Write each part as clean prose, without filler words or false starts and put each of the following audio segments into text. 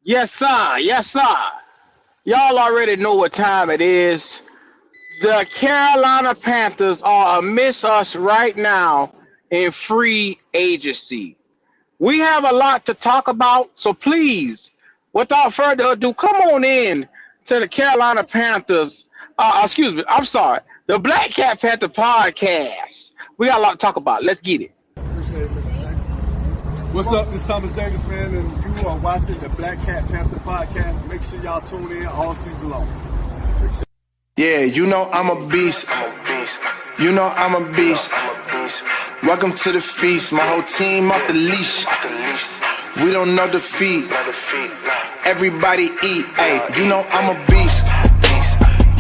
Yes, sir. Yes, sir. Y'all already know what time it is. The Carolina Panthers are amidst us right now in free agency. We have a lot to talk about, so please, without further ado, come on in to the Carolina Panthers. Excuse me, I'm sorry, the Black Cat Panther podcast. We got a lot to talk about. Let's get it. Appreciate it, Mr. Davis. What's up? This is Thomas Davis, man, and you are watching the Black Cat Panther podcast. Make sure y'all tune in all season long. Yeah, you know I'm a beast. You know I'm a beast. Welcome to the feast. My whole team off the leash. We don't know defeat. Everybody eat. Hey, you know I'm a beast.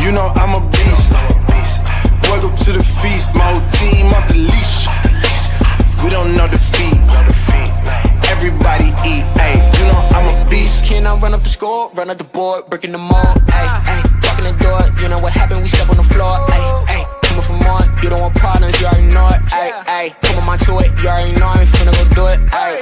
You know I'm a beast. Welcome to the feast. My whole team off the leash. We don't know defeat. Everybody eat. Hey, you know I'm a beast. Can I run up the score, run up the board, breaking them all? Ay, ay, walking the door, you know what happened, we step on the floor. Ay, ay, coming from on, you don't want partners, you already know it. Ay, ay, come on my to it, you already know I'm finna go do it. Ay,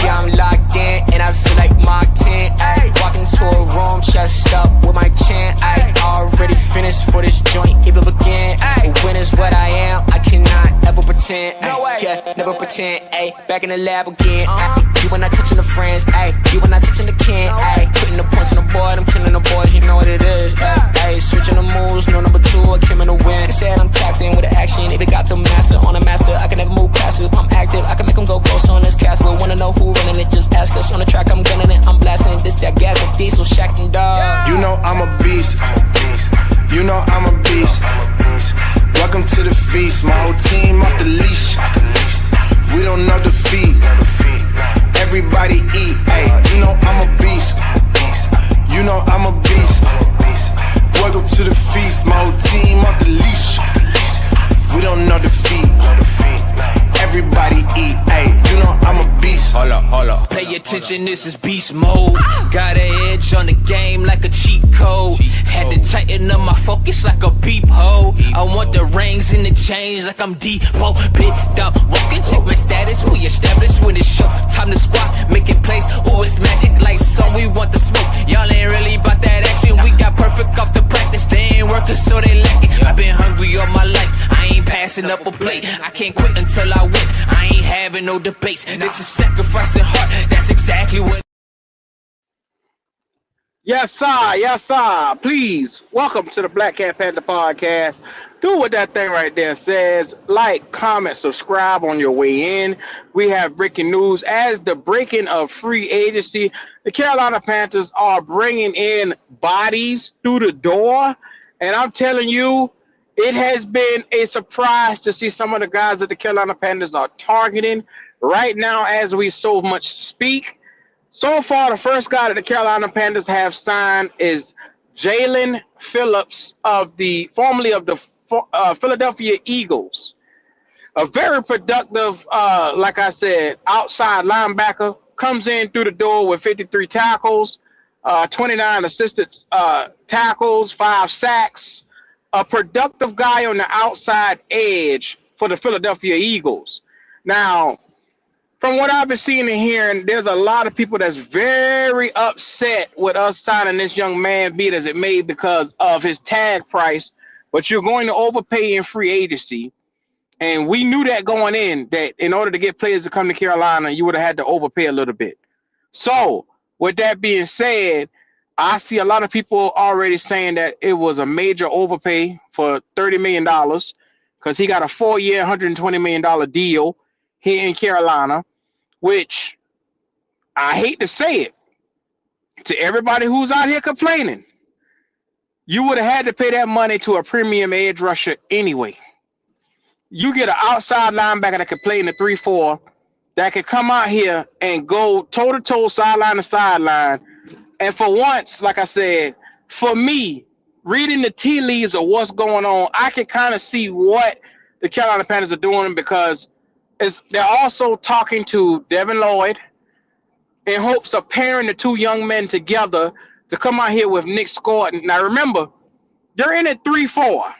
yeah, I'm locked in, and I feel like Mark 10. Ay, walking to a room, chest up with my chin. Ay, already finished for this joint, it will begin. Ay, when is what I am, I cannot ever pretend. Ay, yeah, never pretend. Ay, back in the lab again. Ay, you when I touching the friends, ayy. You when I touching the can, ayy. Putting the points on the board, I'm killing the boys, you know what it is, ayy. Switching the moves, no number two, I came in the win. They said I'm tapped in with the action, if it got the master on the master, I can never move passive. I'm active, I can make them go ghost on this cast, but wanna know who running it, just ask us. On the track, I'm gunning it, I'm blasting this, that gas, that diesel, Shaq and dog. You know I'm a beast. You know I'm a beast. Welcome to the feast. My whole team off the leash. We don't know defeat. Everybody eat, ayy, you know I'm a beast. You know I'm a beast. Welcome to the feast, my whole team off the leash. We don't know defeat. Everybody eat, ayy, you know I'm a beast. Hold up. Pay attention, this is beast mode. Got an edge on the game like a cheat code. Had to tighten up my focus like a peephole. I want the rings and the chains like I'm Depot. Big dog walking, check my status. We established when it's show. Time to squat, making plays. Ooh, it's magic like some. We want the smoke. Y'all ain't really about that action. We got perfect off the practice. They ain't working, so they lack it. I've been hungry all my life. I ain't passing up a plate. I can't quit until I win. I ain't having no debates. This is sacrificing heart. That's exactly what. Yes, sir. Yes, sir. Please, welcome to the Black Cat Panther podcast. Do what that thing right there says. Like, comment, subscribe on your way in. We have breaking news. As the breaking of free agency, the Carolina Panthers are bringing in bodies through the door. And I'm telling you, it has been a surprise to see some of the guys that the Carolina Panthers are targeting right now as we so much speak. So far, the first guy that the Carolina Panthers have signed is Jalen Phillips formerly of the Philadelphia Eagles. A very productive, like I said, outside linebacker. Comes in through the door with 53 tackles, 29 assisted tackles, 5 sacks. A productive guy on the outside edge for the Philadelphia Eagles. Now, from what I've been seeing and hearing, there's a lot of people that's very upset with us signing this young man, be it as it may, because of his tag price. But you're going to overpay in free agency. And we knew that going in, that in order to get players to come to Carolina, you would have had to overpay a little bit. So, with that being said, I see a lot of people already saying that it was a major overpay for $30 million because he got a 4-year, $120 million deal here in Carolina, which I hate to say it to everybody who's out here complaining. You would have had to pay that money to a premium edge rusher anyway. You get an outside linebacker that can play in the 3-4 that can come out here and go toe-to-toe, sideline to sideline. And for once, like I said, for me, reading the tea leaves of what's going on, I can kind of see what the Carolina Panthers are doing because they're also talking to Devin Lloyd in hopes of pairing the two young men together to come out here with Nick Scott. Now, remember, they're in a 3-4.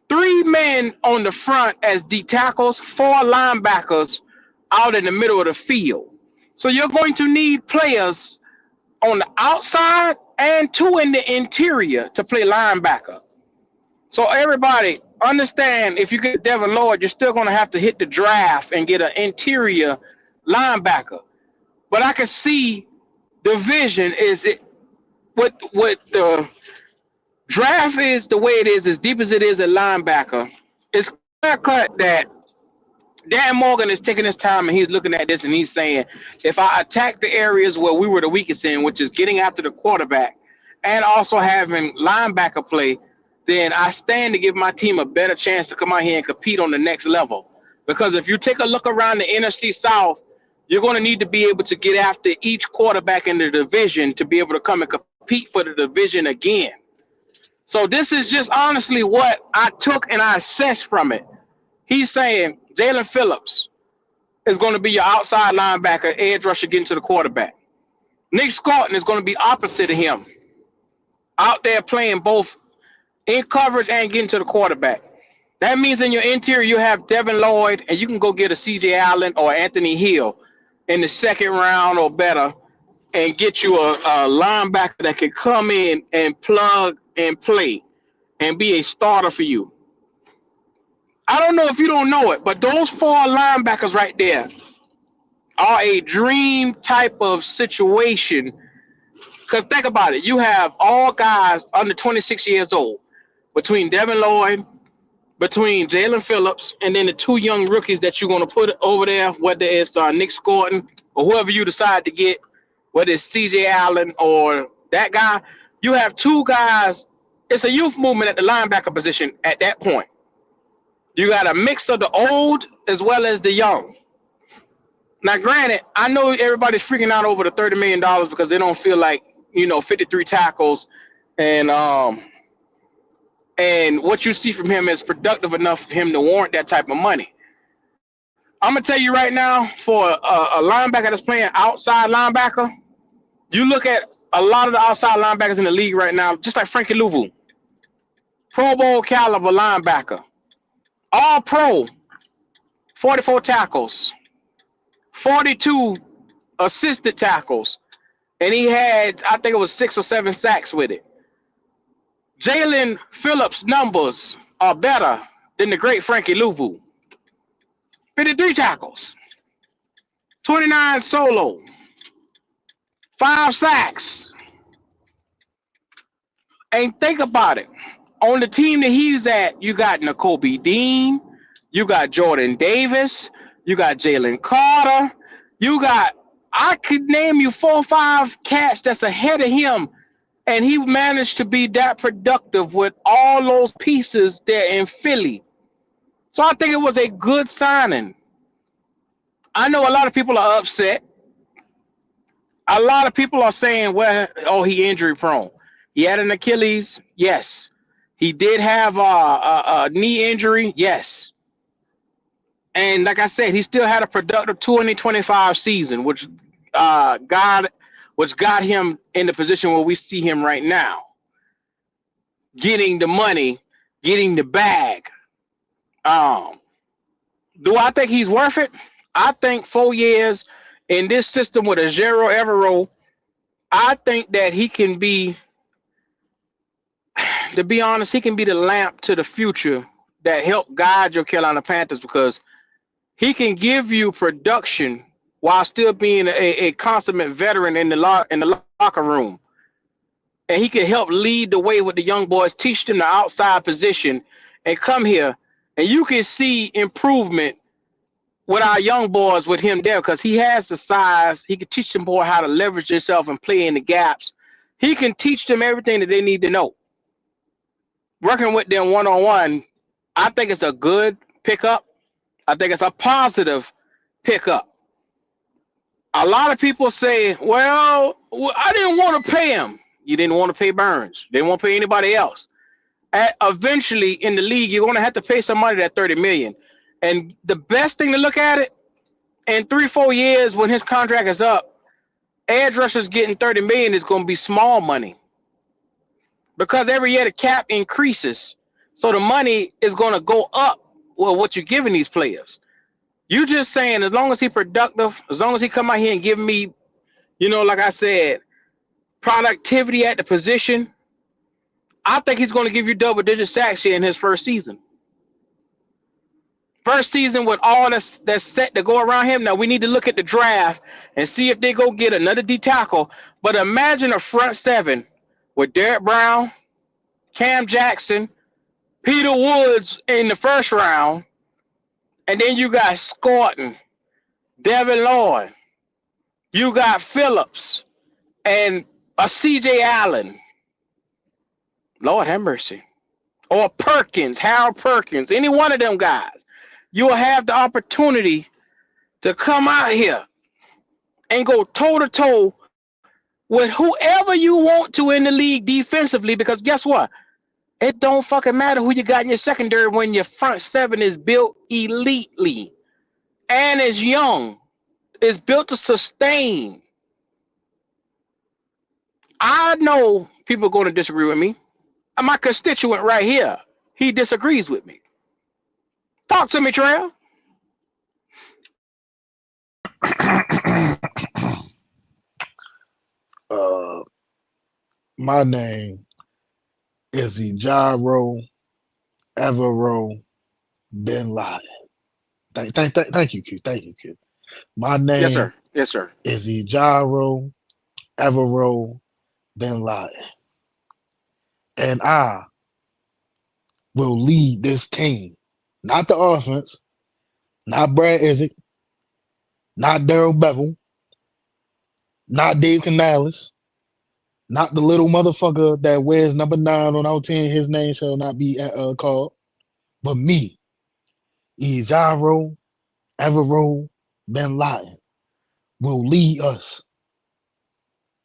3 men on the front as D tackles, 4 linebackers out in the middle of the field. So you're going to need players on the outside and 2 in the interior to play linebacker. So everybody understand, if you get Devin Lloyd, you're still going to have to hit the draft and get an interior linebacker. But I can see the vision is it what the draft is, the way it is, as deep as it is at linebacker. It's clear cut that Dan Morgan is taking his time and he's looking at this and he's saying, if I attack the areas where we were the weakest in, which is getting after the quarterback and also having linebacker play, then I stand to give my team a better chance to come out here and compete on the next level. Because if you take a look around the NFC South, you're going to need to be able to get after each quarterback in the division to be able to come and compete for the division again. So this is just honestly what I took and I assessed from it. He's saying Jalen Phillips is going to be your outside linebacker, edge rusher getting to the quarterback. Nick Scotton is going to be opposite of him, out there playing both in coverage and getting to the quarterback. That means in your interior you have Devin Lloyd, and you can go get a C.J. Allen or Anthony Hill in the second round or better and get you a linebacker that can come in and plug and play and be a starter for you. I don't know if you don't know it, but those 4 linebackers right there are a dream type of situation. Because think about it. You have all guys under 26 years old, between Devin Lloyd, between Jalen Phillips, and then the 2 young rookies that you're going to put over there, whether it's Nick Scotton or whoever you decide to get, whether it's C.J. Allen or that guy. You have 2 guys. It's a youth movement at the linebacker position at that point. You got a mix of the old as well as the young. Now, granted, I know everybody's freaking out over the $30 million because they don't feel like, 53 tackles and what you see from him is productive enough for him to warrant that type of money. I'm going to tell you right now, for a linebacker that's playing outside linebacker, you look at a lot of the outside linebackers in the league right now, just like Frankie Louvu, Pro Bowl caliber linebacker. All pro, 44 tackles, 42 assisted tackles, and he had, I think it was 6 or 7 sacks with it. Jalen Phillips' numbers are better than the great Frankie Louvu. 53 tackles, 29 solo, 5 sacks. And think about it. On the team that he's at, you got Nakobe Dean, you got Jordan Davis, you got Jalen Carter, I could name you 4 or 5 cats that's ahead of him, and he managed to be that productive with all those pieces there in Philly. So I think it was a good signing. I know a lot of people are upset. A lot of people are saying, well, he injury prone. He had an Achilles, yes. He did have a knee injury, yes. And like I said, he still had a productive 2025 season, which got him in the position where we see him right now. Getting the money, getting the bag. Do I think he's worth it? I think 4 years in this system with a Jero Evero, I think that he can be, to be honest, he can be the lamp to the future that help guide your Carolina Panthers, because he can give you production while still being a consummate veteran in the locker room. And he can help lead the way with the young boys, teach them the outside position, and come here. And you can see improvement with our young boys with him there, because he has the size. He can teach them boy how to leverage themselves and play in the gaps. He can teach them everything that they need to know. Working with them one-on-one, I think it's a good pickup. I think it's a positive pickup. A lot of people say, well, I didn't want to pay him. You didn't want to pay Burns. You didn't want to pay anybody else. Eventually, in the league, you're going to have to pay somebody that $30 million. And the best thing to look at it, in 3-4 years when his contract is up, edge rushers getting $30 million is going to be small money. Because every year the cap increases. So the money is going to go up with what you're giving these players. You just saying, as long as he's productive, as long as he come out here and give me, like I said, productivity at the position, I think he's going to give you double-digit sacks here in his first season. First season with all that's set to go around him. Now we need to look at the draft and see if they go get another D tackle. But imagine a front seven with Derek Brown, Cam Jackson, Peter Woods in the first round, and then you got Scorton, Devin Lloyd, you got Phillips, and a CJ Allen. Lord have mercy. Or Perkins, Harold Perkins, any one of them guys. You'll have the opportunity to come out here and go toe-to-toe with whoever you want to in the league defensively, because guess what? It don't fucking matter who you got in your secondary when your front seven is built elitely and is young. It's built to sustain. I know people are going to disagree with me. My constituent right here, he disagrees with me. Talk to me, Trail. My name is Ejiro Evero Bin Laden. Thank you, Q. Thank you, Q. My name Yes, sir. Yes, sir. is Ejiro Evero Bin Laden. And I will lead this team. Not the offense, not Brad Isaac, not Daryl Bevel, not Dave Canales, not the little motherfucker that wears number 9 on our team. His name shall not be called, but me, Ejiro Evero Bin Laden, will lead us.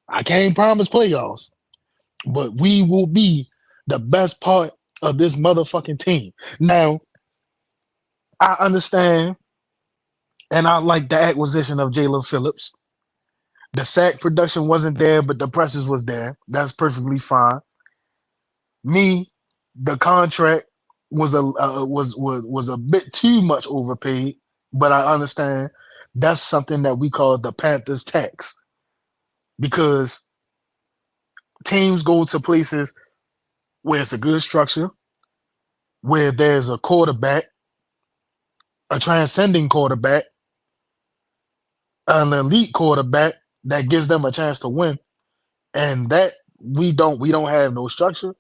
I can't promise playoffs, but we will be the best part of this motherfucking team. Now, I understand, and I like the acquisition of Jalen Phillips. The sack production wasn't there, but the pressures was there. That's perfectly fine. Me, the contract was a bit too much overpaid, but I understand that's something that we call the Panthers tax, because teams go to places where it's a good structure, where there's a quarterback, a transcending quarterback, an elite quarterback that gives them a chance to win. And that we don't have no structure.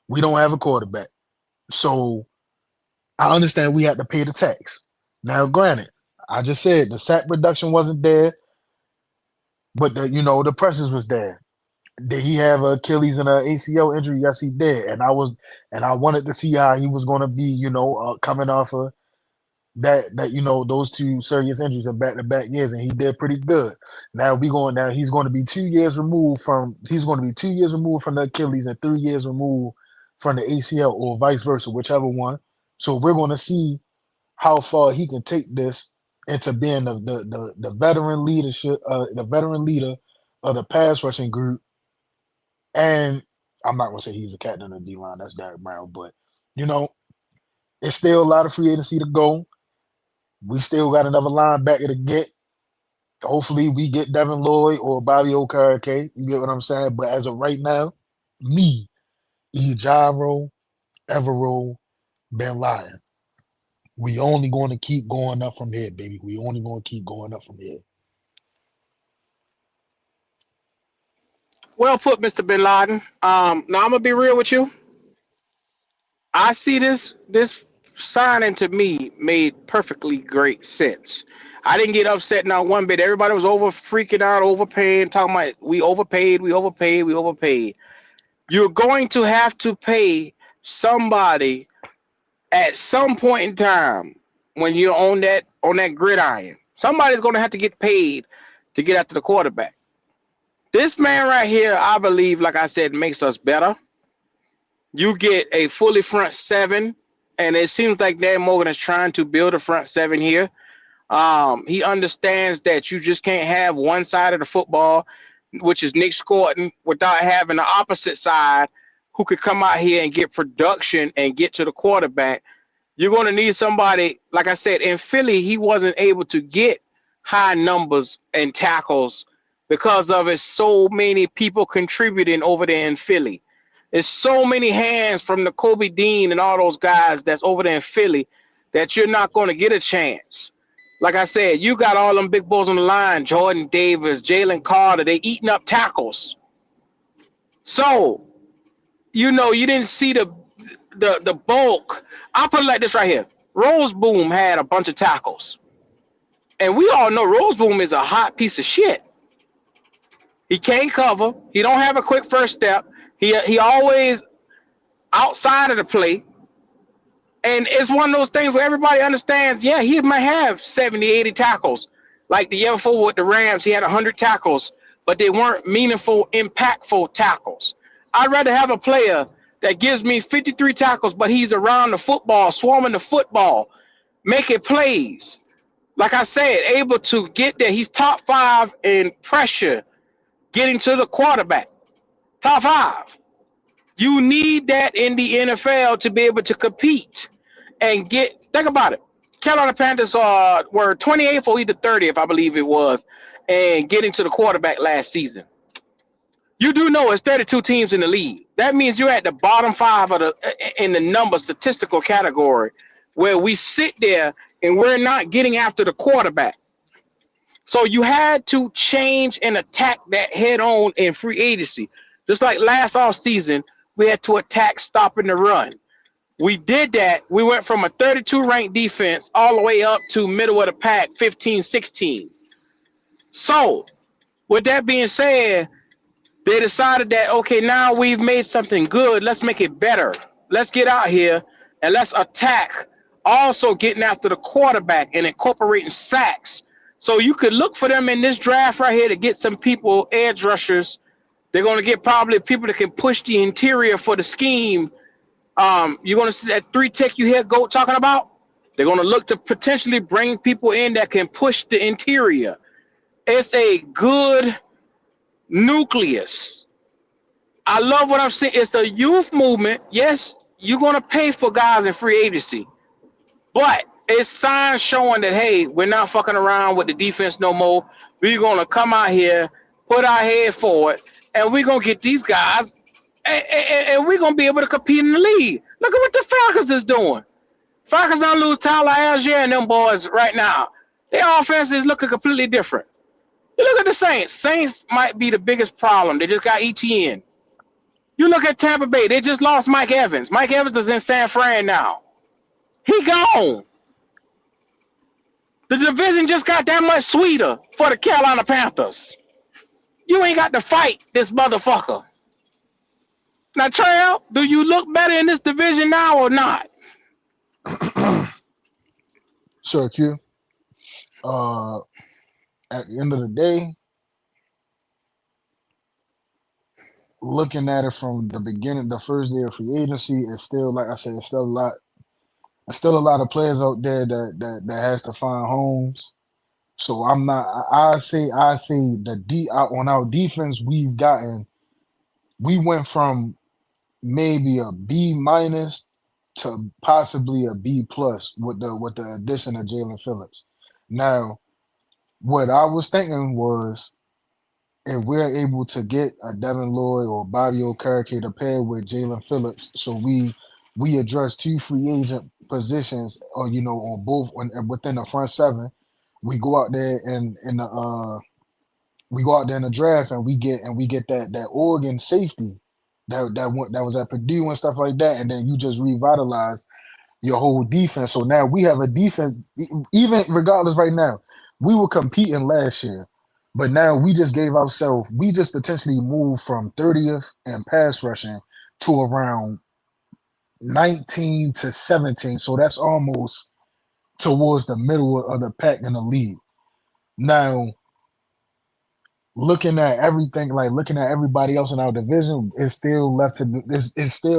We don't have a quarterback. So I understand we had to pay the tax. Now, granted, I just said the sack production wasn't there, but the pressures was there. Did he have an Achilles and an ACL injury? Yes, he did. And I wanted to see how he was going to be, coming off of that those two serious injuries in back-to-back years, and he did pretty good. Now he's going to be 2 years removed from the Achilles and 3 years removed from the ACL, or vice versa, whichever one. So we're going to see how far he can take this into being the veteran leadership, the veteran leader of the pass rushing group. And I'm not going to say he's a captain of the D-line, that's Derek Brown, but it's still a lot of free agency to go. We still got another linebacker to get. Hopefully we get Devin Lloyd or Bobby Okereke. You get what I'm saying? But as of right now, me, Ejiro Evero Bin Laden, we only going to keep going up from here, baby. We only going to keep going up from here. Well put, Mr. Bin Laden. Now I'm gonna be real with you. I see this signing to me made perfectly great sense. I didn't get upset not one bit. Everybody was freaking out, overpaying, talking about we overpaid. You're going to have to pay somebody at some point in time when you're on that gridiron. Somebody's going to have to get paid to get after the quarterback. This man right here, I believe, like I said, makes us better. You get a fully front seven, and it seems like Dan Morgan is trying to build a front seven here. He understands that you just can't have one side of the football, which is Nick Scorton, without having the opposite side who could come out here and get production and get to the quarterback. You're going to need somebody, like I said, in Philly, he wasn't able to get high numbers and tackles because of it's so many people contributing over there in Philly. There's so many hands from the Kobe Dean and all those guys that's over there in Philly that you're not going to get a chance. Like I said, you got all them big bulls on the line, Jordan Davis, Jalen Carter, they eating up tackles. So, you know, you didn't see the bulk. I'll put it like this right here. Roseboom had a bunch of tackles. And we all know Roseboom is a hot piece of shit. He can't cover. He don't have a quick first step. He always outside of the play. And it's one of those things where everybody understands, yeah, he might have 70, 80 tackles. Like the year before with the Rams, he had 100 tackles, but they weren't meaningful, impactful tackles. I'd rather have a player that gives me 53 tackles, but he's around the football, swarming the football, making plays. Like I said, able to get there. He's top 5 in pressure, getting to the quarterback. Top 5. You need that in the NFL to be able to compete and get. Think about it. Carolina Panthers were 28th or either 30th, I believe it was, and getting to the quarterback last season. You do know it's 32 teams in the league. That means you're at the bottom 5 of in the number statistical category where we sit there and we're not getting after the quarterback. So you had to change and attack that head on in free agency. Just like last offseason, we had to attack stopping the run. We did that. We went from a 32 ranked defense all the way up to middle of the pack, 15, 16. So with that being said, they decided that, okay, now we've made something good. Let's make it better. Let's get out here and let's attack. Also getting after the quarterback and incorporating sacks. So you could look for them in this draft right here to get some people, edge rushers. They're going to get probably people that can push the interior for the scheme. You're going to see that 3-tech you hear Goat talking about. They're going to look to potentially bring people in that can push the interior. It's a good nucleus. I love what I'm saying. It's a youth movement. Yes, you're going to pay for guys in free agency. But it's signs showing that, hey, we're not fucking around with the defense no more. We're going to come out here, put our head forward, and we're going to get these guys, and we're going to be able to compete in the league. Look at what the Falcons is doing. Falcons don't lose Tyler Algier and them boys right now. Their offense is looking completely different. You look at the Saints. Saints might be the biggest problem. They just got ETN. You look at Tampa Bay. They just lost Mike Evans. Mike Evans is in San Fran now. He gone. The division just got that much sweeter for the Carolina Panthers. You ain't got to fight this motherfucker. Now, Trail, do you look better in this division now or not? Sure, Q. At the end of the day, looking at it from the beginning, the first day of free agency, it's still, like I said, it's still a lot of players out there that has to find homes. So I'm not. I say on our defense we went from maybe a B minus to possibly a B plus with the addition of Jalen Phillips. Now, what I was thinking was, if we're able to get a Devin Lloyd or Bobby Okereke to pair with Jalen Phillips, so we address 2 free agent positions, or on both within the front 7. We go out there in the draft and we get that Oregon safety that was at Purdue and stuff like that, and then you just revitalize your whole defense. So now we have a defense, even regardless right now, we were competing last year, but now we just potentially moved from 30th in pass rushing to around 19 to 17. So that's almost towards the middle of the pack in the league. Now, looking at everything, like looking at everybody else in our division, it still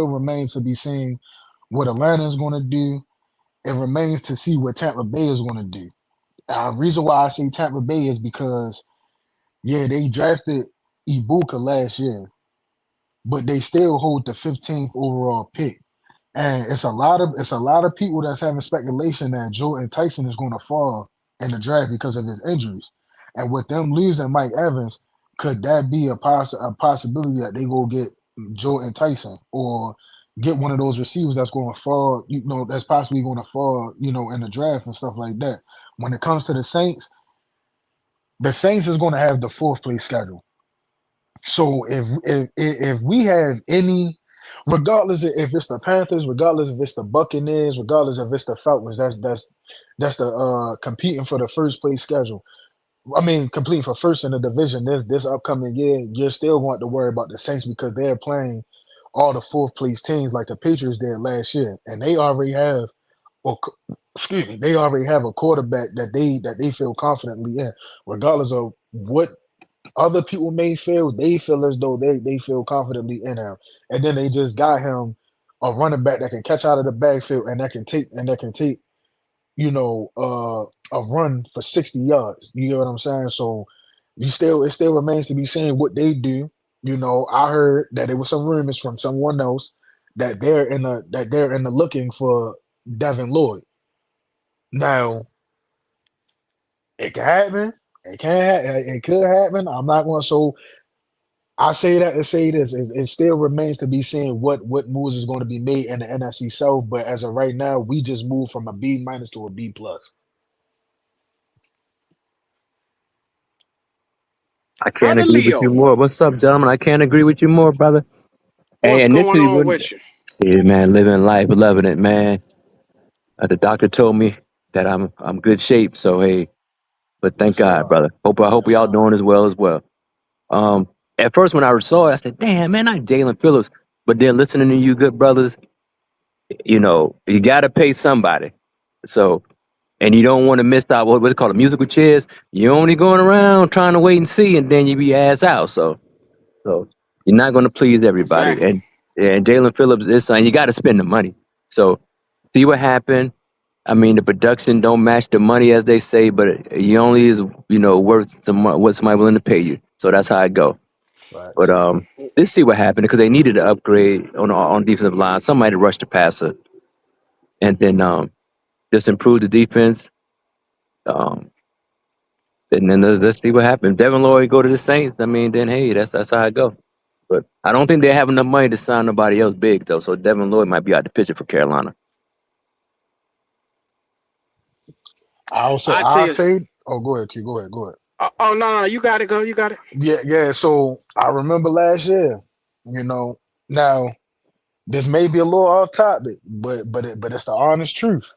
remains to be seen what Atlanta is going to do. It remains to see what Tampa Bay is going to do. The reason why I say Tampa Bay is because, yeah, they drafted Ibuka last year, but they still hold the 15th overall pick. And it's a lot of people that's having speculation that Jordan Tyson is going to fall in the draft because of his injuries. And with them losing Mike Evans, could that be a possibility that they go get Jordan Tyson or get one of those receivers that's going to fall, that's possibly going to fall, in the draft and stuff like that. When it comes to the Saints is going to have the fourth place schedule. So if we have any, regardless if it's the Panthers, regardless if it's the Buccaneers, regardless if it's the Falcons, that's the competing for the first place schedule. I mean, competing for first in the division this upcoming year, you're still going to worry about the Saints because they're playing all the fourth place teams like the Patriots did last year, and they already have, or excuse me, they already have a quarterback that they feel confidently in, regardless of what other people may feel. They feel as though they feel confidently in him, and then they just got him a running back that can catch out of the backfield and that can take a run for 60 yards. You know what I'm saying? So it still remains to be seen what they do. I heard that there was some rumors from someone else that they're in the looking for Devin Lloyd. Now it can happen. It could happen. I'm not going to. So I say that to say this: it still remains to be seen what moves is going to be made in the NFC South. But as of right now, we just moved from a B- to a B+. I can't Brother agree with you Leo, more. What's up, gentlemen? I can't agree with you more, brother. Hey, what's going initially, on with you? yeah, man, living life, loving it, man. The doctor told me that I'm good shape, so hey, but thank Yes, God, sir. brother. Hope Yes, y'all sir. doing as well. Um, at first when I saw it, I said, "Damn, man, not Jalen Phillips." But then listening to you, good brothers, you got to pay somebody. So, and you don't want to miss out what's called a musical chairs. You're only going around trying to wait and see, and then you be ass out. So you're not going to please everybody. Exactly. And Jalen Phillips is saying you got to spend the money. So see what happened. I mean, the production don't match the money, as they say, but you only is worth what somebody willing to pay you. So that's how I go. But Facts. let's see what happened because they needed to upgrade on defensive line. Somebody to rush the passer, and then just improve the defense. Um, and then let's see what happens. Devin Lloyd go to the Saints. I mean, then hey, that's how I go. But I don't think they have enough money to sign nobody else big though. So Devin Lloyd might be out the picture for Carolina. I tell you. Oh, go ahead, Key. Go ahead. Go ahead. Oh no, you got it, go. You got it. Yeah. So I remember last year, now this may be a little off topic, but it's the honest truth.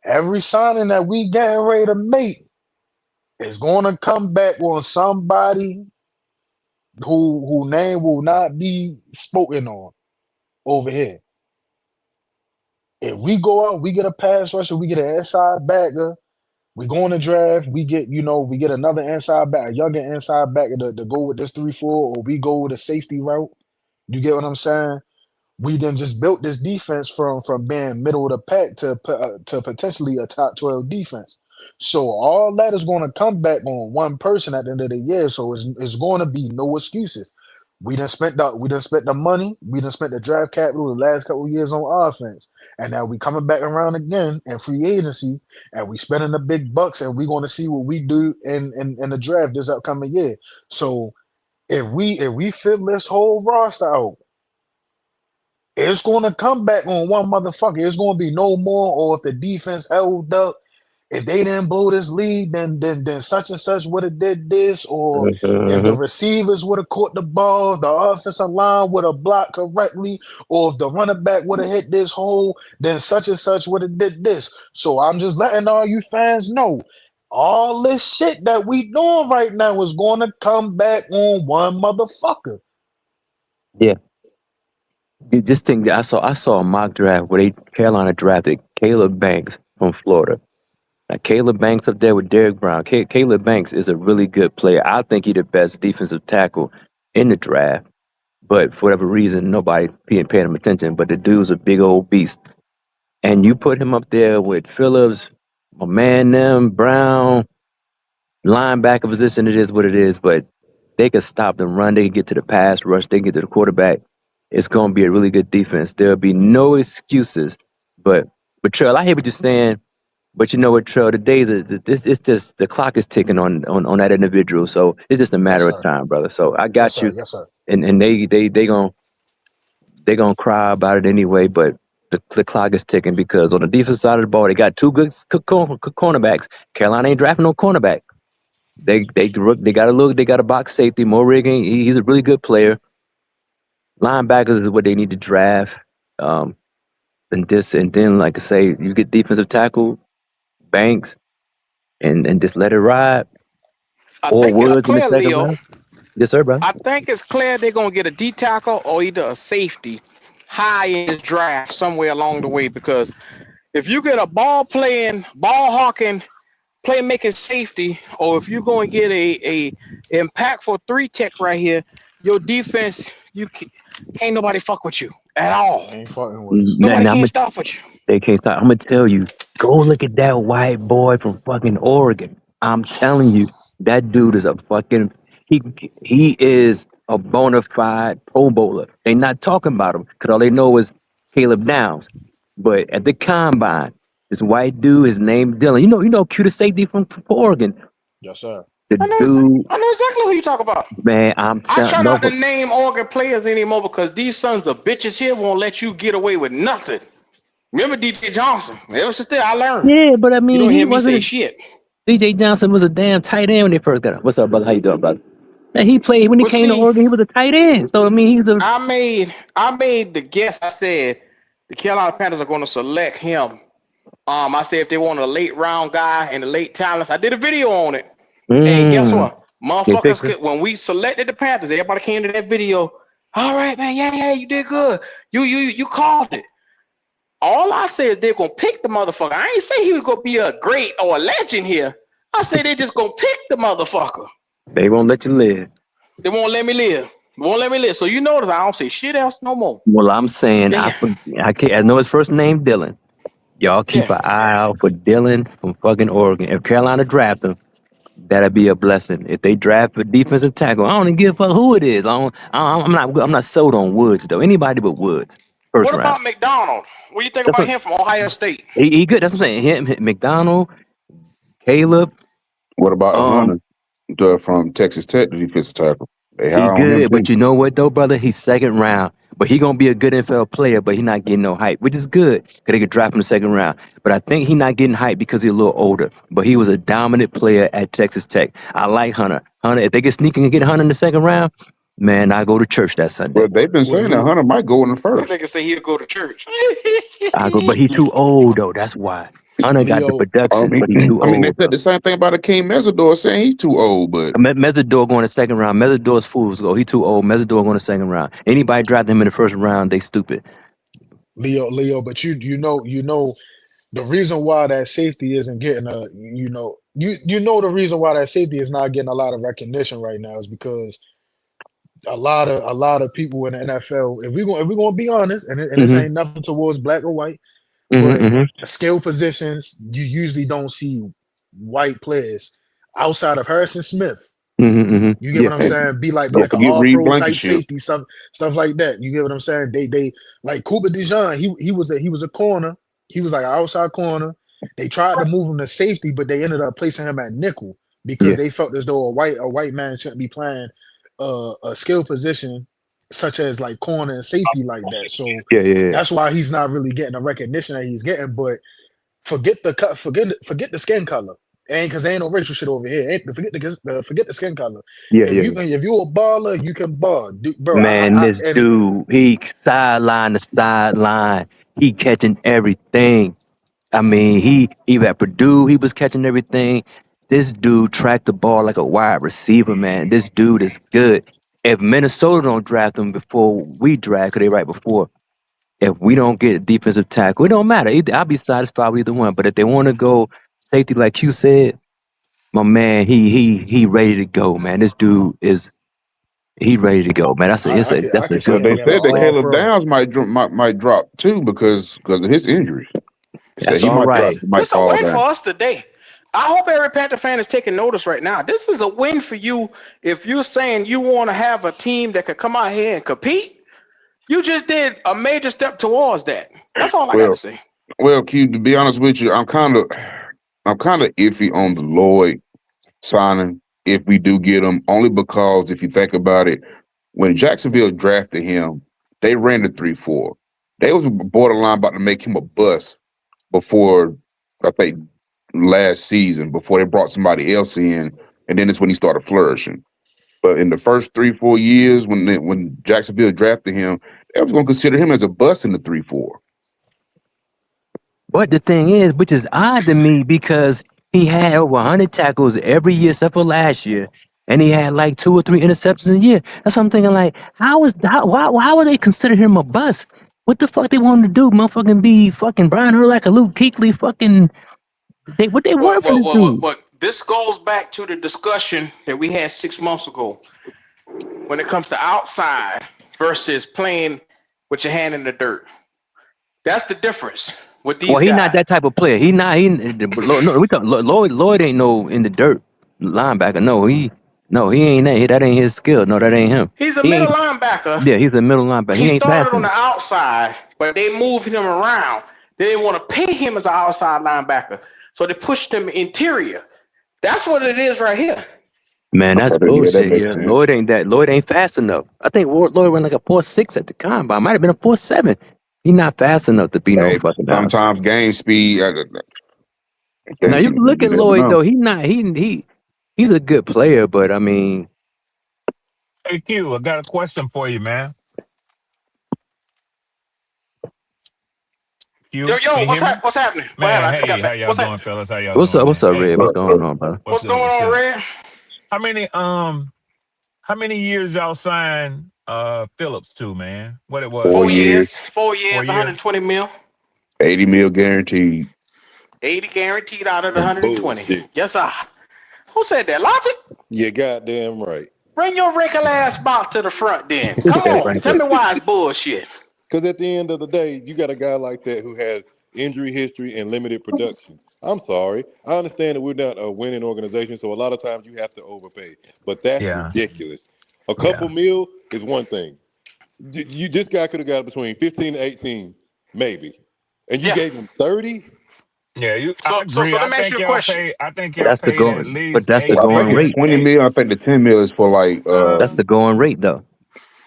Every signing that we getting ready to make is going to come back on somebody who name will not be spoken on over here. If we go out, we get a pass rusher, we get an inside backer, we go in the draft, we get another inside back, a younger inside backer to go with this 3-4, or we go with a safety route. You get what I'm saying? We then just built this defense from being middle of the pack to potentially a top 12 defense. So all that is going to come back on one person at the end of the year. So it's going to be no excuses. We done spent the money, we done spent the draft capital the last couple of years on offense, and now we coming back around again in free agency, and we spending the big bucks, and we're going to see what we do in the draft this upcoming year. So if we fill this whole roster out, it's going to come back on one motherfucker. It's going to be no more. Or if the defense held up, if they didn't blow this lead, then such and such would have did this. Or if the Mhm. receivers would have caught the ball, the offensive line would have blocked correctly. Or if the running back would have hit this hole, then such and such would have did this. So I'm just letting all you fans know, all this shit that we doing right now is going to come back on one motherfucker. Yeah, you just think that I saw a mock draft where Carolina drafted Caleb Banks from Florida. Now, Caleb Banks up there with Derrick Brown. Caleb Banks is a really good player. I think he's the best defensive tackle in the draft. But for whatever reason, nobody paying him attention. But the dude's a big old beast. And you put him up there with Phillips, my man, them, Brown, linebacker position, it is what it is. But they could stop the run. They can get to the pass rush. They can get to the quarterback. It's going to be a really good defense. There'll be no excuses. But Trell, I hear what you're saying. But you know what, Trell? The days this it's just the clock is ticking on that individual. So it's just a Yes, matter of sir. time, brother. So I Yes, got sir. you, Yes, sir. and they gonna cry about it anyway. But the clock is ticking because on the defensive side of the ball, they got two good cornerbacks. Carolina ain't drafting no cornerback. They got to look. They got a box safety. Mo Riggin, he's a really good player. Linebackers is what they need to draft. Um, and then like I say, you get defensive tackle, Banks, and just let it ride. I Or think it's Woods in the clear, second Leo. round. Yes, sir, bro. I think it's clear they're gonna get a D tackle or either a safety high in this draft somewhere along the way. Because if you get a ball playing, ball hawking, playmaking safety, or if you're going to get a impactful 3 tech right here, your defense can't nobody fuck with you at all. Ain't fucking with us. Nobody Now can't stop with you. they can't stop. I'm gonna tell you. Go look at that white boy from fucking Oregon. I'm telling you, that dude is a fucking he he is a bona fide Pro Bowler. They not talking about him because all they know is Caleb Downs. But at the combine, this white dude, his name Dylan. You know, cutest safety from Oregon. Yes, sir. The I know, dude, I know exactly who you talk about. man, I'm I telling try not to no. name Oregon players anymore because these sons of bitches here won't let you get away with nothing. Remember DJ Johnson? Ever since then, I learned. Yeah, but I You mean, don't he hear me say wasn't. shit. DJ Johnson was a damn tight end when they first got him. What's up, brother? How you doing, brother? And he played when he Well, came to see, Oregon. He was a tight end. So I mean, he's a I made the guess. I said the Carolina Panthers are going to select him. I said if they want a late round guy and the late talents, I did a video on it. And guess mm, what? they Motherfuckers, picked him. when we selected the Panthers, everybody came to that video. All right, man, yeah, you did good. You called it. All I said is they're gonna pick the motherfucker. I ain't say he was gonna be a great or a legend here. I said they just gonna pick the motherfucker. They won't let you live. They won't let me live. They won't let me live. So you notice I don't say shit else no more. Well, I'm saying Yeah, yeah, I can't. I know his first name Dylan. Y'all keep yeah. an eye out for Dylan from fucking Oregon. If Carolina draft him, that'd be a blessing. If they draft a defensive tackle, I don't even give a fuck who it is. I'm not sold on Woods though. Anybody but Woods. First What round. about McDonald? What do you think That's about what him from Ohio State? he good. That's what I'm saying. Him, McDonald, Caleb. What about Um, Hunter from Texas Tech, the defensive tackle? They he high on him good, but too. you know what though, brother? He's second round. But he gonna be a good NFL player, but he not getting no hype, which is good because they could draft him in the second round. But I think he not getting hype because he's a little older. But he was a dominant player at Texas Tech. I like Hunter. Hunter, if they get sneaking and get Hunter in the second round, man, I go to church that Sunday. Well, they've been With saying that Leo. Hunter might go in the That first. nigga say he'll go to church. I go, but he too old though. That's why. Hunter got the Leo. production, but he too I mean, they old, said bro. the same thing about Akeem Mesidor, saying he's too old. But Mesidor going to second round. Mesidor's fools go. He too old. Mesidor going to second round. Anybody draft him in the first round, they stupid. Leo, but you know the reason why that safety isn't getting you know the reason why that safety is not getting a lot of recognition right now is because a lot of people in the NFL, if we gonna be honest, and this Mm-hmm. ain't nothing towards black or white, but Mm-hmm. skill positions you usually don't see white players outside of Harrison Smith. Mm-hmm. Mm-hmm. You get Yeah. what I'm saying? Be like don't an forget all Reed pro type Blankenship. safety, stuff like that. You get what I'm saying? They like Cooper DeJean. He was a corner. He was like an outside corner. They tried to move him to safety, but they ended up placing him at nickel because Yeah. they felt as though a white man shouldn't be playing a skill position such as like corner and safety like that. So Yeah. Yeah. that's why he's not really getting the recognition that he's getting. But forget the cut, forget the skin color. Ain't because ain't no racial shit over here. Forget the skin color. Yeah. If Yeah. you're a baller, you can ball, bro. Man, this And dude, he sideline to sideline. He catching everything. I mean, he even at Purdue, he was catching everything. This dude tracked the ball like a wide receiver, man. This dude is good. If Minnesota don't draft him before we draft, because they right before, if we don't get a defensive tackle, it don't matter. I'll be satisfied with either one. But if they want to go safety, like you said, my man, he ready to go, man. This dude is he ready to go, man. I That's a can see Well, good him they pick. being an said that all Caleb pro. Downs might drop too because of his injuries. Said That's he all might drop, right. might This a fall win for down. us today. I hope every Panther fan is taking notice right now. This is a win for you if you're saying you want to have a team that could come out here and compete. You just did a major step towards that. That's all I got to Well, say. well, Q. To be honest with you, I'm kind of I'm kind of iffy on the Lloyd signing if we do get him, only because if you think about it, when Jacksonville drafted him, they ran the 3-4. They was borderline about to make him a bust before, I think, last season, before they brought somebody else in, and then it's when he started flourishing. But in the first 3-4 years, when Jacksonville drafted him, they was going to consider him as a bust in the 3-4. But the thing is, which is odd to me, because he had over 100 tackles every year except for last year, and he had like 2 or 3 interceptions a year. That's what I'm thinking. Like, how would they consider him a bust? What the fuck they want him to do? Motherfucking be fucking Brian Urlacher, Luke Kuechly, fucking what they want from this dude? But this goes back to the discussion that we had 6 months ago when it comes to outside versus playing with your hand in the dirt. That's the difference with these Well, he guys. not that type of player. He not. No, we talk, Lloyd ain't no in the dirt linebacker. No, he ain't that. That ain't his skill. No, that ain't him. He's a He middle ain't- linebacker. Yeah, he's a middle linebacker. He He ain't started passing. on the outside, but they moved him around. They didn't want to pay him as an outside linebacker, so they pushed him interior. That's what it is right here. Man, that's Okay, yeah, that bullshit. makes Yeah, sense. Lloyd ain't fast enough. I think Lloyd ran like a 4.6 at the combine. Might have been a 4.7. He not fast enough to be no Hey, fucking outside. sometimes game speed. Now you can look at never Lloyd know. though. He's a good player, but I mean, Hey Q, I got a question for you, man. Q, Yo, can you what's hear me? what's happening? What Man, happened? I hey, got how back. y'all What's doing, that? fellas? How y'all what's doing, up? man? What's up, Hey, Red? What's going on, brother? What's good? going What's on, good? Red? How many years y'all signed Phillips to, man? What it was? 4 years, 4 years, 4 year? 120 mil, 80 mil guaranteed. 80 guaranteed out of the Some 120. bullshit. Yes, sir. Who said that? Logic? You goddamn right. Bring your regular ass box to the front, then. Come That's on, right. tell me why it's bullshit. Because at the end of the day, you got a guy like that who has injury history and limited production. I'm sorry. I understand that we're not a winning organization, so a lot of times you have to overpay. But that's Yeah, ridiculous. A yeah. couple mil is one thing. This guy could have got between 15 to 18, maybe. And you Yeah. gave him 30? Yeah, I So agree. let me ask you a question. I think But y'all paid at least that's the I eight think going it's million. rate. 20 Eight. mil. I think the 10 mil is for like That's the going rate though.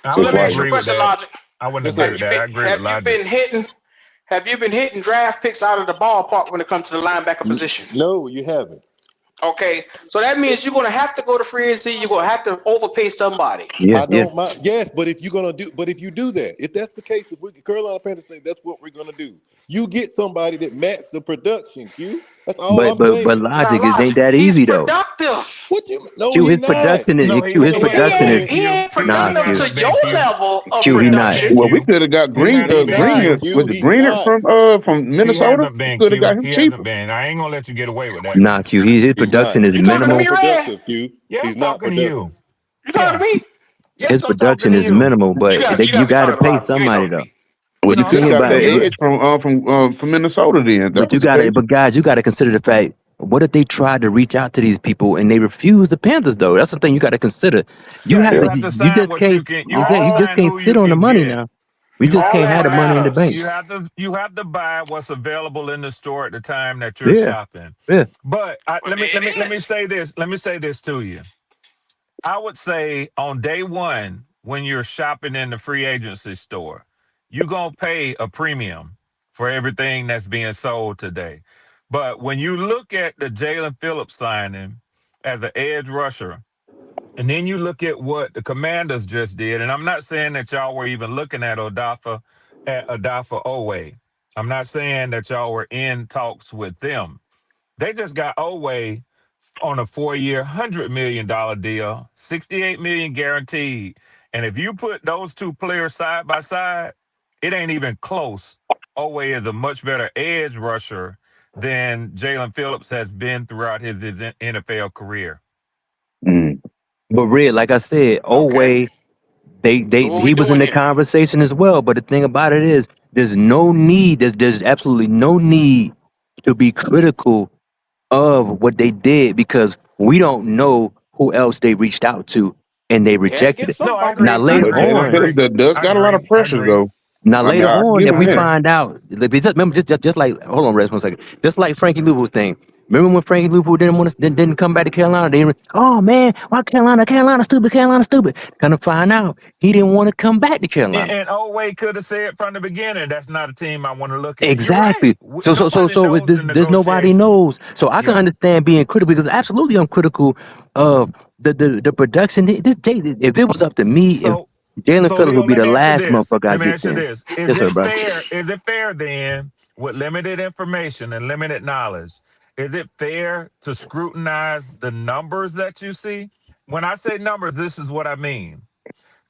I So it's let me wouldn't ask you a like agree with question, that. Logic. I wouldn't Yes, agree sir. with that. I agree with Logic. Have you been hitting draft picks out of the ballpark when it comes to the linebacker position? No, you haven't. Okay, so that means you're gonna have to go to free agency. You're gonna have to overpay somebody. Yeah, I yeah. don't mind. Yes, but if you do that, if that's the case, if we Carolina Panthers say that's what we're gonna do, you get somebody that match the production. Q. That's all I'm But saying. Now, logic is ain't Logic, that he's easy though. productive. What you? No, Q, he his not. production is No, Q, his he He hasn't production is been ain't he Q. ain't nah, He productive Q. to hasn't been your Q. level of Q, he He hasn't not. been production. well, we Q. could have got He Green. hasn't He been not. Greener Q. Q. was it He's Greener not. from He Minnesota? hasn't been Could have got Q. him He cheaper. hasn't been. I ain't gonna let you get away with that Nah, now. Q. His He's not. production is You He's talking to not minimal. me, Red? productive. Q. Yeah, I'm He's not talking to productive. you. You talking Yeah. to me? Yes, His I'm talking production to is you. minimal, but You you gotta be got to talking to pay Logic. You ain't somebody talking to though. me. Well, But you the No, I'm could thing have got talking about to the it, you. edge from Minnesota then. If that but was the case. guys, you got to consider the fact. What if they tried to reach out to these people and they refuse the Panthers though? That's the thing you got to consider. You Yeah, have you Yeah. to. have to You sign just what can't. you can. You have to You just sign can't who sit you on the can money get. now. We just All can't have that the money in the bank. matters. You have to buy what's available in the store at the time that you're Yeah, shopping. yeah. But But let it me is. say this. Let me say this to you. I would say on day one, when you're shopping in the free agency store, you're gonna pay a premium for everything that's being sold today. But when you look at the Jalen Phillips signing as an edge rusher, and then you look at what the Commanders just did, and I'm not saying that y'all were even looking at Odafe Owe. I'm not saying that y'all were in talks with them. They just got Owe on a 4-year, $100 million deal, 68 million guaranteed. And if you put those two players side by side, it ain't even close. Owe is a much better edge rusher than Jalen Phillips has been throughout his NFL career. Mm. But Red, like I said, Okay. Oway, So what we he was in doing the here? conversation as well. But the thing about it is, there's no need. There's absolutely no need to be critical of what they did because we don't know who else they reached out to and they They had to rejected get it. No, I somebody. Now agree. I later But agree. I Jalen on, Phillips agree. does I got a lot agree. of I pressure agree. though. Now I mean, later I on, give if him we that. find out, like, they just remember just like hold on, rest 1 second. Just like Frankie Louisville thing. Remember when Frankie Louisville didn't come back to Carolina? Oh man, why Carolina stupid, Carolina stupid. Kind of find out he didn't want to come back to Carolina. And Oway could have said from the beginning, that's not a team I want to look at. You're right. Exactly. So Nobody knows the there's nobody negotiations. knows. So I can Yeah. understand being critical because absolutely I'm critical of the production. If it was up to me, if So, Jalen so Phillips Leo, would be let the me ask you last this. motherfucker I Let me get ask you there. this. Is Yes, sir, it bro. fair? Is it fair then, with limited information and limited knowledge, is it fair to scrutinize the numbers that you see? When I say numbers, this is what I mean.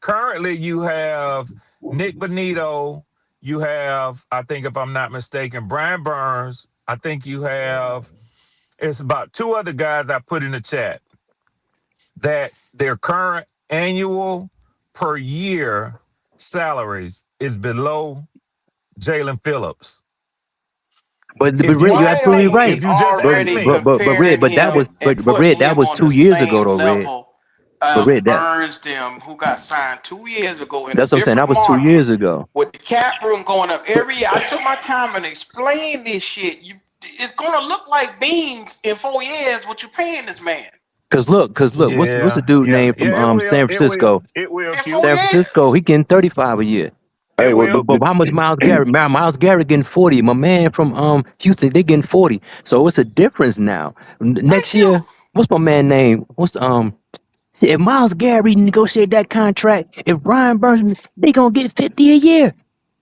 Currently, you have Nick Bonito. You have, I think, if I'm not mistaken, Brian Burns. I think you have, it's about two other guys I put in the chat that their current annual per year salaries is below Jalen Phillips. But If you Red, you're ask Why are absolutely me, we right. if you just ask already me, But comparing Red, him and but putting Red, that him was on the 2 years ago same though, Red. level But of Red, Burns them, who got signed 2 years ago in a that's what I'm saying. different That was two market years ago. with the cap room going up every year? I took my time and explained this shit. It's gonna look like beans in 4 years what you paying this man Cause look, what's the yeah, dude yeah, name from yeah, it will, San it will, Francisco? it will, in four Q, San years. Francisco, he getting 35 a year. Hey, it well, But will. how much Miles Garrett? Miles Garrett getting 40. My man from Houston, they getting 40. So it's a difference now. Next Thank you. year, what's my man name? If Miles Garrett negotiate that contract, if Brian Burns, they gonna get 50 a year.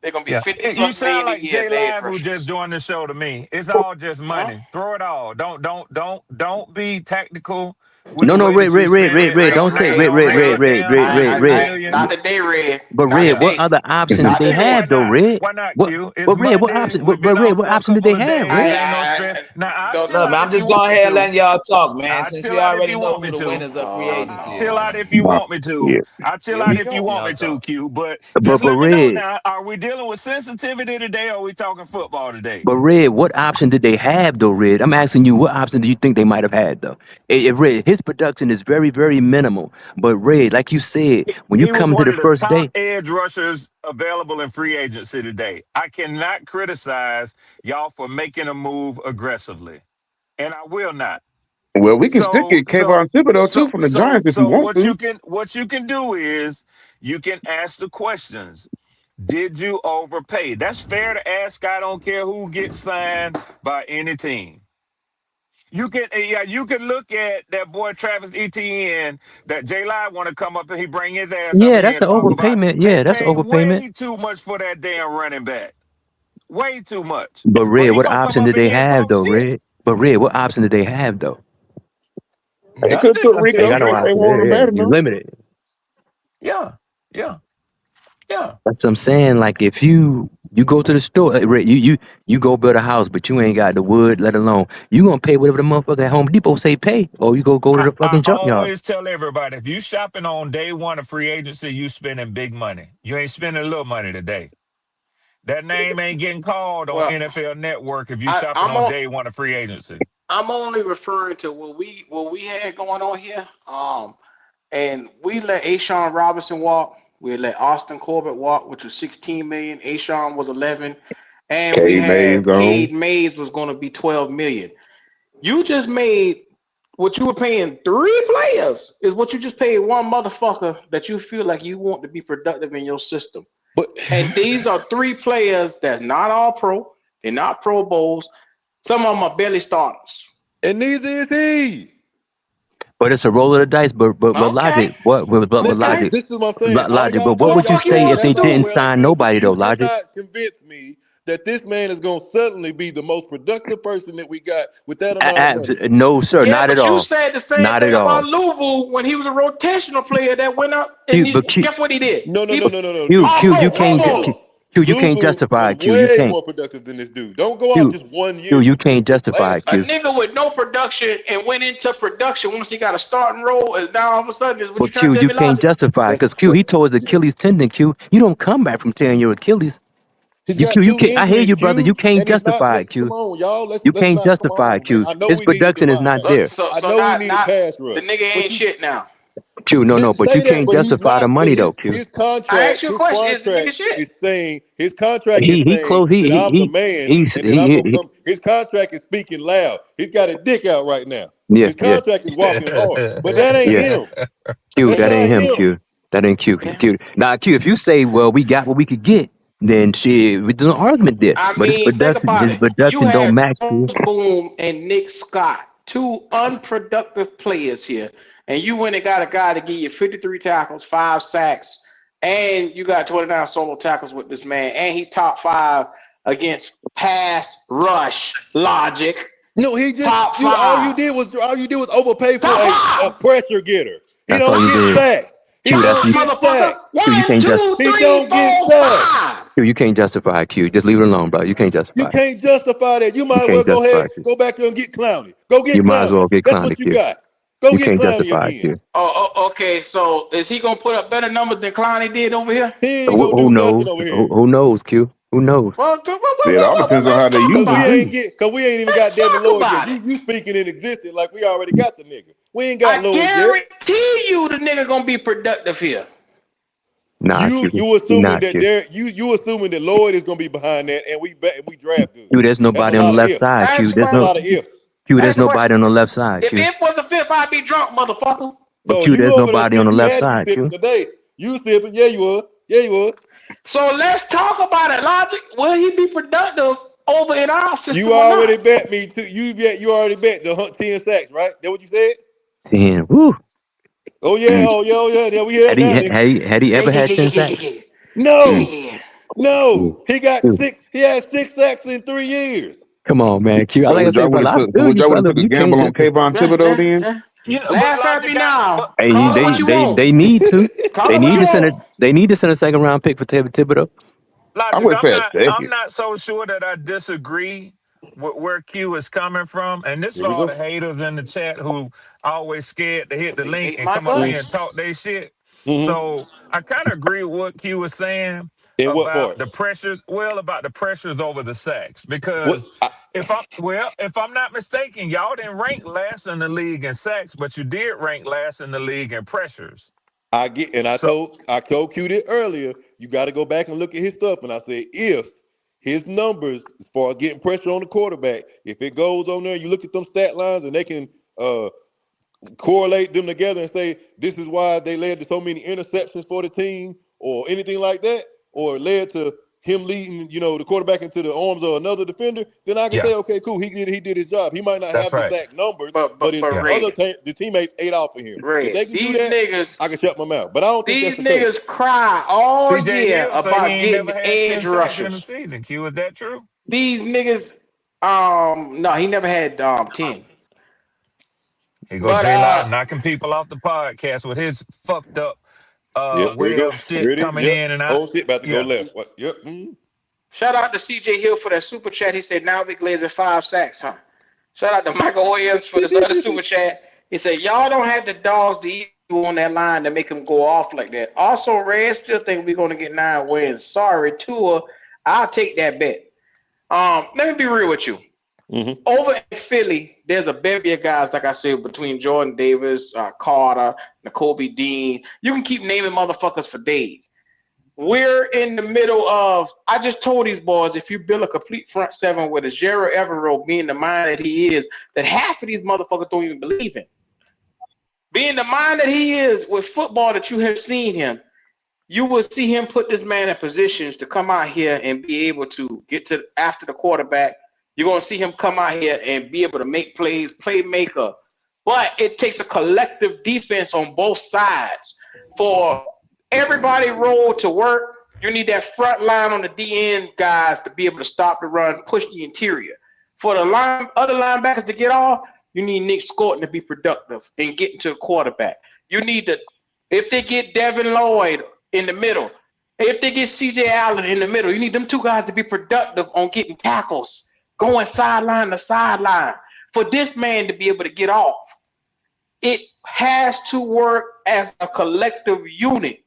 They're gonna be Yeah, 50 you plus sound million a like year Jay if they Live who just pressures. joined the show to me. It's all just Huh? money. Throw it all. Don't be tactical with No, the no, way that you spend it. Red. Don't say Red, Don't have a red. damn $22 million. Not today, red. But Not Red, what today. other option did Not they today. have Why though, not? Red? Why not, What, Q? It's Red, what Monday. option? We've been Red, on what for a option did couple they of have, days. Red? Ain't no stress. Now I'll chill The, Look, out man, I'm if you just want going me ahead and to. letting y'all talk, man. I'll Since chill we out if already you know want who me the to. winners of free agency Chill is, out man. if you want me to. yeah. I'll chill here out we if you go. want Y'all me to, talk. Q. But just But let me know Red, now. Are we dealing with sensitivity today or are we talking football today? but Red, what option did they have though, Red? I'm asking you, what option do you think they might have had though? Red, his production is very, very minimal. But Red, like you said, when you He was come to one the of the first top day, edge rushers available in free agency today. I cannot criticize y'all for making a move aggressively, and I will not. Well, we can still So, get so, Kayvon Thibodeau so, too from the so, Giants if we so, want to. what you can do is you can ask the questions. Did you overpay? That's fair to ask. I don't care who gets signed by any team. You can, yeah, you can look at that boy Travis Etienne that J Live want to come up and he bring his ass up yeah, here that's and an talk about. overpayment. They Yeah, that's an paid overpayment. way too much for that damn running back. Way too much. But But Red, he what gonna come option up did in they here and have talk though, shit. Red? But Red, what option did they have though? They could have Nothing took until They the Rico got no if they draft. option. wanted him bad You're enough. limited. Yeah, yeah, yeah. That's what I'm saying. Like if you go to the store, Red, you go build a house, but you ain't got the wood, let alone you gonna pay whatever the motherfucker at Home Depot say pay, or you go to the I fucking junkyard. always tell everybody if you shopping on day one of free agency, you spending big money. You ain't spending little money today. That name ain't getting called on Well, NFL Network if you shopping I'm on on. day one of free agency. I'm only referring to what we had going on here. And we let Ashawn Robinson walk. We let Austin Corbett walk, which was 16 million. Ashawn was 11, and we K Mays had gone. Cade Mays was going to be 12 million. You just made what you were paying three players is what you just paid one motherfucker that you feel like you want to be productive in your system. But And these are three players that's not all pro. They're not Pro Bowls. Some of them are barely starters. and neither is he. But it's a roll of the dice. But Okay. logic. But Listen, Okay. logic. this is what I'm saying. All Logic. But y'all, what What all the would you y'all fuck you say saying, want if us to they that's all do? didn't well and sign good, but nobody though? you Logic. cannot convince me that this man is going to suddenly be the most productive person that we got with that amount of money. No, sir, Yeah, not at but you all. said the same Not thing at about all. Louisville when he was a rotational player that went up and Q, but Q, guess what he did? No, no, He no, was no, no, no. Q, all Q, pro, you Pro can't, Hold Q, on. Bowl. you can't Louisville justify was it, Q. You way can't. more productive than this dude. Don't go off Q, just 1 year. You Just can't justify last it, A Q. year. nigga with no production and went into production once he got a starting role is now all of a sudden is what you But trying Q, to tell you me, can't Logic? justify it That's because Q, but he tore his Achilles tendon. Q, you don't come back from tearing your Achilles. he's You got Q, you two can't. I hear injuries, you, brother. Q, You can't and it's not. justify it, Come Q. on, y'all. You Let's can't not. Come justify it, on, man. Q. I know His we needed the production is line not back. So there. so I so know we not needed not pass the rush, nigga but ain't shit now. Q, no, but you Say that, can't but he's justify the not. But money though, Q. I asked you a question. Is the nigga shit? Is saying his contract is He saying close. that I'm the man, He's and that I'm gonna come. His contract is speaking loud. He's got a dick out right now. yeah, His contract is walking hard, but that ain't yeah. him. Q, That's that not ain't him, him. Q. That ain't Q. Yeah. Q. Now, Q, if you say, well, we got what we could get, then shit, we do an argument there. I But mean, think about his it. You production don't had match, Q. Boom and Nick Scott, two unproductive players here, and you went and got a guy to give you 53 tackles, 5 sacks, and you got 29 solo tackles with this man, and he top 5 against pass rush logic. No, he just Top you. All you 5. did was overpay for Top a 5. pressure getter. He That's all don't you get did. sacks. He Q, that's don't you. get Motherfucker. sacks. Q, you 1, can't just 2, He 3, don't get 4, sacks. 5. Q, you can't justify it, Q. Just leave it alone, bro. You can't You justify it. can't justify that. You You might as well can't go justify ahead, it, Q. go back there and get Clowney. Go You get might as well Clowney. get That's Clowney, what you Q. got. Go You get can't Clowney justify it, again. Q. Oh, okay. So is he gonna put up better numbers than Clowney did over here? He ain't gonna Who do nothing knows? over here. Who knows, Q? Who knows? Well, It all depends on let's how they talk use him about it. too. Cause we ain't even Let's got Devin talk Lloyd yet. about it. You speaking in existence like we already got the nigga. We ain't got I Lloyd yet. guarantee you the nigga gonna be productive here. Nah, Q. You He assuming not, that Q. you assuming that Lloyd is gonna be behind that, and we draft good. Q, there's That's a nobody on the lot of left ifs. side, Q. Ask the There's That's a no lot question. of ifs. Q. Ask There's the question. nobody on the left side, If Q. it was a fifth, I'd be drunk, motherfucker. But No, Q, you there's over there nobody on the sipping. You left had to be side, sipping Q. today. You sipping? Yeah, you were. Yeah, you were. So let's talk about it. Logic. Will he be productive over in our You system or already not? bet me too. You already bet the 10 sacks, right? That what you said? Damn, woo. Oh yeah, Mm. oh yeah, oh yeah. Yeah, we had Had it he now, had nigga. he, had he Yeah, ever yeah, had yeah, 10 yeah, sacks? yeah, yeah, yeah, Mm. No, yeah. no. He got Mm. 6. He had 6 sacks in 3 years. Come on, man. Q. I So like I would say, y'all would brother, have I took? So feel would you, y'all would have brother. took a You gamble can't on just. Kayvon Yeah, Thibodeau yeah, then? yeah. You know, but Laugh at logic me got. now. But Hey, Call it what you want. they need to. Call it what you want. They need to send a second round pick for Thibodeau. I logic, would say a I'm second. not so sure that I disagree with where Q is coming from. And this Here for we all go. the haters in the chat who always scared to hit the Niggas link hate and my come up here Mm-hmm. and guts. talk their shit. Mm-hmm. So I kind of agree with what Q was saying In what about part? the pressure. Well, about the pressures over the sacks, What? because if I'm not mistaken, y'all didn't rank last in the league in sacks, but you did rank last in the league in pressures. I get, and So I told Q that earlier. You got to go back and look at his stuff. And I said, if his numbers as far as getting pressure on the quarterback, if it goes on there, you look at them stat lines, and they can correlate them together and say this is why they led to so many interceptions for the team, or anything like that, or it led to him leading, the quarterback into the arms of another defender, then I can yeah, say, okay, cool, he did his job. He might not that's have the right. exact numbers, But but but his but Yeah. Red, the teammates ate off of him. If Red, they can do that, I can shut my mouth. But I don't think that's these the case. niggas cry all CJ year Hill say he about ain't getting never had edge 10 sacks in the rushers. season. Q, is that true? These niggas, no, he never had 10. Here go But J Live knocking people off the podcast with his fucked up Yep, here we go. web Here shit it is. coming Yep. in and out. Oh shit, about to go Yeah. left. What? Yep. Mhm. shout out to CJ Hill for that super chat. He said now we glazing 5 sacks, huh? Shout out to Michael Williams for this other super chat. He said y'all don't have the dogs to eat on that line to make him go off like that. Also, Red still think we're gonna get 9 wins. Sorry, Tua. I'll take that bet. Let me be real with you. Mhm. Over in Philly, there's a bevy of guys, like I said, between Jordan Davis, Carter, N'Kobe Dean. You can keep naming motherfuckers for days. We're in the middle of, I just told these boys, if you build a complete front seven with a Jero Evero being the mind that he is, that half of these motherfuckers don't even believe in. Being the mind that he is with football that you have seen him, you will see him put this man in positions to come out here and be able to get to after the quarterback. You're going to see him come out here and be able to make plays, playmaker. But it takes a collective defense on both sides. For everybody roll to work, you need that front line on the DN guys to be able to stop the run, push the interior. For the other linebackers to get off, you need Nick Scorton to be productive and get into the quarterback. You need to, if they get Devin Lloyd in the middle, if they get CJ Allen in the middle, you need them two guys to be productive on getting tackles, going sideline to sideline. For this man to be able to get off, it has to work as a collective unit.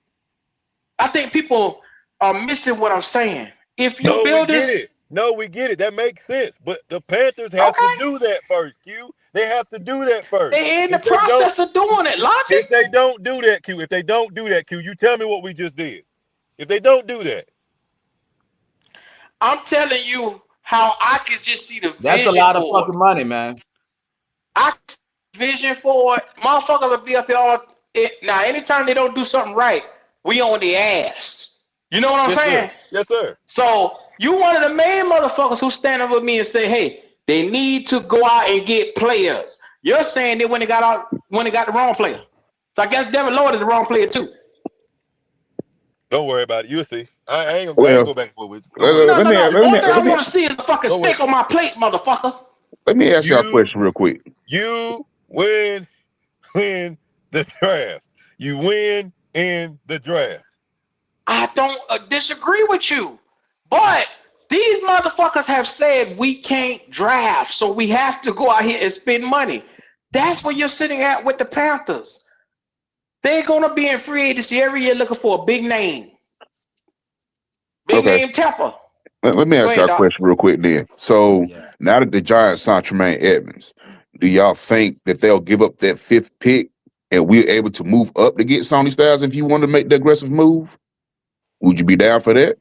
I think people are missing what I'm saying. If you No, we build get this, it. No, we get it. That makes sense. But the Panthers have to Okay. do that first, Q. They have to do that first. They in the If they don't, process of doing it. Logic. if they don't do that, Q. If they don't do that, Q, you tell me what we just did. If they don't do that, I'm telling you how I could just see the That's a vision lot of for fucking it. money, man. I see the vision for it. Motherfuckers will be up here all now. Anytime they don't do something right, we on the ass. You know what I'm yes, saying? sir. Yes, sir. So you one of the main motherfuckers who stand up with me and say, hey, they need to go out and get players. You're saying they when they got the wrong player. So I guess Devin Lloyd is the wrong player too. Don't worry about it. You'll see. I ain't Well, go back and forth with you. Don't worry No, about no, no. The only thing I let me want to see is a fucking Go ahead. steak on my plate, motherfucker. let me ask y'all a You question real quick. you win the draft. You win in the draft. I don't disagree with you, but these motherfuckers have said we can't draft, so we have to go out here and spend money. That's where you're sitting at with the Panthers. They're gonna be in free agency every year looking for a big name. Big Okay. name temper. Let me Go ask ahead, y'all a Doc. question real quick then. So Yeah. now that the Giants signed Tremaine Edmonds, do y'all think that they'll give up that 5th pick and we're able to move up to get Sonny Styles if you want to make the aggressive move? Would you be down for that?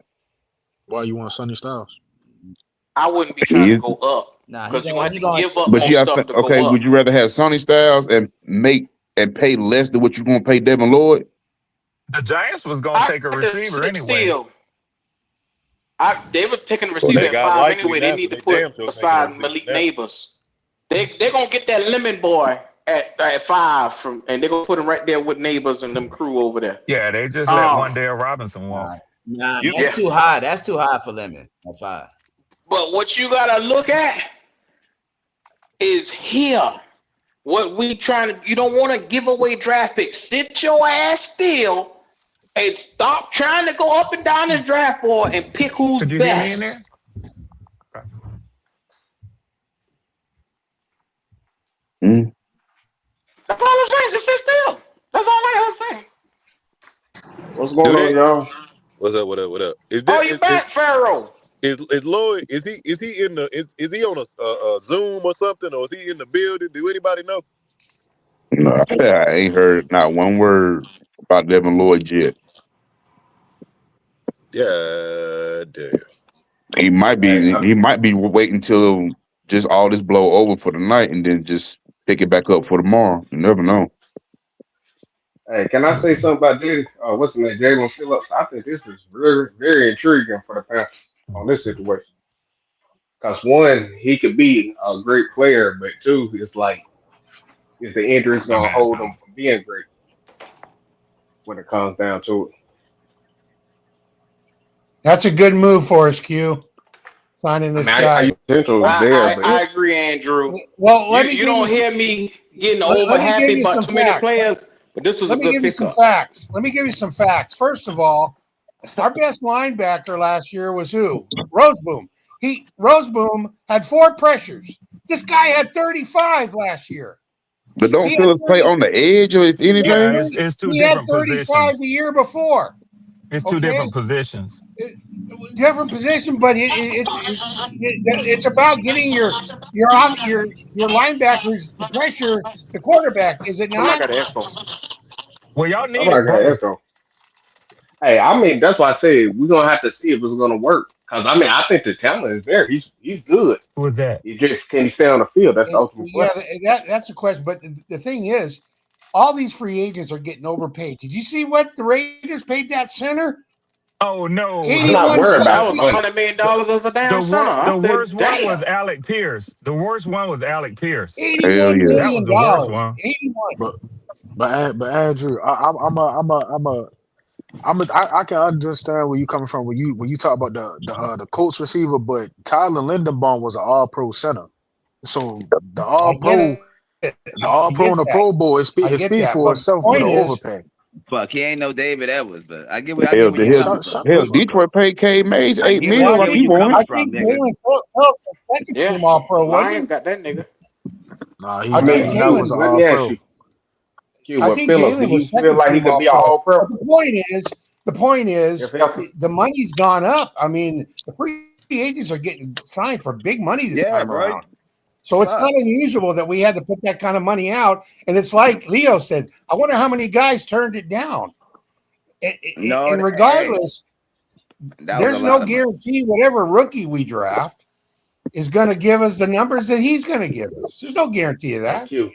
Why you want Sonny Styles? I wouldn't be trying to go up Nah, because you're gonna have to give up But more you stuff got to okay, go would up. you rather have Sonny Styles and pay less than what you're gonna pay Devin Lloyd? The Giants was gonna take a receiver anyway. They were taking the Well, receiver they at got 5 likely anyway. They now, so need to they put damn sure taking a beside receiver Malik now. Neighbors. They're gonna get that lemon boy at 5 and they're gonna put him right there with Neighbors and them crew over there. Yeah, they just let Wandale Robinson walk. Nah, You- that's too high. That's too high for Lemon at 5. But what you gotta look at is here. What we trying to, you don't want to give away draft picks. Sit your ass still and stop trying to go up and down this draft board and pick who's Could you best. hear me in there? That's all I'm saying. Just sit still. That's all I gotta say. What's going on, y'all? What's up? What up? What up? Is Oh, that you back, Pharaoh? is Lloyd? Is he in the? Is he on a Zoom or something, or is he in the building? Do anybody know? No, I ain't heard not one word about Devin Lloyd yet. Yeah, damn. He might be waiting till just all this blow over for the night and then just pick it back up for tomorrow. You never know. Hey, can I say something about what's the name, Jalen Phillips? I think this is very, very intriguing for the Panthers on this situation. Because one, he could be a great player, but two, it's like, is the injuries My gonna bad, hold pal. him from being great when it comes down to it? That's a good move for us, Q. Signing this guy. Potential is there, but I agree, Andrew. Well, let me you give don't you hear me getting let over me give happy you about some too many facts. players, but this was a Let me good give you some pickup. facts. Let me give you some facts. First of all, our best linebacker last year was who? Roseboom. Roseboom had 4 pressures. This guy had 35 last year. But don't Phillips play on the edge or if anything? Yeah, it's two He had different 35 positions. the year before. It's two different positions. Different position, but it's about getting your linebackers to pressure the quarterback. Is it Somebody not? got an echo. Well, y'all needed somebody got both. echo. Hey, I mean, that's why I say we're gonna have to see if it's gonna work. Because I mean, I think the talent is there. He's good. Who was that? He just can he stay on the field? That's the ultimate Yeah, question. that's a question. But the thing is, all these free agents are getting overpaid. Did you see what the Raiders paid that center? Oh no, I'm not 81 worried That about the was money. $100 million as a damn center. I the said, worst one was damn. Alec Pierce. The worst one was Alec Pierce. Hell $81 yeah. That was million. the worst one. 81. But Andrew, I can understand where you coming from when you talk about the Colts receiver, but Tyler Lindenbaum was an All Pro center, so the All Pro and the Pro Bowl is I speak get that. for But itself the for the point is, overpay. Fuck, he ain't no David Edwards, but I get where Hell, you're coming from. Shut the fuck Detroit paid K Mays I $8 get million like where he you coming wanted. I from, think nigga. Jalen Phillips was second Yeah. team All Pro, wasn't Lions he? got that nigga. Nah, I think he never was Jalen. an Let All me ask Pro. you, Q, I with think Phillips, do Jalen you was feel second like he team could All be an Pro. all pro? But the point is, If healthy. the money's gone up. I mean, the free agents are getting signed for big money this Yeah, time bro. around. So it's not unusual that we had to put that kind of money out. And it's like Leo said, I wonder how many guys turned it down. And regardless, there's no guarantee whatever rookie we draft is going to give us the numbers that he's going to give us. There's no guarantee of that. Q.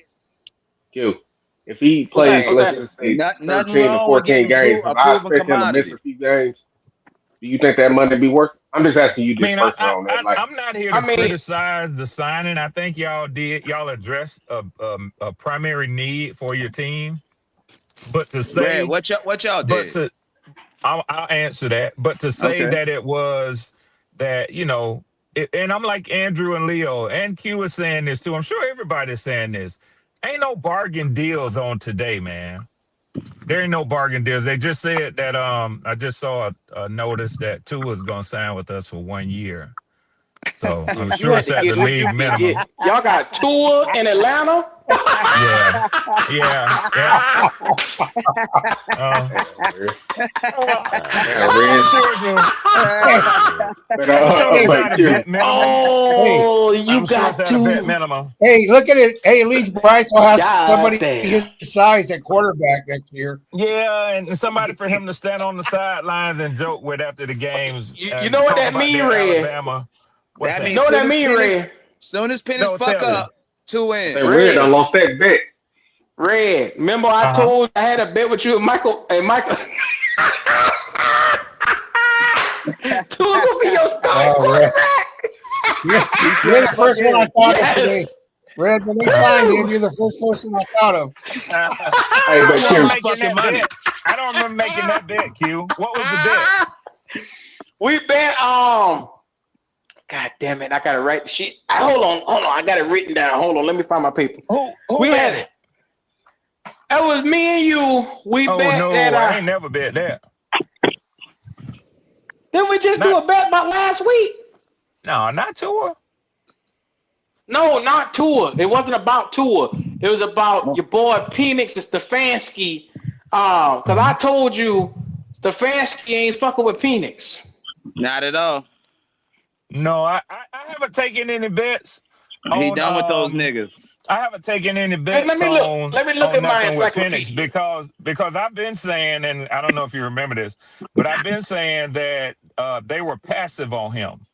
If he plays, let's just say 13 to 14 games, because I expect him to miss a few games, do you think that money be worth? I'm just asking you this personally on that. Like, I'm not here to criticize the signing. I think y'all addressed a primary need for your team. But to say what y'all did? I'll answer that. But to say that it was that, and I'm like Andrew and Leo, and Q is saying this too. I'm sure everybody's saying this. Ain't no bargain deals on today, man. There ain't no bargain deals. They just said that I just saw a notice that Tua is gonna sign with us for 1 year. So I'm sure it's at the league minimum. Y'all got Tua in Atlanta? Yeah. You got Tua minimum. Hey, look at it. Hey, at least Bryce will have somebody his size at quarterback next year. Yeah, and somebody for him to stand on the sidelines and joke with after the games. You know what that mean, Red? Alabama. That means know what that mean, Red? Soon as Penix fuck up, 2 wins. Red done lost that bet. Red, remember I told I had a bet with you and Michael. Hey, Michael. Tua gonna be your starting quarterback. You're the first one I thought of today. Red, when they signed him, you're the first person I thought of. I don't remember making that bet, Q. What was the bet? We bet God damn it! I gotta write the shit. Hold on. I got it written down. Hold on. Let me find my paper. Who we had had it? That was me and you. We bet that. I ain't never bet that. Didn't we just do a bet about last week? No, not Tua. No, not Tua. It wasn't about Tua. It was about your boy Penix and Stefanski. Because I told you Stefanski ain't fucking with Penix. Not at all. No, I haven't taken any bets. He done with those niggas. I haven't taken any bets let me look at my Penix because I've been saying, and I don't know if you remember this, but I've been saying that they were passive on him.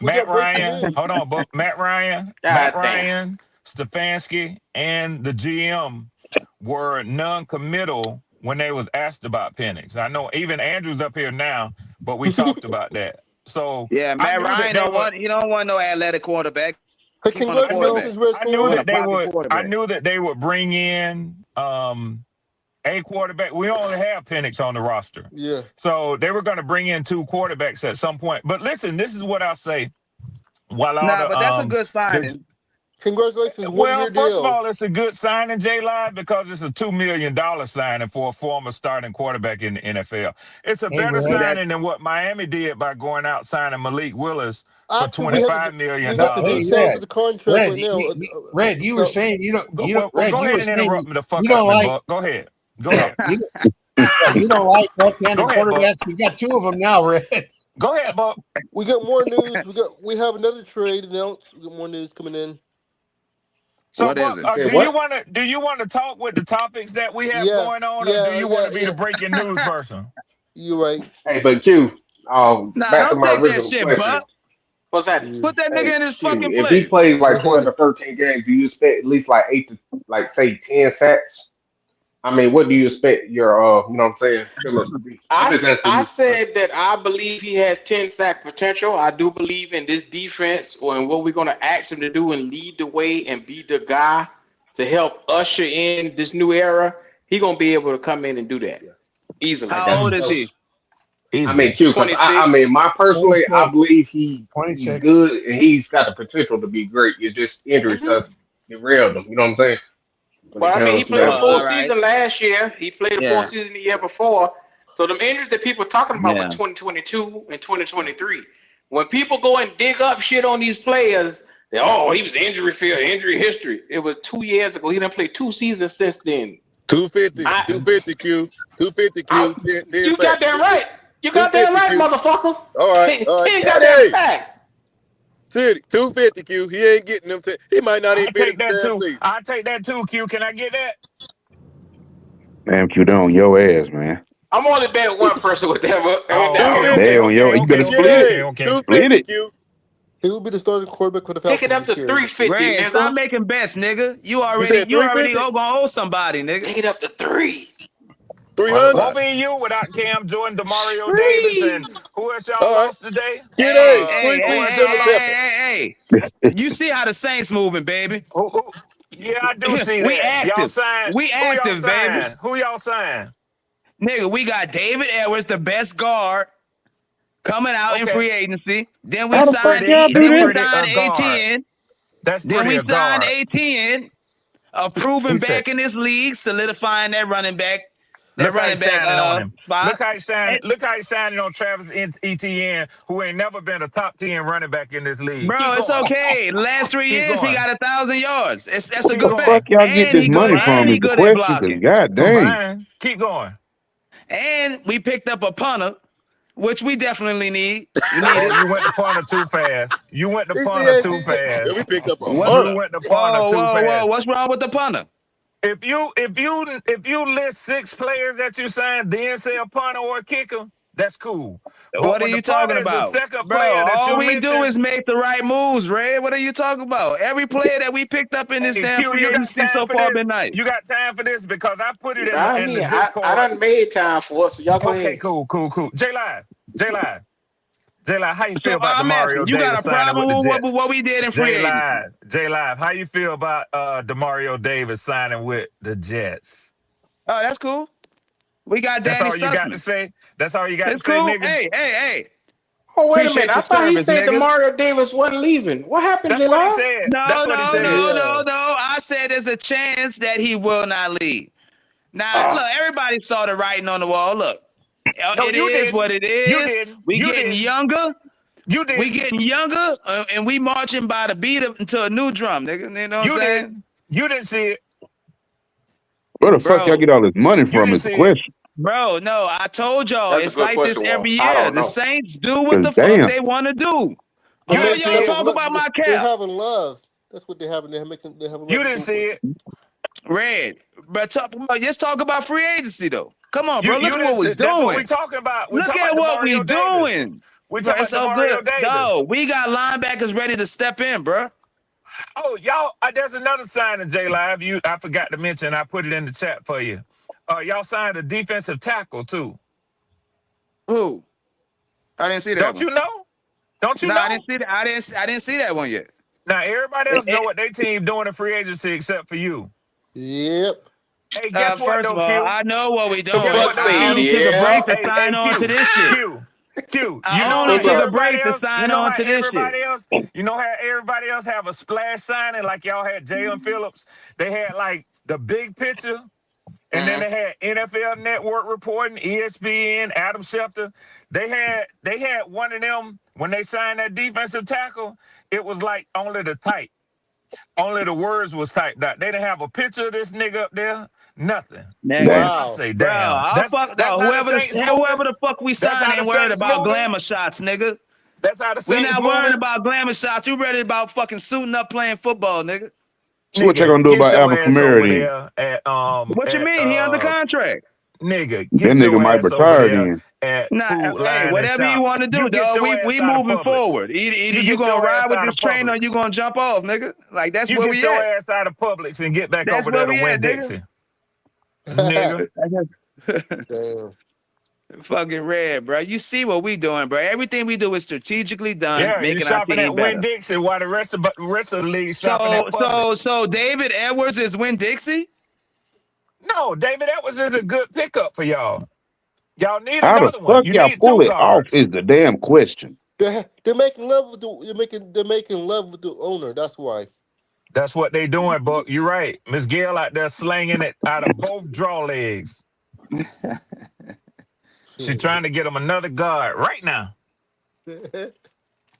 Matt Ryan, Stefanski, and the GM were non-committal when they was asked about Penix. I know even Andrew's up here now, but we talked about that. So yeah, Matt Ryan he don't want no athletic quarterback. I knew that they would bring in a quarterback. We only have Penix on the roster. Yeah. So they were going to bring in 2 quarterbacks at some point. But listen, this is what I'll say. But that's a good signing. Congratulations. Well, first of all, it's a good signing, J-Live, because it's a $2 million signing for a former starting quarterback in the NFL. It's a better signing than what Miami did by going out signing Malik Willis for $25 million. Red, you were saying you don't. Go ahead and interrupt me the fuck out, Buck. Go ahead. You don't like left-handed quarterbacks. We got 2 of them now, Red. Go ahead, Buck. We got more news. We have another trade announced. We got more news coming in. So what is it? Do you want to talk with the topics that we have going on, or do you want to be the breaking news person? You're right. Hey, but Q, back to my original question. What's that? Put that nigga in his fucking place. If he plays like 20 to 13 games, do you expect at least like 8 to say 10 sacks? I mean, what do you expect your you know what I'm saying, fillers to be? I said that I believe he has 10 sack potential. I do believe in this defense and what we're going to ask him to do and lead the way and be the guy to help usher in this new era. He's going to be able to come in and do that easily. How old is he? I mean, Q, I mean, personally, I believe he's good and he's got the potential to be great. It's just injury stuff derailed him. You know what I'm saying? Well, I mean, he played a full season last year. He played a full season the year before. So the injuries that people are talking about were 2022 and 2023. When people go and dig up shit on these players, he was injury field, injury history. It was 2 years ago. He done played 2 seasons since then. 250 Q. 250 Q. You got that right. You got that right, motherfucker. All right. 10 goddamn sacks. 250, Q. He ain't getting them. He might not even I finish take the that damn too. season. I take that too, Q. Can I get that? Damn, Q, they on your ass, man. I'm only betting one person with that. They on your. You better split it. Split 250, it. Q. He will be the starting quarterback for the Take Falcons it up to this year. 350, Red, nigga. stop making bets, nigga. You said already 350? gonna owe somebody, nigga. Take it up to 3. 300. Won't be you without Cam Jordan, Demario Davis, and who else y'all All right. lost today? Get Hey, sprinkle lemon pepper. hey. You see how the Saints moving, baby? Yeah, I do see We that. Y'all active. signed. We Who y'all active, baby. signed? Who y'all signed? Nigga, we got David Edwards, the best guard, coming out in free agency. Then we How the fuck signed y'all do that? A10. That's Then we pretty a signed guard. A10, a proven back in this league, solidifying that running back. Look how he's signing on him. Spot. Look how he's signing on Travis Etienne, who ain't never been a top 10 running back in this league. Bro, it's okay. The last 3 years, he got 1,000 yards. That's a good back. Fuck y'all get And this money from he is the good at question. blocking. God dang. Combine. Keep going. And we picked up a punter, which we definitely need. We need Oh, it. you went the punter too fast. You went the He punter said- too he said- fast. We picked up a You punter. went the punter too fast. What's wrong with the punter? If you list 6 players that you signed, then say a punter or a kicker, that's cool. But What are when you the punter talking is the about? second Bro, player that all you we mentioned, do is make the right moves, Ray. What are you talking about? Every player that we picked up in this damn Q, free you got agency time so for far this? been nice. You got time for this? Because I put it in I the mean, Discord. I done made time for it, so y'all go ahead. Cool. J-Live, how you feel So about I'm asking, Demario you got Davis a signing with problem the with Jets? what we did in free agency? J-Live, how you feel about Demario Davis signing with the Jets? Oh, that's cool. We got That's Danny all you got to Stutzman. say? That's all you got It's to say, cool. nigga? Hey. Oh, wait a Appreciate minute. I the thought he service, said nigga. Demario Davis wasn't leaving. What happened, That's what he J-Law? said. No. That's what he said. I said there's a chance that he will not leave. Now, look, everybody saw the writing on the wall. Look, No, it you is didn't. what it is. You didn't. We You getting didn't. younger. You didn't. We getting younger, and we marching by the beat into a new drum, nigga. You know what I'm saying? Didn't. You didn't see it. Where the fuck y'all get all this money from didn't is the see it. question. Bro, no, I told y'all That's a it's good like this question, every Walt. I year. don't The know. Saints do what the Damn. fuck they want to do. Y'all talk about my They're cap. having love. That's what they're having. They're having. You didn't see it. Red, but let's talk about free agency though. Come on, bro. You Look at didn't what see we're it. That's what we doing. talking about. We Look talking at about what we Demario Davis. doing. We Bro, talking it's about all Demario good. Davis. No, we got linebackers ready to step in, bro. Oh, y'all, there's another signing, J-Live. I forgot to mention. I put it in the chat for you. Y'all signed a defensive tackle too. Who? I didn't see that. Don't you know? Don't you know? I didn't see that. I didn't see that one yet. Now everybody else know what they team doing in free agency except for you. Yep. Hey, guess what First though, of all, Q? I know what we doing. Bucks say, I only took a yeah. break to Hey, sign on to this shit. Q, I only What's took up? a break to sign on to this shit. You know how everybody else have a splash signing like y'all had Jalen Phillips? They had like the big picture, and then they had NFL Network reporting, ESPN, Adam Schefter. They had one of them when they signed that defensive tackle. It was like only the type. Only the words was typed out. They didn't have a picture of this nigga up there. Nothing. Wow. I say, Bro, damn. whoever the fuck we sign ain't worried about glamour shots, nigga. That's how the We Saints not worried moving. about glamour shots. We ready about fucking suiting up playing football, nigga. So what y'all gonna do Get about your Alvin ass Kamara over then? there at What you mean? He under contract. Nigga, That get nigga your might ass over retire there then. at Nah, Food Line hey, and whatever you Shop. want to do, You get dog. your We ass out of moving Publix. forward. Either you get gonna your ride ass with out this of train or Publix. you gonna jump off, nigga. Like that's You where get we your at. ass out of Publix and get back That's over where there to we Win at, nigga. Dixie. Nigga. Damn. Fucking red, bro. You see what we doing, bro. Everything we do is strategically done, Yeah, you making our shopping team at Win better. Dixie while the rest of the league shopping at Publix. So David Edwards is Win Dixie? No, David Edwards is a good pickup for y'all. Y'all need How the another one. fuck You y'all need pull 2 it off guards. is the damn question. They're making love with they're making love with the owner. That's why. That's what they doing, Buck. You're right. Miss Gail out there slinging it out of both draw legs. She's trying to get him another guard right now.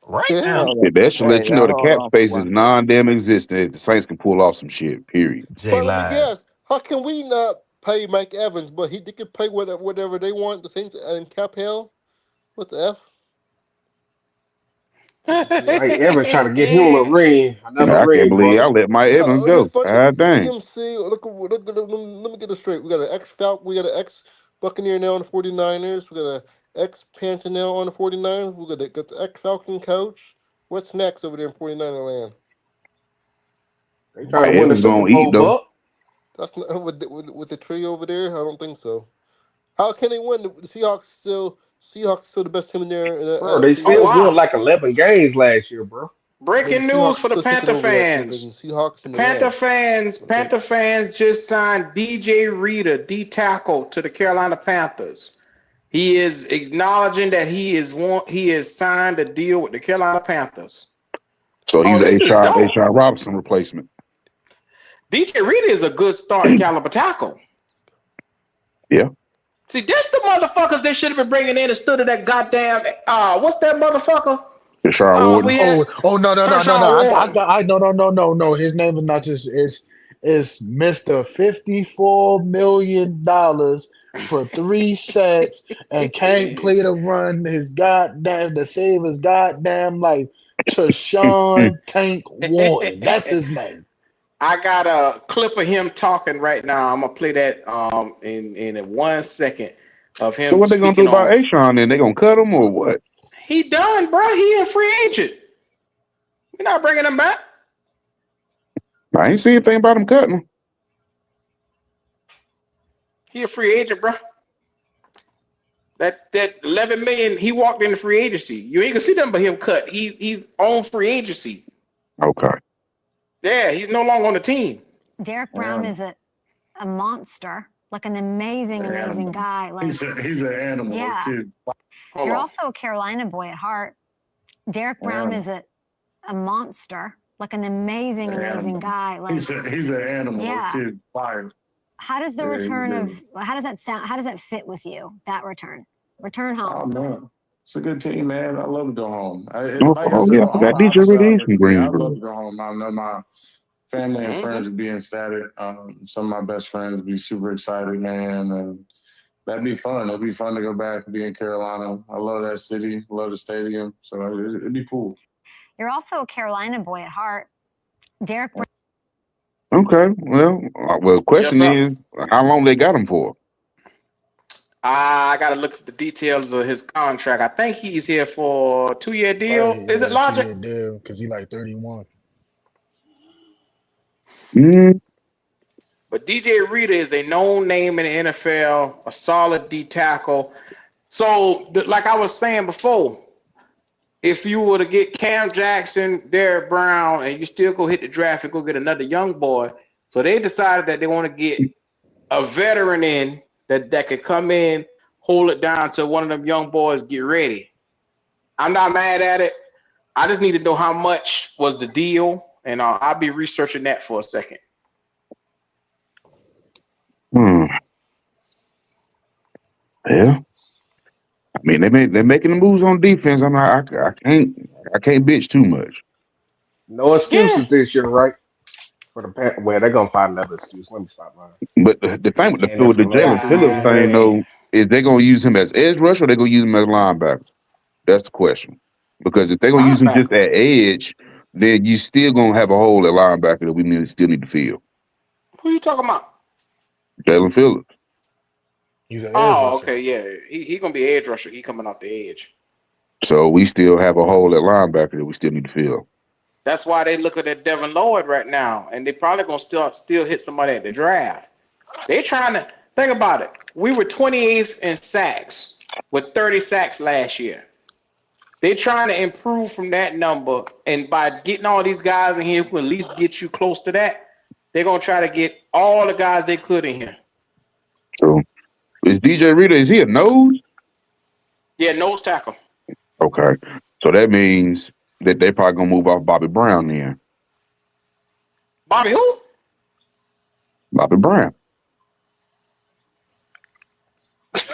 Right now. Shit, that should let you know the cap space is non-damn existent if the Saints can pull off some shit, period. But let me guess, how can we not pay Mike Evans, but they can pay whatever they want, the Saints and cap hell? What the F? Mike Evans trying to get him a ring, another I can't ring, believe brother. I let my No, Evans it's go. funny. God dang. Look at let me get this straight. We got an ex Falcon, we got an ex Buccaneer now on the 49ers. We got an ex Panther now on the 49ers. We got the ex Falcon coach. What's next over there in 49er land? They My trying to win the Evans Super gonna eat Bowl, though. Buck. That's not with the trio over there. I don't think so. How can they win? The Seahawks still the best team in there in the Bro, they NFC Oh still West. won wow! like 11 games last year, bro. But the Breaking news Seahawks for the still taking Panther over that division. fans. Seahawks and the Panther Rams. fans, I think. Panther fans just signed DJ Reader, D tackle, to the Carolina Panthers. He is acknowledging that he is signed a deal with the Carolina Panthers. So Oh, he's this is a dope. Ashawn Robinson replacement. DJ Reader is a good starting caliber tackle. Yeah. See, that's the motherfuckers they should have been bringing in instead of that goddamn what's that motherfucker? Rashard Warden. We had No. Kershaw Warren. No. His name is not just it's Mr. $54 million for 3 sets and can't play to run his goddamn to save his goddamn life. Treshawn Tank Warden. That's his name. I got a clip of him talking right now. I'm gonna play that in 1 second of So him what they gonna do speaking about on. Ashawn then? They gonna cut him or what? He done, bro. He a free agent. We're not bringing him back. I ain't seen anything about him cutting him. He a free agent, bro. That 11 million, he walked into free agency. You ain't gonna see nothing but him cut. He's on free agency. Okay. Yeah, he's no longer on the team. Derek Brown is a monster, like an amazing guy. Like he's an animal. Yeah. Kid. You're also a Carolina boy at heart. Derek Brown is a monster, like an amazing guy. Like he's an animal. Yeah. Kid fire. How does the return of how does that sound? How does that fit with you? That return home. Oh man, it's a good team, man. I love to go home. Yeah, I forgot DJ Reed is from I Greensboro. love to go home. I know my family and friends would be ecstatic. Some of my best friends would be super excited, man. And that'd be fun. It'd be fun to go back and be in Carolina. I love that city, love the stadium. So it'd be cool. You're also a Carolina boy at heart. Derek Brown. Okay. Well, question is, how long they got him for? I got to look at the details of his contract. I think he's here for a 2-year deal. Is it Logic? 2-year deal because he's like 31. But DJ Reader is a known name in the NFL, a solid D tackle. So, like I was saying before, if you were to get Cam Jackson, Derek Brown, and you still go hit the draft and go get another young boy, so they decided that they want to get a veteran in that could come in, hold it down till one of them young boys get ready. I'm not mad at it. I just need to know how much was the deal, and I'll be researching that for a second. Yeah. I mean, they're making the moves on defense. I can't bitch too much. No excuses this year, right? For the Panthers. Well, they're gonna find another excuse. Let me stop lying. But the thing with the Jalen Phillips thing, though, is they're gonna use him as edge rusher or they're gonna use him as linebacker. That's the question. Because if they're gonna use him just at edge, then you still gonna have a hole at linebacker that we still need to fill. Who you talking about? Jalen Phillips. He's an edge rusher. Okay, yeah. He gonna be edge rusher. He coming off the edge. So we still have a hole at linebacker that we still need to fill. That's why they looking at Devin Lloyd right now, and they probably gonna still hit somebody at the draft. They trying to think about it. We were 28th in sacks with 30 sacks last year. They trying to improve from that number, and by getting all these guys in here who at least get you close to that, they're gonna try to get all the guys they could in here. So is DJ Reader, is he a nose? Yeah, nose tackle. Okay. So that means that they probably gonna move off Bobby Brown then. Bobby who? Bobby Brown. What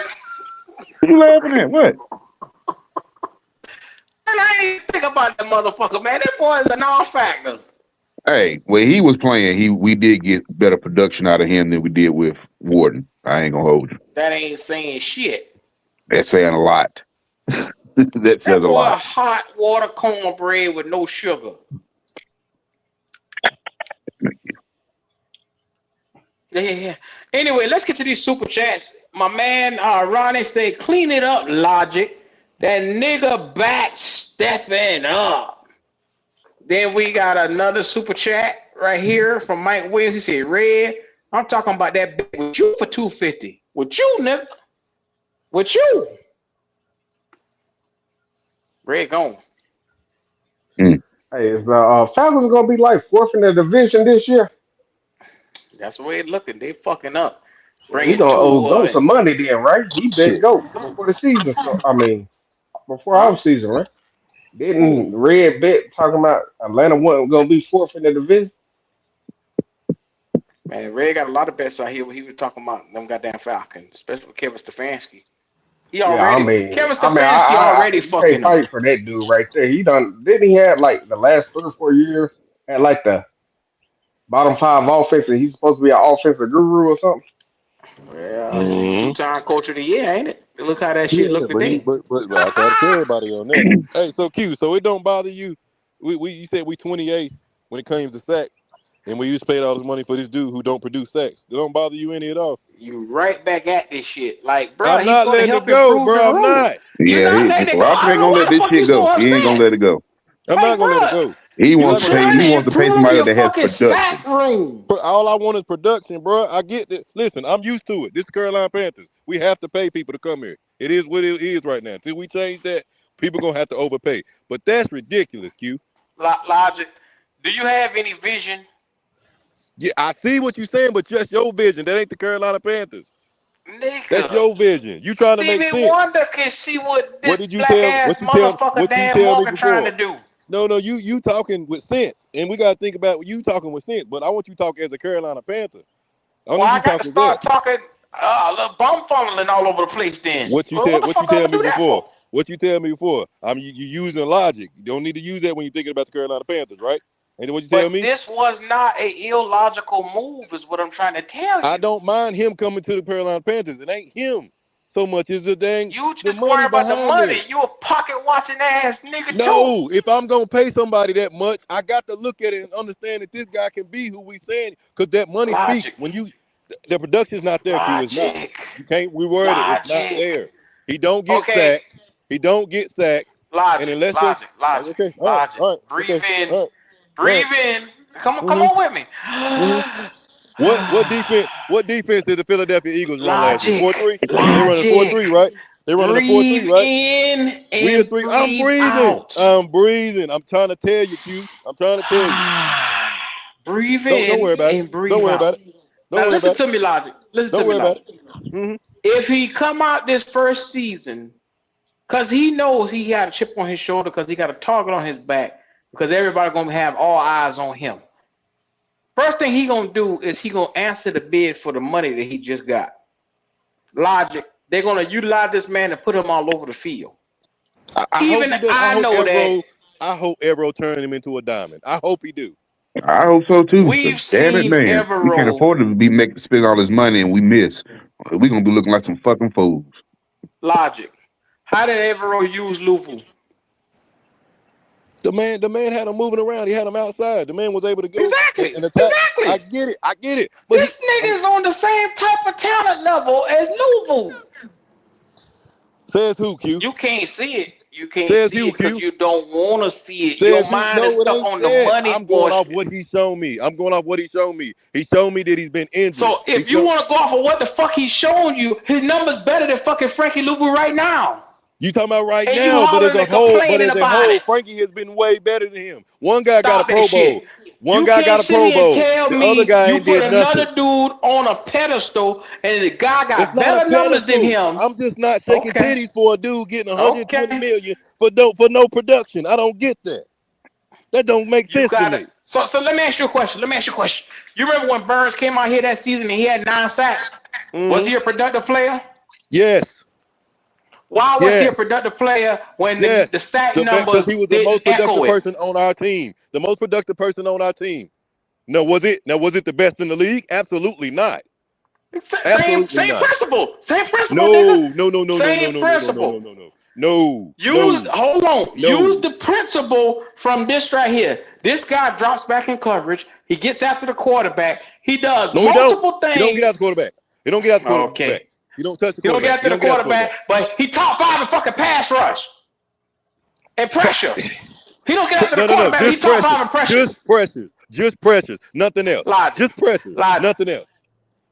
you laughing at? What? Man, I ain't think about that motherfucker, man. That boy is a non-factor. Hey, when he was playing, we did get better production out of him than we did with Warden. I ain't gonna hold you. That ain't saying shit. That's saying a lot. That That says a boy lot. hot water cornbread with no sugar. Yeah. Anyway, let's get to these super chats. My man Ronnie say, clean it up, Logic. That nigga back stepping up. Then we got another super chat right here from Mike Williams. He said, Red, I'm talking about that bet with you for 250. With you, nigga. With you. Red gone. Hey, is the Falcons gonna be like fourth in the division this year? That's the way it's looking. They fucking up. Well, Bring he it gonna owe to Go some money then, right? He bet Shit. Go before the season start. I mean, before our huh? season, right? Who? Didn't Red bet talking about Atlanta wasn't gonna be fourth in the division? Man, Red got a lot of bets out here when he was talking about them goddamn Falcons, especially with Kevin Stefanski. Yeah, Kevin Stefanski already you can't fucking him. fight for that dude right there. He done didn't he have like the last 3 or 4 years had like the bottom five offense and he's supposed to be an offensive guru or something? Well, he Mm-hmm. two-time coach of the year, ain't it? Look how that shit Yeah, look today. but I try to tell everybody on that. Hey, so Q, so it don't bother you. You said we 28th when it comes to sacks, and we used to pay all this money for this dude who don't produce sacks. It don't bother you any at all. You right back at this shit. Like, bro, I'm he's not gonna letting it help go, improve the bro. I'm room. not. You're Yeah, not letting it go. Roger I ain't don't know gonna why let the this fuck you shit so go. He ain't gonna upset. let it go. I'm Like, not gonna let it bro, go. He you wants to pay. trying He to wants to pay improve somebody your that has fucking production. sack room. But all I want is production, bro. I get it. Listen, I'm used to it. This is Carolina Panthers. We have to pay people to come here. It is what it is right now. Until we change that, people gonna have to overpay. But that's ridiculous, Q. Logic, do you have any vision? Yeah, I see what you're saying, but just your vision. That ain't the Carolina Panthers. That's Nigga, your vision. You trying to make Stevie sense. Wonder can see what What this did you black tell? ass What you tell? motherfucker What you Dan tell me Morgan trying to before? do. No, you talking with sense, and we gotta think about you talking with sense. But I want you to talk as a Carolina Panther. I don't Well, need I you got to talking as that. start talking a little bum fumbling all over the place then. What you Well, tell? what the What you fuck I'm tell gonna me do that before? for? What you tell me before? You using logic. You don't need to use that when you're thinking about the Carolina Panthers, right? Ain't that what you tell But me? this was not a illogical move, is what I'm trying to tell I you. don't mind him coming to the Carolina Panthers. It ain't him so much as You the just worry money about the behind money. it. You a pocket watching ass nigga too. No, if I'm gonna pay somebody that much, I got to look at it and understand that this guy can be who we saying, because that money speaks. Logic, When the production's not there, Q, is not. logic, You can't reword it. It's not logic. there. He don't get Okay, sacks. He don't get sacks. And logic, unless that's logic, logic, okay, logic. all right, Breathe okay, in, all right, all right. breathe in. Come on Mm-hmm, with me. mm-hmm. What defense did the Philadelphia Eagles run last year? Logic, 4-3? They running logic. 4-3, right? They running a 4-3, Breathe right? in We a and three. I'm breathe breathing. out. I'm breathing. I'm trying to tell you, Q. I'm trying to tell you. Breathe Don't in worry about it. and Don't breathe worry out. about it. Don't Now worry listen about it. to me, Logic. Listen to Don't me, worry about Logic. it. Mm-hmm. If he come out this first season, because he knows he got a chip on his shoulder, because he got a target on his back, because everybody gonna have all eyes on him. First thing he gonna do is he gonna answer the bid for the money that he just got. Logic. They're gonna utilize this man and put him all over the field. I hope Even he does. I know that I hope Evero turn him into a diamond. I hope he do. I hope so too. Cause we've damn it, seen man, we can't Evero. afford to be spending all this money and we miss. We gonna be looking like some fucking fools. Logic. How did Evero use Luvu? The man had him moving around. He had him outside. The man was able to go Exactly. and attack. I Exactly. get it. But This nigga's on the same type of talent level as Luvu. says who, Q? You can't see it. You can't Says see who, it because Q? you don't want to see it. Your Says who? mind is No, it stuck ain't on the that. money I'm going off portion. what he's shown me. He showed me that he's been injured. So if you want to go off of what the fuck he's showing you, his number's better than fucking Frankie Luvu right now. You talking about right And you now, but hollering and complaining as a about whole, it. Frankie has been way better than him. One guy got a Stop that Pro Bowl. shit. One You guy got can't a sit Pro here and Bowl. tell The other me guy you ain't put did nothing. another dude on a pedestal and the guy It's got not a better numbers than pedestal. him. I'm just not shaking Okay. titties for a dude getting 120 Okay. million for no production. I don't get that. That don't make You sense to got it. me. So let me ask you a question. You remember when Burns came out here that season and he had 9 sacks? Was Mm-hmm. he a productive player? Yes. Why was he a Yes. productive player when Yes. the sack Because numbers he was the didn't most echo productive it? person on our team. The most productive person on our team. No, was it? Now, was it the best in the league? Absolutely not. Same Absolutely not. principle. Same principle, nigga. No. Same principle. Hold on. Use the principle from this right here. This guy drops back in coverage. He gets after the quarterback. He does multiple things. He don't get out the quarterback. He don't get out the quarterback. Okay. He don't touch the quarterback. He don't get after the quarterback, but he top 5 in fucking pass rush and pressure. He don't get after the quarterback. He top 5 in pressure. Just pressures. Nothing else. Logic. Just pressures. Nothing else.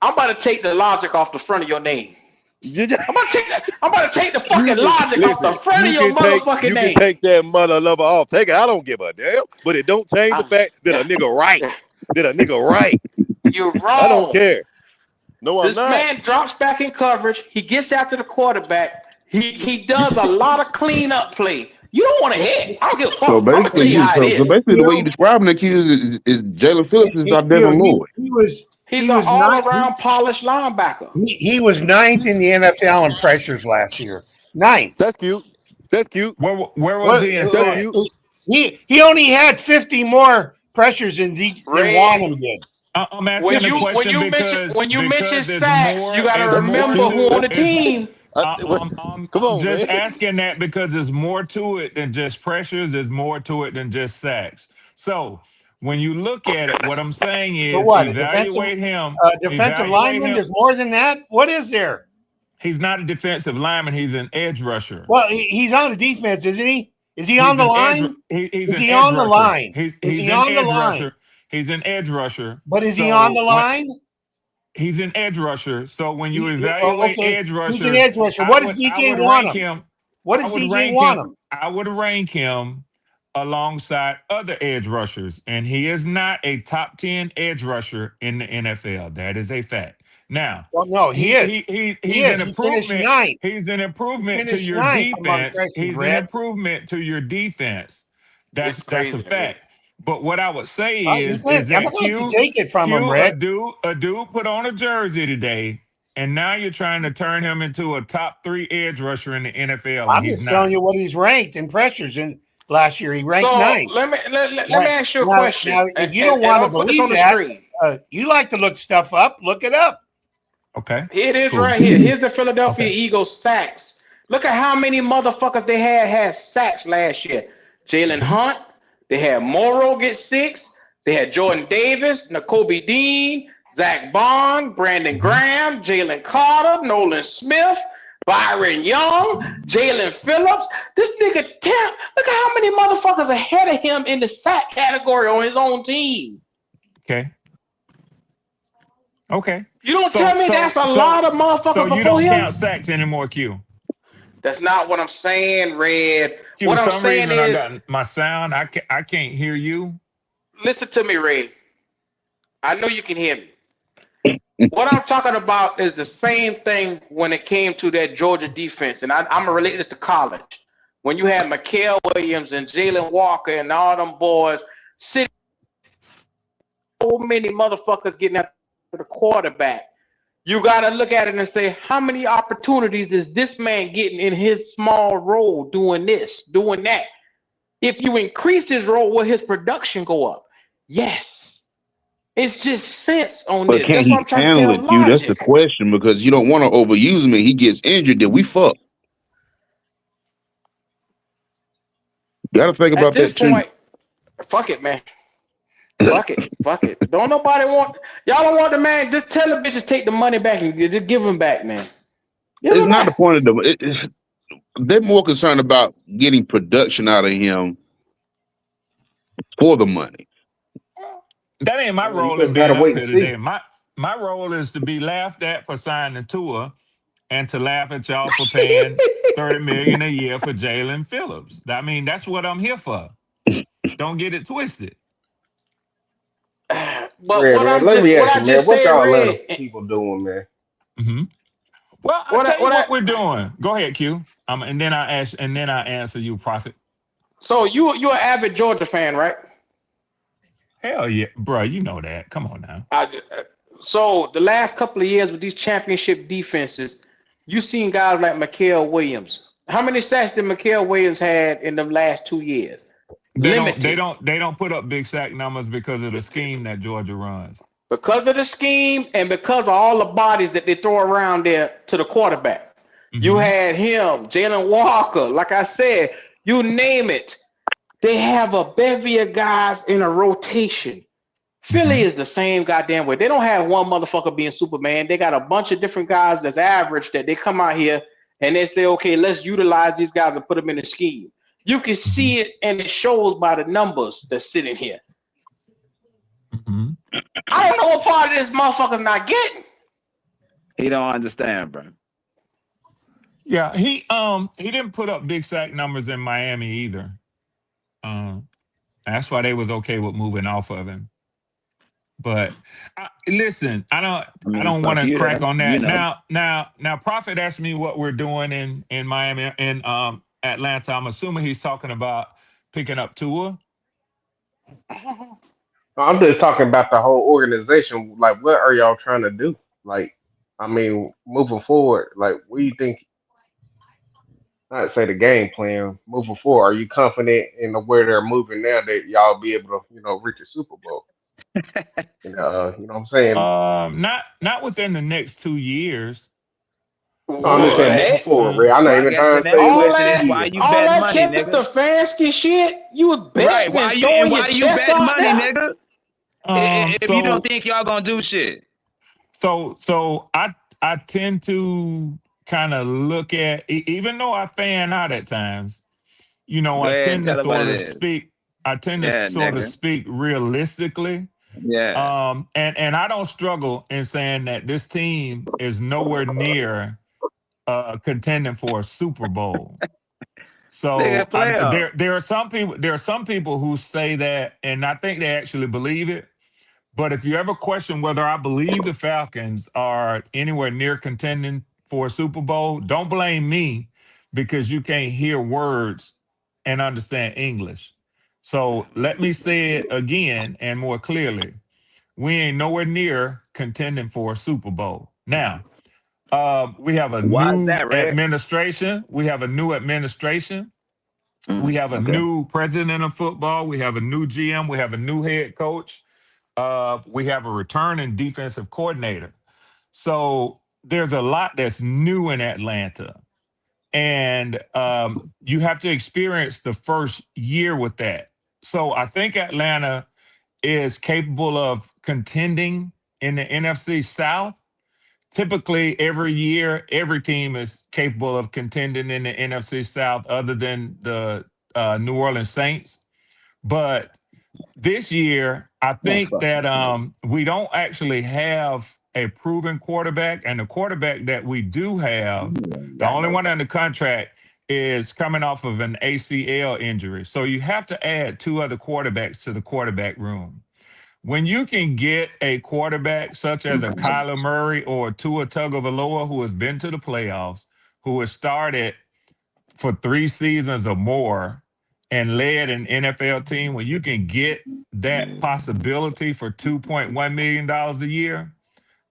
I'm about to take the logic off the front of your name. I'm about to take the fucking logic off the front of your motherfucking name. You can take that mother lover off. Take it. I don't give a damn. But it don't change the fact that a nigga right. You're wrong. I don't care. No, I'm this not. This man drops back in coverage. He gets after the quarterback. He does a lot of cleanup play. You don't want to hit. I don't give a fuck. So I'm gonna tell you how it is. So basically, the way you describing the kid is Jalen Phillips is our Devin Lloyd. He's an all-around polished linebacker. He was 9th in the NFL in pressures last year. 9th. That's cute. Where was he in sacks? He only had 50 more pressures than Wanham did. I'm asking a question when you mention sacks, you got to remember who on the team. I'm just asking that because there's more to it than just pressures. There's more to it than just sacks. So when you look at it, what I'm saying is evaluate him. Defensive lineman, there's more than that? What is there? He's not a defensive lineman. He's an edge rusher. Well, he's on the defense, isn't he? Is he on the line? Is he on the line? Is he on the line? He's an edge rusher. But is he on the line? He's an edge rusher. So when you evaluate edge rusher, he's an edge rusher. What does DJ want him? What does DJ want him? I would rank him alongside other edge rushers, and he is not a top 10 edge rusher in the NFL. That is a fact. Now, no, he is. He's an improvement. He's an improvement to your defense. He's an improvement to your defense. That's a fact. But what I would say is that Q, take it from him, Red. A dude put on a jersey today, and now you're trying to turn him into a top 3 edge rusher in the NFL. I'm just telling you what he's ranked in pressures. And last year he ranked 9th. Let me ask you a question. Now, if you don't want to believe that, you like to look stuff up. Look it up. Okay. Here it is right here. Here's the Philadelphia Eagles sacks. Look at how many motherfuckers they had sacks last year. Jalen Hunt. They had Morrow get 6. They had Jordan Davis, Nakobe Dean, Zach Bond, Brandon Graham, Jalen Carter, Nolan Smith, Byron Young, Jalen Phillips. This nigga, look at how many motherfuckers ahead of him in the sack category on his own team. Okay. You don't tell me that's a lot of motherfuckers before him? So you don't count sacks anymore, Q? That's not what I'm saying, Red. Q, what I'm saying is, I got my sound. I can't hear you. Listen to me, Red. I know you can hear me. What I'm talking about is the same thing when it came to that Georgia defense, and I'm gonna relate this to college. When you had Mikael Williams and Jalen Walker and all them boys sitting, so many motherfuckers getting after the quarterback. You got to look at it and say, how many opportunities is this man getting in his small role doing this, doing that? If you increase his role, will his production go up? Yes. It's just sense on but this. Can That's he what I'm trying to handle tell it, you? That's the question, because you don't want to overuse him and he gets injured, then we fuck. You got to think about that too. Fuck it, man. Fuck it. Don't nobody want, y'all don't want the man, just tell the bitches take the money back and just give him back, man. It's not the point of the, they're more concerned about getting production out of him for the money. That ain't my role in being up here today. My role is to be laughed at for signing Tua and to laugh at y'all for paying $30 million a year for Jalen Phillips. I mean, that's what I'm here for. Don't get it twisted. But let me ask you, man, what y'all other people doing, man? Mm-hmm. Well, I'll tell you what we're doing. Go ahead, Q. And then I answer you, Prophet. So you're an avid Georgia fan, right? Hell yeah, bro. You know that. Come on now. So the last couple of years with these championship defenses, you've seen guys like Mikael Williams. How many sacks did Mikael Williams had in the last 2 years? They don't put up big sack numbers because of the scheme that Georgia runs. Because of the scheme and because of all the bodies that they throw around there to the quarterback. You Mm-hmm. had him, Jalen Walker. Like I said, you name it. They have a bevy of guys in a rotation. Philly Mm-hmm. is the same goddamn way. They don't have one motherfucker being Superman. They got a bunch of different guys that's average that they come out here and they say, okay, let's utilize these guys and put them in the scheme. You can Mm-hmm. see it and it shows by the numbers that's sitting here. Mm-hmm. I don't know what part of this motherfucker's not getting. He don't understand, bro. Yeah, he didn't put up big sack numbers in Miami either. That's why they was okay with moving off of him. But listen, I don't want fuck to you crack there, on you that. know. Now, Prophet asked me what we're doing in Miami in Atlanta. I'm assuming he's talking about picking up Tua. I'm just talking about the whole organization. Like, what are y'all trying to do? Like, I mean, moving forward, like, what do you think? Not say the game plan moving forward. Are you confident in the where they're moving now that y'all be able to, reach a Super Bowl? You know what I'm saying? Not within the next 2 years. No, I'm just saying moving What? forward, Ray. I'm Well, not I even guess trying the to next say All next question is two that, why years. you all betting that money, Kevin nigga? Stefanski shit, you was Right? betting and throwing your Why you chest betting out money, there. nigga? If you don't So think y'all gonna do shit, I tend to kind of look at even though I fan out at times, go I ahead and tend to tell her what sort it of is. speak. I tend to Yeah, sort of nigga. speak realistically. Yeah. And I don't struggle in saying that this team is nowhere near contending for a Super Bowl. Nigga, So playoff. there are some people who say that, and I think they actually believe it. But if you ever question whether I believe the Falcons are anywhere near contending for a Super Bowl, don't blame me because you can't hear words and understand English. So let me say it again and more clearly. We ain't nowhere near contending for a Super Bowl. Now, we have a Why is new that, Red? administration. We have a new administration. We have a Okay. new president of football. We have a new GM. We have a new head coach. We have a returning defensive coordinator. So there's a lot that's new in Atlanta. And you have to experience the first year with that. So I think Atlanta is capable of contending in the NFC South. Typically, every year, every team is capable of contending in the NFC South, other than the New Orleans Saints. But this year, I Oh, think fuck that that, nigga. we don't actually have a proven quarterback, and the quarterback that we do have, the Got only no one back. under contract, is coming off of an ACL injury. So you have to add two other quarterbacks to the quarterback room. When you can get a quarterback such as a Kyler Murray or a Tua Tagovailoa who has been to the playoffs, who has started for 3 seasons or more and led an NFL team, when you can get that possibility for $2.1 million a year,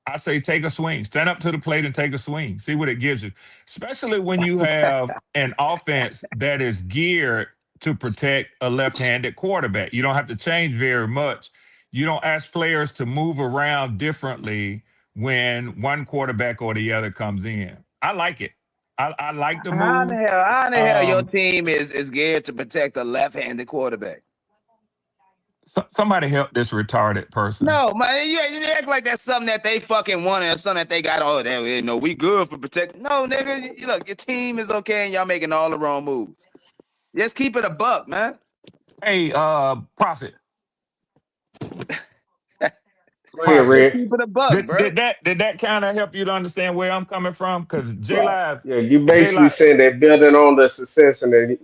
I say take a swing. Stand up to the plate and take a swing. See what it gives you. Especially when you have an offense that is geared to protect a left-handed quarterback. You don't have to change very much. You don't ask players to move around differently when one quarterback or the other comes in. I like it. I like the move. How in the hell your Um, team is geared to protect a left-handed quarterback? Somebody help this retarded person. No, man, you act like that's something that they fucking wanted or something that they got. Oh, we good for protect. No, nigga, look, your team is okay and y'all making all the wrong moves. Just keep it a buck, man. Hey, Prophet. Go ahead, Prophet. Just Red. keep it a buck, Did, bro. did that did that kind of help you to understand where I'm coming from? Because Right. Yeah, you J basically Live, saying they're building on the success and the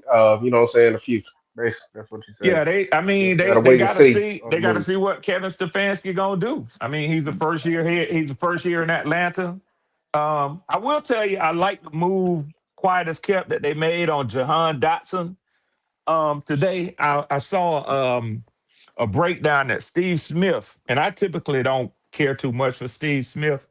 the future. Basically, that's what you're saying. yeah, I mean, Just gotta they wait and gotta see see on they the gotta move. see what Kevin Stefanski gonna do. I mean, he's the first year here. He's the first year in Atlanta. I will tell you, I like the move quiet as kept that they made on Jahan Dotson. Today I saw a breakdown that Steve Smith, and I typically don't care too much for Steve Smith,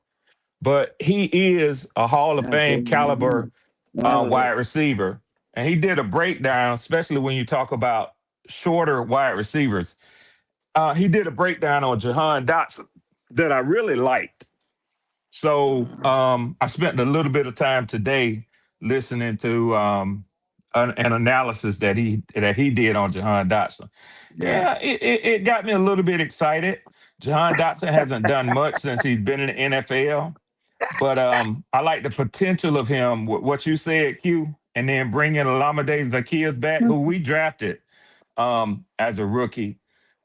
but he is a Hall of Fame caliber wide receiver. And he did a breakdown, especially when you talk about shorter wide receivers. He did a breakdown on Jahan Dotson that I really liked. So I spent a little bit of time today listening to an analysis that he did on Jahan Dotson. Yeah, it got me a little bit excited. Jahan Dotson hasn't done much since he's been in the NFL, but I like the potential of him. What you said, Q, and then bringing Olamide Zaccheaus back, who we drafted as a rookie,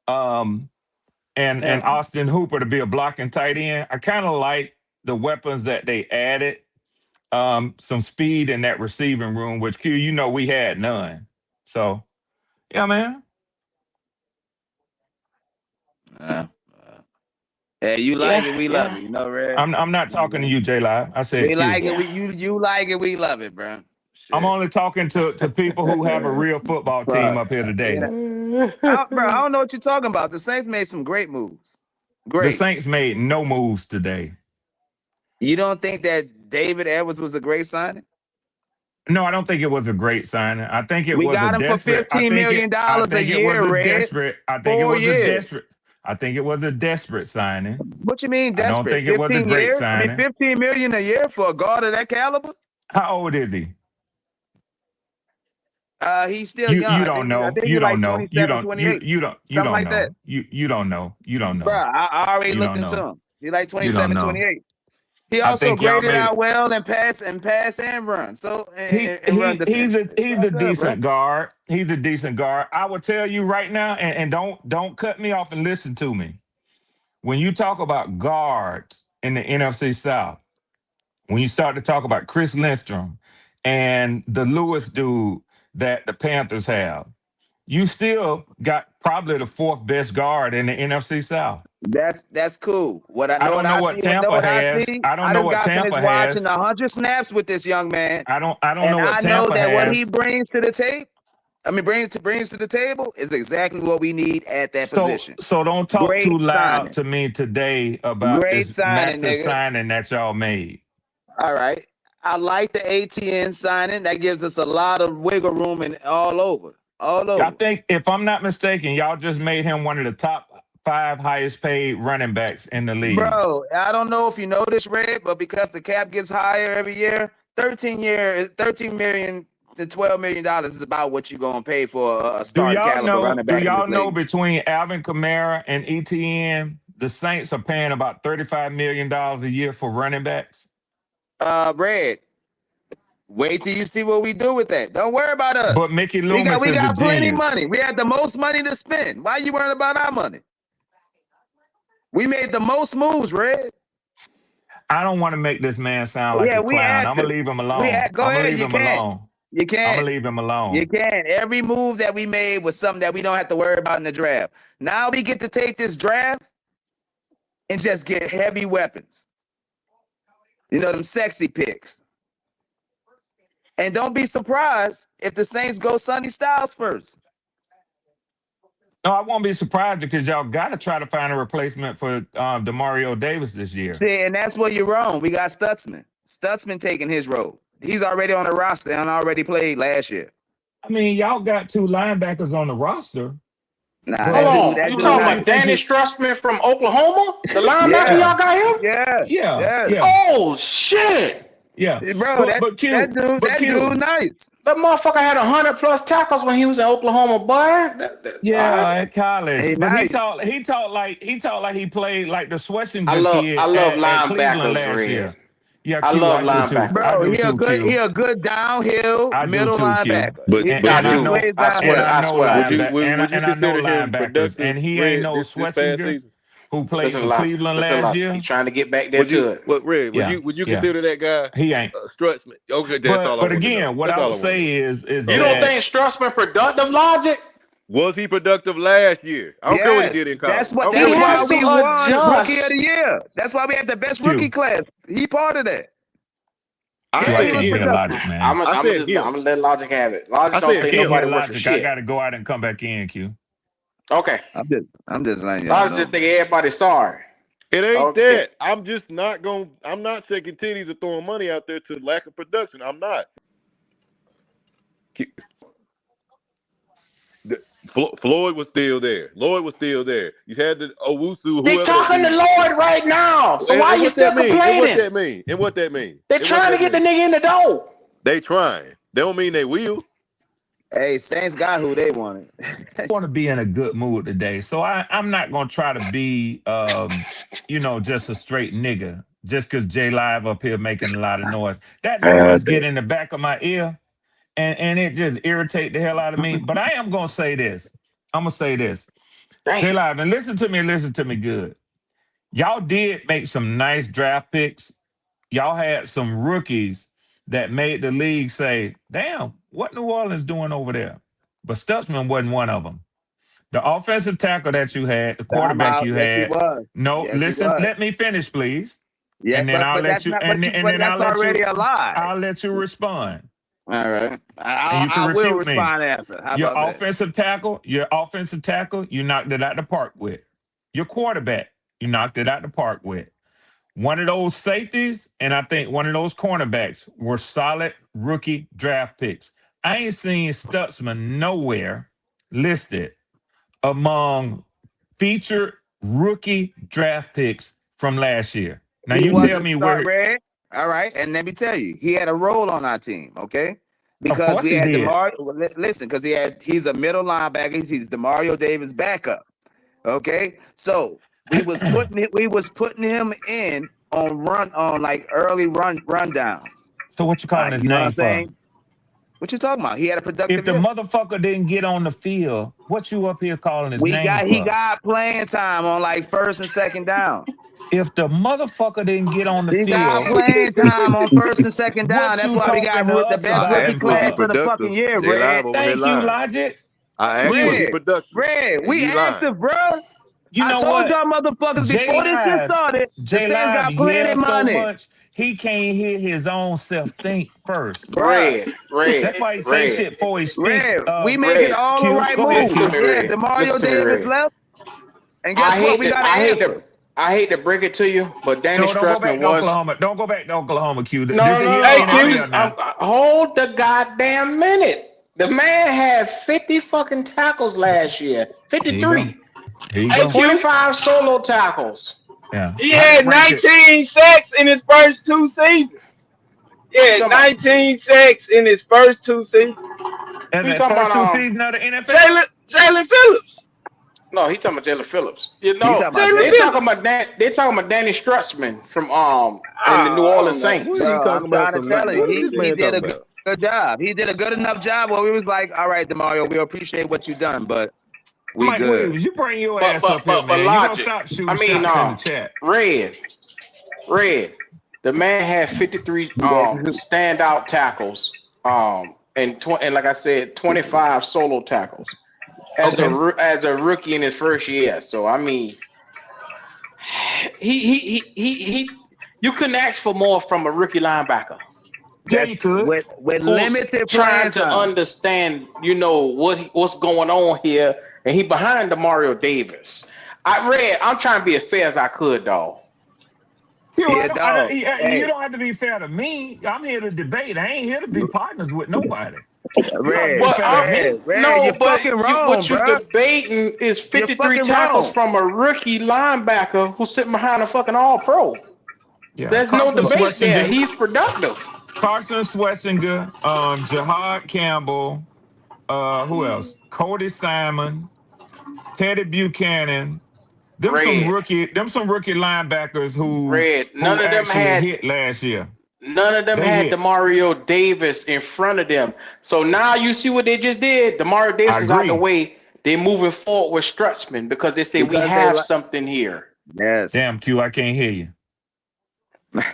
and Austin Hooper to be a blocking tight end. I kind of like the weapons that they added. Some speed in that receiving room, which Q, we had none. So, yeah, man. Hey, you like it, we love it. Red. I'm not talking to you, J Live. I said we Q. like it. You like it, we love it, bro. Shit. I'm only talking to people who have a real football team up here today. Bro, I don't know what you're talking about. The Saints made some great moves. Great. The Saints made no moves today. You don't think that David Edwards was a great signing? No, I don't think it was a great signing. I think it was got a him desperate. for $15 million a year, Red. I think it was a desperate. I think it was a desperate signing. What you mean desperate? I don't think it was a great signing. I mean, $15 million a year for a guard of that caliber? How old is he? He's still young. You don't know. You don't know. You don't know. You don't know. You don't know. Bro, I already looked into him. He's like 27, 28. He also graded out well in pass and run. So he's a decent guard. He's a decent guard. I will tell you right now, and don't cut me off and listen to me. When you talk about guards in the NFC South, when you start to talk about Chris Lindstrom and the Lewis dude that the Panthers have, you still got probably the fourth best guard in the NFC South. That's cool. I don't know what Tampa has. I don't know what Tampa has. Watching 100 snaps with this young man. I don't know what Tampa has. What he brings to the tape, brings to the table is exactly what we need at that position. So don't talk too loud to me today about this massive signing that y'all made. All right. I like the ATN signing. That gives us a lot of wiggle room and all over. I think, if I'm not mistaken, y'all just made him one of the top 5 highest paid running backs in the league. Bro, I don't know if you know this, Red, but because the cap gets higher every year, $13 million to $12 million is about what you're going to pay for a starting caliber running back. Do y'all know between Alvin Kamara and ETN, the Saints are paying about $35 million a year for running backs? Red, wait till you see what we do with that. Don't worry about us. But Mickey Loomis we got plenty of money. We had the most money to spend. Why you worrying about our money? We made the most moves, Red. I don't want to make this man sound like a clown. I'm going to leave him alone. Go ahead. You can. I'm going to leave him alone. You can. Every move that we made was something that we don't have to worry about in the draft. Now we get to take this draft and just get heavy weapons. You know, them sexy picks. And don't be surprised if the Saints go Sonny Styles first. No, I won't be surprised because y'all got to try to find a replacement for Demario Davis this year. See, and that's where you're wrong. We got Stutzman. Stutzman taking his role. He's already on the roster and already played last year. I mean, y'all got 2 linebackers on the roster. Nah, hold on. You talking about Danny Strussman from Oklahoma? The linebacker y'all got him? Yeah. Oh, shit. Yeah, bro, that dude nice. That motherfucker had 100+ tackles when he was in Oklahoma, boy. At college. But he talked like he played like the Schlesinger kid. I love linebackers last year. Yeah, I love linebackers. Bro, he a good downhill middle linebacker. I swear. Would you consider him productive? And he ain't no Schlesinger who played for Cleveland last year. He's trying to get back there to it. Red, would you consider that guy? He ain't. Strutzman. Okay, that's all I want. But again, what I would say is you don't think Strussman productive, Logic? Was he productive last year? I don't care what he did in college. That's why we won Rookie of the Year. That's why we had the best rookie class. He part of that. Logic, man. I'm gonna let Logic have it. Logic don't think nobody worth shit. I gotta go out and come back in, Q. Okay. I'm just letting Logic just think everybody's sorry. It ain't that. I'm just not going. I'm not shaking titties or throwing money out there to lack of production. I'm not. Floyd was still there. Lloyd was still there. You had the Owusu. They talking to Lloyd right now. So why you still complaining? And what that mean? They're trying to get the nigga in the door. They trying. They don't mean they will. Hey, Saints got who they wanted. I want to be in a good mood today, so I'm not gonna try to be, just a straight nigga. Just because J Live up here making a lot of noise, that noise get in the back of my ear, and it just irritate the hell out of me. But I am gonna say this. I'm gonna say this, J Live, and listen to me good. Y'all did make some nice draft picks. Y'all had some rookies that made the league say, "Damn, what New Orleans doing over there?" But Stutzman wasn't one of them. The offensive tackle that you had, the Time quarterback out. you Yes, he had. was. No, Yes, he listen, was. let me finish, please. Yeah, And then I'll but let that's you not and what you. then, and But then that's I'll let already you a lie. I'll let you respond. All right, And you can I will refute me. respond after. How Your about that? offensive tackle, you knocked it out the park with. Your quarterback, you knocked it out the park with. One of those safeties, and I think one of those cornerbacks were solid rookie draft picks. I ain't seen Stutzman nowhere listed among featured rookie draft picks from last year. Now He you tell wasn't me start where. red. All right, and let me tell you, he had a role on our team. Okay, Of because course we he had did. Demario. Well, listen, because he's a middle linebacker. He's Demario Davis' backup. Okay, so we was putting him in on like early rundowns. So what you calling his You know what name I'm for? saying? What you talking about? He had a If productive the year. motherfucker didn't get on the field, what you up here calling his name He for? got playing time on like first and second down. If the motherfucker didn't get on the He got field, playing time on first and second down. what That's you why we got talking to the us best I rookie about, asked was he class bro? of the fucking productive. year, J Red. Live over here Thank you, lying. Logic. I asked was he Red, productive. Red, And we he lying. active, bro. You I know told what? y'all motherfuckers J before this shit Live, started, the J Saints Live got plenty yells so money. much, he can't hear his own self think first. Bruh. That's why he say shit before he speak. Red, we making all the Q, right go ahead, moves. Q. Yeah, Demario Davis left. And guess what? We got an answer. I hate to break it to you, but Danny No, don't go back Strussman to was. Oklahoma. Don't go back to Oklahoma, Q. This No, is no, here no. in the NFL now. Hold the goddamn minute. The man had 50 fucking tackles last year. Here you go. 53. Here you go. 25 solo tackles. Yeah. He How they had ranked it? 19 sacks in his first 2 seasons. Yeah, 19 sacks in his first 2 seasons. And He the talking first two about seasons of the NFL? Jalen Phillips. No, he talking about Jalen Phillips. You He know, talking about they Jalen. talking about that. They talking about Danny Strussman from in the New I Orleans don't know. Saints. What are you Bro, I'm talking about? trying to tell you, What is this he man did a talking about? good job. He did a good enough job where we was like, all right, Demario, we appreciate what you done, but we Mike good. Williams, you bring your ass up here, But man. You gonna logic. stop shooting I mean, shots in the chat. Red. The man had 53 standout tackles. And like I said, 25 solo tackles as a rookie in his first year. So I mean, he you couldn't ask for more from a rookie linebacker. Yeah, you could. With Who's limited trying playing to time. understand, what's going on here, and he behind Mario Davis. I'm trying to be as fair as I could, dog. Q, Yeah, dog. Hey. you don't have to be fair to me. I'm here to debate. I ain't here to be partners with nobody. Red, You gotta be fair to me. you're fucking wrong, what you're bro. debating is 53 fucking tackles wrong. from a rookie linebacker who's sitting behind a fucking all-pro. Yeah. There's no debate there. He's productive. Carson Schwetzinger, Jahad Campbell, who else? Cody Simon, Teddy Buchanan. Them some rookie linebackers who None of them actually had hit last year. None of them had Demario Davis in front of them. So now you see what they just did. Demario Davis is out the way. They're moving forward with Strutzman because they say we have something here. Yes. Damn, Q, I can't hear you.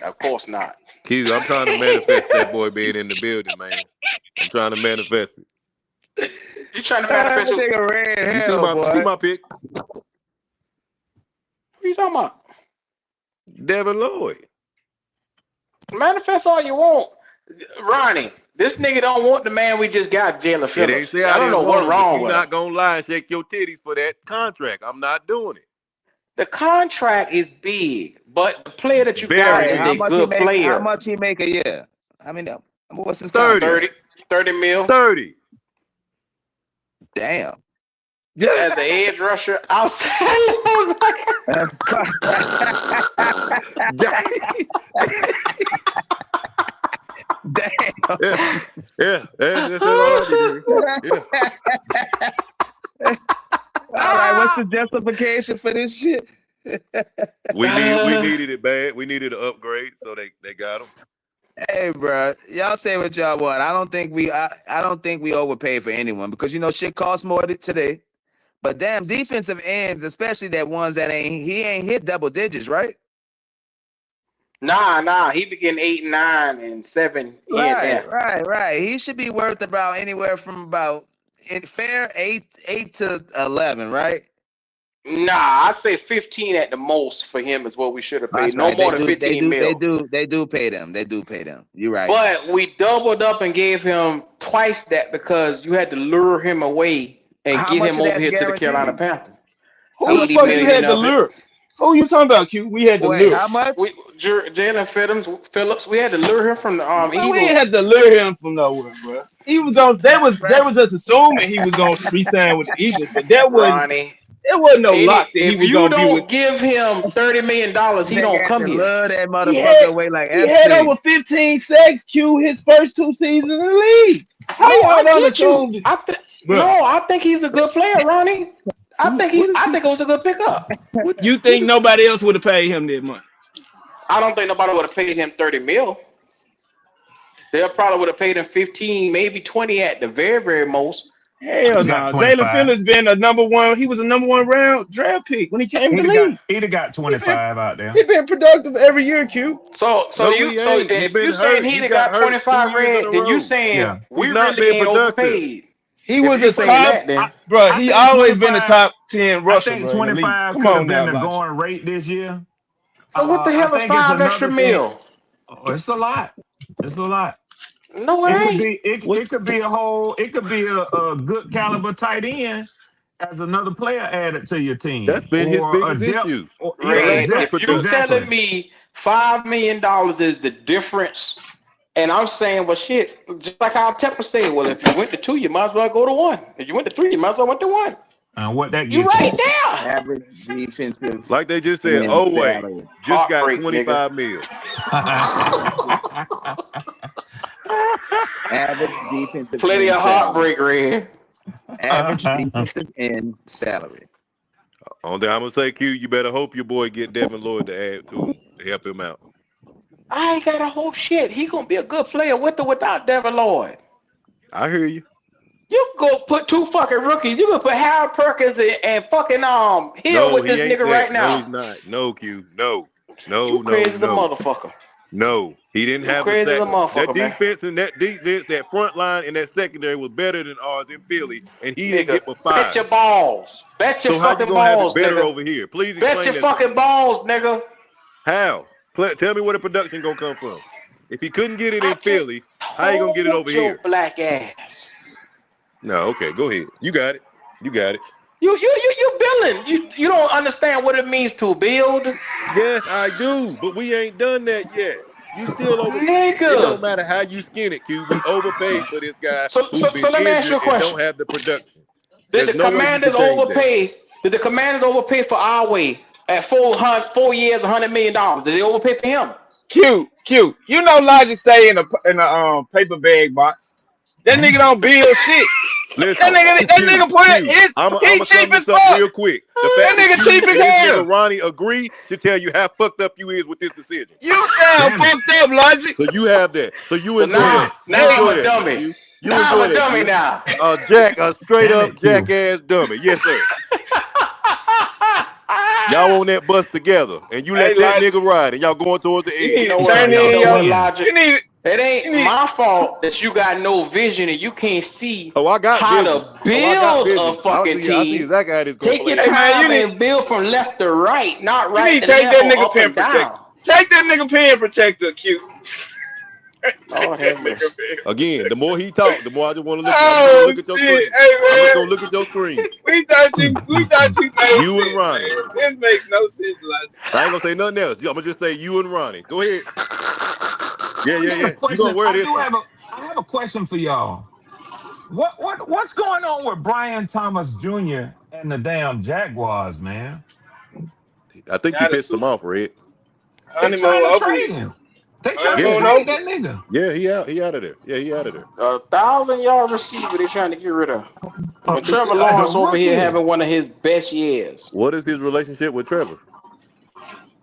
Of course not. Q, I'm trying to manifest that boy being in the building, man. I'm trying to manifest it. You trying to manifest You see my pick? What are you talking about? Devin Lloyd. Manifest all you want. Ronnie, this nigga don't want the man we just got, Jalen Phillips. I don't know what's wrong with him. You're not going to lie and shake your titties for that contract. I'm not doing it. The contract is big, but the player that you got is a good player. How much he make a year? I mean, what's his 30 mil. 30. Damn. As an edge rusher outside. Damn. Yeah. That's all I can do. Yeah. All right, what's the justification for this shit? We needed it bad. We needed an upgrade, so they got him. Hey, bro, y'all say what y'all want. I don't think we overpaid for anyone because shit costs more today. But damn, defensive ends, especially that ones that he ain't hit double digits, right? Nah. He be getting 8, 9, and 7 here and there. Right. He should be worth about anywhere from about fair 8 to 11, right? Nah, I say 15 at the most for him is what we should have paid. That's No right. more than 15 mil. They do pay them. You're right. But we doubled up and gave him twice that because you had to lure him away and How get much him of over that's here to the guaranteed? Carolina Panthers. Who the 80 fuck you million had to of it. lure? Who you talking about, Q? We had to Wait, lure. how much? Jalen Phillips, we had to lure him from the Man, Eagles. we ain't had to lure him from nowhere, bro. He was going. They was just assuming he was going to re-sign with the Eagles, but there wasn't no lock that he was going to be with. If you don't give him $30 million, he don't come here. Love that motherfucker away like he had over 15 sacks, Q, his first 2 seasons in the league. How y'all don't assume? I think he's a good player, Ronnie. I think it was a good pickup. You think nobody else would have paid him that money? I don't think nobody would have paid him 30 mil. They probably would have paid him 15, maybe 20 at the very, very most. Hell no. Jalen Phillips been a number 1. He was a number 1 round draft pick when he came to the league. He'd have got 25 out there. He been productive every year, Q. If you saying he'd have got 25 red, then you saying we really ain't overpaid. He was a top, bro. He always been a top 10 rusher. I think 25 could have been the going rate this year. So what the hell is 5 extra mil? Oh, it's a lot. It's a lot. No, it ain't. It could be a good caliber tight end as another player added to your team. That's been his biggest issue. If you're telling me $5 million is the difference, and I'm saying, well, shit, just like how Tepper said, well, if you went to 2, you might as well go to 1. If you went to 3, you might as well went to 1. And what that gets you right there. Average defensive. Like they just said, wait, just got 25 mil. Average defensive. Plenty of heartbreak, Red. Average defensive end salary. On there, I'm gonna say, Q, you better hope your boy get Devin Lloyd to add to him to help him out. I ain't got a whole shit. He gonna be a good player with or without Devin Lloyd. I hear you. You go put 2 fucking rookies. You gonna put Harold Perkins and fucking Hill with this nigga right now. No, he's not. No, Q. No. You crazy the motherfucker. No, he didn't have crazy the motherfucker, that defense and that defense, that front line and that secondary was better than ours in Philly, and he didn't get but 5. Bet your balls. Bet your fucking balls, have it better nigga. over here? Please explain Bet your fucking balls, nigga. How? Tell me where the production gonna come from. If he couldn't get it in Philly, how you gonna get it over here? Black ass. No, okay, go ahead. You got it. You got it. You building. You don't understand what it means to build. Yes, I do, but we ain't done that yet. You still over. Nigga. It don't matter how you skin it, Q. We overpaid for this guy. So let me ask you a question. Don't have the production. Did the Commanders overpay? Did the Commanders overpay for our way at 4 years, $100 million? Did they overpay for him? Q. You know Logic stay in a paper bag box. That nigga don't build shit. Listen, that nigga put it. He cheap as fuck. Real quick. That nigga cheap as hell. Nigga Ronnie agree to tell you how fucked up you is with this decision. You sound fucked up, Logic. So you have that. So you enjoy it. Now I'm a dummy. Now I'm a dummy now. Jack, a straight up jackass dummy. Yes, sir. Y'all on that bus together, and you let that nigga ride, and y'all going towards the edge. It ain't my fault that you got no vision and you can't see how to build a fucking team. Take your time and build from left to right, not right. You need to take that nigga pin protector. Take that nigga pin protector, Q. Again, the more he talk, the more I just want to look at your screen. I'm just gonna look at your screen. We thought you You and Ronnie. This makes no sense, Logic. I ain't gonna say nothing else. I'm gonna just say you and Ronnie. Go ahead. Yeah. You gonna wear this? I have a question for y'all. What's going on with Brian Thomas Jr. and the damn Jaguars, man? I think you pissed him off, Red. They're trying to trade him. They trying to Yeah, trade that nigga. yeah, he out. He out of there. Yeah, he out of there. 1,000-yard receiver they trying to get rid of. But Trevor Like a Lawrence over here rookie. having one of his best years. What is his relationship with Trevor?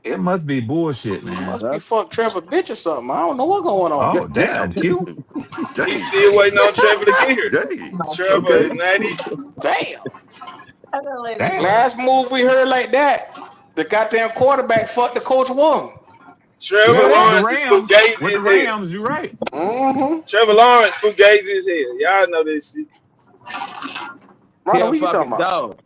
It must be bullshit, man. Must be fuck Trevor bitch or something. I don't know what's going on. Oh, damn, cute. He's still waiting on Trevor to get here. Jay. Trevor is 90. Damn. Damn. Last move we heard like that, the goddamn quarterback fucked the coach won. Trevor Yeah, Lawrence is fugazi with the as hell. Rams, you're right. Mm-hmm. Trevor Lawrence fugazi as hell. Y'all know this shit. Ronald, what you talking about? Dog.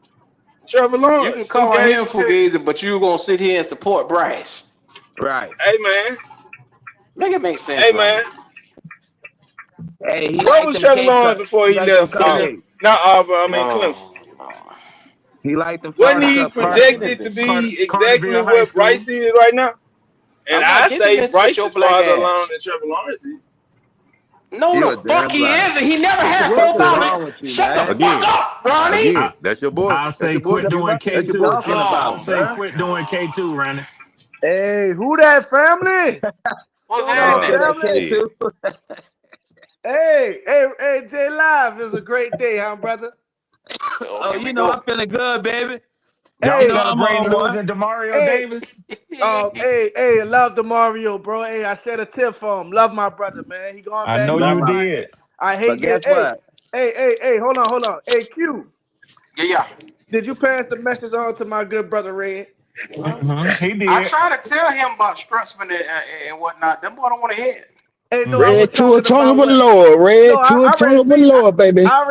Trevor Lawrence. You can call fugazi him as hell. fugazi, but you gonna sit here and support Bryce. Right. Hey man. Make it make sense. Hey Ronald. man. Hey, he What liked was them Trevor K Lawrence cups. before he liked left? them Cupcakes. Not Auburn. I mean Oh, Clemson. He liked them Wasn't Florida he Cup parties. projected to be exactly Carterville High what School. Bryce is right now? And I'm not I getting say this Bryce with your is black farther ass. along than Trevor Lawrence is. No, He the was fuck damn he right. isn't. He never had What is 4,000. wrong with you, Shut man? the Again. fuck up, Ronnie. Again, that's your boy. I That's say your boy. quit doing That's your boy. K2. Talking I about, say bruh. quit doing K2, Randy. Hey, who that family? What's Going on, happening? family? Yeah. Hey, J Live. It was a great day, huh, brother? Oh, Here we you know go. I'm feeling good, baby. Y'all Hey, You know I'm celebrating on one. losing Demario hey, Davis? hey, love the Mario, bro. Hey, I shed a tip for him. Love my brother, man. He going I back know Love you home. my, did. I but hate you. guess what? Hey, hold on. Hey, Q, Yeah. did you pass the message on to my good brother Red? He I did. try to tell him about Strutsman and whatnot. Them boy don't want to hear it. Hey, no, I was Red to a talking tongue about of the what. Lord. No, Red to a I tongue already of the see. Lord, baby. I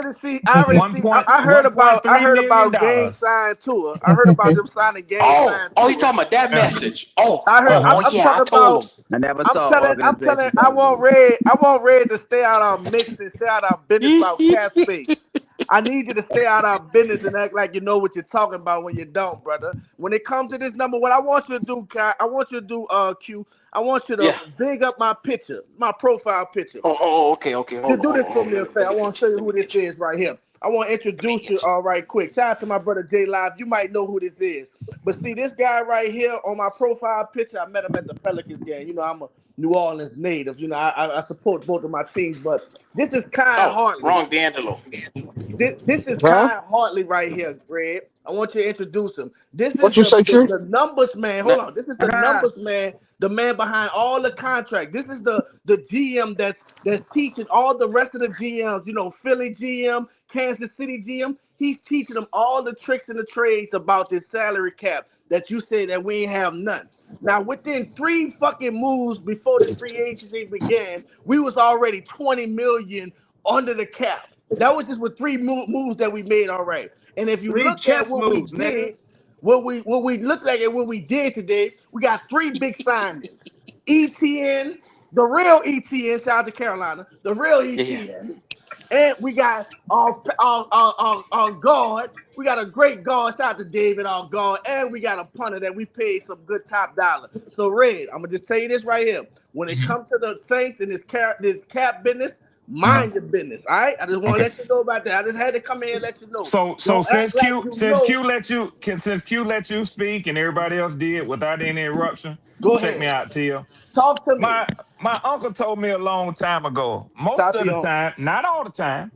heard about. I $1.3 heard million. about gang sign tour. I heard about them signing gang sign Oh, you tour. talking about that message? Oh, I heard. oh, I'm yeah. I talking told about. him. I never I'm saw an telling. organization I called want Red. I want Red to stay out our mix and stay out our business about cap space. I need you to stay out our business and act like you know what you're talking about when you don't, brother. When it comes to this number, what I want you to do, Kai, I want you to do, Q. I want you to Yeah. big up my picture, my profile picture. Okay. Hold Just do on. this for me, Let affair. I me want to get show you. you Let me who this get you. is right here. I want to introduce you all right quick. Shout out to my brother J Live. You might know who this is. But see, this guy right here on my profile picture, I met him at the Pelicans game. You know, I'm a New Orleans native. You know, I support both of my teams. But this is Kai Oh, Hartley. wrong D'Angelo. This is Huh? Kai Hartley right here, Greg. I want you to introduce him. This is What you say, Q? the numbers man. Hold on. This is the numbers man, the man behind all the contract. This is the GM that's teaching all the rest of the GMs, you know, Philly GM, Kansas City GM. He's teaching them all the tricks and the trades about this salary cap that you say that we ain't have none. Now, within 3 fucking moves before this free agency began, we was already 20 million under the cap. That was just with 3 moves that we made already. And if you 3 look at chess what we moves, nigga. did, what we looked like and what we did today, we got 3 big signings. ETN, the real ETN, shout out to Carolina, the real ETN. And we got our guard. We got a great guard. Shout out to David, our guard. And we got a punter that we paid some good top dollar. So, Red, I'm going to just tell you this right here. When it comes to the Saints and this cap business, mind your business. All right? I just want to let you know about that. I just had to come in and let you know. So Don't since act like Q you since know. Q let you speak and everybody else did without any interruption, Go check ahead. me out, Tia. Talk to me. My uncle told me a long time ago. Most Stop of your the uncle. time, not all the time,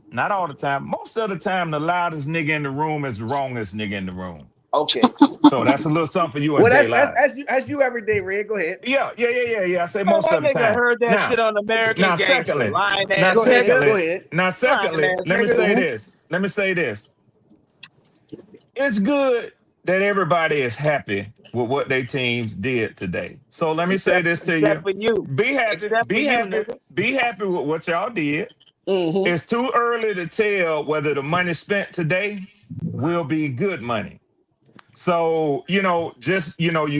most of the time, the loudest nigga in the room is the wrongest nigga in the room. Okay. So that's a little something for you Well, and J that's Live. as you every day, Red. Go ahead. Yeah. I say Man, most that of the nigga time. heard that shit on American Now, Gangster. secondly, Lying now, ass Go ahead. nigga. Go ahead. now, secondly, Lying ass let me nigga. say this. Let me say this. It's good that everybody is happy with what their teams did today. So let me say this to Except you. for you. Be happy, Except for be you, happy, nigga. be happy with what y'all did. Mm-hmm. It's too early to tell whether the money spent today will be good money. So, you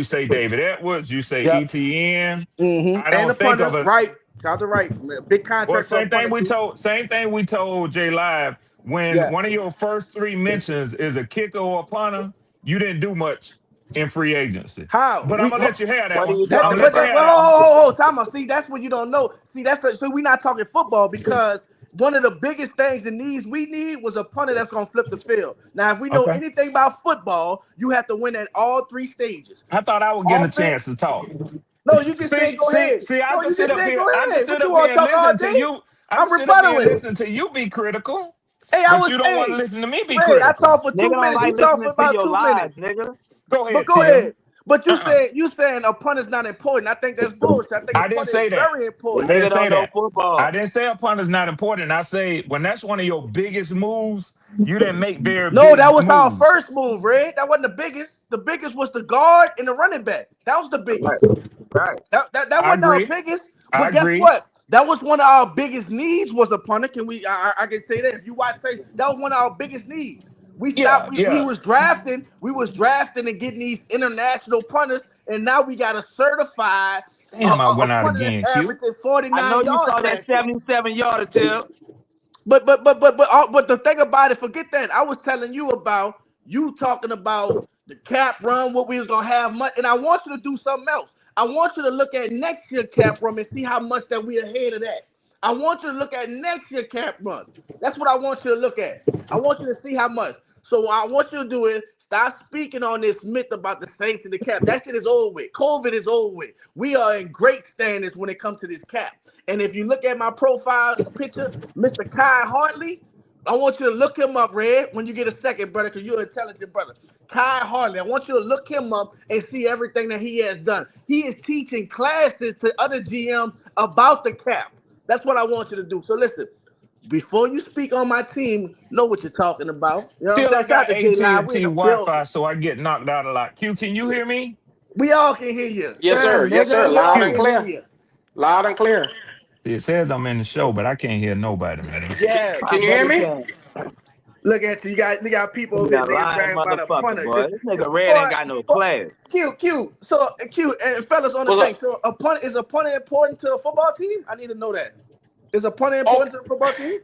say David Edwards, you say Yep. ETN. Mm-hmm. I And the don't think of punter, a right? Shout out to right. Big well, contract for a punter too. same thing we told Jay Live when Yeah. one of your first 3 mentions is a kicker or a punter, you didn't do much in free agency. How? But I'm gonna let you have that What are one. you That, I'm talking gonna let but you that, about? have well, that one. time out. See, that's what you don't know. See, so we're not talking football because one of the biggest things, the needs we need was a punter that's gonna flip the field. Now, if we know Okay. anything about football, you have to win at all 3 stages. I thought I was getting a Offense. chance to talk. No, you just said go ahead. See, I No, can you sit just up said here. go I can ahead. sit What you up want here to and talk all listen to day? you. I I'm can sit up here and rebuttaling. listen to you be critical, Hey, but you don't want to listen to me be Red, I critical. talked for Nigga 2 don't minutes. You like talked for listening to about your 2 lies, minutes. nigga. Go But ahead, go Tim. ahead. But you saying a punt is not important. I think that's bullshit. I think a I didn't punt is say that. very The I important. didn't nigga say don't know that. I football. didn't say a punt is not important. I say when that's one of your biggest moves, you didn't make very No, that big was our moves. first move, Red. That wasn't the biggest. The biggest was the guard and the running back. That was the biggest. Right. Right. That I wasn't our agree. biggest. I But guess agree. what? That was one of our biggest needs was a punter. Can we? I can say that if you watch, say that was one of our biggest needs. We stopped. Yeah, We yeah. was drafting. We was drafting and getting these international punters, and now we got a certified Damn, I a went out punter again, that's Q. averaging I know 49 you yards saw that last year. 77-yarder, Tim. But the thing about it, forget that. I was telling you about you talking about the cap run, what we was gonna have much, and I want you to do something else. I want you to look at next year cap run and see how much that we ahead of that. I want you to look at next year cap run. That's what I want you to look at. I want you to see how much. So what I want you to do is stop speaking on this myth about the Saints and the cap. That shit is over with. COVID is over with. We are in great standards when it comes to this cap. And if you look at my profile picture, Mr. Kai Hartley, I want you to look him up, Red, when you get a second, brother, because you're an intelligent brother. Kai Hartley, I want you to look him up and see everything that he has done. He is teaching classes to other GMs about the cap. That's what I want you to do. So listen, before you speak on my team, know what you're talking about. You know what Still, I'm I saying? Shout got out to J Live. We AT&T in the building. Wi-Fi, so I get knocked out a lot. Q, can you hear me? We all can hear you. Yes, sir. Damn, Yes, nigga. sir. We Loud all and can hear clear. you. Loud and clear. It says I'm in the show, but I can't hear nobody, man. Yeah. I Can you bet hear he me? can. Look at you. You got people over You here got niggas lying bragging about a motherfucker, punter. boy. This nigga Red Boy, ain't got no boy, class. Q. So Q and fellas on the What's thing. up? So is a punter important to a football team? I need to know that. Is a punter Oh, important to a football team?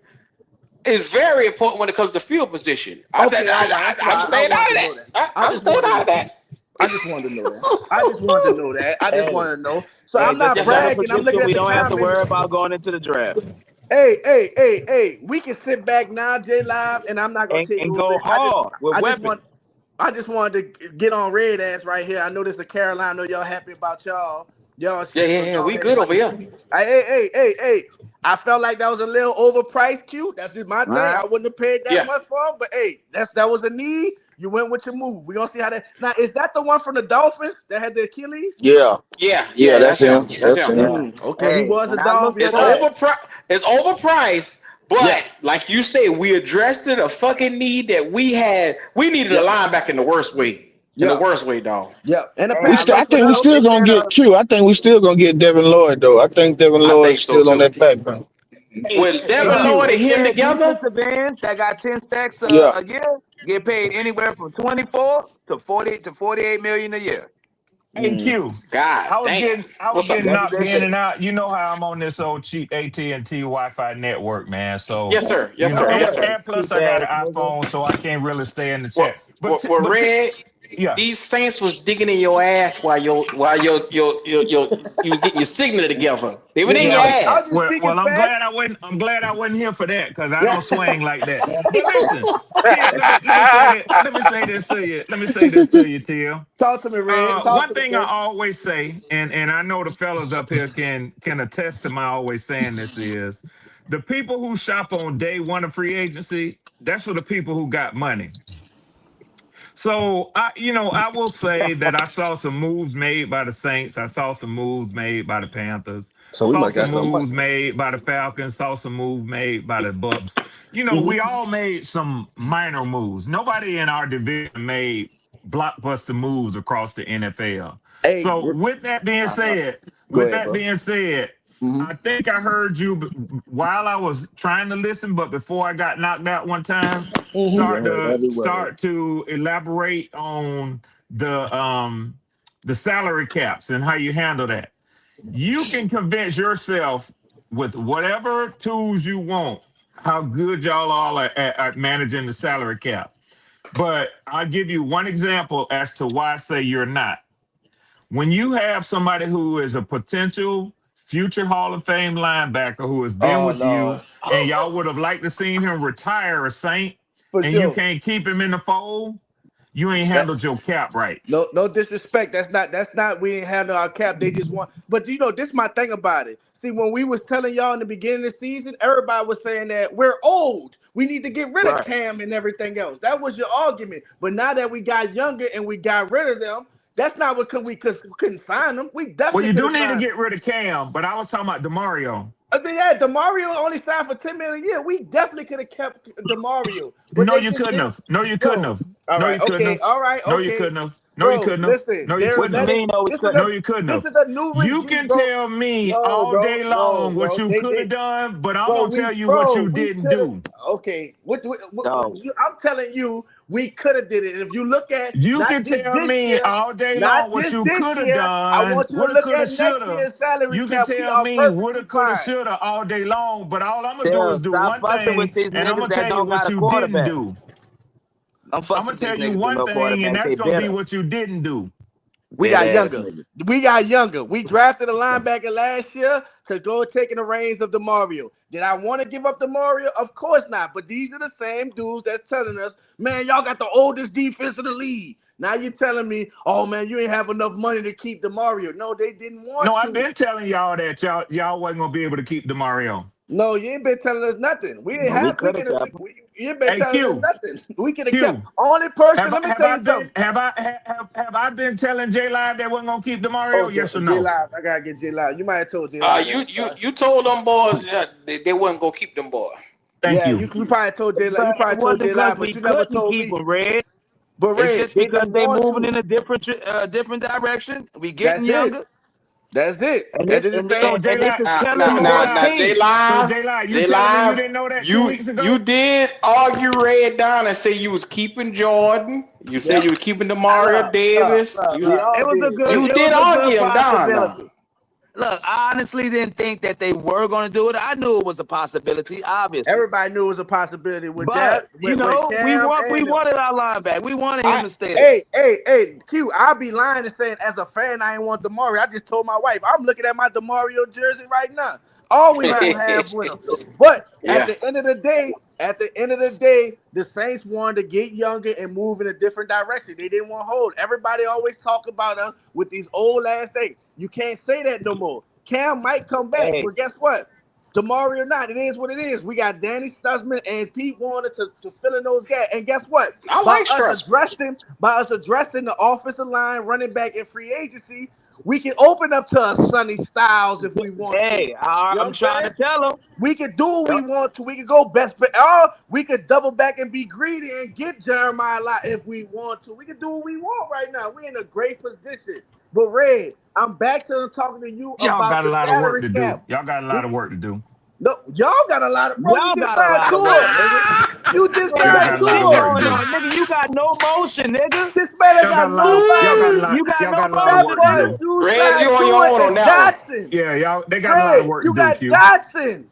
it's very important when it comes to field position. Okay, all right. That's I'm why I staying out wanted of to that. know that. I I'm just staying wanted to out of know that. that. I just wanted to know that. I just wanted to know that. I just Hey, wanted to know. So hey, I'm just not Yes, sir. another bragging. I'm looking position at we the don't have to comments. worry about going into the draft. Hey. We can sit back now, J Live, and I'm not gonna take And over. go hard with weapons. I just wanted to get on Red ass right here. I know this is Carolina. I know y'all happy about y'all. Y'all Yeah, shit. yeah, So yeah. go We ahead. good over here. Hey. I felt like that was a little overpriced, Q. That's just my All thing. right. I wouldn't have paid that Yeah. much for him, but hey, that was a need. You went with your move. We're gonna see how that now is that the one from the Dolphins that had the Achilles? Yeah, Yeah, yeah, yeah. that's That's him. him. That's That's him. him. Okay, he Hey, was a when I looked Dolphin. It's it up, It's overpriced, Yeah. but like you say, we addressed it. A fucking need that we had. We needed a Yep. linebacker in the worst way. In the Yep. worst way, dog. Yep. And the hey, I I looked Panthers. it think we up. still They gonna said get Q. I think we still gonna get Devin Lloyd though. I think Devin I think Lloyd's so still on too. that background. With Hey, Devin look, Lloyd they Q. and him said together, defensive ends that got 10 stacks Yeah. a year get paid anywhere from 24 to 40 to 48 million a year. Hey, Q. God damn. I was What's up? getting That's what knocked they in said. and out. You know how I'm on this old cheap AT&T Wi-Fi network, man. So, Yes, sir. you Yes, know, sir. Yes, sir. and plus Cheap I got ass an nigga. iPhone, so I can't really stay in the chat. What? What? Red? Yeah. These Saints was digging in your ass while you were getting your signal together. They were in Yeah, your I was ass. just speaking I'm facts. glad I wasn't. I'm glad I wasn't here for that because I Yeah. don't swing like that. But listen, Tim, let me say that. Let me say this to you. Let me say this to you, Tim. Talk to me, Red. Talk One to me, thing I Red. always say, and I know the fellas up here can attest to my always saying this is the people who shop on day one of free agency. That's for the people who got money. So I will say that I saw some moves made by the Saints. I saw some moves made by the Panthers. So we Saw might some got some money. moves made by the Falcons. Saw some moves made by the Bucks. We all made some minor moves. Nobody in our division made blockbuster moves across the NFL. Hey, So with that being said, go ahead, bro. I think I heard you while I was trying to listen, but before I got knocked out one time, start to elaborate on the salary caps and how you handle that. You can convince yourself with whatever tools you want how good y'all are at managing the salary cap. But I'll give you one example as to why I say you're not. When you have somebody who is a potential future Hall of Fame linebacker who has been Oh with you Lord. and y'all would have liked to seen him retire a Saint For and you sure. can't keep him in the fold, you ain't handled your cap right. No disrespect. That's not. We didn't handle our cap. They just want. But this is my thing about it. See, when we was telling y'all in the beginning of the season, everybody was saying that we're old. We need to get rid of Cam and everything else. That was your argument. But now that we got younger and we got rid of them, that's not what we couldn't sign them. We definitely. Well, you do need to get rid of Cam, but I was talking about DeMario. I mean, yeah, DeMario only signed for $10 million a year. We definitely could have kept DeMario. No, you couldn't have. No, you couldn't have. No, you couldn't have. All right. No, you couldn't have. No, you couldn't have. Listen, no, you couldn't have. No, you couldn't have. This is a new regime, you can tell me all day long what you could have done, but I'm going to tell you what you didn't do. Okay. I'm telling you, we could have did it. If you look at you can tell me all day long what you could have done. I want you to look at next year's salary. You can tell me woulda, coulda, shoulda all day long, but all I'm gonna do is do one thing, and I'm gonna tell you what you didn't do. I'm gonna tell you one thing, and that's gonna be what you didn't do. We got younger. We drafted a linebacker last year to go taking the reins of DeMario. Did I want to give up DeMario? Of course not. But these are the same dudes that's telling us, man, y'all got the oldest defense in the league. Now you're telling me, oh man, you ain't have enough money to keep DeMario. No, they didn't want to. No, I've been telling y'all that y'all wasn't gonna be able to keep DeMario. No, you ain't been telling us nothing. We didn't have you ain't been telling us nothing. We could have kept only person. Let me tell you something. Have I been telling J Live that wasn't gonna keep DeMario? Yes or no? J Live, I gotta get J Live. You might have told J Live. You told them boys that they wasn't gonna keep them boys. Thank you. You probably told J Live. You probably told J Live, but you never told me. But Red, it's just because they moving in a different direction. We getting younger. That's it. So J Live, you telling me you didn't know that 2 weeks ago? You did argue Red down and say you was keeping Jordan. You said you was keeping DeMario Davis. You did argue him down. Look, I honestly didn't think that they were going to do it. I knew it was a possibility, obviously. Everybody knew it was a possibility with that. We wanted our linebacker. We wanted him to stay. Hey, Q, I'll be lying and saying, as a fan, I ain't want DeMario. I just told my wife, I'm looking at my DeMario jersey right now. Always gonna have with him. But at the end of the day, the Saints wanted to get younger and move in a different direction. They didn't want to hold. Everybody always talk about us with these old ass things. You can't say that no more. Cam might come back, but guess what? DeMario or not, it is what it is. We got Danny Stutzman and Pete Warner to fill in those gaps. And guess what? By us addressing the offensive line, running back, and free agency, we can open up to a Sonny Styles if we want to. I'm trying to tell them. We can do what we want to. We can go best, but we could double back and be greedy and get Jeremiah Lott if we want to. We can do what we want right now. We're in a great position. But Red, I'm back to talking to you about the salary cap. Y'all got a lot of work to do. No, y'all got a lot of work. You just signed to it. You just signed to it. Nigga, you got no motion, nigga. This man got no You got no motion. Red, you on your own on that one. Yeah, they got a lot of work to do. You got Dotson.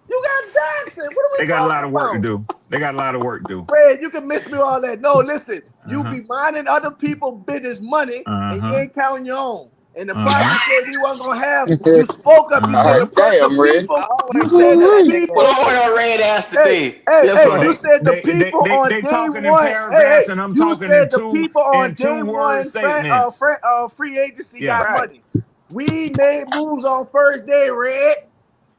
What are we They got a lot of work to do. They got a lot of work to do. Fred, you can miss me all that. No, listen. You be minding other people's business money and you ain't counting your own. And the project said you wasn't gonna have. You spoke up. You said the people. You said the people. Red ass today. You said the people on day one. You said the people on day one. Free agency got money. We made moves on first day, Red.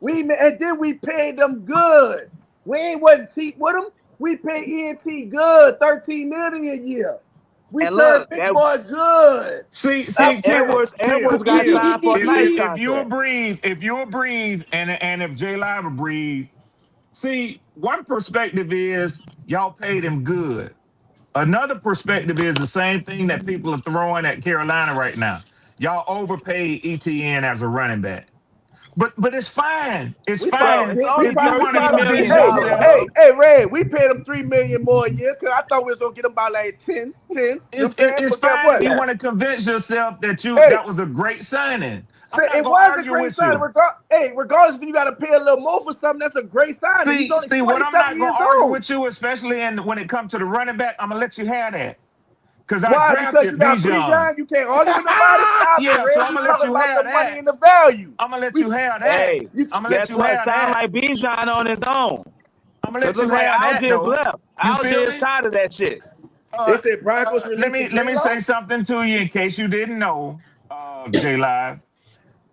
And then we paid them good. We wasn't cheap with them. We paid ENT good, $13 million a year. We turned big boy good. See, Edwards got signed for a nice contract. If you'll breathe, and if J Live will breathe, see, one perspective is y'all paid him good. Another perspective is the same thing that people are throwing at Carolina right now. Y'all overpaid ETN as a running back. But it's fine. It's fine. Hey, Red, we paid him $3 million more a year because I thought we was gonna get him by like 10. It's fine. You want to convince yourself that that was a great signing. It was a great signing. Regardless if you got to pay a little more for something, that's a great signing. He's only 27 what I'm not years gonna argue old. with you, especially when it comes to the running back, I'm gonna let you have that. Why? Because you got Bijan. You can't argue with nobody. So I'm gonna let you have the that. money and the value. I'm gonna let you have that. Hey, I'm gonna let you have that. Sound like Bijan on his own. I'm gonna let you have that. Algier left. Algier is tired of that shit. They said Broncos let released me the let me say J-Lo. something to you in case you didn't know, J Live.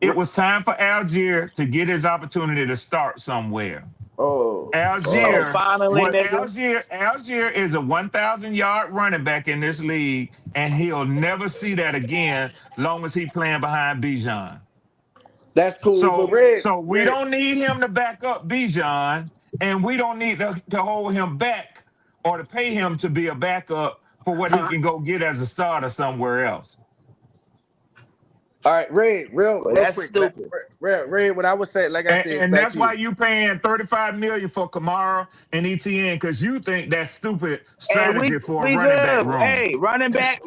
It was time for Algier to get his opportunity to start somewhere. Oh, Algier, finally, what nigga. Algier is a 1,000-yard running back in this league, and he'll never see that again long as he playing behind Bijan. That's cool, but So we don't need him to back up Bijan, and we don't need to hold him back or to pay him to be a backup for what he can go get as a starter somewhere else. All right, Ray, real That's quick. stupid. Ray, what I would say, like I said, And back that's to why you. you paying $35 million for Kamara and ETN, because you think that's stupid Hey, strategy for a we running back good. room. Hey, running back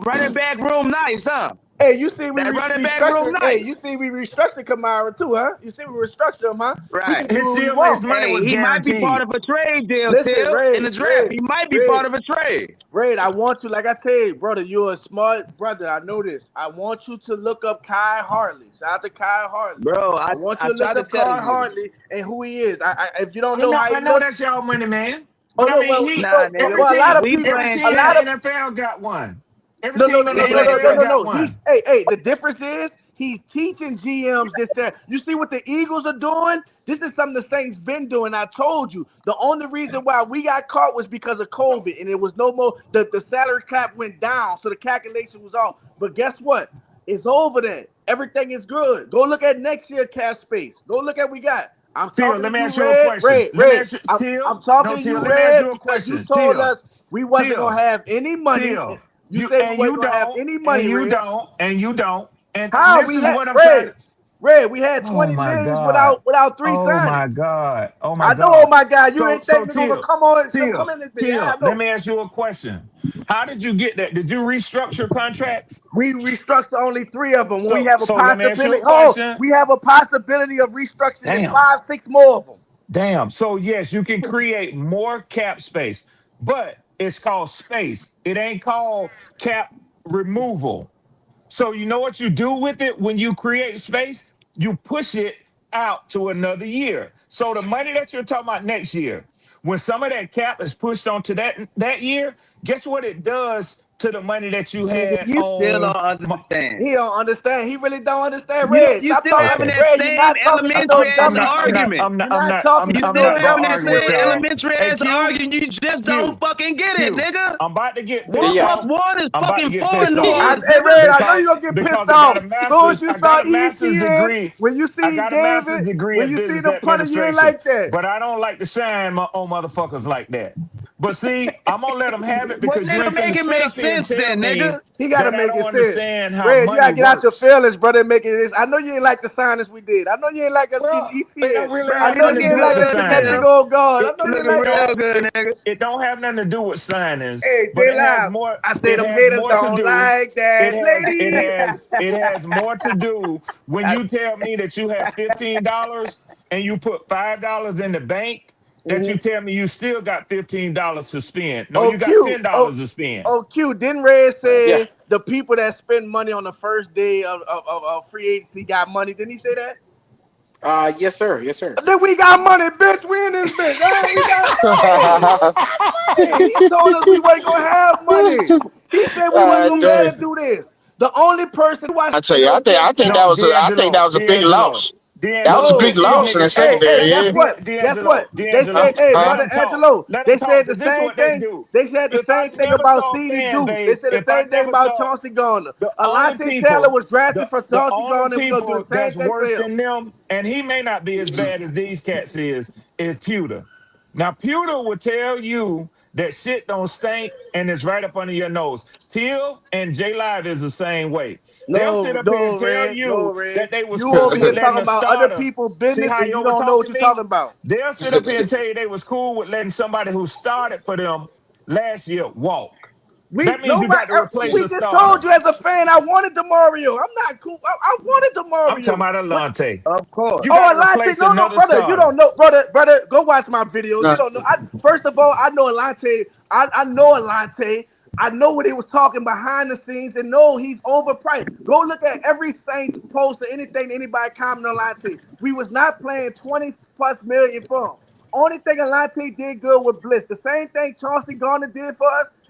room nice, huh? Hey, you see we That running back room restructured. Hey, nice. you see we restructured Kamara too, huh? You see we restructured him, huh? We Right. can do what we His want. money Hey, was he might be part guaranteed. of a trade deal, Listen, Till, in the draft. He might be part of a trade. Ray, I want you, like I tell you, brother, you're a smart brother. I know this. I want you to look up Kai Hartley. Shout out to Kai Hartley. Bro, I want you I to look tried to up tell Kai you. Hartley and who he is. If you don't know how I he know looks, that's y'all money, man. oh But I no, mean, Nah, nigga. well, a lot of We people, every playing team a in lot camp. of the NFL got one. Every no, no, team no, in the no, We no, playing no, no, NFL no, camp. got no. one. The difference is he's teaching GMs this. That you see what the Eagles are doing. This is something the Saints been doing. I told you. The only reason why we got caught was because of COVID, and it was no more. The salary cap went down, so the calculation was off. But guess what? It's over then. Everything is good. Go look at next year cap space. Go look at what we got. I'm Till, talking let to me you, ask you a question. Let me Red. ask you, I'm talking to Till, you, let me ask Red, you a because you question. told us we wasn't gonna Till, have any money. Till, You said we wasn't you gonna have don't, any and money, you Red. don't, and you don't. And How this we is had what I'm trying to. We had Oh 20 my millions God. without three Oh signings. my God. Oh my I know, oh God. my God, you So didn't think nigga gonna come on, come in this bitch. I let know. me ask you a question. How did you get that? Did you restructure contracts? We restructured only 3 of them. When we have a So let me ask you possibility, a question. we have a possibility of restructuring Damn. 5, 6 more of them. Damn. So yes, you can create more cap space, but it's called space. It ain't called cap removal. So you know what you do with it when you create space? You push it out to another year. So the money that you're talking about next year, when some of that cap is pushed onto that year, guess what it does to the money that you Nigga, had you still on? don't understand. He don't understand. He really don't understand. You Red, you stop still talking. having Okay. that Red, you're same not talking to no elementary ass dummy shit. argument. You're not talking You to still no I'm not having gonna dummy that argue shit, with same Red. y'all. elementary Hey ass Q, argument. You just don't Q, fucking get it, Q. nigga. I'm about to get pissed 1 plus off. 1 is I'm about to fucking get 4 in pissed the off woods, Hey, nigga. Red, I know you're gonna get pissed because I got off. a Soon as master's. you I got saw a master's ETN, degree. when you I see got a David, master's degree when in you see business them punting you in administration, like that. but I don't like to shine my own motherfuckers like that. But see, I'm gonna let them have it Well, because you nigga, ain't finna make it sit make up here and sense tell then, me nigga. He gotta that I make don't it sense. understand how Red, you money gotta get out your works. feelings, brother, and make it this. I know you ain't like the signings we did. I know you ain't like us getting Well, it ETN. don't really Bro, I have you know nothing you to ain't looking do like with us the good, getting that big signings. Till. old guard. I It know You you ain't looking it like don't real that. good, nigga. it don't have nothing to do with signings, Hey, but J it has Live, more. I say It them has haters more to don't do. like that, ladies. It has more to do when you tell me that you have $15 and you put $5 in the bank. That you tell me you still got $15 to spend. No, Oh, you got Q. $10 to spend. Oh, Q. Didn't Red Yeah. say the people that spend money on the first day of free agency got money? Didn't he say that? Yes, sir. Yes, sir. Then we got money, bitch. We in this bitch. We got money. We got money. He told us we wasn't gonna have money. He said we wasn't gonna be able Dang. to do this. The only person who I watched tell the you, go I against think Cap. that was a big loss. That was a No, big These loss in the niggas, secondary. guess Yeah. what? Guess what? They said, hey, Let brother them talk. Angelo, Let them they talk, said the because this is same what they thing. do. They said the If I same thing never about saw a CD fan Deuce. They base, said the if I same thing never about saw Chauncey Garner. the only Alante Taylor people, was drafted for the Chauncey only Garner, and we're gonna do people the same that's thing for worse him. than them, and he may not be as bad as these cats is Pewter. Now, Pewter will tell you that shit don't stink and it's right up under your nose. Till and J Live is the same way. They'll sit No, up here and tell No, you Red. that they was You over cool here with letting talking a about other starter. people's See business how and you you over don't know what talking you're me? talking about. They'll sit up here and tell you they was cool with letting somebody who started for them last year walk. That means you got to replace We a just told starter. you as a fan I wanted DeMario. I'm not cool. I wanted I'm talking DeMario. about What? Alante. Of course. You got Oh, to Alante, replace no, another brother, you starter. don't know, brother, go watch my videos. You don't know. First of all, I know Alante. I know Alante. I know what he was talking behind the scenes, and no, he's overpriced. Go look at every Saints post or anything anybody comment on Alante. We was not playing 20 plus million for him. Only thing Alante did good with Bliss. The same thing Chauncey Garner did for us,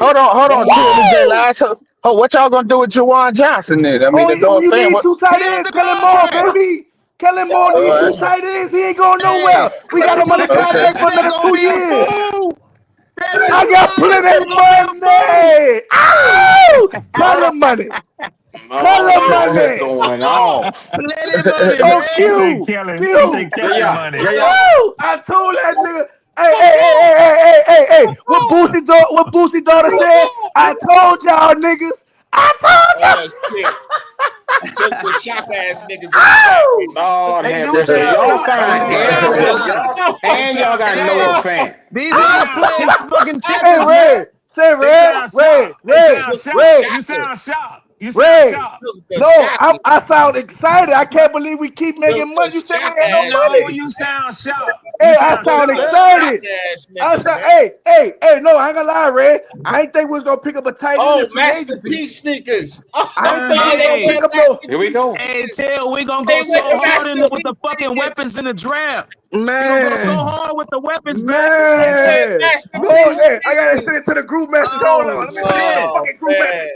Hold on, Triple J Woo! Last. So, what y'all gonna do with Jawan Johnson then? I mean, the Oh, North you fan. need What? two He tight on ends. the Kellen Moore, contract. baby. Kellen Moore needs two tight ends. He ain't going Hey, nowhere. We got him on the okay. contract for That ain't another gonna 2 be a years. fool. That I got Jawan plenty Jackson of ain't gonna be a fool. money. Ow! Ton of money. Color money. Going off. Plenty money, Oh, man. He say Q. Kelly. He Q. say Kelly money. Woo! I told that nigga. Hey. What Boosie daughter said? I told y'all niggas. I told y'all. Shit. Took the shock ass niggas in the Lord They have do mercy. sound Y'all shocked. signed They sound Edwards, shocked. and y'all got Noah Fant. These niggas playing fucking Hey, chickens, man. Ray. Say They Ray. sound shocked. They sound shocked. You sound shocked. You sound Ray. shocked. No, I sound excited. I can't believe we keep making money. You said we had no No, money. you sound shocked. Hey, You I sound sound shocked. excited. Hey, no, I ain't gonna lie, Ray. I ain't think we was gonna pick up a tight end. Oh, in free Master agency. P sneakers. I ain't think we was gonna pick up no. Here we go. Hey, tell we gonna go so hard in with the fucking weapons in the draft. We gonna go so hard with the weapons, Man. Master No, P hey, I gotta send it to the group message. Hold on. Let me send it to the fucking group message.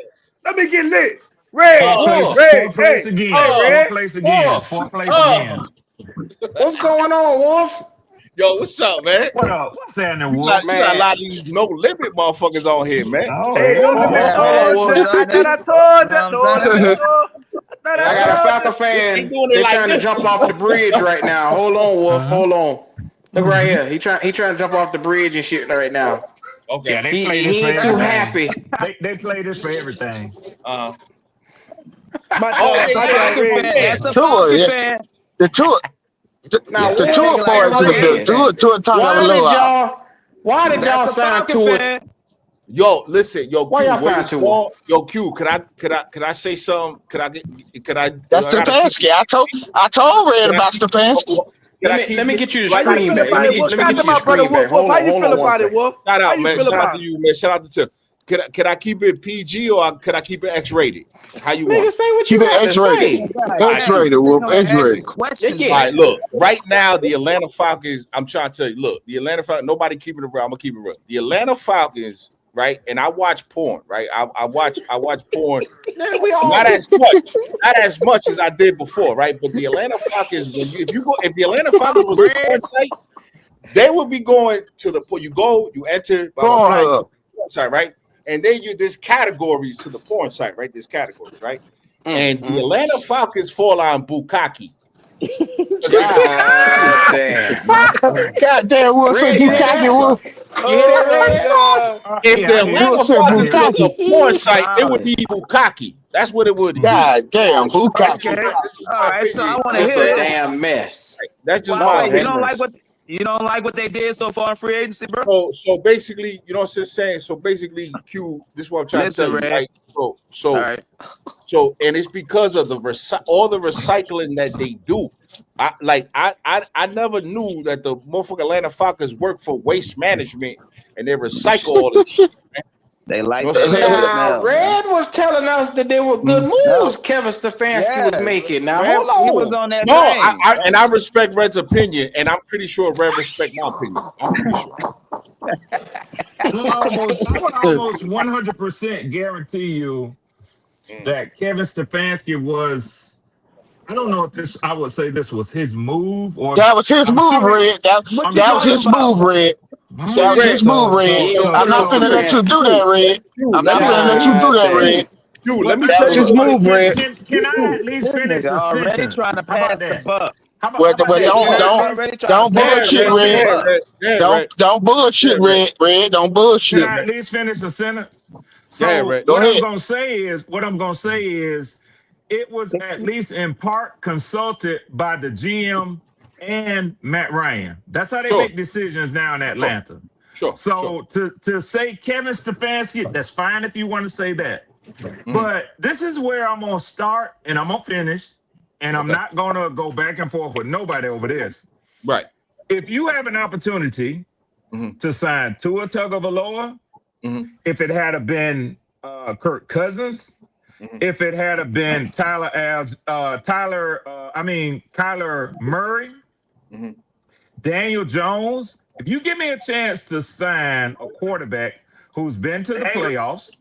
Let me get lit. Ray, Fourth place again. Ray. Fourth place again. Fourth place again. What's going on, Wolf? Yo, what's up, man? What up? What's happening, You Wolf? got a lot of these no limit motherfuckers on here, man. Oh, Hey, no limit. I got a Falcon fan. They trying to jump off the bridge right now. Hold on, Wolf. Hold on. Look right here. He trying to jump off the bridge and shit right now. Okay. Yeah, they play this He for ain't too everything. happy. They play this for everything. That's a Falcon fan. The two Now, the Tua part to the bill. Tua talking a little out. Why did y'all sign Tua? Yo, listen, yo, Why Q, y'all signed Tua? Yo, Q, could I say something? Could I? That's Stefanski. I told Red about Stefanski. Let me get you the How you screen feel back. about it, Wolf? Shout out to my brother Wolf. How you feel about it, Wolf? Shout How out, you man. feel Shout about out to it? you, man. Shout out to Tim. Could I keep it PG or could I keep it X-rated? How you want? Nigga, say what you Keep it got to X-rated. say. X-rated, Wolf. X-rated. All right, look. Right now, the Atlanta Falcons. I'm trying to tell you. Look, the Atlanta Falcons. Nobody keeping it real. I'm gonna keep it real. The Atlanta Falcons, right? And I watch porn, right? I watch porn. Not as much as I did before, right? But the Atlanta Falcons, if the Atlanta Falcons was a porn site, they would be going to the porn. You enter, porn site, right? And then there's categories to the porn site, right? There's categories, right? And the Atlanta Falcons fall on Bukkake. God damn. God damn, Wolf said Bukkake, Wolf. You hear that, Red? If the Atlanta Falcons was a porn site, it would be Bukkake. That's what it would be. God damn, Bukkake. All right, so I want to It's hear a this. damn mess. That's just Why, my you don't like what they did so far in free agency, bro? So basically, you know what I'm saying? So basically, Q, this is what I'm trying to tell you, right? So and it's because of all the recycling that they do. I never knew that the motherfucking Atlanta Falcons work for waste management and they recycle all this shit, man. They like Now, Red was telling us that they were good moves Kevin Stefanski was making. Now, hold on. He was on that No, I respect Red's opinion, and I'm pretty sure Red respect my opinion. I'm pretty sure. I would almost 100% guarantee you that Kevin Stefanski was. I don't know if I would say this was his move or that was his move, Red. That was his move, Red. That was his move, Red. I'm not finna let you do that, Red. I'm not finna let you do that, Red. Dude, let me tell you his move, Red. Can I at least finish the sentence? Trying to pass the buck. Don't bullshit, Red. Don't bullshit, Red. Don't bullshit. Can I at least finish the sentence? So what I'm gonna say is, it was at least in part consulted by the GM and Matt Ryan. That's how they make decisions now in Atlanta. So to say Kevin Stefanski, that's fine if you want to say that. But this is where I'm gonna start and I'm gonna finish, and I'm not gonna go back and forth with nobody over this. Right. If you have an opportunity to sign Tua Tagovailoa, if it had been Kirk Cousins, if it had been Kyler Murray, Daniel Jones, if you give me a chance to sign a quarterback who's been to the playoffs,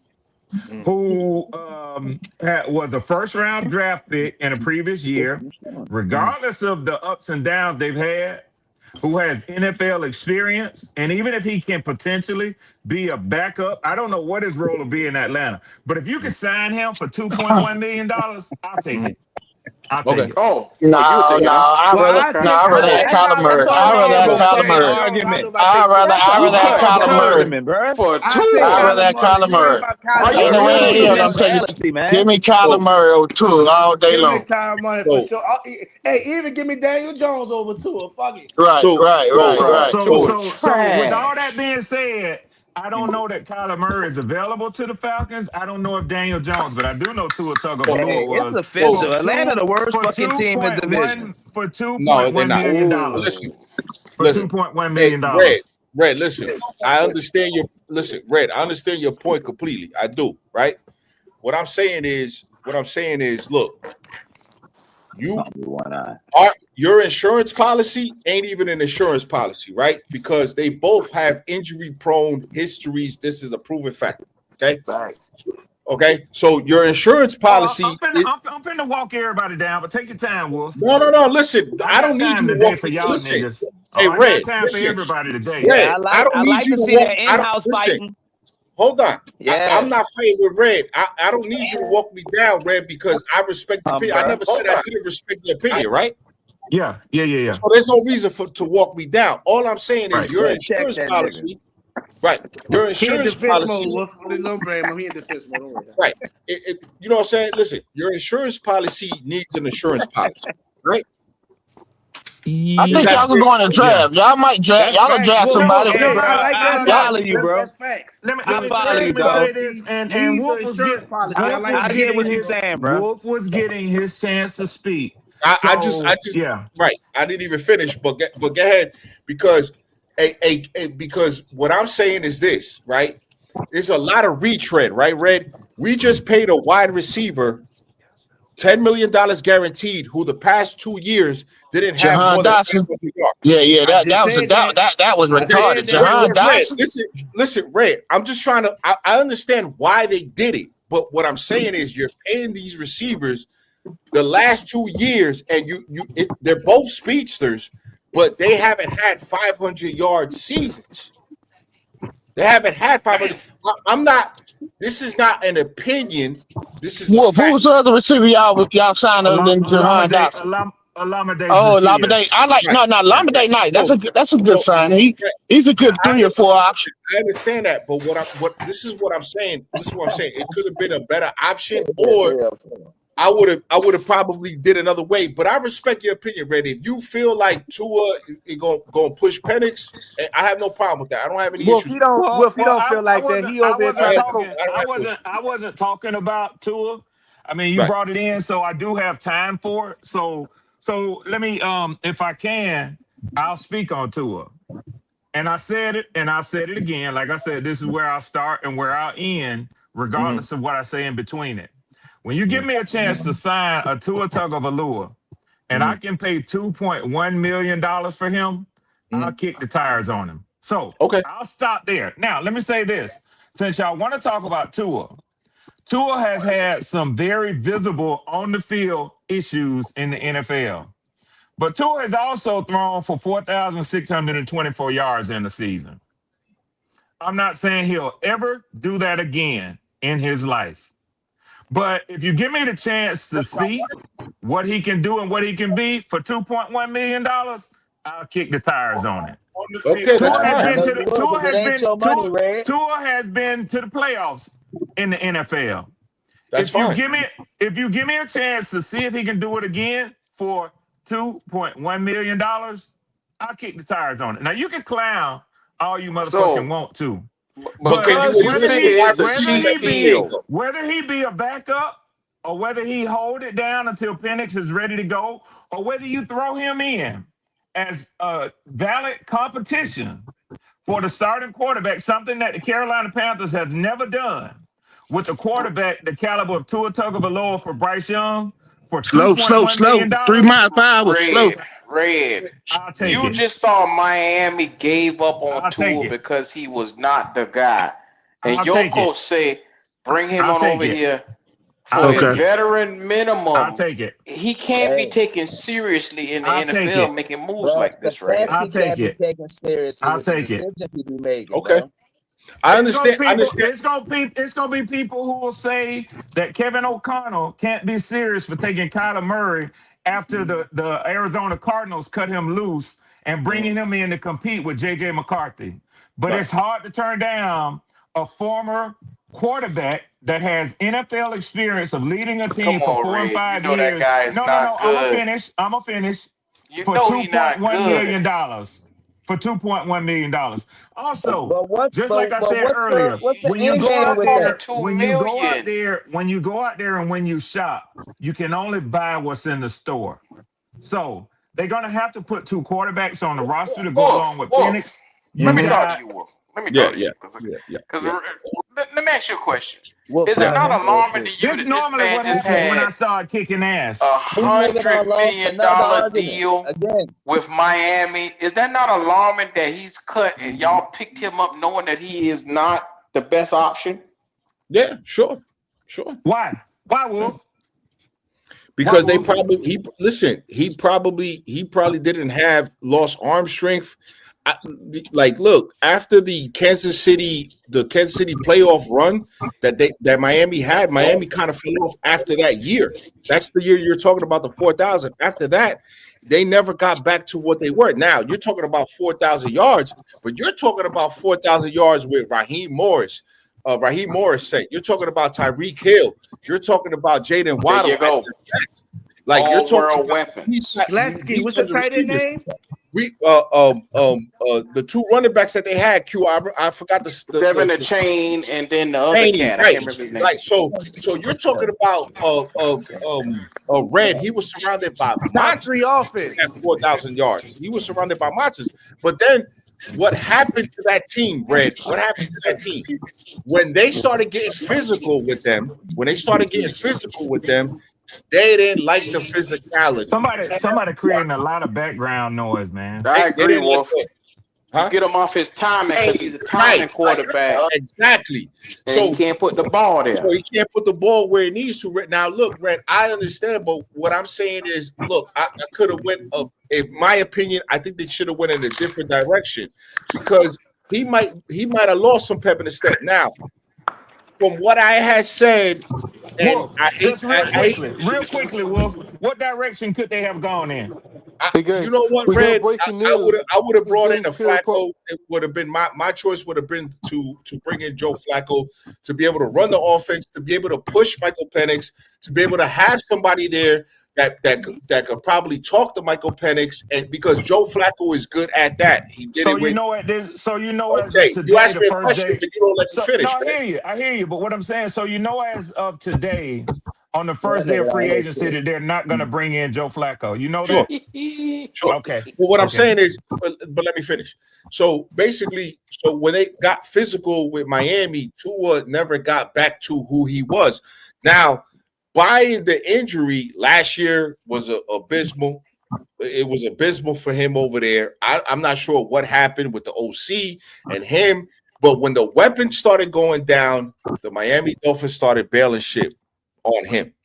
who was a first-round draft pick in a previous year, regardless of the ups and downs they've had, who has NFL experience, and even if he can potentially be a backup, I don't know what his role will be in Atlanta. But if you could sign him for $2.1 million, I'll take it. I'll take it. Oh, No, you take no, it, huh? I'd rather have Kyler Murray. I'd rather have Kyler Murray. I'd rather have Kyler Murray. For I'd rather have Kyler Murray. Are you Ain't no way in serious? hell I'm taking. Give me Kyler Murray over Tua all day Give me long. Kyler Murray for sure. Hey, even give me Daniel Jones over Tua. Fuck it. Right. So Trash. with all that being said, I don't know that Kyler Murray is available to the Falcons. I don't know if Daniel Jones, but I do know Tua Tagovailoa was. It's official. Atlanta, the worst fucking team in the division. For No, they're $2.1 not. million. Listen, For listen. $2.1 Hey, million. Red, listen. I understand your Red. I understand your point completely. I do, right? What I'm saying is, look, your insurance policy ain't even an insurance policy, right? Because they both have injury-prone histories. This is a proven fact. Okay. Okay. So your insurance policy. I'm finna walk everybody down, but take your time, Wolf. No. Listen, I don't need you to walk for y'all listen. niggas. Hey, I Red, got time listen. for everybody today. Red, I don't need like you to to see walk. that in-house fighting. Hold on. Yeah. I'm not fighting with Red. I don't need you to walk me down, Red, because I respect the opinion. I never said I didn't respect your opinion, right? Yeah. So there's no reason to walk me down. All I'm saying is your insurance policy, right? Your insurance policy, Don't blame him. He in defense mode. Don't worry. right? You know what I'm saying? Listen, your insurance policy needs an insurance policy, right? I think y'all can go in the draft. Y'all might draft. Y'all will draft somebody. I like that. I follow you, bro. That's facts. Let me dog. say this, and Wolf was getting Wolf was getting his chance to speak. I just right. I didn't even finish, but go ahead because because what I'm saying is this, right? There's a lot of retread, right, Red? We just paid a wide receiver $10 million guaranteed, who the past 2 years didn't have more than 500 yards. Yeah, that was retarded. Jahan Dotson. Listen, Red. I'm just trying to. I understand why they did it, but what I'm saying is you're paying these receivers the last 2 years, and they're both speedsters, but they haven't had 500-yard seasons. They haven't had 500. I'm not. This is not an opinion. This is Wolf. Who was the other receiver y'all signed other than Jahan Dotson? Lamade. I like Lamade Knight. That's a good sign. He's a good 3 or 4 option. I understand that, but this is what I'm saying. It could have been a better option, or I would have probably did another way. But I respect your opinion, Red. If you feel like Tua is gonna push Penix, I have no problem with that. I don't have any issues. If you don't feel like that, he over there trying to coach. I wasn't talking about Tua. I mean, you brought it in, so I do have time for it. So let me, if I can, I'll speak on Tua. And I said it, and I said it again. Like I said, this is where I'll start and where I'll end, regardless of what I say in between it. When you give me a chance to sign a Tua Tagovailoa, and I can pay $2.1 million for him, I'll kick the tires on him. So I'll stop there. Now, let me say this. Since y'all want to talk about Tua has had some very visible on-the-field issues in the NFL. But Tua has also thrown for 4,624 yards in the season. I'm not saying he'll ever do that again in his life. But if you give me the chance to see what he can do and what he can be for $2.1 million, I'll kick the tires on it. Okay, Tua has been to the playoffs in the NFL. If you give me a chance to see if he can do it again for $2.1 million, I'll kick the tires on it. Now you can clown all you motherfucking want to. But whether he be a backup or whether he hold it down until Penix is ready to go, or whether you throw him in as a valid competition for the starting quarterback, something that the Carolina Panthers have never done with a quarterback the caliber of Tua Tagovailoa for Bryce Young for slow. 3 miles per hour. Slow. Red. I'll take you it. just saw Miami gave up on Tua because he was not the guy. And your coach say, bring him on over here I'll for his take it. veteran minimum, I'll take it. he can't be taken seriously in the I'll take NFL it. making moves Bro, like this right here. I'll take it. taken seriously I'll with the take it. decisions he be making, Okay. bro. I It's gonna understand. it's gonna be people who will say that Kevin O'Connell can't be serious for taking Kyler Murray after the Arizona Cardinals cut him loose and bringing him in to compete with JJ McCarthy. But it's hard to turn down a former quarterback that has NFL experience of leading a team Come for on, 4 and Red. You 5 know that years. guy is No. not I'm gonna good. finish. You For know he not $2.1 good. million. For $2.1 million. Also, But what's just like I said earlier, the when you end go game out with there, that? when you go out there and when you shop, you can only buy what's in the store. So they're gonna have to put 2 quarterbacks on the roster to go along with Penix. Let me talk to you, Wolf. Let me talk to you. Because let me ask you a question. Is it not alarming to you This that is normally what happens when I start kicking ass. $100 million deal with Miami? Is that not alarming that he's cut and y'all picked him up knowing that he is not the best option? Yeah, sure. Why, Wolf? Because he probably didn't have lost arm strength. Look, after the Kansas City playoff run that Miami had, Miami kind of fell off after that year. That's the year you're talking about, the 4,000. After that, they never got back to what they were. Now you're talking about 4,000 yards, but you're talking about 4,000 yards with Raheem Morris. You're talking about Tyreek Hill. You're talking about Jaden Waddle. There you go. Like you're talking about weapons. What's the tight end name? The 2 running backs that they had, I forgot the Seven a chain, and then the other cat. I can't remember his name. Right. So you're talking about Red. He was surrounded by monsters. Offense at 4,000 yards. He was surrounded by monsters. But then what happened to that team, Red? What happened to that team? When they started getting physical with them, they didn't like the physicality. Somebody creating a lot of background noise, man. I agree, Wolf. Get him off his timing because he's a timing quarterback. Exactly. And so he can't put the ball there. So he can't put the ball where it needs to. Now, look, Red, I understand, but what I'm saying is, look, I could have went up. In my opinion, I think they should have went in a different direction because he might have lost some pep in the step. Now, from what I had said, and Wolf, real quickly, Wolf, what direction could they have gone in? You know what, Red? I would have brought in a Flacco. It would have been my choice. Would have been to bring in Joe Flacco to be able to run the offense, to be able to push Michael Penix, to be able to have somebody there that could probably talk to Michael Penix, and because Joe Flacco is good at that, he did it with. Okay, today, you asked me a first question, day, but you don't let me finish. No, I hear you. But what I'm saying, so as of today, on the first day of free agency, that they're not going to bring in Joe Flacco. You know that? Sure. Okay. Well, what I'm saying is, but let me finish. So basically, when they got physical with Miami, Tua never got back to who he was. Now, by the injury last year was abysmal. It was abysmal for him over there. I'm not sure what happened with the OC and him, but when the weapons started going down, the Miami Dolphins started bailing shit on him.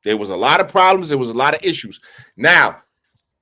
There was a lot of problems. There was a lot of issues. Now,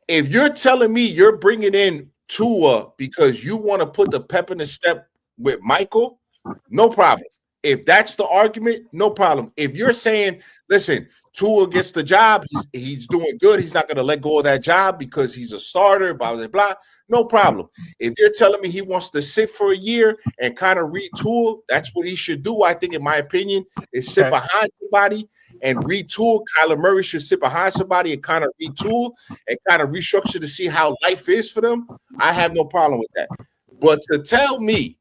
if you're telling me you're bringing in Tua because you want to put the pep in the step with Michael, no problem. If that's the argument, no problem. If you're saying, listen, Tua gets the job, he's doing good, he's not going to let go of that job because he's a starter, blah, blah, blah, no problem. If you're telling me he wants to sit for a year and kind of retool, that's what he should do, I think, in my opinion, is sit behind somebody and retool. Kyler Murray should sit behind somebody and kind of retool and kind of restructure to see how life is for them. I have no problem with that. But to tell me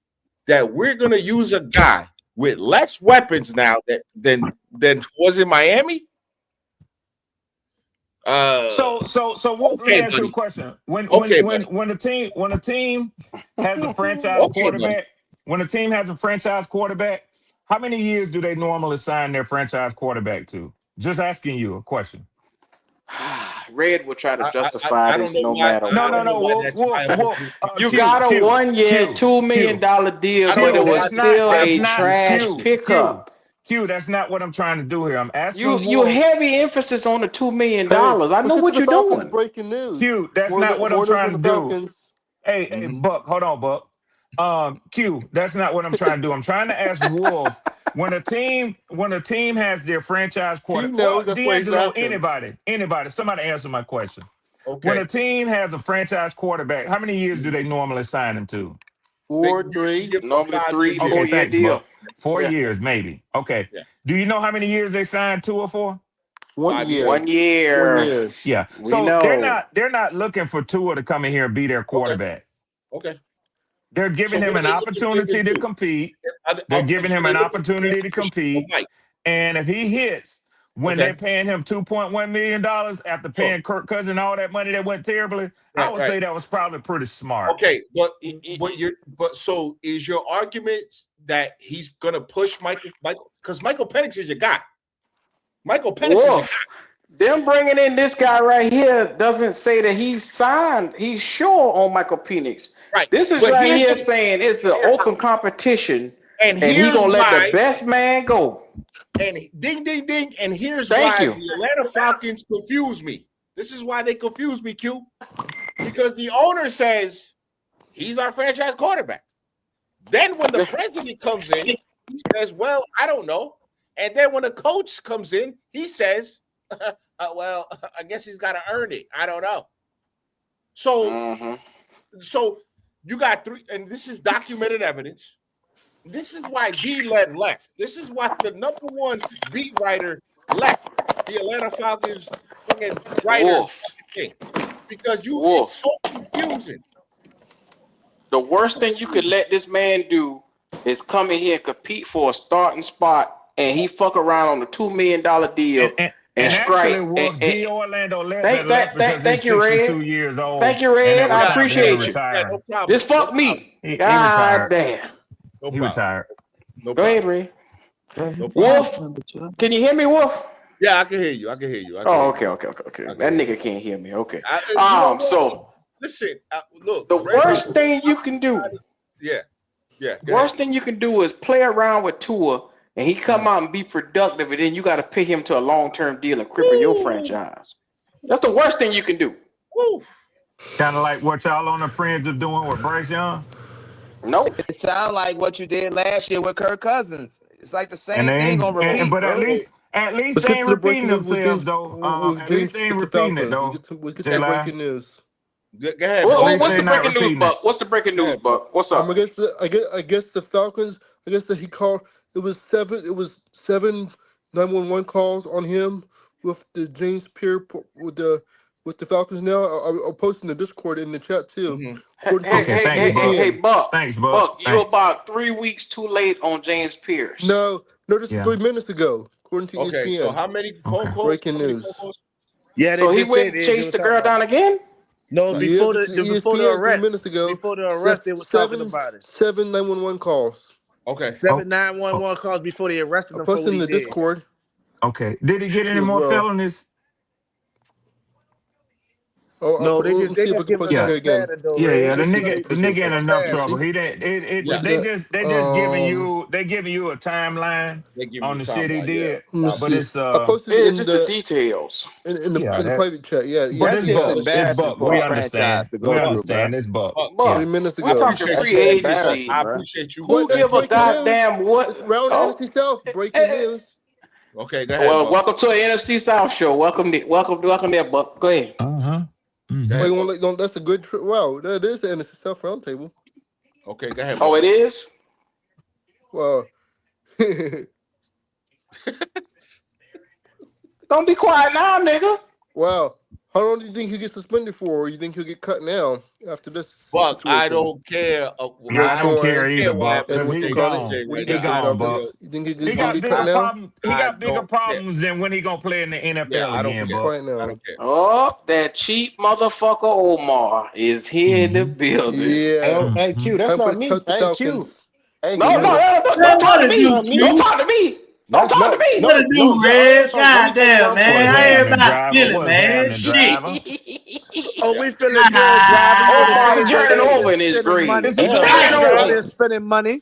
that we're going to use a guy with less weapons now than was in Miami. So let me ask you a question. When a team has a franchise quarterback, when a team has a franchise quarterback, how many years do they normally sign their franchise quarterback to? Just asking you a question. Red will try to justify this no matter what. No. You got a 1 year, $2 million deal, but it was still a trash pickup. Q, that's not what I'm trying to do here. I'm asking You Wolf. heavy emphasis on the $2 million. Hey, I let's know get what to the you're Falcons doing. breaking news. Q, that's More not what I'm news trying from to the do. Falcons. Hey, Buck, hold on, Buck. Q, that's not what I'm trying to do. I'm trying to ask Wolf when a team has their franchise He quarterback. knows. Well, That's why he's D'Angelo, asking. anybody, somebody answer my question. When Okay. a team has a franchise quarterback, how many years do they normally sign him to? 4, They 3. give them a Normally 5-year 3, deal. 4 Okay, year thanks, deal. Buck. 4 Yeah. years, maybe. Okay. Yeah. Do you know how many years they signed Tua for? 1 5 year. years. 1 year. 1 year. Yeah. We So know. they're not looking for Tua to come in here and be their quarterback. Okay. They're giving So him what an are they looking for him opportunity to do? compete. They're giving So him they an looking for opportunity to transition for compete. Mike. And if he hits when they're paying him $2.1 million after paying Kirk Cousins all that money that went terribly, I would say that was probably pretty smart. Okay, but so is your argument that he's gonna push Michael because Michael Penix is your guy. Michael Penix is your guy. Them bringing in this guy right here doesn't say that he's signed. He's sure on Michael Penix. Right. This is But right here's here the- saying it's an open competition, And he here's gonna let why- the best man go. And ding, ding, ding. And here's Thank why you. the Atlanta Falcons confuse me. This is why they confuse me, Q. Because the owner says he's our franchise quarterback. Then when the president comes in, he says, well, I don't know. And then when the coach comes in, he says, well, I guess he's got to earn it. I don't know. So, so you got 3, and this is documented evidence. This is why D-Led left. This is why the #1 beat writer left the Atlanta Falcons writers thing. Because it's so confusing. The worst thing you could let this man do is come in here and compete for a starting spot, and he fuck around on the $2 million deal and strike. Actually, Wolf, D. Orlando left because Thank he's you, Red. 62 years old. Thank you, Red. And it was I time for him to appreciate you. retire. No problem. This fuck me. He God retired. damn. He retired. No Go ahead, Ray. No Wolf, can you hear me, Wolf? Yeah, I can hear you. Okay. That nigga can't hear me. Okay. So listen, look. The worst thing you can do. Yeah. Worst thing you can do is play around with Tua, and he come out and be productive, and then you got to pay him to a long-term deal and cripple your franchise. That's the worst thing you can do. Kind of like what y'all on the fringe of doing with Bryce Young. Nope. It sounds like what you did last year with Kirk Cousins. It's like the same thing on repeat. But at least they ain't repeating themselves though. At least they ain't repeating it though. Let's get to breaking news. Go ahead. What's the breaking news, Buck? What's the breaking news, Buck? What's up? I guess the Falcons. I guess that he called. It was seven 911 calls on him with the James Pierre with the Falcons now. I'll post in the Discord in the chat too. Hey, Buck. Thanks, Buck. You're about 3 weeks too late on James Pierce. No, this is 3 minutes ago, according to ESPN. Okay, so how many phone calls? Breaking news. Yeah, so he went and chased the girl down again? No, before the arrest. 3 minutes ago. Before the arrest, they were talking about it. 7 911 calls. Okay. 7 911 calls before they arrested him. Posted in the Discord. Okay. Did he get any more felonies? No, they just give him The nigga in enough trouble. They just giving you a timeline on the shit he did. But it's I posted it's just the details in the private chat. But it's Buck. We understand. It's Buck. 3 minutes ago. We're talking free agency. I appreciate you. Who give a goddamn what? Round NFC South breaking news. Okay, go ahead. Well, welcome to an NFC South show. Welcome there, Buck. Go ahead. That's a good wow. That is the NFC South roundtable. Okay, go ahead. Oh, it is? Wow. Don't be quiet now, nigga. Wow. How long do you think he'll get suspended for? Or you think he'll get cut now after this? Buck, I don't care. I don't care either, Buck. He gone, Buck. You think He got bigger problems than when he gonna play in the NFL again, Buck. Right now. I don't care. Oh, that cheap motherfucker Omar is here in the building. Yeah. Hey, Q, that's not me. Hey, Q. Hey, No, don't talk to me. Don't talk to me. Don't talk to me. What to do, Red? Goddamn, man. I hear about feeling, man. Shit. Oh, we feeling good driving. Omar turning over in his grave. Spending money.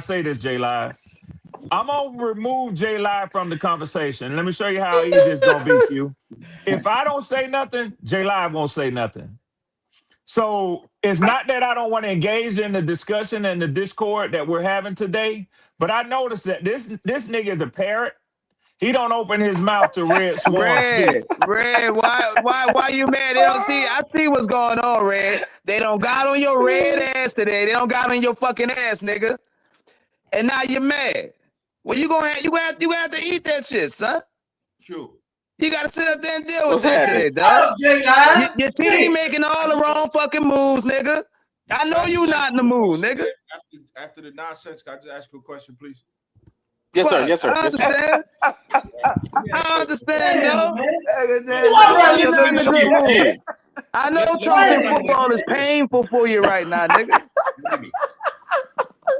say this, J Live. I'm gonna remove J Live from the conversation. Let me show you how easy it's gonna be, Q. If I don't say nothing, J Live won't say nothing. So it's not that I don't want to engage in the discussion and the discord that we're having today, but I noticed that this nigga is a parrot. He don't open his mouth to Red Swan speak. Red, why you mad? They don't see. I see what's going on, Red. They don't got on your red ass today. They don't got on your fucking ass, nigga. And now you're mad. Well, you gonna have to eat that shit, son. True. You gotta sit up there and deal with that today, dog. Your team making all the wrong fucking moves, nigga. I know you not in the mood, nigga. After the nonsense, can I just ask you a question, please? Yes, sir. Yes, sir. I understand. I understand, yo. I know talking football is painful for you right now, nigga.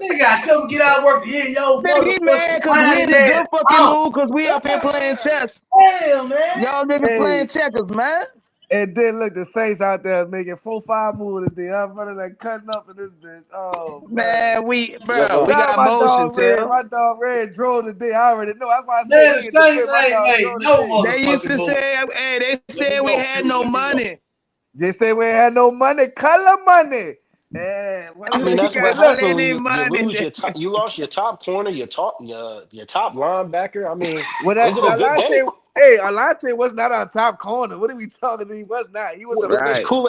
Nigga gotta come get out of work to hear yo. Nigga, he mad because we in a good fucking mood because we up here playing chess. Damn, man. Y'all niggas playing checkers, man. And then look, the Saints out there making 4-5 moves today. I'm running like cutting up in this bitch. Oh man, we got motion, too. My dog Red drove today. I already know. That's why I Man, said the they used to say, they said we had no money. They say we had no money, color money. And I mean, that's what happens. You lost your top corner, your top linebacker. I mean, is it a good day? Hey, Alante was not on top corner. What are we talking about? He was not. He was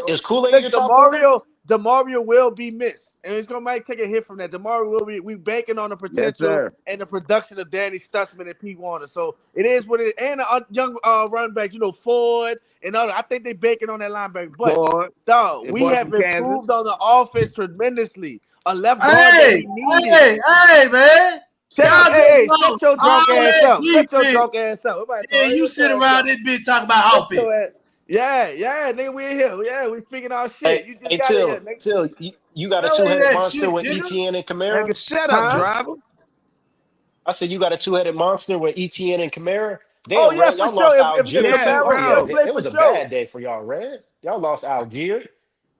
Is Kool-Aid your top corner? DeMario will be missed. And it's might take a hit from that. DeMario will be. We banking on the potential and the production of Danny Stutzman and Pete Warner. So it is what it is. And a young running back, Ford and other. I think they banking on that linebacker. But dog, we have improved on the offense tremendously. A left guard that we needed. Hey, man. Shut your drunk ass up. Shut your drunk ass up. Yeah, you sit around this bitch talking about offense. Yeah, nigga, we in here. Yeah, we speaking our shit. You just got here, nigga. Till you got a two-headed monster with ETN and Kamara. Nigga, shut up, driver. I said you got a two-headed monster with ETN and Kamara. Damn, yeah, y'all lost Algier. It was a bad day for y'all, Red. Y'all lost Algier.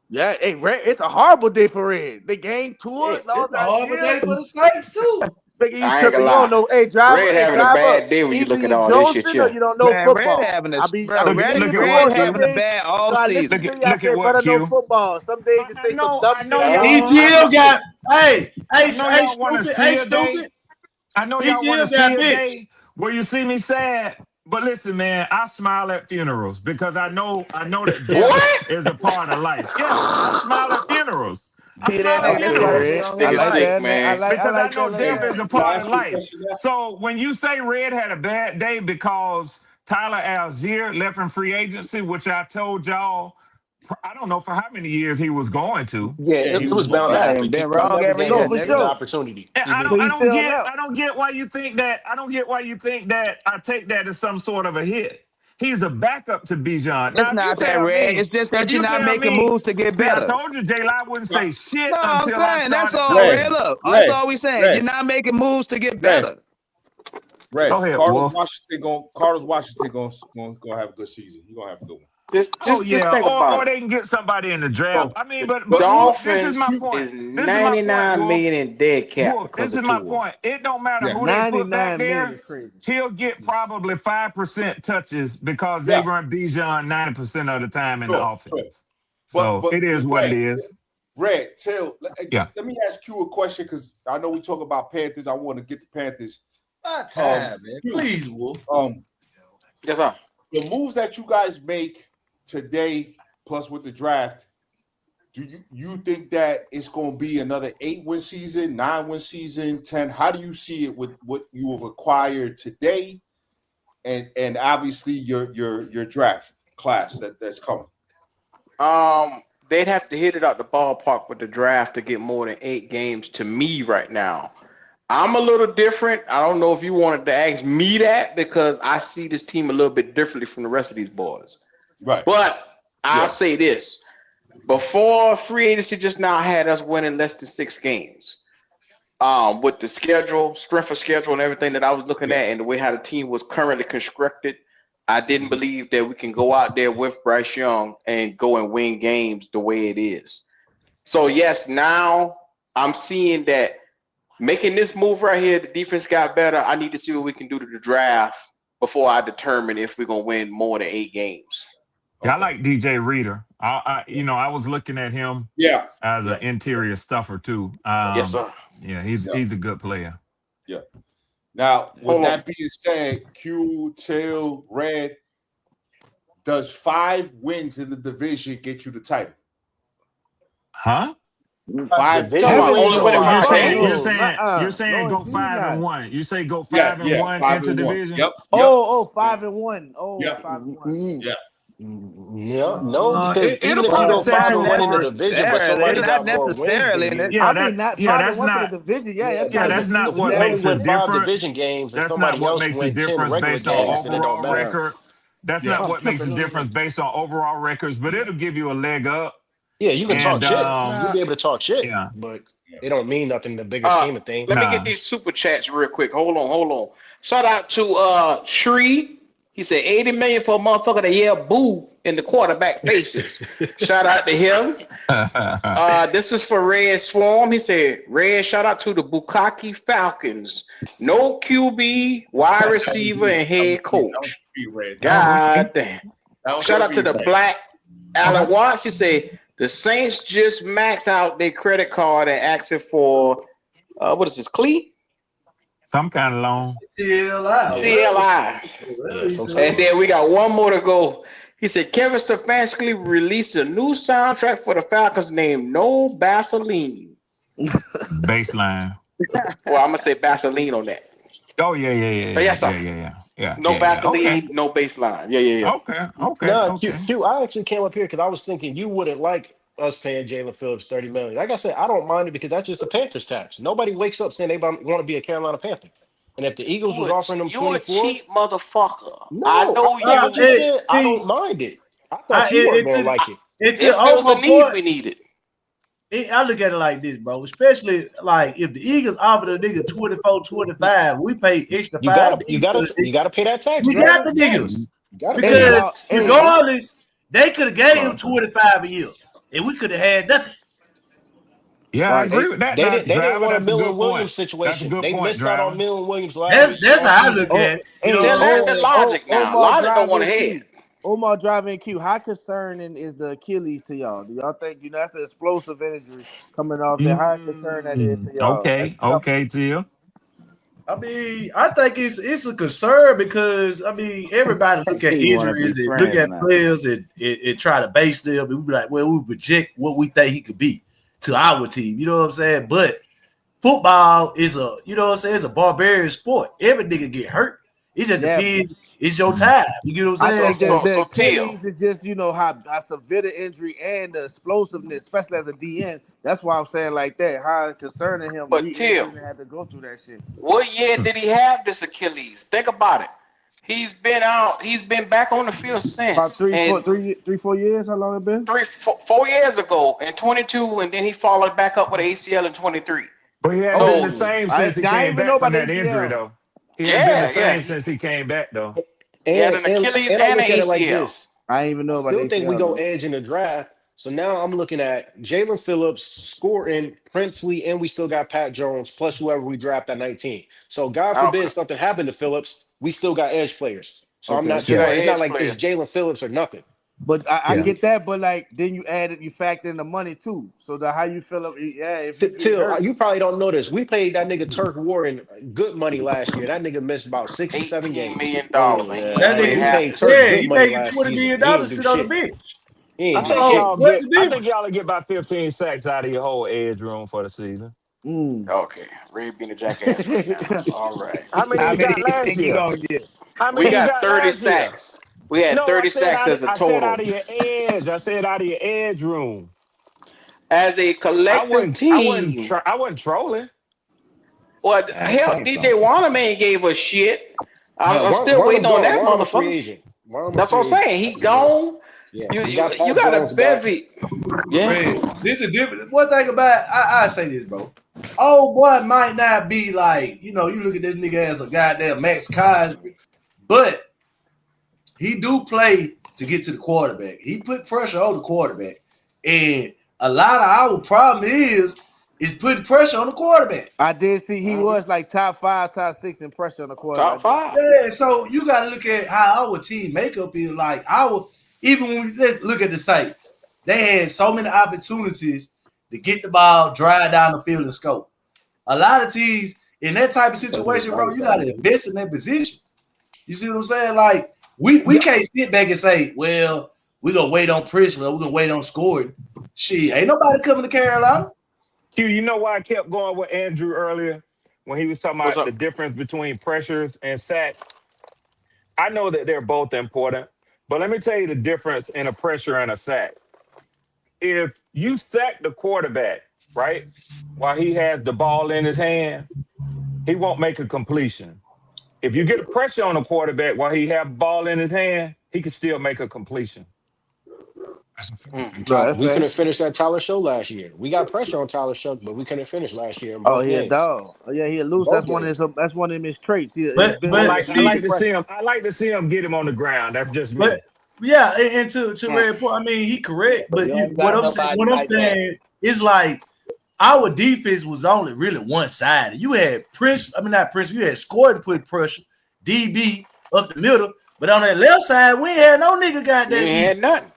Yeah, hey, Red, it's a horrible day for Red. They gained tour, lost Algier. It's a horrible day for the Saints too. I ain't gonna lie. Hey, driver, Red having a bad day when you look at all this shit. You don't know football. Red having a bad all season. Look at what Q. Football. Some days you say some dumb shit. ETL got. Hey, stupid. I know y'all want to see a day where you see me sad. But listen, man, I smile at funerals because I know that death is a part of life. Yeah, I smile at funerals. I know death is a part of life. So when you say Red had a bad day because Tyler Algier left in free agency, which I told y'all, I don't know for how many years he was going to. Yeah, it was bound to happen. Been wrong every year. For sure. Opportunity. I don't get why you think that. I don't get why you think that I take that as some sort of a hit. He's a backup to Bijan. It's not that, Red. It's just that you're not making moves to get better. I told you, J-Li wouldn't say shit until I started. That's all, Red. Look, that's all we saying. You're not making moves to get better. Red. Go ahead, Carlos Washington gonna have a good season. He's gonna have a good one. Just think about or they can get somebody in the draft. I mean, but Dolphins this is my point. is $99 million in dead cap. This is my point. It don't matter who they put back there. He'll get probably 5% touches because they run Bijan 90% of the time in the offense. So it is what it is. Red, let me ask you a question because I know we talk about Panthers. I want to get the Panthers. My time, man. Please, Wolf. Yes, sir. The moves that you guys make today, plus with the draft, do you think that it's going to be another 8-win season, 9-win season, 10? How do you see it with what you have acquired today, and obviously your draft class that's coming? They'd have to hit it out the ballpark with the draft to get more than 8 games. To me, right now, I'm a little different. I don't know if you wanted to ask me that because I see this team a little bit differently from the rest of these boys. Right. But I'll say this. Before free agency just now had us winning less than 6 games. With the schedule, strength of schedule and everything that I was looking at and the way how the team was currently constructed, I didn't believe that we can go out there with Bryce Young and go and win games the way it is. So, yes, now I'm seeing that making this move right here, the defense got better. I need to see what we can do to the draft before I determine if we're going to win more than 8 games. Yeah, I like DJ Reader. I was looking at him Yeah. as an interior stuffer too. Yes, sir. Yeah, he's a good player. Yeah. Now, with Hold on. that being said, Q, Till, Red, does 5 wins in the division get you the title? Huh? 5 Division about wins? only winning Oh, 5 you're saying go 5-1. You say go 5-1 5 and 1. interdivision? Yep. Oh, 5-1. Oh, Yep. 5-1. Yeah. No, because It'll even if you probably go set you 5-1 in the apart. division, but somebody Not got more wins than necessarily. you. Yeah, I mean, not that's 5-1 for the not. division. Yeah, Yeah, that's not if you what only makes a win 5 difference. division games and That's not somebody what else makes a win 10 difference regular based on games, then it don't overall matter. record. That's Yeah. not what makes a difference based on overall records, but it'll give you a leg up. Yeah, you can talk And shit. You'll be able to talk shit, yeah. but it don't mean nothing in the bigger scheme of things. Let me get these super chats real quick. Hold on. Shout out to Shree. He said 80 million for a motherfucker to yell boo in the quarterback faces. Shout out to him. This is for Red Swarm. He said, Red, shout out to the Bukaki Falcons. No QB, wide receiver, and head coach. God damn. Shout out to the Black Alan Watts. He said, the Saints just max out their credit card and asking for, what is this, Cleat? Some kind of loan. CLI. And then we got one more to go. He said Kevin Stefanski released a new soundtrack for the Falcons named No Vaseline. Baseline. Well, I'm gonna say Vaseline on that. Oh yeah. But yes, Yeah. No Vaseline, Okay. no baseline. Yeah. Okay. No, Q, I actually came up here because I was thinking you wouldn't like us paying Jalen Phillips $30 million. Like I said, I don't mind it because that's just the Panthers tax. Nobody wakes up saying they want to be a Carolina Panther. And if the Eagles was offering them 24, you a cheap motherfucker. No, I know I you. just said I don't mind it. I thought you weren't gonna like it. If it was a need, we need it. I look at it like this, bro. Especially like if the Eagles offered a nigga 24-25, we pay extra You $5. gotta pay that tax. We bro. got the niggas gotta pay because that. regardless, they could have gave him 25 a year, and we could have had nothing. Yeah, I agree with that. They didn't want a That's a Millen good Williams point. situation. That's a good They point, missed out on Driver. Millen Williams last. That's how I look at it. Tell the logic now. Logic don't want to head. Omar driving Q. How concerning is the Achilles to y'all? Do y'all think that's an explosive injury coming off there? How concerned that is to y'all? Okay, Tia. I mean, I think it's a concern because everybody look at injuries and look at players and try to base them and we be like, well, we project what we think he could be to our team. You know what I'm saying? But football is it's a barbarian sport. Every nigga get hurt. It just depends. It's your time. You get what I'm saying? I think the Achilles is just how severe the injury and the explosiveness, especially as a DN. That's why I'm saying like that. How concerning him. But he Tim, had to go through that shit. What year did he have this Achilles? Think about it. He's been out. He's been back on the field since. About 4 years. How long it been? 4 years ago in 22, and then he followed back up with an ACL in 23. But he hasn't been the same since he came back from that ACL. injury, though. He hasn't been the same since he came back, though. He had an Achilles and an ACL. Like this. I didn't even know about I still think we ACL, go though. edge in the draft. So now I'm looking at Jalen Phillips scoring Princely, and we still got Pat Jones plus whoever we draft at 19. So God forbid something happened to Phillips, we still got edge players. So I'm not sure. It's not like it's Jalen Phillips or nothing. But I get that, but like then you factor in the money too. So how you feel? You probably don't know this. We paid that nigga Turk Warren good money last year. That nigga missed about 6 or 7 games. $18 million. That nigga, he paid $20 million to sit on the bench. I think y'all will get about 15 sacks out of your whole edge room for the season. Okay, Ray being a jackass right now. All right. How many you got last year? We got 30 sacks. We had 30 sacks as a total. I said out of your edge room. As a collective team. I wasn't trolling. Well, hell, DJ Wanamaker gave us shit. I'm still waiting on that motherfucker. That's what I'm saying. He gone. Yeah. You got a bevy. Yeah. Man, this is different. One thing about I say this, bro. Oh boy, might not be like, you look at this nigga as a goddamn Max Cosby, but he do play to get to the quarterback. He put pressure on the quarterback. And a lot of our problem is putting pressure on the quarterback. I did see he was like top 5, top 6 in pressure on the quarterback. Top 5. Yeah, so you got to look at how our team makeup is like. Even when we look at the Saints, they had so many opportunities to get the ball, drive down the field, and score. A lot of teams in that type of situation, bro, you got to invest in that position. You see what I'm saying? Like we can't sit back and say, well, we're gonna wait on Presley, we're gonna wait on scoring. Shit, ain't nobody coming to Carolina. Q, you know why I kept going with Andrew earlier when he was talking about the difference between pressures and sacks? I know that they're both important, but let me tell you the difference in a pressure and a sack. If you sack the quarterback, right, while he has the ball in his hand, he won't make a completion. If you get a pressure on the quarterback while he have the ball in his hand, he can still make a completion. We couldn't finish that Tyler Show last year. We got pressure on Tyler Show, but we couldn't finish last year in both games. Dog. Oh yeah, he'll lose. That's one of his traits. I like to see him get him on the ground. That's just me. Yeah, and to Red point, I mean he correct, but what I'm saying is like our defense was only really one sided. You had you had scored and put pressure, DB up the middle, but on that left side, we ain't had no nigga got that. We ain't had nothing.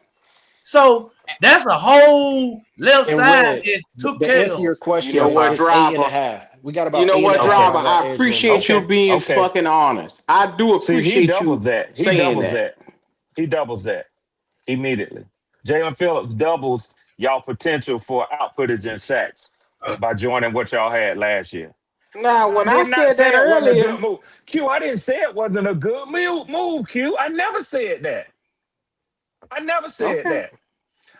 So that's a whole left side is took to care answer of. your question. You know what, Driver? 8.5. We got about. You know what, Driver? I edge appreciate you being fucking honest. I do appreciate he doubles you that. He saying doubles that. He doubles that immediately. Jalen Phillips doubles y'all potential for outputage and sacks by joining what y'all had last year. Now, when I said that earlier, Q, I didn't say it wasn't a good move, Q. I never said that. I never said that.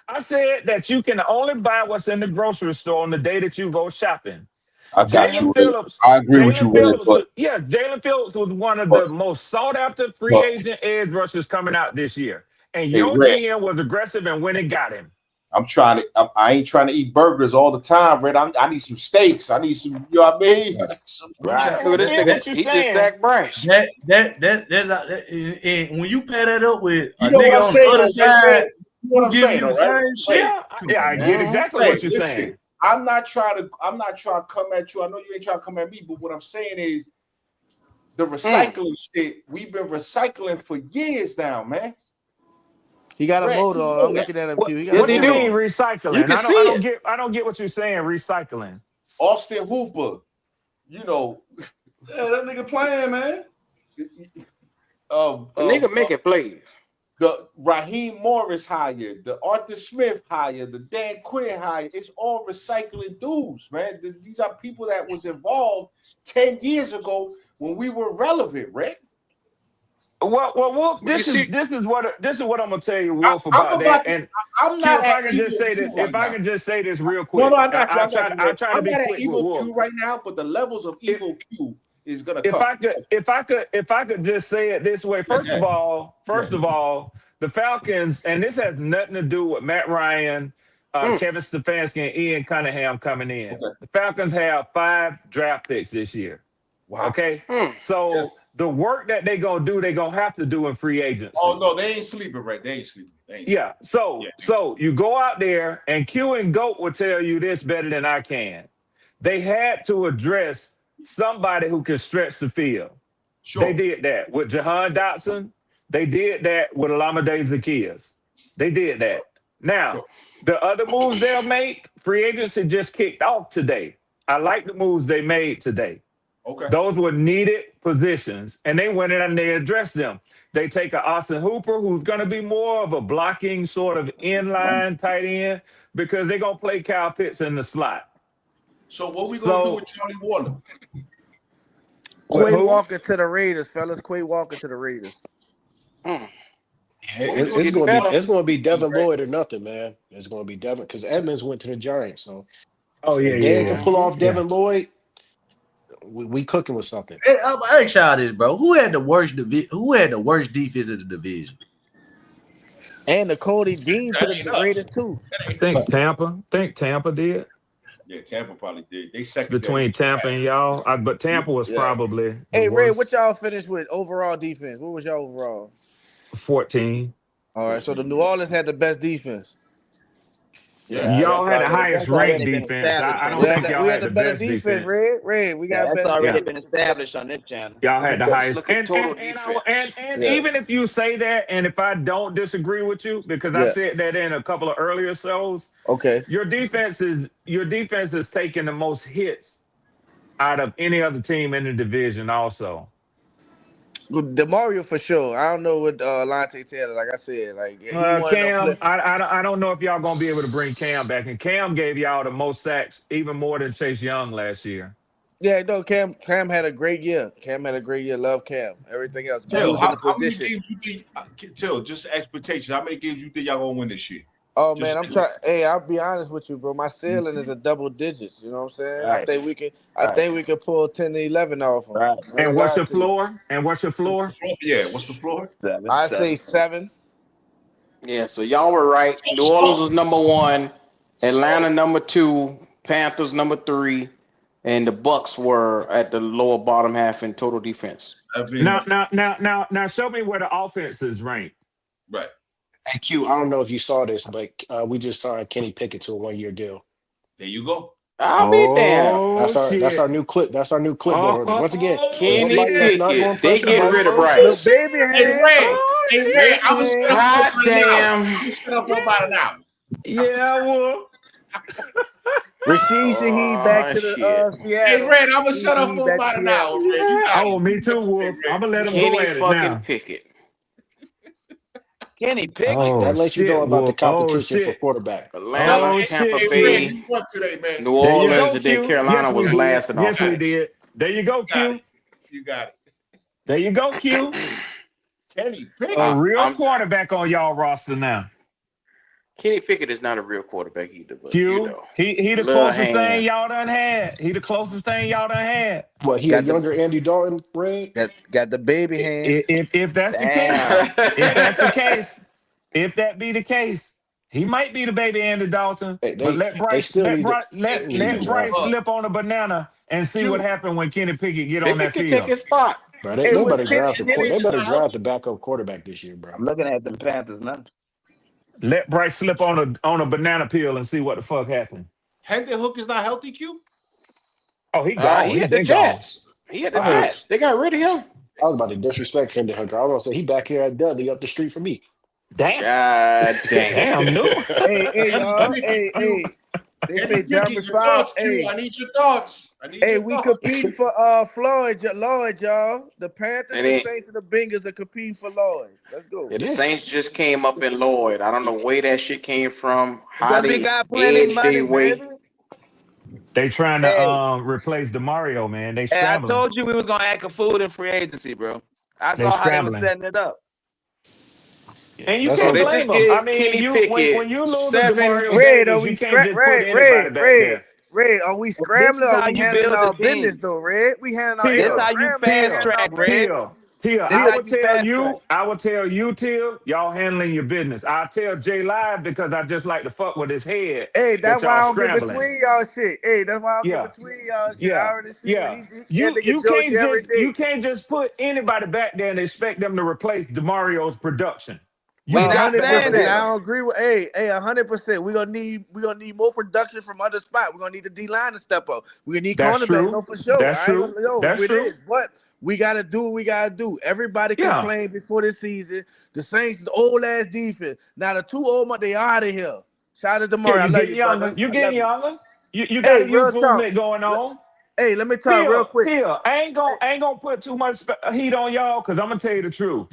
I said that you can only buy what's in the grocery store on the day that you go shopping. I got you. Phillips, I agree with you, Red, but Jalen Phillips was one of the most sought after free agent edge rushers coming out this year. And your GM was aggressive and went and got him. I ain't trying to eat burgers all the time, Red. I need some steaks. I need some, you know what I mean? He just sacked Bryce. And when you pair that up with you know what I'm saying, other side, you know what I'm saying, right? I get exactly what you're saying. I'm not trying to come at you. I know you ain't trying to come at me, but what I'm saying is the recycling shit, we've been recycling for years now, man. He got a motor. I'm looking at him too. What do you mean recycling? I don't get what you're saying. Recycling. Austin Hooper, you know. Yeah, that nigga playing, man. The nigga making plays. The Raheem Morris hire, the Arthur Smith hire, the Dan Quinn hire. It's all recycling dudes, man. These are people that was involved 10 years ago when we were relevant, right? Well, Wolf, this is what I'm gonna tell you, Wolf, about that. And I'm not. If I can just say this real quick. No, I got you. I'm trying to be quick with evil Wolf. Q right now, but the levels of evil Q is gonna come. If I could just say it this way. First of all, the Falcons, and this has nothing to do with Matt Ryan, Kevin Stefanski, and Ian Cunningham coming in. Okay. The Falcons have 5 draft picks this year. Wow. Okay. So the work that they're gonna do, they're gonna have to do in free agency. Oh no, they ain't sleeping, right? They ain't sleeping. So you go out there, and Q and Goat will tell you this better than I can. They had to address somebody who can stretch the field. Sure. They did that with Jahan Dotson. They did that with Olamide Zaccheaus. They did that. Now, the other moves they'll make, free agency just kicked off today. I like the moves they made today. Okay. Those were needed positions, and they went in and they addressed them. They take a Austin Hooper, who's going to be more of a blocking sort of inline tight end, because they're going to play Kyle Pitts in the slot. So what we going to do with Johnny Warner? Quay Walker to the Raiders, fellas. Quay Walker to the Raiders. It's going to be Devin Lloyd or nothing, man. It's going to be Devin, because Edmonds went to the Giants. So, if Dan can pull off Devin Lloyd, we cooking with something. Hey, I ask y'all this, bro. Who had the worst defense in the division? And the Cody Dean to the Raiders too. I think Tampa did. Yeah, Tampa probably did. They second between Tampa and y'all, but Tampa was probably. Hey, Ray, what y'all finished with overall defense? What was y'all overall? 14. All right, so the New Orleans had the best defense. Y'all had the highest That's already ranked been defense. established I on don't this think channel. y'all We had had the the better best defense, defense. Red. We got That's better already Yeah. defense. been established on this channel. Y'all Let me had the just highest, look at total defense. and Yeah. even if you say that, and if I don't disagree with you, because I Yeah. said that in a couple of earlier shows, Okay. your defense is taking the most hits out of any other team in the division. Also, DeMario for sure. I don't know what Lante Taylor. Like I said, like he wanted to play. Cam, I don't know if y'all gonna be able to bring Cam back, and Cam gave y'all the most sacks, even more than Chase Young last year. Yeah, no. Cam had a great year. Cam had a great year. Love Cam. Everything else, but he Till, was in the how many position. games you think? Till, just expectations. How many games you think y'all gonna win this year? Oh Just man, I'm trying. Hey, I'll be honest with you, bro. My ceiling is a double digits. You know what I'm saying? Right. I think we can pull 10 to 11 off them. Right. I ain't And gonna what's lie your to you. floor? And what's your floor? Yeah, what's the floor? I say 7. Yeah, so y'all were right. New Orleans was number 1, Atlanta number 2, Panthers number 3, and the Bucks were at the lower bottom half in total defense. Now, show me where the offense is ranked. Right. Hey Q, I don't know if you saw this, but we just signed Kenny Pickett to a 1-year deal. There you go. I'll be damned. That's our new clip. That's our new clipboard. Once again, Kenny nobody that's not going Pickett. to They pressure getting rid Bryce. of The Bryce. baby Hey, hand. Ray. Hey, Ray, I'm gonna set up for Hot about an hour. damn. I'm gonna set up for about an hour. Yeah, well. Rashid Shaheed back to the Shit. Hey, Seattle. Red, I'm gonna shut up Shaheed for back about to an Seattle. hour, Red. You got Oh, it. me too, Wolf. I'm gonna let him go Kenny at it fucking now. Pickett. Kenny Pickett. Oh That lets you know shit, about the Wolf. Oh competition for shit. quarterback. Atlanta, Oh Tampa shit, Hey, Red, Q. Bay, you won today, man. New There you Orleans, go, and then Q. Carolina Yes, we was did. last in Yes, we offense. did. There you go, You got Q. it. You got it. There you go, Q. Kenny Pickett. A real I'm quarterback on y'all roster now. Kenny Pickett is not a real quarterback either, but you Q. know, He the little closest thing hand. y'all done had. He the closest thing y'all done had. What, he a Got the younger Andy Dalton, Red? got the baby hands. If that's the case, Damn. if that's the case, if that be the case, he might be the baby Andy Dalton. But let They Bryce still need to Hey, they need to let Q. draft Bryce him. slip on a banana and see what Q. happened when Kenny Pickett get on Pickett that can take field. his spot. Bro, Hey, they was better Kenny draft Kenny they better not healthy. draft a backup quarterback this year, bro. I'm looking at the Panthers now. Let Bryce slip on a banana peel and see what the fuck happened. Hendon Hook is not healthy, Q? Oh, he gone. He He had the been gone. Jets. He had the I heard Jets. They got rid of him. I was about to disrespect Hendon Hooker. I was gonna say he back here at Dudley up the street from me. Damn. God damn. Damn, no. Hey, Kenny y'all. Pickett, Q. They Kenny say John Pickett, your Fowler. thoughts, Q. I need your thoughts. I need Hey, your we thoughts. competing for Lloyd, y'all. The Panthers, And the then Saints, and the Bengals are competing for Lloyd. Let's go. yeah, the Yeah. Saints just came up in Lloyd. I don't know where that shit came from, how Because we they got plenty edged money, their way. baby. They trying Hey, to replace DeMario, man. They hey, I scrambling. told you we was gonna act a fool in free agency, bro. I They saw how they were scrambling. setting it up. And you That's So can't what they blame just them. I gave mean, Kenny when Pickett you lose a 7. Demario Red, are Davis, you we can't just put anybody back there. Red, are we This scrambling is or are how we you handling build a our business team. though, Red? We handling our ain't This no Till, how you scrambling, we fast handling our track, business. Red. Till, This I how would you tell fast track. you, Till, y'all handling your business. I tell Jay Live because I just like to fuck with his head Hey, that that's why y'all I don't get scrambling. between y'all shit. Hey, that's why I don't get Yeah, between y'all shit. I yeah, already see it. yeah. That nigga Josie every You day. can't just put anybody back there and expect them to replace DeMario's production. You We not got to have a 100%. saying I that. hit. don't agree with. Hey, 100%. We gonna need more production from other spots. We're gonna need the D line to step up. We gonna need That's cornerback. true. No, for sure. That's I ain't true. gonna yo. That's It is, true. but we gotta do what we gotta do. Everybody Yeah. complained before this season. The Saints, the old ass defense. Now the two old months, they out of here. Shout out to Yeah, Murray. I you love getting you, younger. brother. You I getting love you. younger. You got Hey, a real youth talk. movement going on. Hey, let me talk real quick. Tia, I ain't gonna put too much heat on y'all because I'm gonna tell you the truth.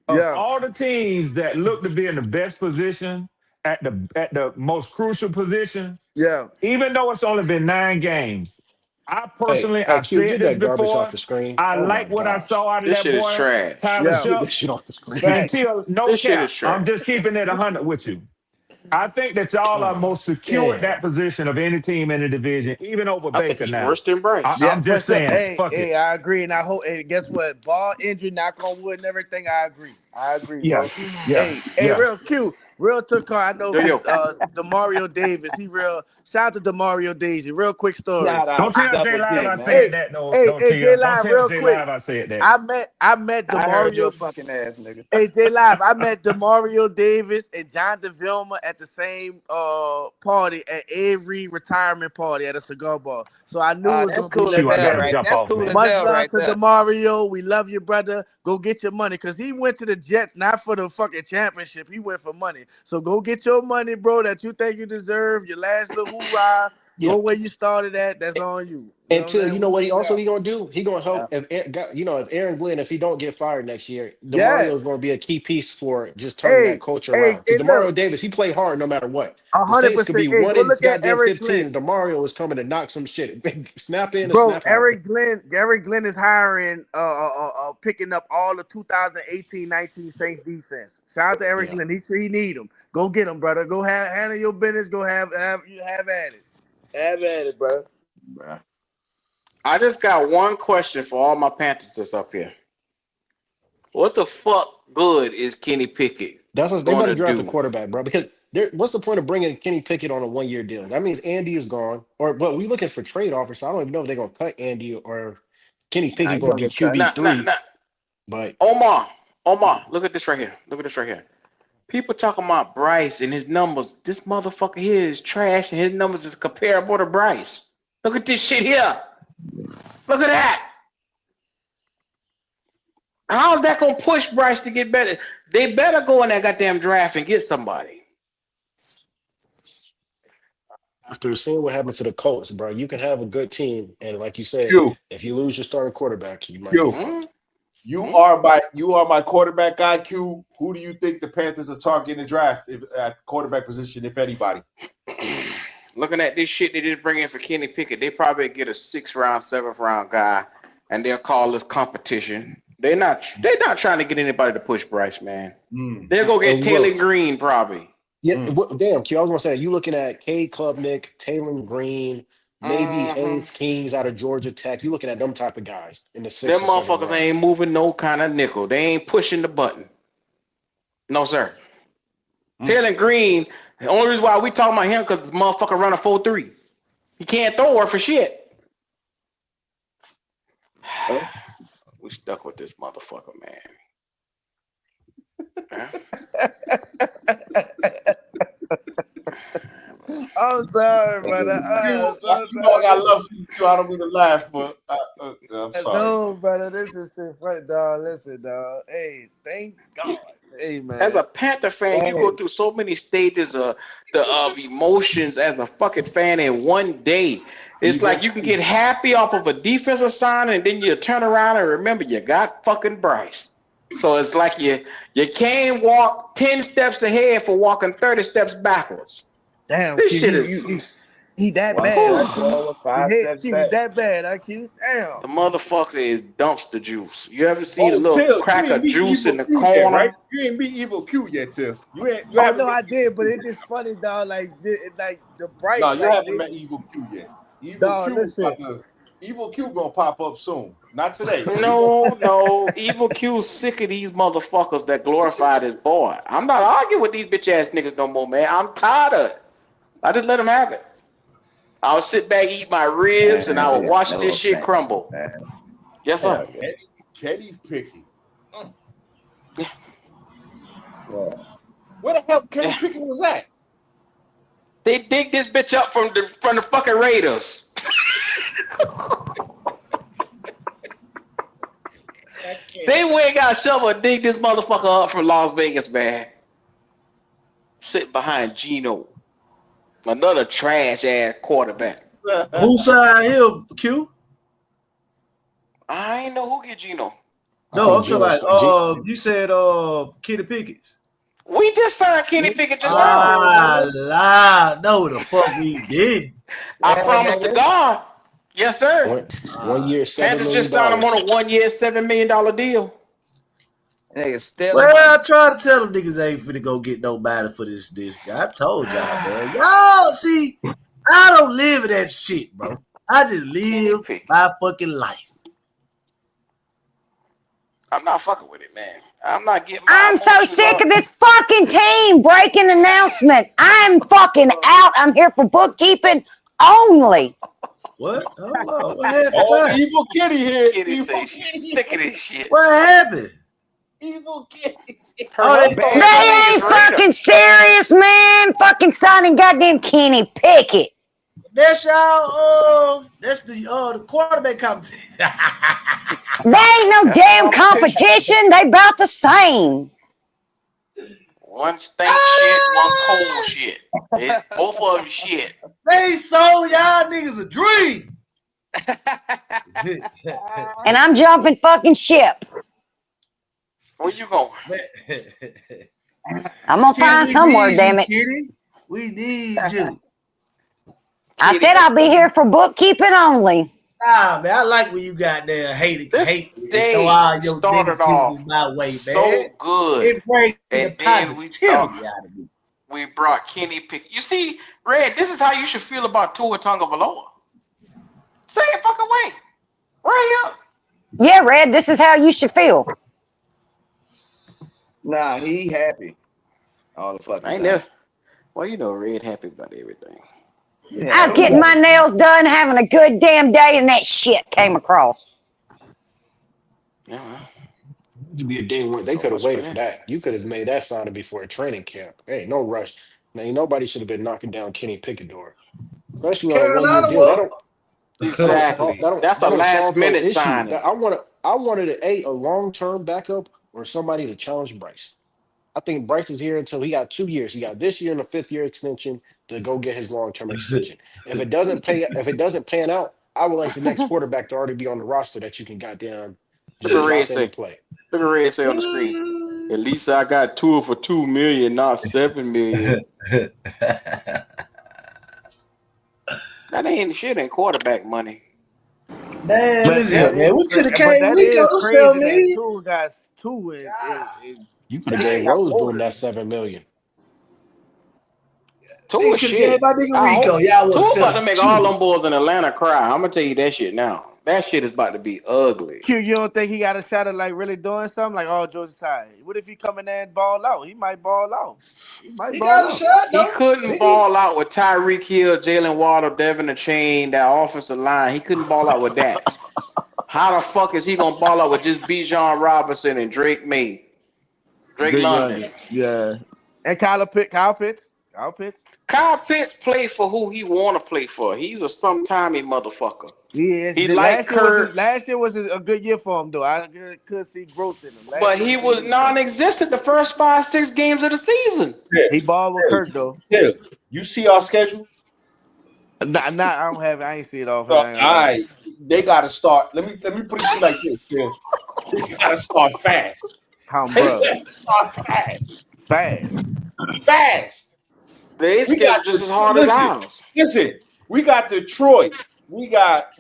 Of Yeah, all the teams that look to be in the best position at the most crucial position, yeah. even though it's only been 9 games, I Hey, personally hey I've Q, said get this that garbage off before. the screen. I Oh my like what I gosh. saw out of This that shit is boy, trash. Tyler Yeah. Get Shuck. that shit off the screen. Facts. Until no This shit cap, is I'm trash. just keeping it 100 with you. I think that y'all are Oh, most secure at damn. that position of any team in the division, even over I think Baker he's now. worse than Bryce. Yeah, I'm for just sure. saying it. Fuck it. I agree, and I hope. And guess what? Ball injury, knock on wood, and everything. I agree. I agree, Yeah, bro. yeah, Hey, yeah. real Q. Real took car. I know Yo. because Demario Davis. He real. Shout out to Demario Davis. Real quick story. Shout out Don't to tell J Double Live J, I man. said that. No, Hey, J Don't Live, tell real J quick. Live I said that. I met I heard your Demario. fucking ass, nigga. Hey, J Live, I met Demario Davis and John DeVilma at the same party at every retirement party at a cigar bar. So I knew it was That's gonna be cool as hell, legendary. right? That's cool as Much hell, love right to there. Demario. We love you, brother. Go get your money. Cause he went to the Jets not for the fucking championship. He went for money. So go get your money, bro, that you think you deserve. Your last little hoorah. Yeah. Go where you started at. That's on you. And Till, you know what he gonna do? He gonna help Yeah. if Aaron Glenn, if he don't get fired next year, Yeah. DeMario is gonna be a key piece for just turning that culture around. Because Look. DeMario Davis, he played hard no matter what. The 100%. Saints could be Hey, 1 go in look at goddamn Eric 15, Glenn. and DeMario is coming to knock some shit. Snap in and Bro, snap out. Eric Glenn is hiring, picking up all the 2018-19 Saints defense. Shout out to Eric Glenn. He need him. Go get him, brother. Go handle your business. Go have at it. Have at it, bro. I just got one question for all my Panthers that's up here. What the fuck good is Kenny Pickett? That's what they better draft a do? quarterback, bro. Because what's the point of bringing Kenny Pickett on a 1-year deal? That means Andy is gone, but we looking for trade offers. So I don't even know if they're gonna cut Andy or Kenny Pickett going to be QB3. But Omar, look at this right here. People talking about Bryce and his numbers. This motherfucker here is trash, and his numbers is comparable to Bryce. Look at this shit here. Look at that. How's that gonna push Bryce to get better? They better go in that goddamn draft and get somebody. after seeing what happened to the Colts, bro, you can have a good team, and like you said, if you lose your starting quarterback, you might be fucked. You are my quarterback IQ. Who do you think the Panthers are targeting the draft at the quarterback position, if anybody? Looking at this shit they just bring in for Kenny Pickett, they probably get a 6th round, 7th round guy, and they'll call this competition. They're not trying to get anybody to push Bryce, man. They'll go get Taylor Green probably. Yeah, damn, Q, I was gonna say, you looking at Cade Klubnik, Taylor Green, maybe Haynes Kings out of Georgia Tech. You looking at them type of guys in the 6th Them or 7th motherfuckers round. ain't moving no kind of nickel. They ain't pushing the button. No, sir. Taylor Green, the only reason why we talking about him because this motherfucker run a 4.3. He can't throw her for shit. We stuck with this motherfucker, man. I'm sorry, brother. I got love for you. I don't mean to laugh, but I'm sorry. No, brother, this is shit funny, dog. Listen, dog. Hey, thank God. Hey, man. As a Panther fan, you go through so many stages of emotions as a fucking fan in one day. It's like you can get happy off of a defensive sign, and then you turn around and remember you got fucking Bryce. So it's like you can't walk 10 steps ahead for walking 30 steps backwards. Damn, this shit is. He that bad. He was that bad, IQ. Damn. The motherfucker is dumpster juice. You ever see the little crack of juice in the corner? Yet, right? You ain't beat Evil Q yet, Tiff. No, I did, but it's just funny, dog. Like the Bryce. No, you haven't met Evil Q yet. Evil Q gonna pop up soon. Not today. No. Evil Q's sick of these motherfuckers that glorified his boy. I'm not arguing with these bitch ass niggas no more, man. I'm tired of it. I just let them have it. I would sit back, eat my ribs, and I would watch this shit crumble. Yes, sir. Kenny Pickett. Yeah. Where the hell Kenny Pickett was at? They dig this bitch up from the fucking Raiders. They went and got a shovel and dig this motherfucker up from Las Vegas, man. Sit behind Geno. Another trash ass quarterback. Who signed him, Q? I ain't know who get Geno. No, I'm talking like you said Kenny Pickett. We just signed Kenny Pickett just now. No, the fuck we did. I promise to God. Yes, sir. 1 year, $7 million. Panthers just signed him on a 1 year, $7 million deal. Well, I try to tell them niggas ain't finna go get nobody for this guy. I told y'all, man. Y'all see, I don't live in that shit, bro. I just live my fucking life. I'm not fucking with it, man. I'm not getting. I'm so sick of this fucking team breaking announcement. I'm fucking out. I'm here for bookkeeping only. What? Hold on. What happened? Oh, Evil Kitty here. Kitty Evil say she's sick of this shit. What happened? Evil Kitty. They ain't fucking serious, man. Fucking signing goddamn Kenny Pickett. That's y'all. That's the quarterback competition. They ain't no damn competition. They about the same. One stink shit, one cold shit. Both of them shit. They sold y'all niggas a dream. And I'm jumping fucking ship. Where you going? I'm gonna find somewhere, damn it. Kitty. We need you. I said I'll be here for bookkeeping only. Nah, man, I like when you got there hate. They all your started off my way, man. so good. It brings And the then positivity out of me. We brought Kenny Pickett. You see, Red, this is how you should feel about Tua Tagovailoa. Same fucking way. Right here. Yeah, Red, this is how you should feel. Nah, he happy. All the fucking I ain't time. never. Well, you know, Red happy about everything. Yeah, I was getting my nails done, having a good damn day, and that shit came across. Yeah. To be a day one, they could have waited for that. You could have made that signing before a training camp. Hey, no rush. Man, nobody should have been knocking down Kenny Pickett door, especially on a one-year deal. That don't Exactly. That's a last minute signing. I wanted a long-term backup or somebody to challenge Bryce. I think Bryce is here until he got 2 years. He got this year and a 5th-year extension to go get his long-term extension. If it doesn't pan out, I would like the next quarterback to already be on the roster that you can goddamn just drop in and play. Look at Red say on the screen. At least I got Tua for $2 million, not $7 million. That ain't shit in quarterback money. Man, listen, man, we could have But came. that We is go crazy sell that me. Tua got two in You could have gave Roseboom that $7 million. Tua shit. My nigga Rico, y'all Tua was about to make all them boys in Atlanta cry. I'm gonna tell you that shit now. That shit is about to be ugly. Q, you don't think he got a shot at like really doing something? Like, oh, Georgia side. What if he come in there and ball out? He might ball out. He got a shot, He couldn't ball out with Tyreek Hill, Jalen Waddle, Devin the Chain, that offensive line. He couldn't ball out with that. How the fuck is he gonna ball out with just Bijan Robinson and Drake May? Drake London. Yeah. And Kyle Pitts. Kyle Pitts play for who he want to play for. He's a sometimey motherfucker. He is. He like Kurt. Last year was a good year for him, though. I could see growth in him. But he was non-existent the first 5-6 games of the season. Yeah. He balled with Kurt, though. Yeah. You see our schedule? I don't have it. I ain't see it off. All right. They got to start. Let me put it to you like this, Phil. They got to start fast. They got to start fast. They schedule just as hard as ours. Listen, we got Detroit. We got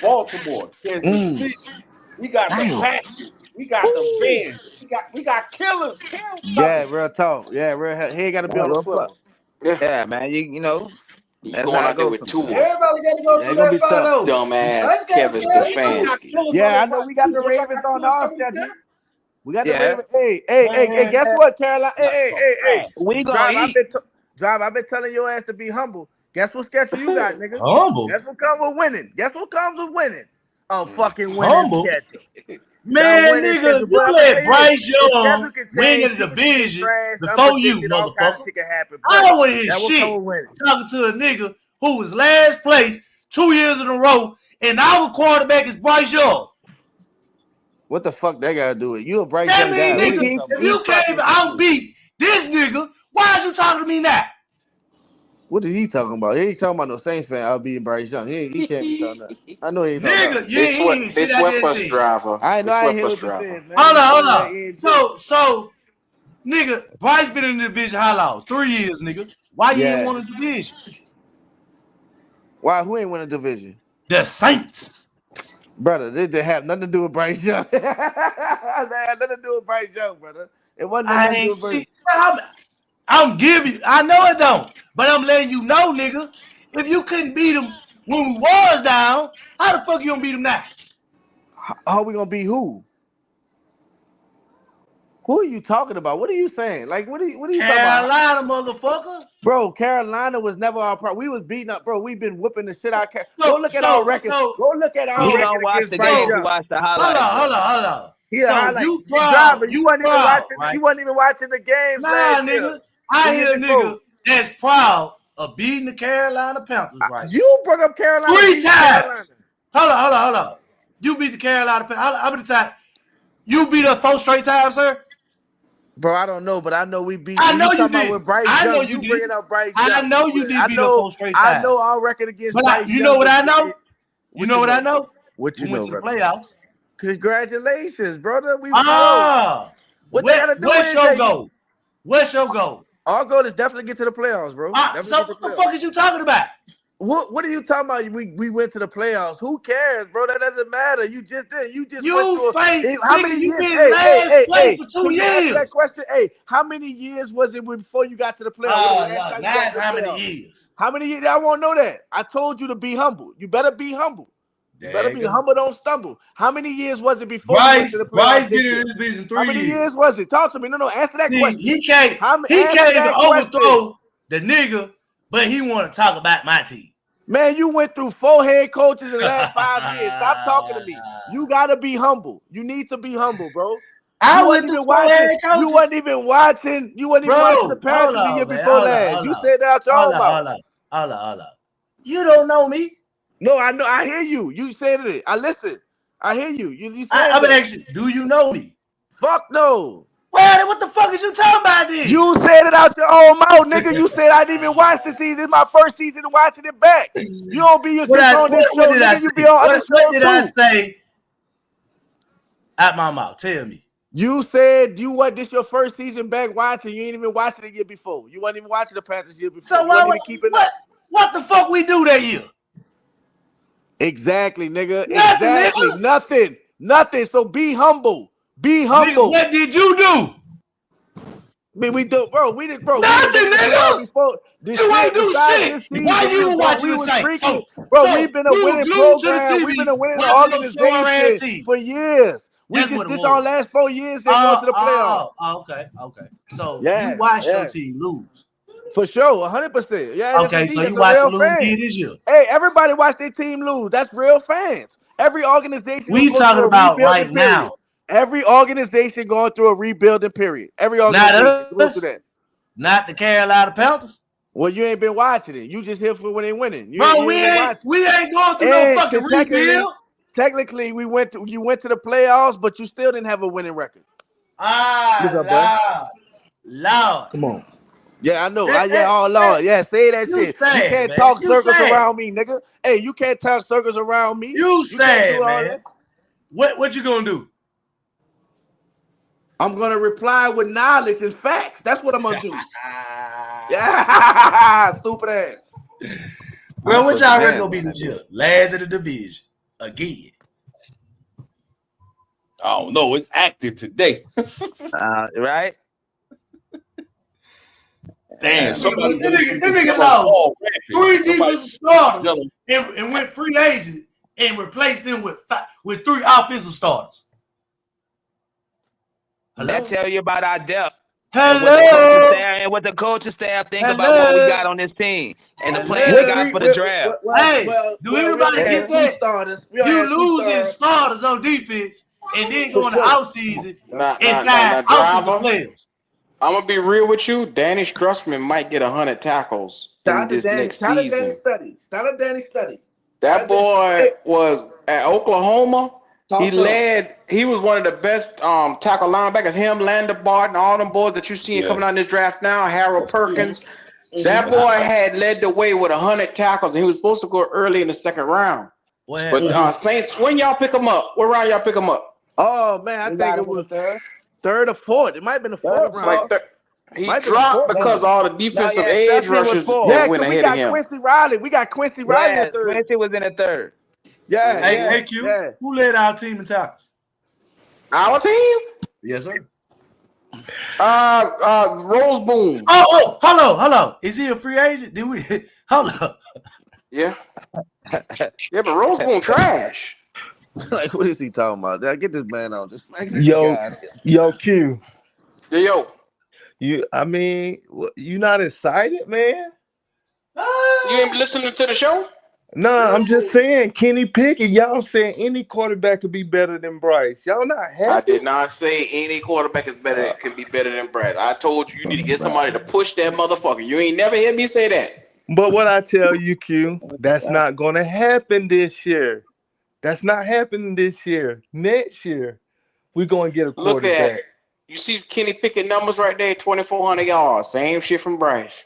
Baltimore, Kansas City. We got the Packers. We got the Bears. We got killers too. Yeah, real talk. Yeah, real. He ain't got to be on the foot. Yeah, man. You know. That's going how out it there goes. with Tua. Everybody got to go through that final. Dumbass Kevin Stefanski. Yeah, I know we got the Ravens on our schedule. We got the Ravens. Hey, guess what, Carolina? Hey. We gonna eat. I've been telling your ass to be humble. Guess what schedule you got, nigga? Humble? Guess what comes with winning? A fucking winning schedule. Man, nigga, you let Bryce Young win in the division before you, motherfucker. I don't want to hear shit talking to a nigga who was last place 2 years in a row, and our quarterback is Bryce Young. What the fuck they gotta do with you? A Bryce That Young guy? mean, nigga, if you can't outbeat this nigga, why is you talking to me now? What is he talking about? He ain't talking about no Saints fan out beating Bryce Young. He can't be talking that. I know he ain't talking about. They swept us, driver. I know. I hear what you said, man. Hold on. So, nigga, Bryce been in the division how long? 3 years, nigga. Why you ain't won a division? Why? Who ain't win a division? The Saints. Brother, they didn't have nothing to do with Bryce Young. They had nothing to do with Bryce Young, brother. It wasn't nothing to do with Bryce. I'm giving you. I know it don't, but I'm letting you know, nigga. If you couldn't beat him when we was down, how the fuck you gonna beat him now? How we gonna beat who? Who are you talking about? What are you saying? Like, what are you talking about? Carolina, motherfucker. Bro, Carolina was never our problem. We was beating up, bro. We've been whooping the shit out of Carolina. Go look at our record. Go look at our He record don't watch against the Bryce games. He Young. watch the Hold highlights. on. He a So highlight. you Driver, proud? you wasn't even proud, watching. right? You wasn't even watching the games Nah, last nigga. year. I The year hear a before. nigga that's proud of beating the Carolina Panthers, right? You brought up Carolina 3 beating Carolina. times. Hold on. You beat the Carolina Panthers. How many times? You beat us 4 straight times, sir? Bro, I don't know, but I know we beat. I know you talking about did. with Bryce I know Young. you You bringing did. up Bryce I Young. know you did beat us 4 straight I times. know our record against But Bryce you Young. know what I know? You know what I know? What you we know, went to the brother? playoffs. Congratulations, brother. We What they gotta do where's is your goal? Where's your goal? Our goal is definitely get to the playoffs, bro. So what the fuck is you talking about? What are you talking about? We went to the playoffs. Who cares, bro? That doesn't matter. You just did. You just went to how many years? Hey, for 2 can you answer years. that question? Hey, how many years was it before you got to the playoffs? How many years? How many years? I won't know that. I told you to be humble. You better be humble. You better be humble, don't stumble. How many years was it before you went to the playoffs? Bryce get in this business 3 years. How many years was it? Talk to me. No, answer that question. He can't overthrow the nigga, but he want to talk about my team. Man, you went through 4 head coaches in the last 5 years. Stop talking to me. You gotta be humble. You need to be humble, bro. I went through 4 head coaches. You wasn't even watching. You wasn't even watching the Panthers the year before last. You said that out your own mouth. Hold on. You don't know me. No, I know. I hear you. You said it. I listen. I hear you. You said I'm asking, do you know me? Fuck no. Well, what the fuck is you talking about then? You said it out your own mouth, nigga. You said I didn't even watch the season. This is my first season of watching it back. You don't be on this show, nigga. You be on other shows too. What did I say out my mouth? Tell me. You said you what? This your first season back watching. You ain't even watching the year before. You wasn't even watching the Panthers the year before. So what the fuck we do that year? Exactly, nigga. Exactly. Nothing. So be humble. Be humble. What did you do? I mean, we do, bro. We did, bro. Nothing, nigga. Before you ain't do shit. Why you watching the Saints? Bro, we've been a winning program. We've been a winning organization for years. We just this our last 4 years they're going to the playoffs. Okay. So you watched your team lose. For sure, 100%. Yeah. Okay, so you watched them lose this year. Hey, everybody watch their team lose. That's real fans. Every organization. We talking about right now. Every organization going through a rebuilding period. Every organization goes through that. Not the Carolina Panthers. Well, you ain't been watching it. You just here for when they winning. Bro, we ain't going through no fucking rebuild. Technically, you went to the playoffs, but you still didn't have a winning record. Lord. Come on. Yeah, I know. Lord. Yeah, say that shit. Sad, you can't talk circles around me, nigga. Hey, you can't talk circles around me. You sad, man. What you gonna do? I'm gonna reply with knowledge and facts. That's what I'm gonna do. Yeah, stupid ass. Bro, what y'all reckon gonna be this year? Last of the division again. I don't know. It's active today. Right? Damn, somebody nigga lost 3 defensive starters and went free agent and replaced them with 3 offensive starters. That tell you about our depth. Hello. And what the coaching staff think about what we got on this team and the plans we got for the draft. Do everybody get that? You losing starters on defense and then going to offseason and sign offensive players. I'm gonna be real with you. Danny Strussman might get 100 tackles in this next season. Start a Danny study. That boy was at Oklahoma. He was one of the best tackle linebackers. Him, Lander Barton, all them boys that you see coming out in this draft now. Harold Perkins. That boy had led the way with 100 tackles, and he was supposed to go early in the second round. But Saints, when y'all pick him up? What round y'all pick him up? Oh man, I think it was third or fourth. It might have been the fourth round. He dropped because all the defensive edge rushers went ahead of him. Quincy Riley. We got Quincy Riley in the third. Quincy was in the third. Yeah. Hey, Q. Who led our team in tackles? Our team? Yes, sir. Rose Boom. Oh, hello. Is he a free agent? Did we hold up? Yeah. Yeah, but Rose Boom trash. Like, what is he talking about? Get this man on. Just Yo, Q. Yo. I mean, you not excited, man? You ain't listening to the show? No, I'm just saying, Kenny Pickett. Y'all saying any quarterback could be better than Bryce. Y'all not happy? I did not say any quarterback is better. Can be better than Bryce. I told you need to get somebody to push that motherfucker. You ain't never heard me say that. But what I tell you, Q, that's not going to happen this year. That's not happening this year. Next year, we're going to get a quarterback. Look at, you see Kenny Pickett numbers right there, 2,400 yards. Same shit from Bryce.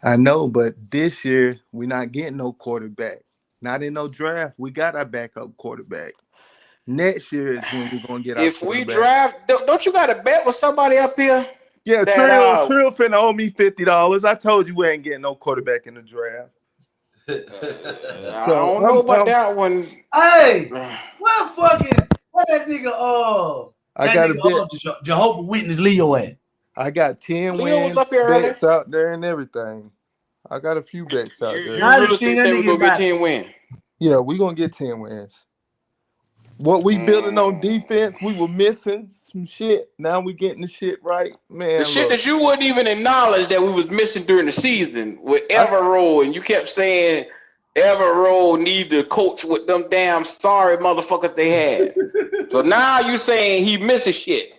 I know, but this year, we're not getting no quarterback. Not in no draft. We got our backup quarterback. Next year is when we're going to get our quarterback. If we draft, don't you got to bet with somebody up here? Yeah, Trill finna owe me $50. I told you we ain't getting no quarterback in the draft. I don't know about that one. Hey, what that nigga I got a bit. Jehovah Witness Leo at? I got 10 Leo wins up here bets out there and everything. I got a few bets out there. You really think we're gonna get 10 wins? Yeah, we're gonna get 10 wins. What we building on defense, we were missing some shit. Now we getting the shit right, man. The shit that you wouldn't even acknowledge that we was missing during the season with Everroll, and you kept saying Everroll need to coach with them damn sorry motherfuckers they had. So now you saying he missing shit.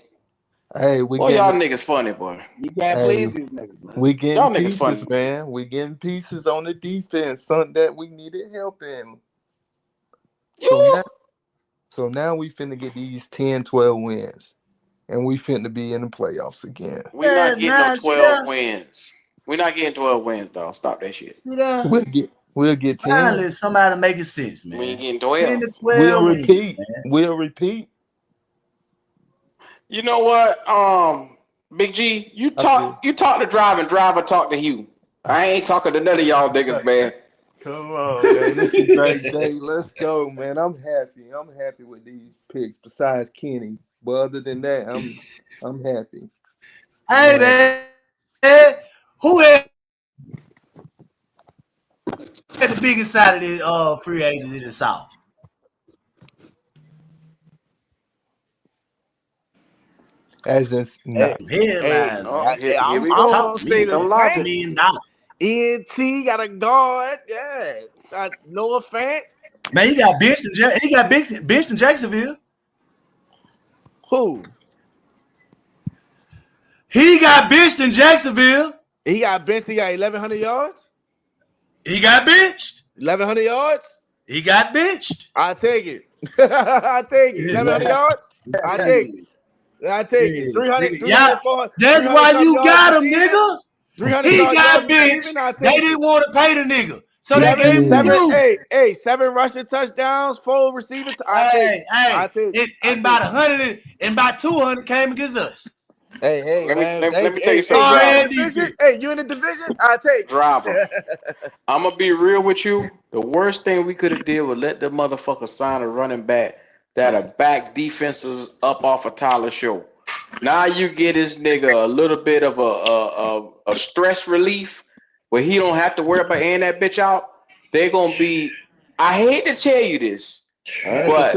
Hey, y'all niggas funny, boy. You can't please these niggas, man. We getting y'all niggas pieces, funny, man. We getting pieces on the defense, something that we needed help in. So now we finna get these 10, 12 wins. And we finna be in the playoffs again. We're not getting no 12 wins. We're not getting 12 wins, dog. Stop that shit. We'll get 10. Finally, somebody make it sense, man. We ain't getting 12. 10 to 12 We'll repeat. You know what, Big G, you talk to Drive and Driver talk to you. I ain't talking to none of y'all niggas, man. Come on, man. This is a great day. Let's go, man. I'm happy. I'm happy with these picks. Besides Kenny, but other than that, I'm happy. Hey, man, who had the biggest side of the free agents in the South? As in, headlines. I'm gonna say the same. ENT got a guard. Yeah, no offense. Man, he got benched in Jacksonville. Who? He got benched in Jacksonville. He got benched. He got 1,100 yards. He got benched. 1,100 yards. He got benched. I take it. I take it. 1,100 yards. I take it. I take it. 300. That's why you got him, nigga. He got benched. They didn't want to pay the nigga. So they gave him you. 7 rushing touchdowns, 4 receivers. I take it. And about 100 and about 200 came against us. Hey, man. Let me tell you something. Hey, you in the division? I take Driver. I'm gonna be real with you. The worst thing we could have did was let the motherfucker sign a running back that'll back defenses up off of Tyler Show. Now you get this nigga a little bit of a stress relief where he don't have to worry about airing that bitch out. They're gonna be. I hate to tell you this, but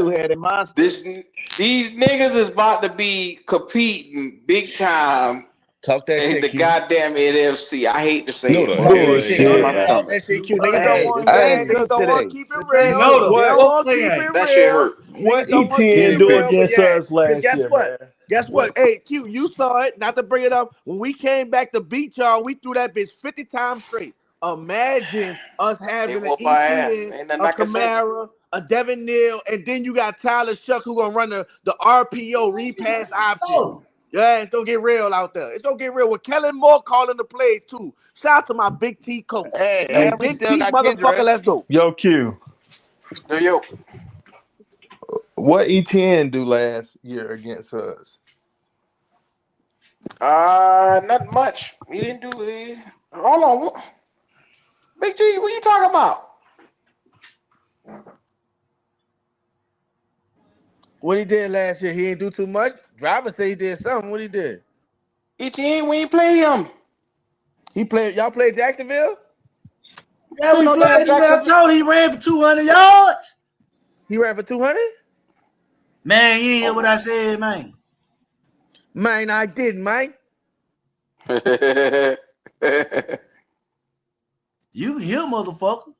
these niggas is about to be competing big time. Talk that in shit, the Q. goddamn NFC. I hate to say it. Talk that shit, Q. Niggas don't want to keep it real. They don't want to keep it that shit hurt. What ETN do against us last year, man? Guess what? Hey, Q, you saw it. Not to bring it up. When we came back to beat y'all, we threw that bitch 50 times straight. Imagine us having an ETN, a Kamara, a Devin Neal, and then you got Tyler Shuck who gonna run the RPO repass option. Yeah, it's gonna get real out there. It's gonna get real with Kellen Moore calling the plays too. Shout out to my Big T coach. Hey, Big T motherfucker, let's go. Yo, Q. Yo. What ETN do last year against us? Not much. He didn't do it. Hold on. Big G, what you talking about? What he did last year, he ain't do too much. Driver said he did something. What he did? ETN, we ain't play him. He played. Y'all played Jacksonville? Yeah, we played him. I told he ran for 200 yards. He ran for 200? Man, you ain't hear what I said, man. Man, I didn't, man. You here, motherfucker.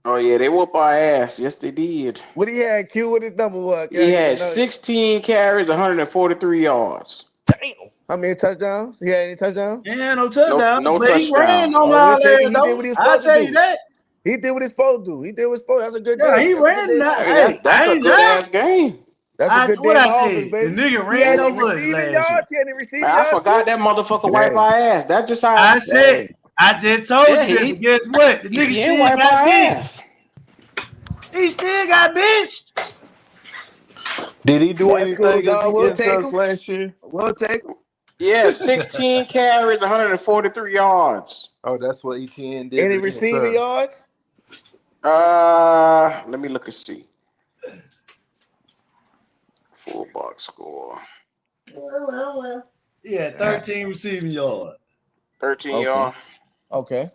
Oh yeah, they whoop our ass. Yes, they did. What he had, Q? What his number was? He had 16 carries, 143 yards. Damn. How many touchdowns? He had any touchdowns? Yeah, no touchdown. No but he ran touchdown. on our ass, He did though. what he was I'll supposed tell to you do. that. He did what he's supposed to do. He did what's supposed to. That's a good Yeah, day. he That's a ran good day that. of Hey, That's I a ain't good lying. ass game. That's a good What day in I the office, said. baby. The nigga He had ran any over us receiving last yards? year. He had any receiving Man, I yards? forgot that motherfucker wipe our ass. That's just how. I said, I just told you that, but guess what? The nigga He still ain't wipe got our benched. ass. He still got benched. Did he do That's cool, anything dog. We'll against take us him. last year? We'll take him. Yeah, 16 carries, 143 yards. Oh, that's what ETN did Any against receiving us. yards? Let me look and see. Full box score. Yeah, 13 receiving yards. 13 Okay. yards. Okay.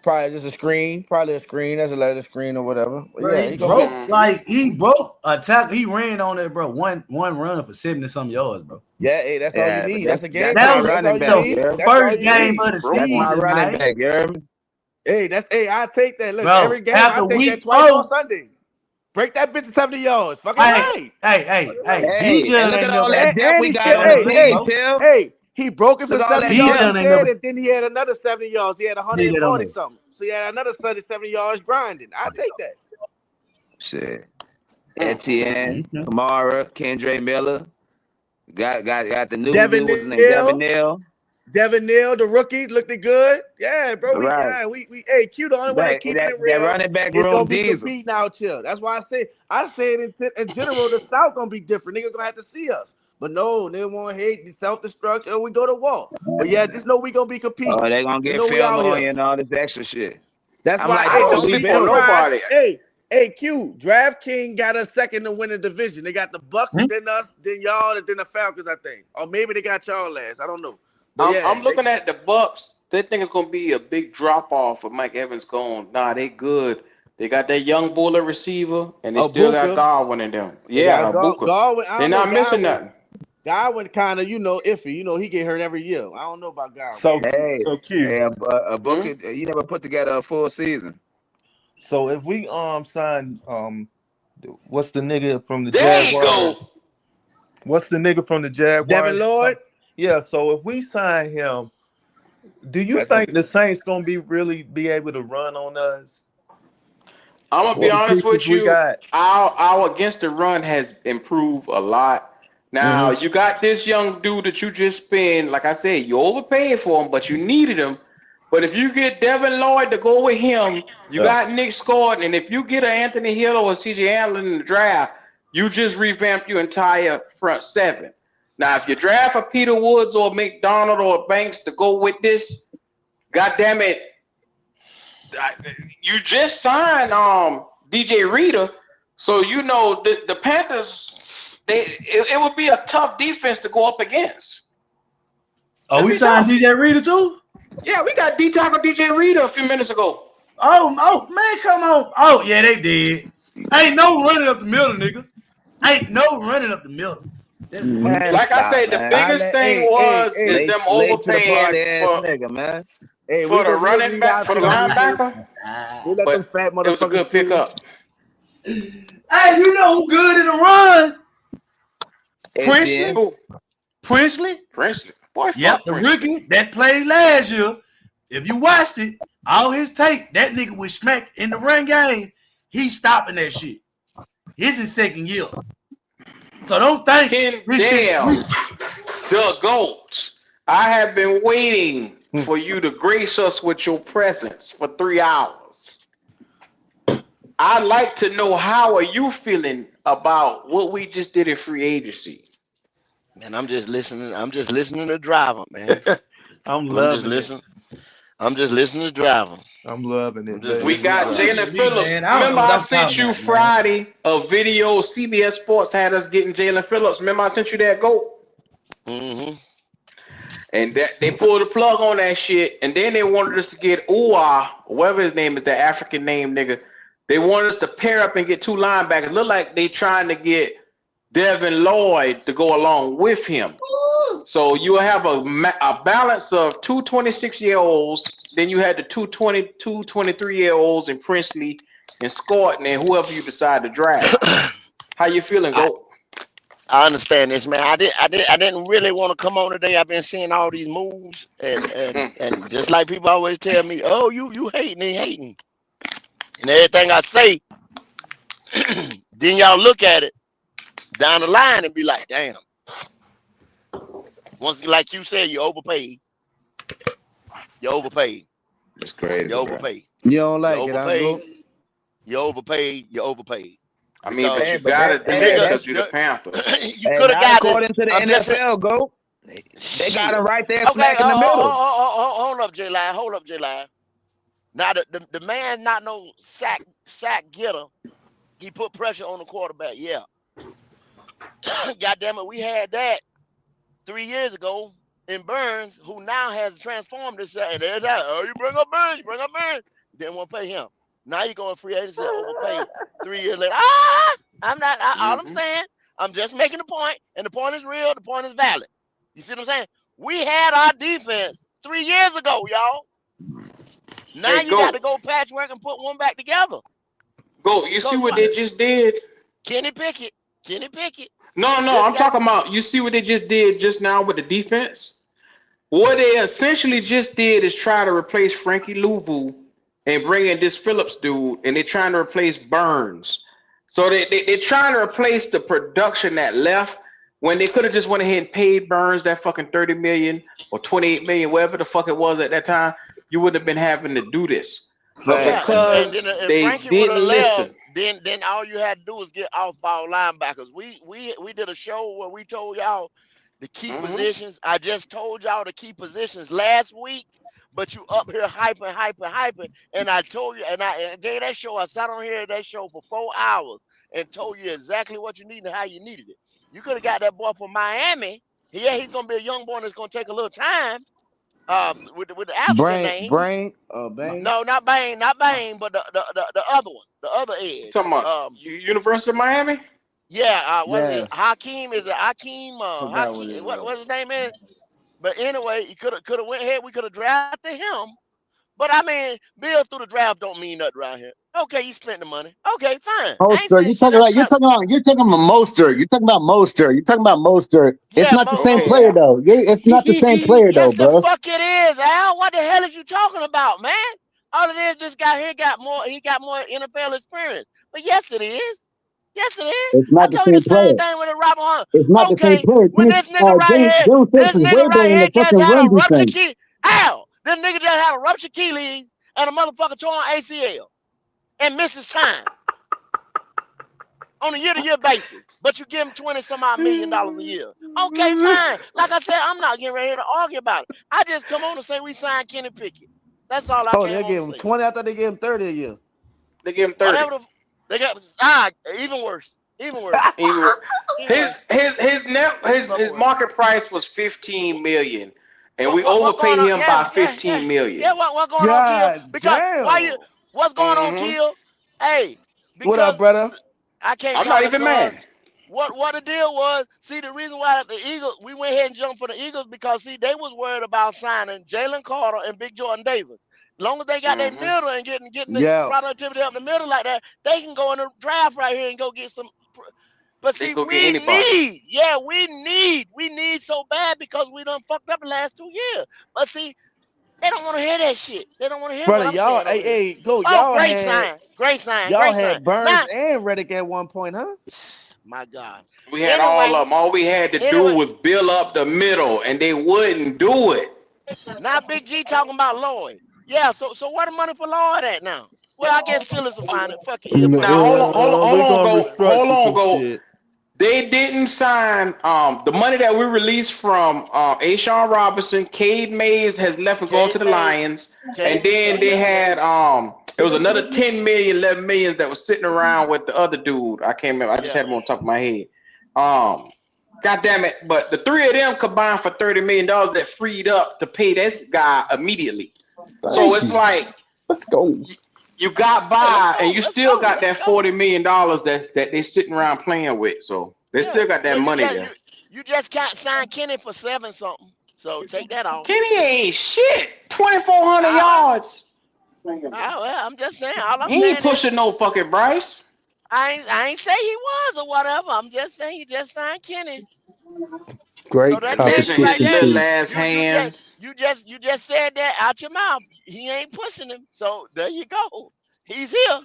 Probably just a screen. Probably a screen. That's a letter screen or whatever. But Bro, yeah, he he gonna broke a tackle. He ran on it, bro. One run for 70-some yards, bro. Yeah, hey, that's all you need. That's a game. That plan. was That's all you the need. That's all first you game need. of the season, man. Hey, I take that. Look, Bro, every game I after take week that twice on 4, Sunday. Break that bitch to 70 yards. Fucking Hey, right. BJ and look ain't at all never that depth we he got still, on the team, Phil. he broke it for Look at all 70 that yards depth. instead, and then he had another 70 yards. He had Did it on 140 us. something. So he had another 70 yards grinding. I take that. Shit. Etienne, Kamara, Kendra Miller. Got the new dude. What's his name? Devin Neal. Devin Neal, the rookie, looked good. Yeah, bro. Right. We hey, Q, the only one that keeping it real. That running back It's room gonna be diesel. competing out here. That's why I said in general, the South gonna be different. Nigga gonna have to see us. But no, they won't hate the self-destruction. We go to war. But yeah, just know we gonna be competing. Oh, they gonna Just get know we film out on here. you and all this extra shit. That's I'm why like, I bro, don't we sleep been on nobody. Hey, Q, DraftKings got us second to win the division. They got the Bucks, then us, then y'all, and then the Falcons, I think. Or maybe they got y'all last. I don't know. But I'm looking at the Bucks. They think it's gonna be a big drop off if Mike Evans gone. Nah, they good. They got that young Buller receiver, and they still got Godwin in them. Yeah, Buka. Godwin, I They're don't know. not missing nothing. Godwin kind of, iffy. He get hurt every year. I don't know about Godwin. So cute. Hey, a book. You never put together a full season. So if we sign what's the nigga from the There Jaguars? you go. What's the nigga from the Jaguars? Devin Lloyd? Yeah, so if we sign him, do you think the Saints gonna be able to run on us? I'm gonna be honest with you. Got? Our against the run has improved a lot. Now you got this young dude that you just spent, like I said, you overpaid for him, but you needed him. But if you get Devin Lloyd to go with him, you got Nick Scott, and if you get an Anthony Hill or CJ Allen in the draft, you just revamp your entire front seven. Now, if you draft a Peter Woods or McDonald or Banks to go with this, goddamn it, you just signed DJ Reader, so you know the Panthers. It would be a tough defense to go up against. Oh, we signed DJ Reader too? Yeah, we got D-Tackle DJ Reader a few minutes ago. Oh, man, come on. Oh, yeah, they did. Ain't no running up the middle, nigga. Ain't no running up the middle. Man, like I said, the biggest thing was them overpaying for the running back, for the linebacker. But it was a good pickup. Hey, you know who good in the run? Princely. Yep, the rookie that played last year. If you watched it, all his tape, that nigga was smack in the run game. He's stopping that shit. This is second year. So don't think this shit sweet. The GOAT. I have been waiting for you to grace us with your presence for 3 hours. I'd like to know, how are you feeling about what we just did in free agency? Man, I'm just listening. I'm just listening to Driver, man. I'm just listening to Driver. I'm loving it. We got Jalen Phillips. Remember I sent you Friday a video. CBS Sports had us getting Jalen Phillips. Remember I sent you that GOAT? Mm-hmm. And they pulled the plug on that shit. And then they wanted us to get Uwa, whatever his name is, the African name nigga. They wanted us to pair up and get two linebackers. Look like they trying to get Devin Lloyd to go along with him. So you will have a balance of two 26-year-olds. Then you had the two 23-year-olds in Princely and Scott, and whoever you decide to draft. How you feeling, Go? I understand this, man. I didn't really want to come on today. I've been seeing all these moves, and just like people always tell me, oh, you hating, and everything I say. Then y'all look at it down the line and be like, damn. Once, like you said, you overpaid. You overpaid. That's crazy. You overpaid. You don't like it, I go. You overpaid. You overpaid. I mean, but you got it because you're the Panthers. You could have got according to the NFL, Go. They got him right there, smack in the middle. Hold up, J-Line. Hold up, J-Line. Now the man not no sack getter. He put pressure on the quarterback. Yeah. God damn it, we had that 3 years ago in Burns, who now has transformed himself. And there's that. Oh, you bring up Burns. Didn't want to pay him. Now you're going free agency, overpaid 3 years later. I'm not. All I'm saying, I'm just making the point, and the point is real. The point is valid. You see what I'm saying? We had our defense 3 years ago, y'all. Now you got to go patchwork and put one back together. Go. You see what they just did? Kenny Pickett. No, I'm talking about. You see what they just did just now with the defense? What they essentially just did is try to replace Frankie Louvu and bring in this Phillips dude, and they're trying to replace Burns. So they're trying to replace the production that left when they could have just went ahead and paid Burns that fucking $30 million or $28 million, whatever the fuck it was at that time. You would have been having to do this. But because they didn't listen. Then all you had to do was get off-ball linebackers. We did a show where we told y'all the key positions. I just told y'all the key positions last week, but you up here hyping. And I told you, and I gave that show. I sat on here at that show for 4 hours and told you exactly what you needed and how you needed it. You could have got that boy from Miami. Yeah, he's gonna be a young boy that's gonna take a little time. With the African name. Bang. No, not Bang, but the other one, the other edge. You talking about University of Miami? Yeah, what's it? Hakeem? Is it Hakeem? Hakeem? What's his name is? But anyway, he could have went ahead. We could have drafted him. But I mean, Bill through the draft don't mean nothing around here. Okay, you spent the money. Okay, fine. Mostert, you're talking about Mostert. You're talking about Mostert. It's not the same player though. It's not the same player though, bro. Yes, the fuck it is, Al. What the hell is you talking about, man? All it is, this guy here got more. He got more NFL experience. But yes, it is. Yes, it is. It's not I told you the player. same thing with Robert Hunt. It's not the same player. When this nigga just had a ruptured key. Al, this nigga just had a ruptured Achilles and a motherfucker torn ACL and misses time on a year-to-year basis. But you give him $20-some-odd million a year. Okay, fine. Like I said, I'm not getting ready to argue about it. I just come on and say we signed Kenny Pickett. That's all I they gave him 20. I thought they gave him 30 a year. They gave him 30. They got even worse. His market price was $15 million, and we overpaid him by $15 million. Yeah, what's going on, Kill? Because what's going on, Kill? Hey, what up, brother? I'm not even mad. What the deal was? See, the reason why the Eagles, we went ahead and jumped for the Eagles because see, they was worried about signing Jalen Carter and Big Jordan Davis. As long as they got that middle and getting the productivity up the middle like that, they can go in the draft right here and go get some. But see, we need so bad because we done fucked up the last 2 years. But see, they don't want to hear that shit. They don't want to hear. Brother, y'all, great sign. Y'all had Burns and Reddick at one point, huh? My God, we had all of them. All we had to do was build up the middle, and they wouldn't do it. Now Big G talking about Lloyd. Yeah, so where the money for Lloyd at now? Well, I guess Tillis will find it. Fuck it. Now hold on, go. They didn't sign the money that we released from Ashawn Robinson. Cade Mays has left and gone to the Lions, and then they had it was another 10 million, 11 million that was sitting around with the other dude. I can't remember. I just had him on top of my head. God damn it! But the three of them combined for $30 million that freed up to pay this guy immediately. So it's like, let's go. You got by, and you still got that $40 million that they sitting around playing with. So They still got that money there. You just can't sign Kenny for 7 something. So take that off. Kenny ain't shit. 2,400 yards. Well, I'm just saying. All I'm he saying ain't pushing no fucking Bryce. I ain't say he was or whatever. I'm just saying you just signed Kenny. Great So that tells you right there. Little ass hands. You just said that out your mouth. He ain't pushing him. So there you go. He's here.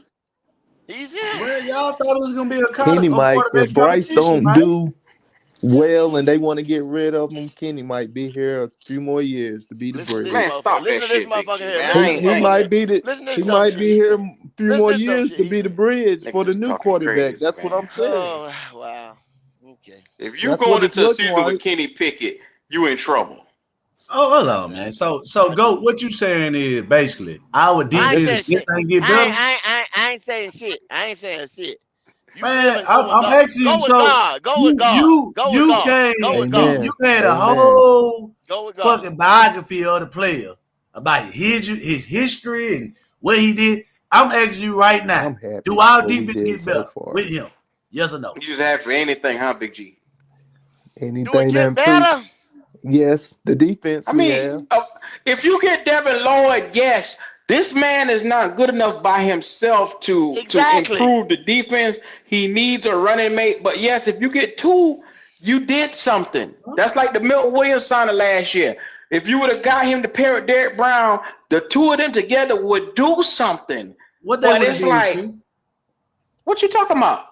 He's here. Well, y'all thought it was gonna be a Kenny might, if Bryce don't right? do well and they want to get rid of him, Kenny might be here a few more years to be the bridge. Man, stop Listen that to this shit, motherfucker here. He might be the. Listen to He this might dumb be shit. here a few more Listen to this years dumb to shit. be the bridge for the new quarterback. Crazy, That's what I'm saying. Oh, wow. Okay. If you That's going what it's into a looking season with like. Kenny Pickett, you in trouble. Oh, hold on, man. So go. What you saying is basically our defense ain't get better. I ain't saying shit. I ain't saying shit. You Man, I'm asking you. Go with God. Go with God. Go with God. Came, Go with God. you had a whole Go with God. fucking biography of the player about his history and what he did. I'm asking you right now. Do our defense get better with him? Yes or no? You just have for anything, huh, Big G? Anything Do it get better? Yes, the defense. I mean, if you get Devin Lloyd, yes, this man is not good enough by himself to improve the defense. He needs a running mate. But yes, if you get 2, you did something. That's like the Milton Williams signing last year. If you would have got him to pair with Derek Brown, the 2 of them together would do something. What but it's like, what you talking about?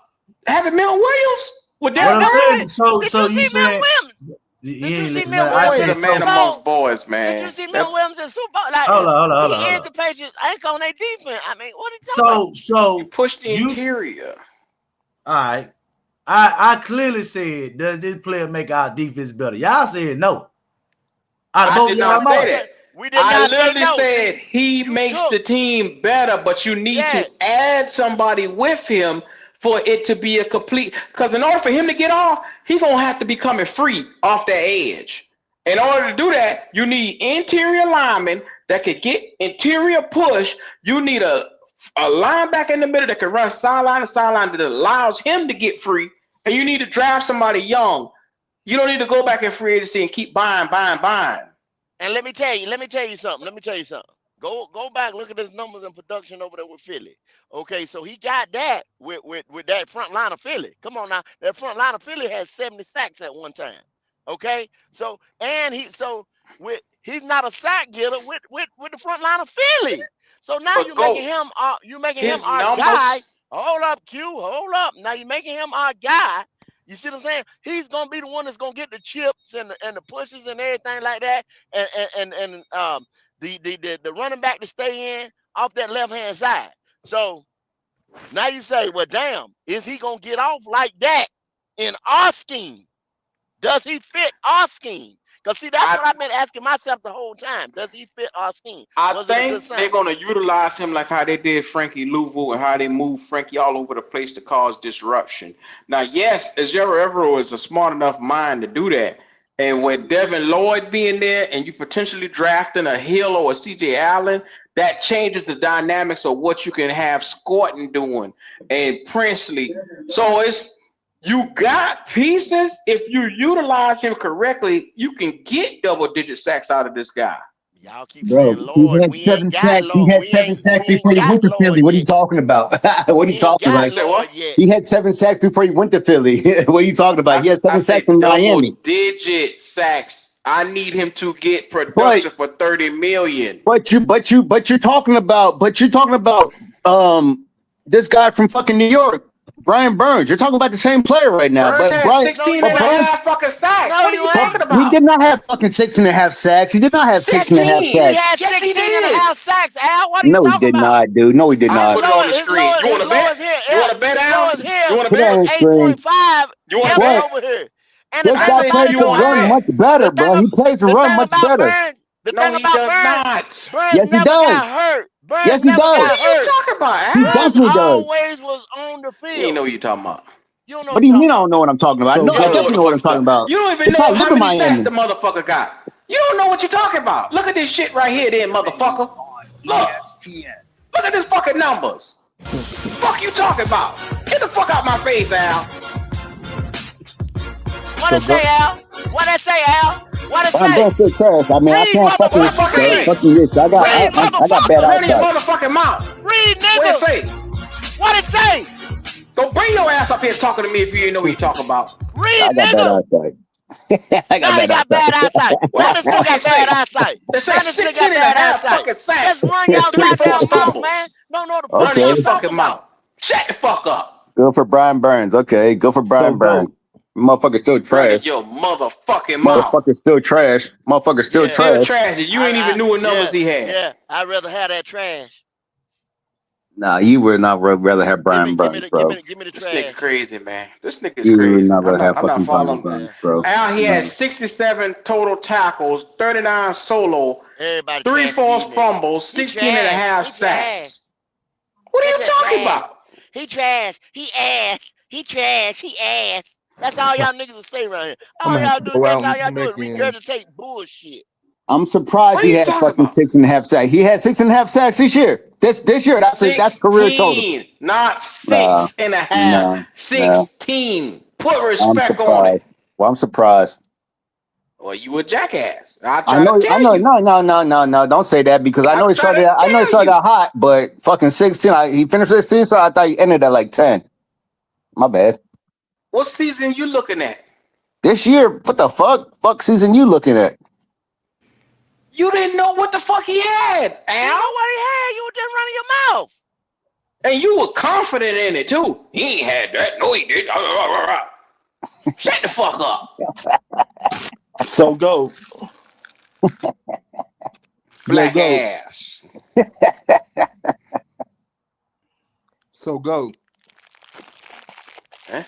Having Milton Williams with Derek Brown? So you saying? Did you see Milton Williams a man amongst boys, man. Did you see Milton Williams in Super Bowl? Like, hold on. He is the Patriots anchor on their defense. I mean, what are you talking about? So you push the interior. All right. I clearly said, does this player make our defense better? Y'all said no. I did not say that. We did not say literally no. said he makes the team better, but you need to add somebody with him for it to be a complete. Because in order for him to get off, he's going to have to be coming free off that edge. In order to do that, you need interior linemen that could get interior push. You need a linebacker in the middle that can run sideline to sideline that allows him to get free. And you need to draft somebody young. You don't need to go back in free agency and keep buying. And let me tell you something. Go back, look at his numbers in production over there with Philly. Okay, so he got that with that front line of Philly. Come on now, that front line of Philly has 70 sacks at one time. Okay, so he's not a sack getter with the front line of Philly. So now you're making him our guy. Hold up, Q. Hold up. Now you're making him our guy. You see what I'm saying? He's gonna be the one that's gonna get the chips and the pushes and everything like that, and the running back to stay in off that left hand side. So now you say, well, damn, is he gonna get off like that in our scheme? Does he fit our scheme? Because see, that's what I've been asking myself the whole time. Does he fit our scheme? I think they're going to utilize him like how they did Frankie Louvu and how they moved Frankie all over the place to cause disruption. Now, yes, Ejiro Evero is a smart enough mind to do that. And with Devin Lloyd being there and you potentially drafting a Hill or a C.J. Allen, that changes the dynamics of what you can have Scorton doing and Princely. So you got pieces. If you utilize him correctly, you can get double-digit sacks out of this guy. Y'all keep saying Lord. He had 7 sacks. He had 7 sacks before he went to Philly. What are you talking about? What are you talking about? He had 7 sacks before he went to Philly. What are you talking about? He had 7 sacks in Miami. Double-digit sacks. I need him to get production for $30 million. But you're talking about this guy from fucking New York. Brian Burns, you're talking about the same player right now. Burns but had Brian, 16 and a half fucking sacks. What are you talking about? He did not have fucking 6.5 sacks. He did not have 6.5 sacks. He had 16 and a half sacks, Al. What are you no, he talking did about? not, dude. No, he did not. Put it on the screen. You want to bet? You want to bet, Al? You want to bet? 8.5. You want to bet? Over here. And this guy plays to run much better, bro. He plays to run much better. No, he does not. Yes, he does. Yes, he does. What are you talking about, Al? He definitely does. Always was on the field. You know what you're talking about. What do you mean I don't know what I'm talking about? No, I definitely know what I'm talking about. You don't even know how many sacks the motherfucker got. You don't know what you're talking about. Look at this shit right here, then, motherfucker. Look. Look at this fucking numbers. Fuck you talking about? Get the fuck out my face, Al. What it say, Al? What it say, Al? What it I'm say? still trash. I mean, I Read, can't fucking motherfucker, read. fucking this. I got Read, I got bad motherfucker. Run your eyesight. motherfucking mouth. Read, What it nigga. say? What it say? Don't bring your ass up here talking to me if you didn't know what you're talking about. Read, I got bad nigga. eyesight. I got Now he bad got bad eyesight. eyesight. Now this nigga got bad eyesight. They say Now this nigga 16 got and a bad half eyesight. fucking sacks. Just run y'all Three forced goddamn mouth, fumbles. man. Don't know the fuck Run Okay. your y'all fucking talking about. mouth. Shut the fuck up. Good for Brian Burns. Okay, good for Brian So Burns. Motherfucker still trash. Running your motherfucking mouth. Motherfucker still trash. Motherfucker still Yeah. Still trash. trash. You ain't even knew what numbers he had. Yeah, I'd rather have that trash. Nah, you would not rather have Brian Burns, bro. Give me the This trash. nigga crazy, man. This nigga's You would crazy. not rather have I'm not fucking Brian following. Burns, bro. Al, he No. had 67 total tackles, 39 solo, Everybody 3 trash forced these niggas. fumbles, He 16 and a trash. half He sacks. trash. What are He you just talking trash. about? He trash. He ass. He trash. He ass. That's all y'all niggas will say around here. I'm All gonna have y'all to do. go That's out all and y'all come do is back in. regurgitate bullshit. I'm surprised What are he you had talking fucking about? 6.5 sacks. He had 6.5 sacks this year. This year, that's career total. 16, not 6 and a half. No. 16. Put I'm respect on it. surprised. Well, I'm surprised. Well, you a jackass. I I try know. to tell you. No. Don't say that because I know he try started. to I know he tell started you. out hot, but fucking 16. He finished 16, so I thought he ended at like 10. My bad. What season you looking at? This year, what the fuck? Fuck season you looking at? You didn't know what the fuck he had, Al. You know what he had? You were just running your mouth. And you were confident in it too. He ain't had that. No, he did. Shut the fuck up. So go. Black Go. ass. So go.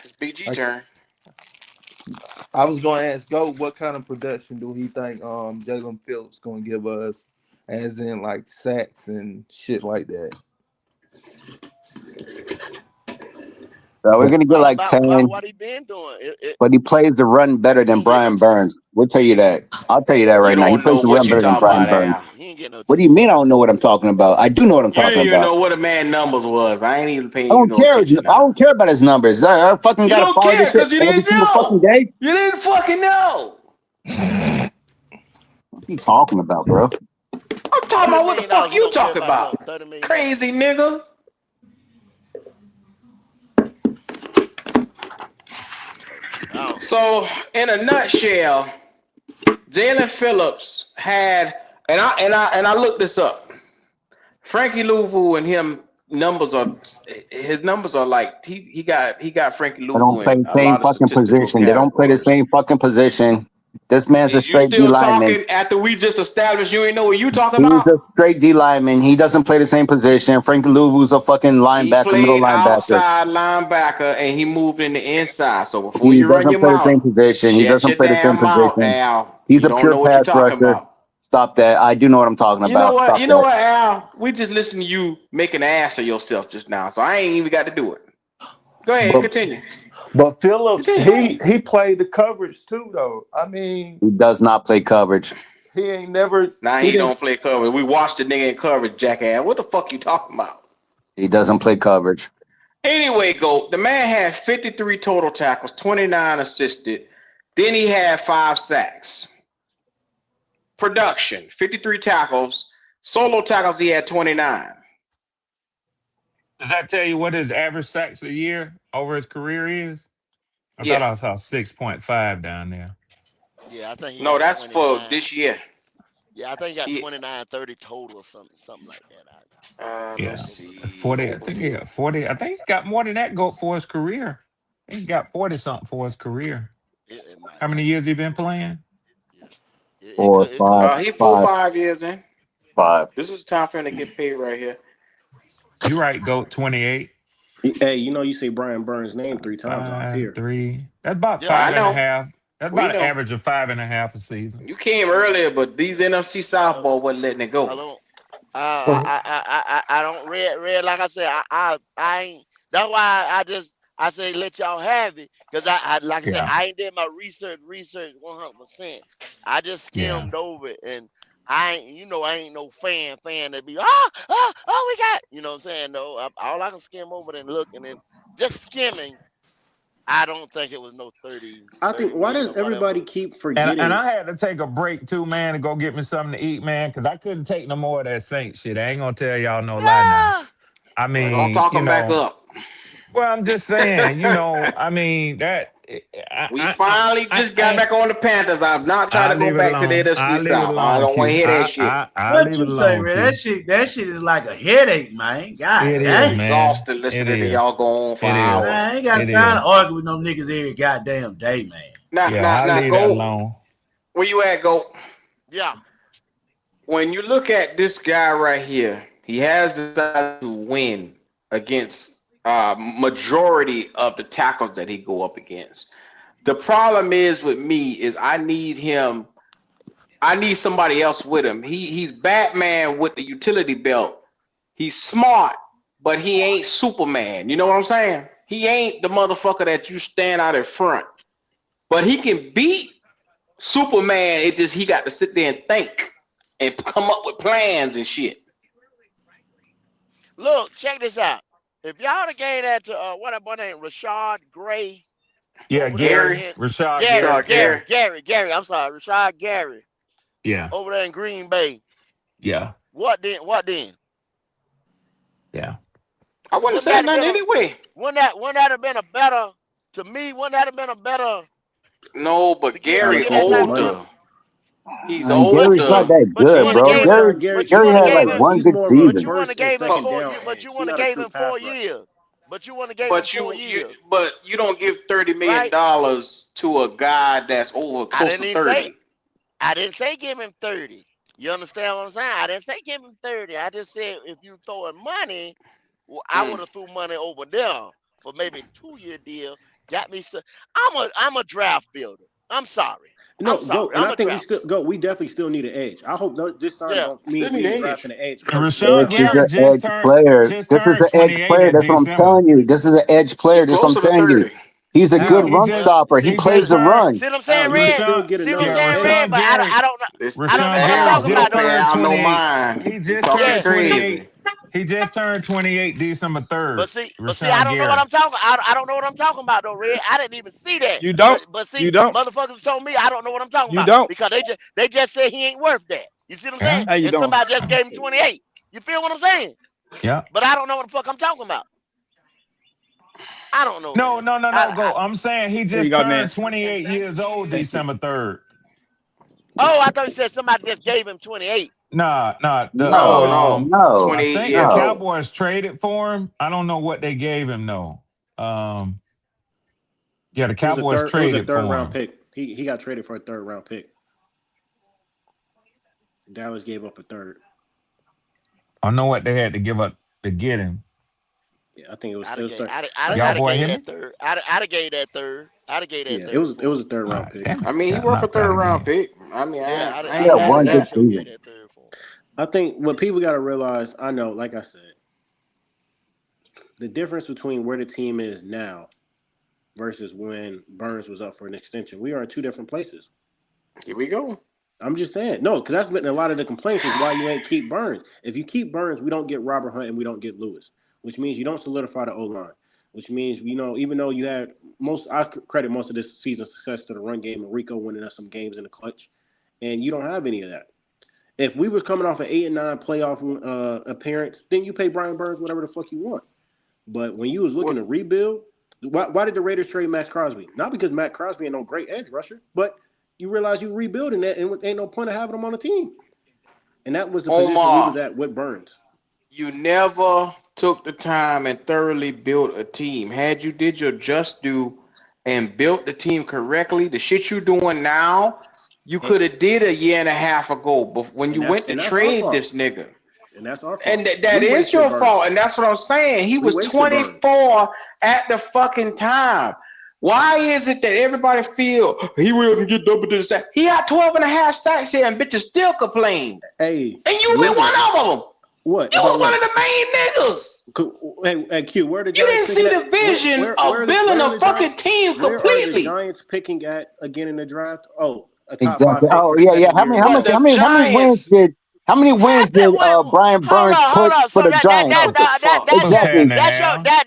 It's BG turn. I was going to ask Go what kind of production do he think Jalen Phillips going to give us, as in like sacks and shit like that. So we're gonna get like 10. About what he been doing. But he plays the run better than Brian Burns. We'll tell you that. I'll tell you that right now. He plays the run better than Brian Burns. What do you mean I don't know what I'm talking about? I do know what I'm You didn't talking even about. know what a man numbers was. I ain't even paying I you don't no care. attention. I don't care about his numbers. I fucking You gotta don't follow care this shit because you every didn't single fucking know. day. You didn't fucking know. What are you talking about, bro? I'm talking about what the fuck you talking about. Crazy nigga. So in a nutshell, Jalen Phillips had, and I looked this up. Frankie Louvu and him his numbers are like he got Frankie Louvu. They don't play in the a same lot of fucking statistical position. They don't play the categories. same fucking position. This man's a Is you straight D still lineman. talking after we just established you ain't know what you talking He's about? a straight D lineman. He doesn't play the same position. Frankie Louvu's a fucking He linebacker, middle played linebacker. outside linebacker and he moved in the inside. So before He you run doesn't your play the same mouth, position. He shut doesn't your play the same damn mouth, position. Al. He's You a don't pure know what you're pass talking rusher. about. Stop that. I do know what I'm talking You know about. what? Stop You know that. what, Al? We just listened to you make an ass of yourself just now, so I ain't even got to do it. Go ahead, continue. But Phillips, he played the coverage too, though. I mean, He does not play coverage. he ain't never. Now he don't play coverage. We watched the nigga in coverage, jackass. What the fuck you talking about? He doesn't play coverage. Anyway, the man had 53 total tackles, 29 assisted. Then he had 5 sacks. Production, 53 tackles. Solo tackles, he had 29. Does that tell you what his average sacks a year over his career is? I thought I saw 6.5 down there. Yeah, I think he No, got that's 29. for this year. Yeah, I think he got 29, 30 total or something like that. Yeah, Let's see. 40. I think he got 40. I think he got more than that go for his career. I think he got 40 something for his career. It might How many years he been playing? Yeah. 4, 5, He full 5 years in. 5. This is the time for him to get paid right here. You right, GOAT, 28. Hey, you know you say Brian Burns' name 3 times off 5, here. 3. That's about Yeah, I 5.5. That's We about an know. average of 5.5 a season. You came earlier, but these NFC South boys wasn't letting it go. I don't read like I said. I ain't. That's why I say let y'all have it because I like I said I ain't did my research 100%. I just skimmed over it and I ain't no fan that be we got, you know what I'm saying? No, all I can skim over and look and then just skimming. I don't think it was no 30. I think why does everybody keep forgetting? And I had to take a break too, man, to go get me something to eat, man, because I couldn't take no more of that Saint shit. I ain't gonna tell y'all no lie now. I mean, don't talk them back up. Well, I'm just saying, I mean that. We finally just got back on the Panthers. I'm not trying to go back to the NFC South. I don't want to hear that shit. What you say, man? That shit is like a headache, man. God damn. Exhausted listening to y'all go on for hours. Man, I ain't got time to argue with no niggas every goddamn day, man. Now, go. Where you at, go? Yeah. When you look at this guy right here, he has decided to win against majority of the tackles that he go up against. The problem is with me is I need somebody else with him. He's Batman with the utility belt. He's smart, but he ain't Superman. You know what I'm saying? He ain't the motherfucker that you stand out in front. But he can beat Superman. It just he got to sit there and think and come up with plans and shit. Look, check this out. If y'all would have gave that to what that boy named Rashad Gray. Yeah, Gary. Rashad Gary. I'm sorry, Rashad Gary. Yeah. Over there in Green Bay. Yeah. What then? Yeah. I wouldn't say nothing anyway. Wouldn't that have been a better to me? Wouldn't that have been a better? No, but Gary older. He's older. Gary's not that good, bro. Gary had like one good season. But you want to give him 4 years. But you want to give him 4 years. But you want to give him 4 years. But you don't give $30 million to a guy that's over close to 30. I didn't say give him 30. You understand what I'm saying? I didn't say give him 30. I just said if you throwing money, well, I would have threw money over there for maybe a 2-year deal. Got me. I'm a draft builder. I'm sorry. No, go, and I think we definitely still need an edge. I hope this time don't mean we drafting an edge. Rashad Gary just turned. This is an edge player. That's what I'm telling you. This is an edge player. That's what I'm telling you. He's a good run stopper. He plays the run. See what I'm saying, Red? See what I'm saying, Red? But I don't know. I don't know what I'm talking about. He just turned 28. He just turned 28 December 3rd. But see, I don't know what I'm talking. I don't know what I'm talking about though, Red. I didn't even see that. You don't. But see, motherfuckers told me I don't know what I'm talking about. Don't. Because they just said he ain't worth that. You see what I'm saying? And somebody just gave him 28. You feel what I'm saying? Yeah. But I don't know what the fuck I'm talking about. I don't know. No, go. I'm saying he just turned 28 years old December 3rd. Oh, I thought you said somebody just gave him 28. No. No. I think the Cowboys traded for him. I don't know what they gave him though. Yeah, the Cowboys traded for him. Round pick. He got traded for a 3rd round pick. Dallas gave up a 3rd. I know what they had to give up to get him. Yeah, I think it was. I'd have gave that 3rd. I'd have gave that 3rd. Yeah, it was a 3rd round pick. I mean, he worth a 3rd round pick. I mean, I got one good season. I think what people got to realize, I know, like I said, the difference between where the team is now versus when Burns was up for an extension, we are in 2 different places. Here we go. I'm just saying, no, because that's been a lot of the complaints is why you ain't keep Burns. If you keep Burns, we don't get Robert Hunt and we don't get Lewis, which means you don't solidify the O-line, which means, even though you had I credit most of this season's success to the run game and Rico winning us some games in the clutch, and you don't have any of that. If we were coming off an 8-9 playoff appearance, then you pay Brian Burns whatever the fuck you want. But when you was looking to rebuild, why did the Raiders trade Matt Crosby? Not because Matt Crosby ain't no great edge rusher, but you realize you rebuilding that and ain't no point of having him on the team. And that was the position we was at with Burns. You never took the time and thoroughly built a team. Had you did your just due and built the team correctly, the shit you doing now, you could have did a year and a half ago, but when you went to trade this nigga. And that's our fault. And that is your fault. And that's what I'm saying. He was 24 at the fucking time. Why is it that everybody feel he will get double to the sack? He had 12.5 sacks here and bitches still complain. Hey. And you been one of them. What? You was one of the main niggas. Hey, Q, where did you didn't see the vision of building a fucking team completely? Where are the Giants picking at again in the draft? Oh, exactly. Oh, yeah. How many wins did How many wins did Brian Burns put for the Giants? Exactly.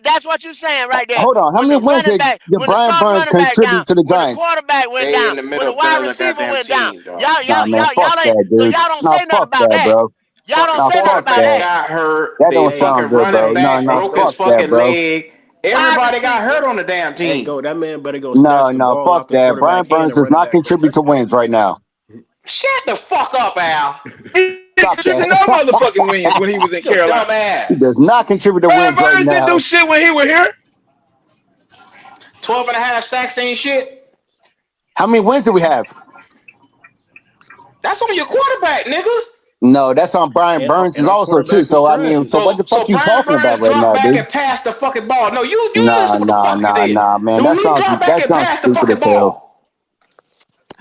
That's what you're saying right there. Hold on. How many wins did Brian Burns contribute to the When the Giants? quarterback went down, when the wide receiver went down, y'all Man, fuck ain't. that, So dude. y'all don't No, say nothing fuck about that, that. bro. Y'all don't No, say nothing fuck about that. that. Got hurt. That The don't fucking sound good, bro. running back No, broke his fuck that, fucking bro. leg. Everybody got hurt on the damn Hey, team. go. That man better go snatch the No, ball fuck off the that. Brian quarterback hand Burns and does run it not back for a contribute to touchdown. wins right now. Shut the fuck up, Al. He Stop contributed that. no motherfucking wins when he was in Your Carolina. dumb ass. He does not contribute to Brian wins right Burns didn't now. do shit when he was here. 12.5 sacks ain't shit. How many wins do we have? That's on your quarterback, nigga. No, that's on Brian Burns is our also too. quarterback So was I mean, drafted. so what the fuck you Brian talking about Burns right dropped now, back dude? and passed the fucking ball. No, you Nah, listen what the fuck you did. man. Dude, That drop back and sounds pass the stupid fucking as hell. ball.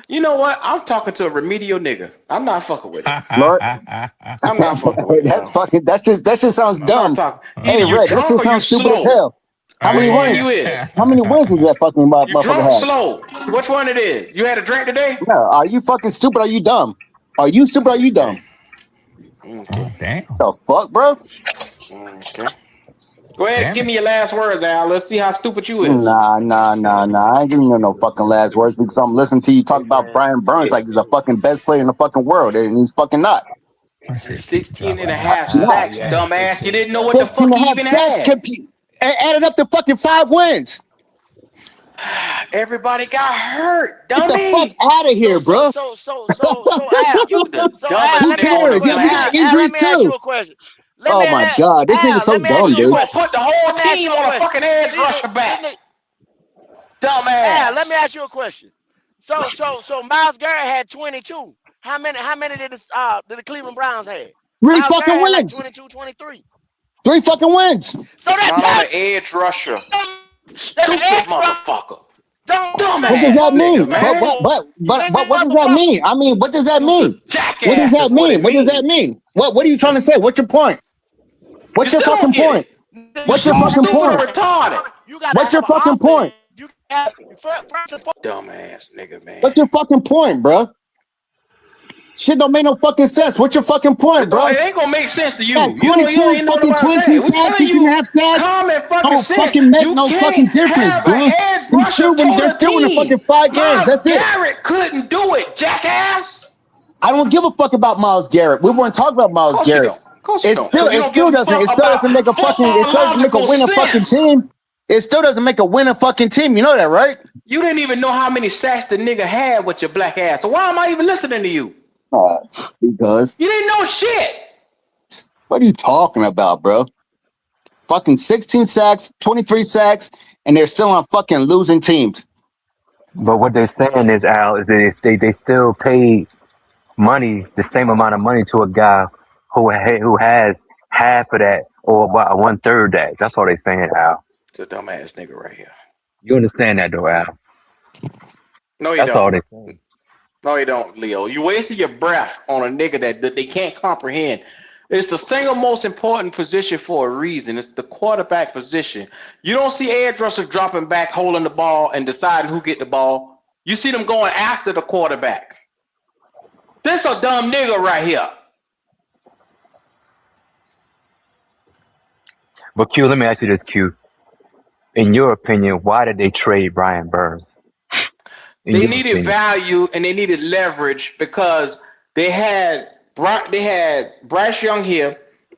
You know what? I'm talking to a remedial nigga. I'm not fucking with it. Lord, I'm not fucking with it. that's fucking. That just sounds I'm not dumb. talking. Hey, Either you Red, that drunk shit or you sounds stupid as slow. hell. How many Which one you wins? is? How many wins does that fucking You motherfucker drunk, have? slow. Which one it is? You had a drink today? No, are you fucking stupid? Or are you dumb? Are you stupid? Or are you dumb? Okay. Damn. The fuck, bro? Okay. Go ahead, Damn give it. me your last words, Al. Let's see how stupid you is. Nah. I ain't giving you no fucking last words because I'm listening to you talk about Brian Burns like he's the fucking best player in the fucking world, and he's fucking not. 16.5 No. sacks, dumbass. You didn't know what the 15 fuck and a he half even sacks had. added up to fucking 5 wins. Everybody got hurt, Get the dummy. fuck out of here, bro. So Al, You the so dumbest Al, let me nigga ask on you a the Yeah, we question. got planet. Al, let injuries me ask you too. a question. Oh my god, this nigga's so Let me ask dumb, you a You dude. gonna question. put the whole Let me ask team you a on a question. fucking edge rusher back. Dumbass. Al, let me ask you a question. So Myles Garrett had 22. How many did the Cleveland Browns have? 3 Myles fucking Garrett had like wins. 22, 23. 3 fucking wins. So that Not on an edge rusher. Stupid motherfucker. Dumbass. What does that mean? Nigga, man. But what does that mean? I mean, what does that mean? Jackass. What does that mean? What What does that mean? What are you trying to say? What's your point? What's your still fucking don't get point? it. What's your fucking point? Retarded. You gotta What's your have an fucking point? offense. You have first and foremost. Dumbass nigga, man. What's your fucking point, bro? Shit don't make no fucking sense. What's your fucking point, bro? It ain't gonna make sense to you. Yeah, 22 fucking 22 sacks, 15 and a half sacks. Common fucking Don't sense. fucking make You no can't fucking difference, have bro. an edge They're rusher still in the fucking 5 games. That's it. Garrett couldn't do it, jackass. I don't give a fuck about Myles Garrett. We weren't talking about Myles Garrett. It still doesn't make a winning fucking team. It still doesn't make a winning fucking team. You know that, right? You didn't even know how many sacks the nigga had with your black ass. So why am I even listening to you? Because you didn't know shit. What are you talking about, bro? Fucking 16 sacks, 23 sacks, and they're still on fucking losing teams. But what they're saying is, Al, is that they still pay money, the same amount of money to a guy who has half of that or about 1/3 that. That's all they're saying, Al. It's a dumbass nigga right here. You understand that though, Al? No, you That's don't. all they're saying. No, you don't, Leo. You wasted your breath on a nigga that they can't comprehend. It's the single most important position for a reason. It's the quarterback position. You don't see edge rushers dropping back, holding the ball, and deciding who get the ball. You see them going after the quarterback. This a dumb nigga right here. But Q, let me ask you this, Q. In your opinion, why did they trade Brian Burns? They needed value and they needed leverage because they had Bryce Young here,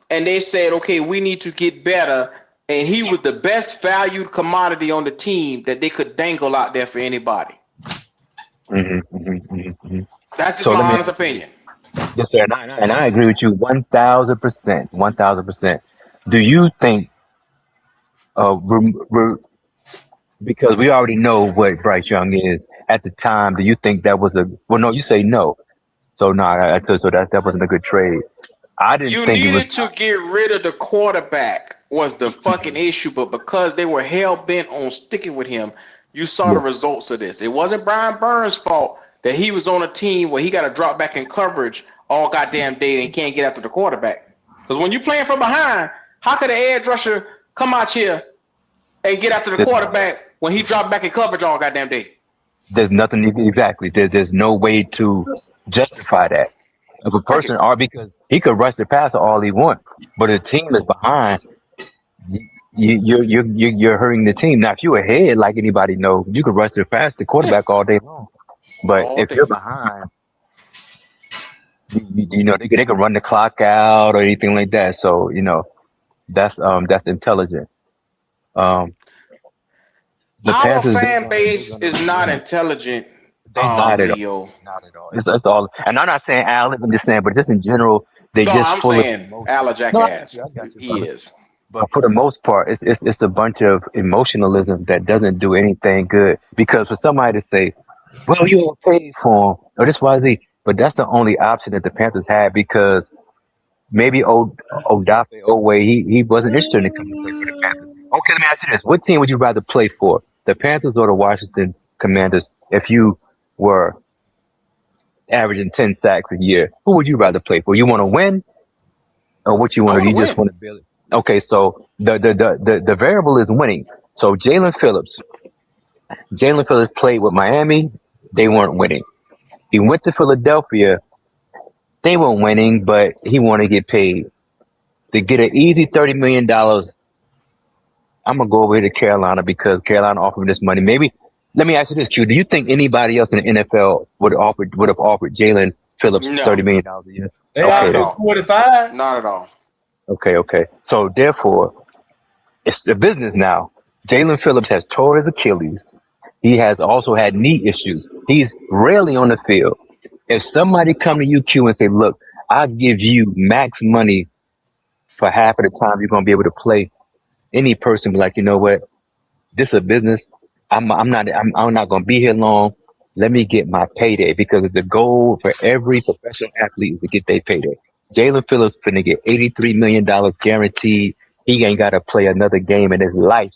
and they said, okay, we need to get better, and he was the best valued commodity on the team that they could dangle out there for anybody. That's just my honest opinion. Yes, sir, and I agree with you 1,000%. 1,000%. Do you think, because we already know what Bryce Young is at the time, do you think that was no, you say no. So no, so that wasn't a good trade. I didn't think it was. To get rid of the quarterback was the fucking issue, but because they were hell bent on sticking with him, you saw the results of this. It wasn't Brian Burns' fault that he was on a team where he got to drop back in coverage all goddamn day and can't get after the quarterback. Because when you're playing from behind, how could an edge rusher come out here and get after the quarterback when he dropped back in coverage all goddamn day? There's nothing exactly. There's no way to justify that. of a person, or because he could rush the passer all he wants, but the team is behind. You're hurting the team. Now, if you're ahead, like anybody knows, you can rush the pass the quarterback all day long. But if you're behind, you know they can run the clock out or anything like that. So that's intelligent. The Our Panthers, fan base is not intelligent. they not at Leo. all. Not at all. It's all. And I'm not saying Al. I'm just saying, but just in general, they No, just I'm full of saying emotion. Al a No, I jackass. got you, He brother. is. But for the most part, it's a bunch of emotionalism that doesn't do anything good. Because for somebody to say, "Well, you all paid for him," or this YZ, but that's the only option that the Panthers had because maybe Odafe Owe he wasn't interested in coming to play for the Panthers. Okay, let me ask you this: what team would you rather play for, the Panthers or the Washington Commanders? If you were averaging 10 sacks a year, who would you rather play for? You want to win, or what you want to? You just want to build it. Okay, so the variable is winning. So Jalen Phillips played with Miami. They weren't winning. He went to Philadelphia. They weren't winning, but he wanted to get paid. To get an easy $30 million, I'm gonna go over here to Carolina because Carolina offered me this money. Maybe let me ask you this, Q. Do you think anybody else in the NFL would have offered Jalen Phillips $30 million a year? They offered 45. Not at all. Okay. So therefore, it's a business now. Jalen Phillips has tore his Achilles. He has also had knee issues. He's rarely on the field. If somebody come to you, Q, and say, "Look, I'll give you max money for half of the time you're gonna be able to play," any person be like, "You know what? This is a business. I'm not gonna be here long. Let me get my payday," because the goal for every professional athlete is to get their payday. Jalen Phillips finna get $83 million guaranteed. He ain't gotta play another game in his life.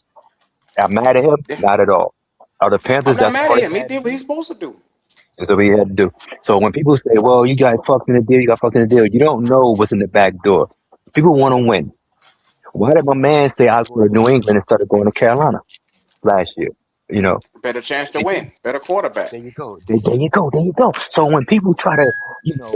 I'm mad at him? Not at all. Are the Panthers? I'm not That's mad all at they him. He had did what he's supposed to do. That's what we had to do. So when people say, "Well, you got fucked in the deal," you don't know what's in the back door. People want to win. Why did my man say I go to New England instead of going to Carolina last year? Better chance to win. Better quarterback. There you go. There you go. So when people try to,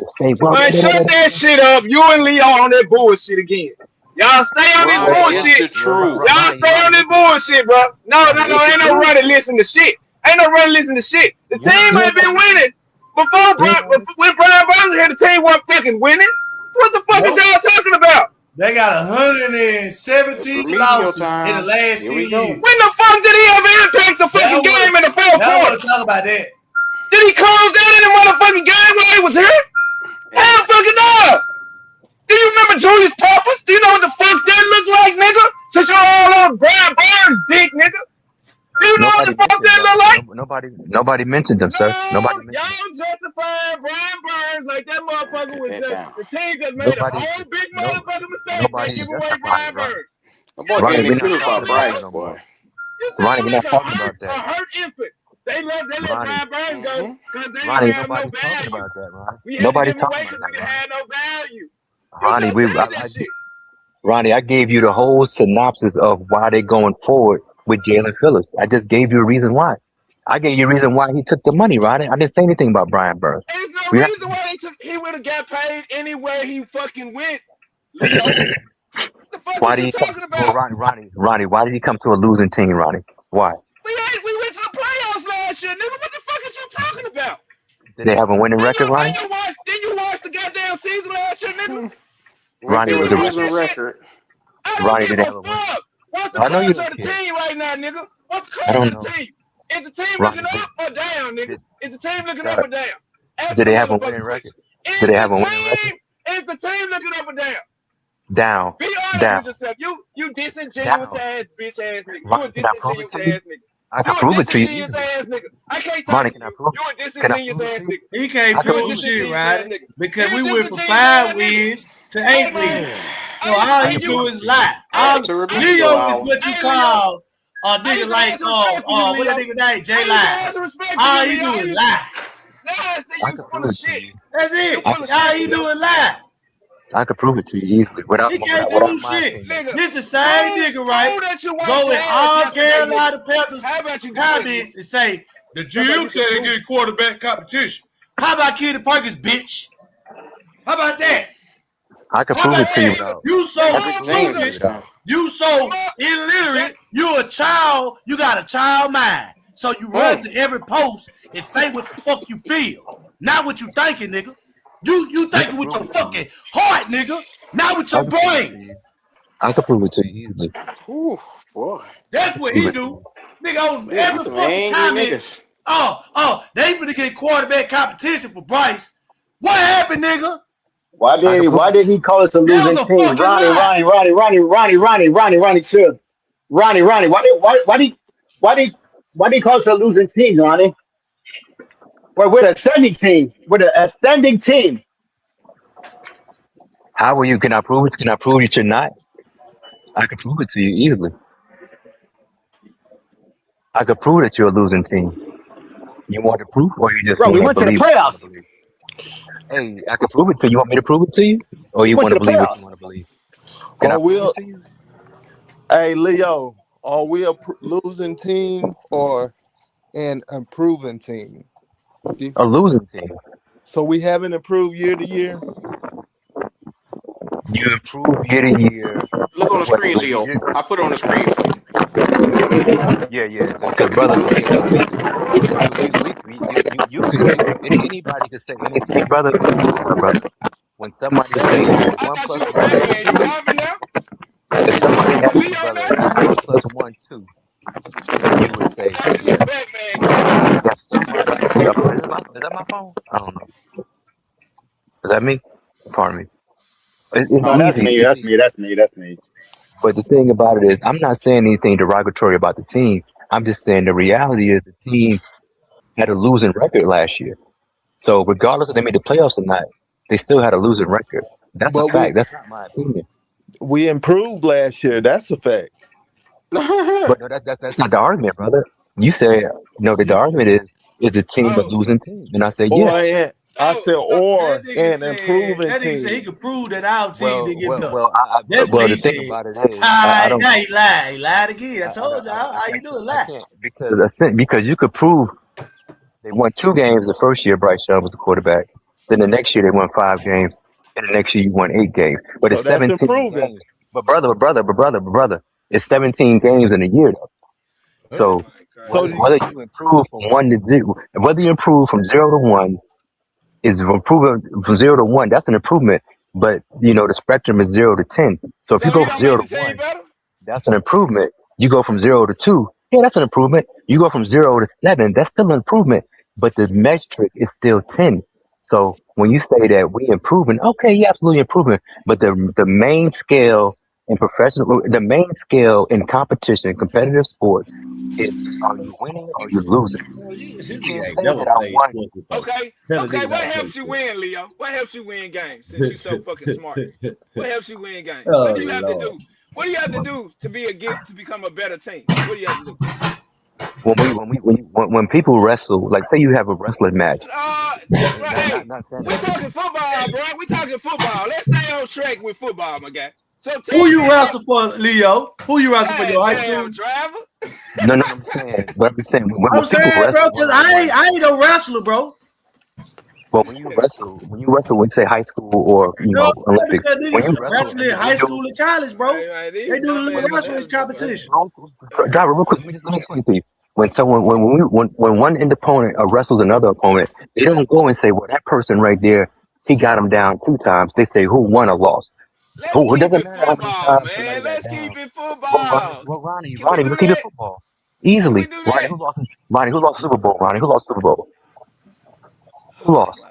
say, "Well, Man, shut that shit up. You and Leo on that bullshit again. Y'all stay on this bullshit. Y'all stay on this bullshit, bro. No, ain't no running listen to shit. Ain't no running listen to shit. The team ain't been winning. Before when Brian Burns had the team wasn't fucking winning. What the fuck is y'all talking about? They got 117 losses in the last 10 years. When the fuck did he ever impact the fucking game in the fourth Now quarter? we'll talk about that. Did he close down in the motherfucking game while he was here? Hell fucking no. Do you remember Julius Peppers? Do you know what the fuck that looked like, nigga? Since you're all on Brian Burns' dick, nigga. Do you know what the fuck that look like? Nobody mentioned them, sir. Nobody mentioned Y'all justifying Brian Burns like that motherfucker was just the team just made a whole big motherfucking mistake by giving away Brian Burns. Ronnie, we're not talking about that no more. Ronnie, we're not talking about A that. hurt infant. They let Brian Burns go because they Ronnie, didn't have no nobody's talking value. about that, Ronnie. We had Nobody's to give him away talking because about we that, had no value. Ronnie. Ronnie, I gave you the whole synopsis of why they're going forward with Jalen Phillips. I just gave you a reason why. I gave you a reason why he took the money, Ronnie. I didn't say anything about Brian Burns. There's no reason why he would have got paid anywhere he fucking went. Leo. The fuck Why are did you he come? talking about? Ronnie, why did he come to a losing team, Ronnie? Why? We went to the playoffs last year, nigga. What the fuck is you talking about? Did they have a winning record, Ronnie? Didn't you watch the goddamn season last year, nigga? Ronnie, was a losing record. I don't give a fuck. What's the culture of the team right now, nigga? What's the culture of the team? Is the team looking up or down, nigga? Is the team looking up or down? Did they have a winning record? Did they have a winning record? Is the team looking up or down? Down. Be honest with yourself. You disingenuous ass bitch ass nigga. You a disingenuous ass nigga. I can prove it to you. Ass nigga. I can't talk to you. You a disingenuous ass nigga. He can't prove shit, right? Because we went from 5 wins to 8 wins. So all he do is lie. Leo is what you call a nigga like what that nigga name? J Lie. All he do is lie. That's it. All he do is lie. I could prove it to you easily. He can't prove shit. This the same nigga, right? Go in all Carolina Panthers comments and say the GM said they get quarterback competition. How about Kenny Perkins, bitch? How about that? I can prove it to you without. You so stupid. You so illiterate. You a child. You got a child mind. So you run to every post and say what the fuck you feel, not what you thinking, nigga. You thinking with your fucking heart, nigga, not with your brain. I can prove it to you easily. Ooh, boy. That's what he do. Nigga, on every fucking comment. Oh, they finna get quarterback competition for Bryce. What happened, nigga? Why did he call us a losing team? Ronnie, chill. Ronnie, why did he call us a losing team, Ronnie? We're an ascending team. We're an ascending team. How are you? Can I prove it? Can I prove that you're not? I can prove it to you easily. I could prove that you're a losing team. You want the proof, or you just Bro, want we to went to the believe? playoffs. Hey, I can prove it to you. You want me to prove it to you, or you want to believe what you want to believe? Can I prove it to you? Hey, Leo, are we a losing team or an improving team? A losing team. So we haven't improved year to year? You improve year to year. Look on the screen, Leo. I put it on the screen for you. Yeah. Because brother, you could anybody could say anything, brother. Listen, brother. When somebody say 1 plus 1, if somebody asked you, brother, is 1 plus 1 2, you would say yes. If somebody, is that my phone? I don't know. Is that me? Pardon me. It's No, that's easy. me. But the thing about it is, I'm not saying anything derogatory about the team. I'm just saying the reality is the team had a losing record last year. So regardless if they made the playoffs or not, they still had a losing record. That's a fact. That's not my opinion. We improved last year. That's a fact. But no, that's not the argument, brother. You said no. The argument is the team a losing team, and I said yeah. I said an improving that nigga team. said he could prove that our team didn't get better. That's what the thing about it is, I don't. Now he lied. He lied again. I told y'all how you doing. Lie. Because you could prove they won 2 games the first year Bryce Young was the quarterback. Then the next year they won 5 games, and the next year you won 8 games. But it's 17 games. But brother, it's 17 games in a year though. So whether you improve from 1 to 0, whether you improve from 0 to 1 is improving from 0 to 1. That's an improvement. But the spectrum is 0 to 10. So if you go from 0 to 1, that's an improvement. You go from 0 to 2, yeah, that's an improvement. You go from 0 to 7, that's still an improvement. But the metric is still 10. So when you say that we improving, okay, yeah, absolutely improving. But the main scale in the main scale in competition, competitive sports, is are you winning or are you losing? You can't say that I won. Okay, what helps you win, Leo? What helps you win games since you're so fucking smart? What helps you win games? What do you have to do? What do you have to do to become a better team? What do you have to do? When people wrestle, like say you have a wrestling match. We talking football, bro. We talking football. Let's stay on track with football, my guy. So who you wrestle for, Leo? Who you wrestle for your high school? Driver? No, I'm saying. What I'm saying, when I'm saying, bro, because I ain't no wrestler, bro. Well, when you wrestle, when say high school or Olympics, when you wrestle in high school and college, bro, they do the wrestling competition. Driver, real quick, let me explain to you. When one opponent wrestles another opponent, they don't go and say, well, that person right there, he got him down 2 times. They say who won or lost. It doesn't matter how many times somebody got down. Keep it football. Well, Ronnie, we'll keep it football. Easily. Ronnie, who lost the Super Bowl? Ronnie, who lost the Super Bowl? Who lost?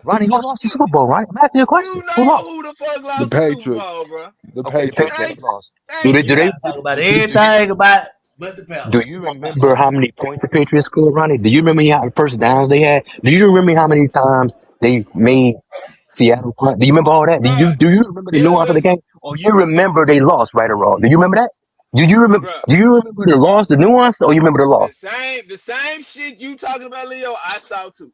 Ronnie, who lost the Super Bowl, right? I'm asking you a question. Who lost? Who the fuck lost the Patriots. Super Bowl, bro? The Patriots lost. Do they talk about everything about but the Patriots? Do you remember how many points the Patriots scored, Ronnie? Do you remember how many first downs they had? Do you remember how many times they made Seattle punt? Do you remember all that? Do you remember the nuance of the game? Or you remember they lost, right or wrong? Do you remember that? Do you remember the loss, the nuance, or you remember the loss? The same shit you talking about, Leo, I saw too.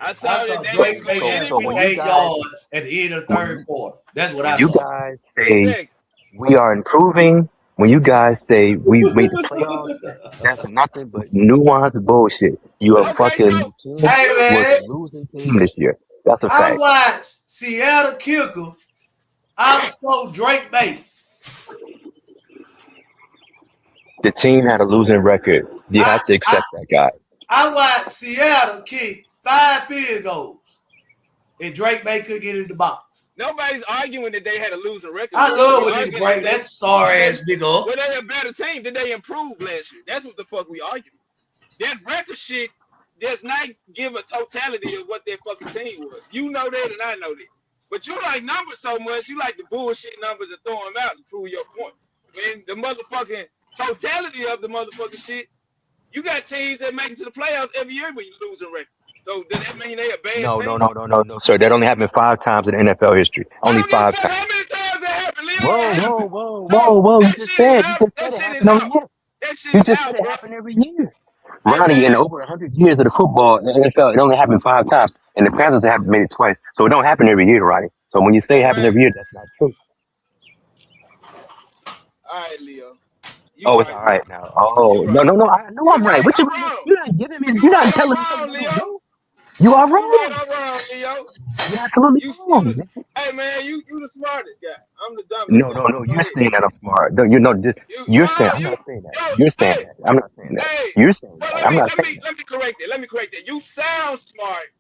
I saw that Drake made 8 yards at the end of the third quarter. That's what I saw. You guys say we are improving. When you guys say we made the playoffs, that's nothing but nuance bullshit. You are fucking team was a losing team this year. That's a I fact. watched Seattle kicker outscored Drake Bay. The team had a losing record. You have to accept that, guys. I watched Seattle kick 5 field goals, and Drake Bay couldn't get in the box. Nobody's arguing that they had a losing record. I love when niggas break that sorry ass nigga up. Well, they a better team. Did they improve last year? That's what the fuck we arguing. That record shit does not give a totality of what their fucking team was. You know that and I know that. But you like numbers so much, you like the bullshit numbers and throw them out to prove your point. When the motherfucking totality of the motherfucking shit, you got teams that make it to the playoffs every year when you losing record. So does that mean they a bad team? No, sir. That only happened 5 times in NFL history. Only 5 times. How many times that happened, Leo? Whoa. You just said it happened every year. You just said it happened every year. Ronnie, in over 100 years of the football in the NFL, it only happened 5 times. And the Panthers have made it twice. So it don't happen every year, Ronnie. So when you say it happens every year, that's not true. All right, Leo. It's all right now. No. I know I'm right. What you're not giving me. You're not telling me something, Leo. You are wrong. I'm wrong, Leo. You're absolutely wrong. Hey man, you the smartest guy. I'm the dumbest. No. You're saying that I'm smart. You're saying I'm not saying that. You're saying that. I'm not saying that. You're saying that. I'm not saying that. Let me correct that. You sound smart,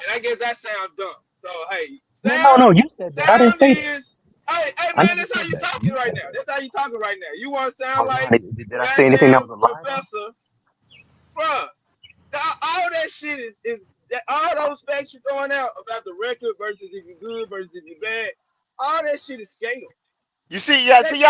and I guess I sound dumb. So hey, no. You said that. I didn't say that. Hey man, that's how you talking right now. That's how you talking right now. You want to sound like did I say anything that was a lie? Professor, bruh. All that shit is that all those facts you're throwing out about the record versus if you're good versus if you're bad, all that shit is scale. You see, y'all, you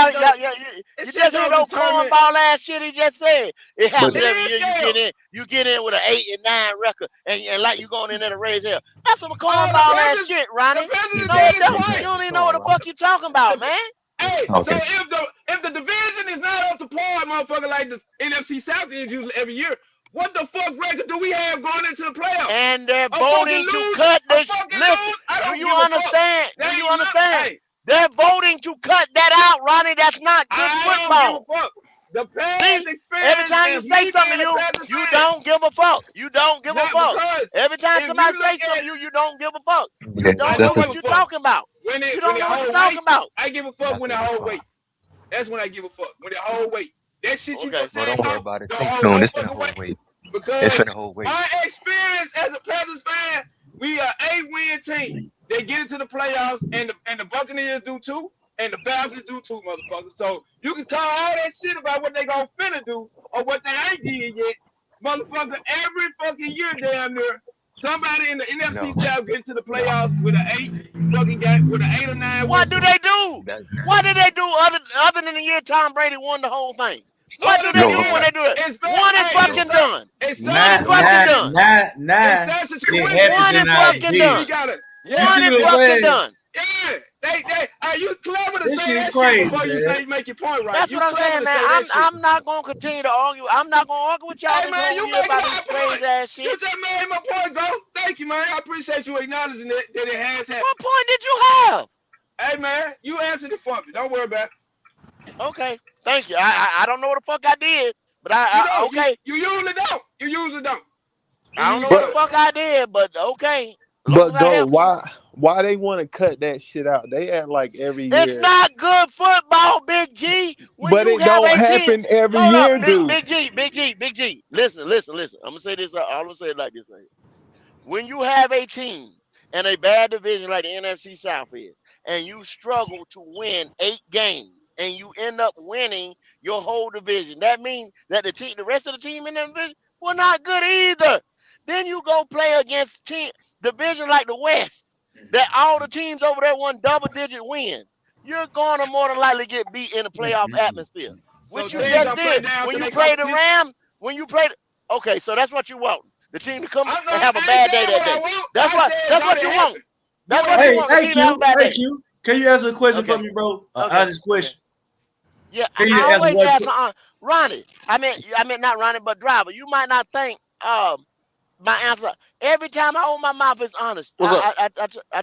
just hear no cornball ass shit he just said. It happens every year. You get in with an 8 and 9 record, and like you going in there to raise hell. That's some cornball ass shit, Ronnie. You don't even know what the fuck you talking about, man. Hey, okay. So if the division is not up to par, motherfucker, like the NFC South is usually every year. What the fuck record do we have going into the playoffs? And they're voting to cut this. Listen, do you understand? Do you understand? They're voting to cut that out, Ronnie. That's not good football. The Panthers experience. Every time you say something, you don't give a fuck. You don't give a fuck. Every time somebody says something, you don't give a fuck. You don't know what you're talking about. You don't know what you're talking about. I give a fuck when the whole weight. That's when I give a fuck. When the whole weight. That shit you just said. Don't worry about it. Stay tuned. It's been a whole week. Because my experience as a Panthers fan, we are a 8-win team. They get into the playoffs, and the Buccaneers do too, and the Falcons do too, motherfuckers. So you can call all that shit about what they gonna finna do or what they ain't did yet, motherfucker. Every fucking year down there, somebody in the NFC South get into the playoffs with an 8 fucking game, with an 8 or 9. What do they do? What did they do other than the year Tom Brady won the whole thing? What do they do when they do it? One is fucking done. It's fucking done. One is fucking done. One is fucking done. Yeah. Are you clever to say that shit before you say you make your point right? That's what I'm saying, man. I'm not gonna continue to argue. I'm not gonna argue with y'all. Hey man, you made my point. Ass shit. You just made my point, bro. Thank you, man. I appreciate you acknowledging that it has happened. What point did you have? Hey man, you answered it for me. Don't worry about it. Okay, thank you. I don't know what the fuck I did, but okay. You usually don't. You usually don't. I don't know what the fuck I did, but okay. But though, why they want to cut that shit out? They act like every year. It's not good football, Big G. But it don't happen every year, dude. Big G. Listen. I'm gonna say this. I'm gonna say it like this. Right? When you have a team and a bad division like the NFC South is, and you struggle to win 8 games, and you end up winning your whole division, that means that the rest of the team in that division were not good either. Then you go play against division like the West, that all the teams over there won double-digit wins. You're going to more than likely get beat in a playoff atmosphere. Which you just did. When you play the Rams, okay, so that's what you want. The team to come and have a bad day that day. That's what you want. That's what you want. Thank you. Can you answer a question for me, bro? Honest question. Yeah, I always ask Ronnie. I mean not Ronnie, but Driver. You might not think my answer every time I open my mouth is honest. I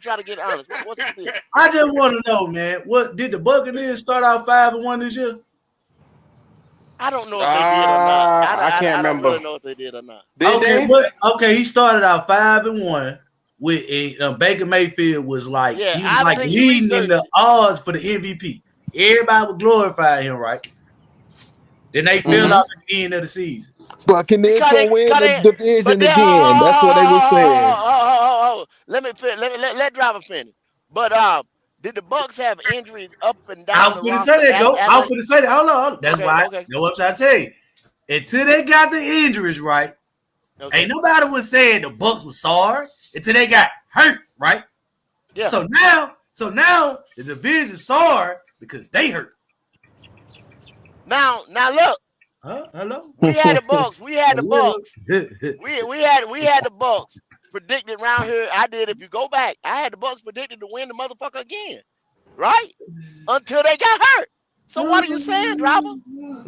try to get honest. What's the deal? I just want to know, man. What did the Buccaneers start out 5-1 this year? I don't know if they did or not. I can't remember. I don't really know if they did or not. Okay, he started out 5-1 with Baker Mayfield was like Yeah, he was I've like seen you leading in research. the odds for the MVP. Everybody would glorify him, right? Then they fell off at the end of the season. Buccaneers Because gonna win the but division they again. That's what they were saying. let driver finish. But did the Bucks have injuries up and I down was the gonna say roster? that, go. I was After gonna say that. Hold on. That's okay, why. okay, You know what I'm trying to tell you. Until they got the injuries right, okay. ain't nobody was saying the Bucks was sorry until they got hurt, right? Yeah. So now the division's sorry because they hurt. Now look. Huh? Hello. We had the Bucks. We had the Hello. Bucks. we had the Bucks predicted around here. I did. If you go back, I had the Bucks predicted to win the motherfucker again, right? Until they got hurt. So what are you saying, driver?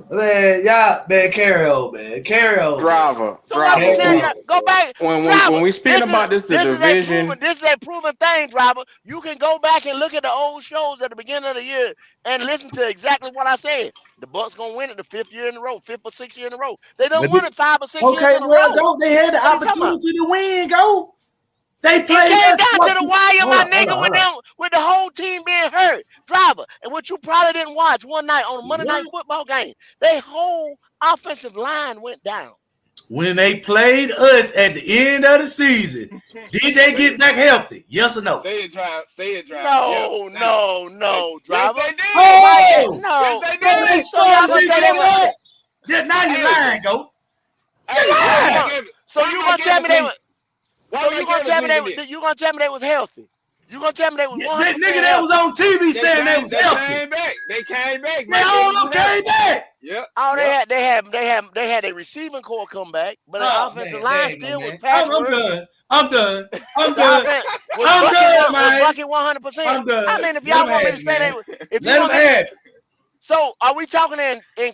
Man, y'all, man, carry on, man. Carry on, Driver. So what are you saying? Go back, driver. When we speaking about this, the division. This is a proven thing, driver. You can go back and look at the old shows at the beginning of the year and listen to exactly what I said. The Bucks gonna win it the 5th year in a row, 5th or 6th year in a row. They don't win it 5 or 6 years Okay, in a well, row. don't they had the What are you talking about? opportunity to win? Go. They It played came us. down to the wire, my nigga, Hold on. with the whole team being hurt. Driver, and what you probably didn't watch one night on a Monday What? night football game, their whole offensive line went down. When they played us at the end of the season, did they get back healthy? Yes or no? Say it, drive. No, driver. Yes, they did. Oh, no. Yes, they did. So y'all gonna say they was? Yeah, now you're lying, go. Hey, So you gonna tell me they was? So you gonna tell me they was healthy? You gonna tell me they was 100% That nigga that was on TV saying they was healthy. They came back. They all came back. Yep. Oh, they had a receiving core come back, but the offensive line still was patchwork. I'm done, was man. bucket 100%. I'm done. I mean, if y'all want me to say Let them have it. So are we talking in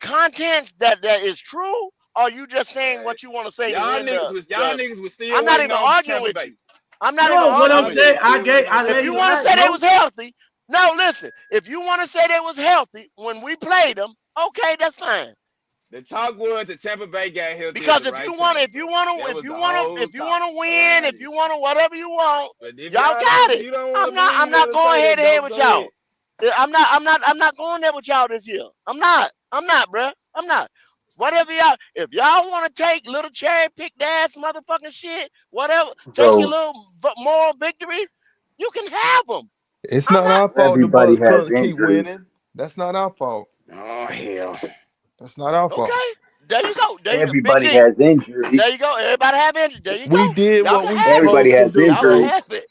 content that is true, or you just saying what you want to say? Y'all niggas was still. I'm not even arguing with you. I'm not even what I'm arguing saying, with you. If you want to say they was healthy, no, listen. If you want to say they was healthy when we played them, okay, that's fine. The talk was the Tampa Bay got healthy. Because if you want to win, if you want to whatever you want, y'all got it. I'm not going head to head with y'all. I'm not going there with y'all this year. I'm not, bruh. I'm not. Whatever y'all, if y'all want to take little cherry pick ass motherfucking shit, whatever, take your little moral victories, you can have them. It's not our fault the Bucks couldn't keep winning. That's not our fault. Oh hell. That's not our fault. Okay, there you go. Everybody has injuries. There you go. Everybody have injuries. There you go. We did y'all what we Everybody has supposed to do. Y'all can injuries. have it.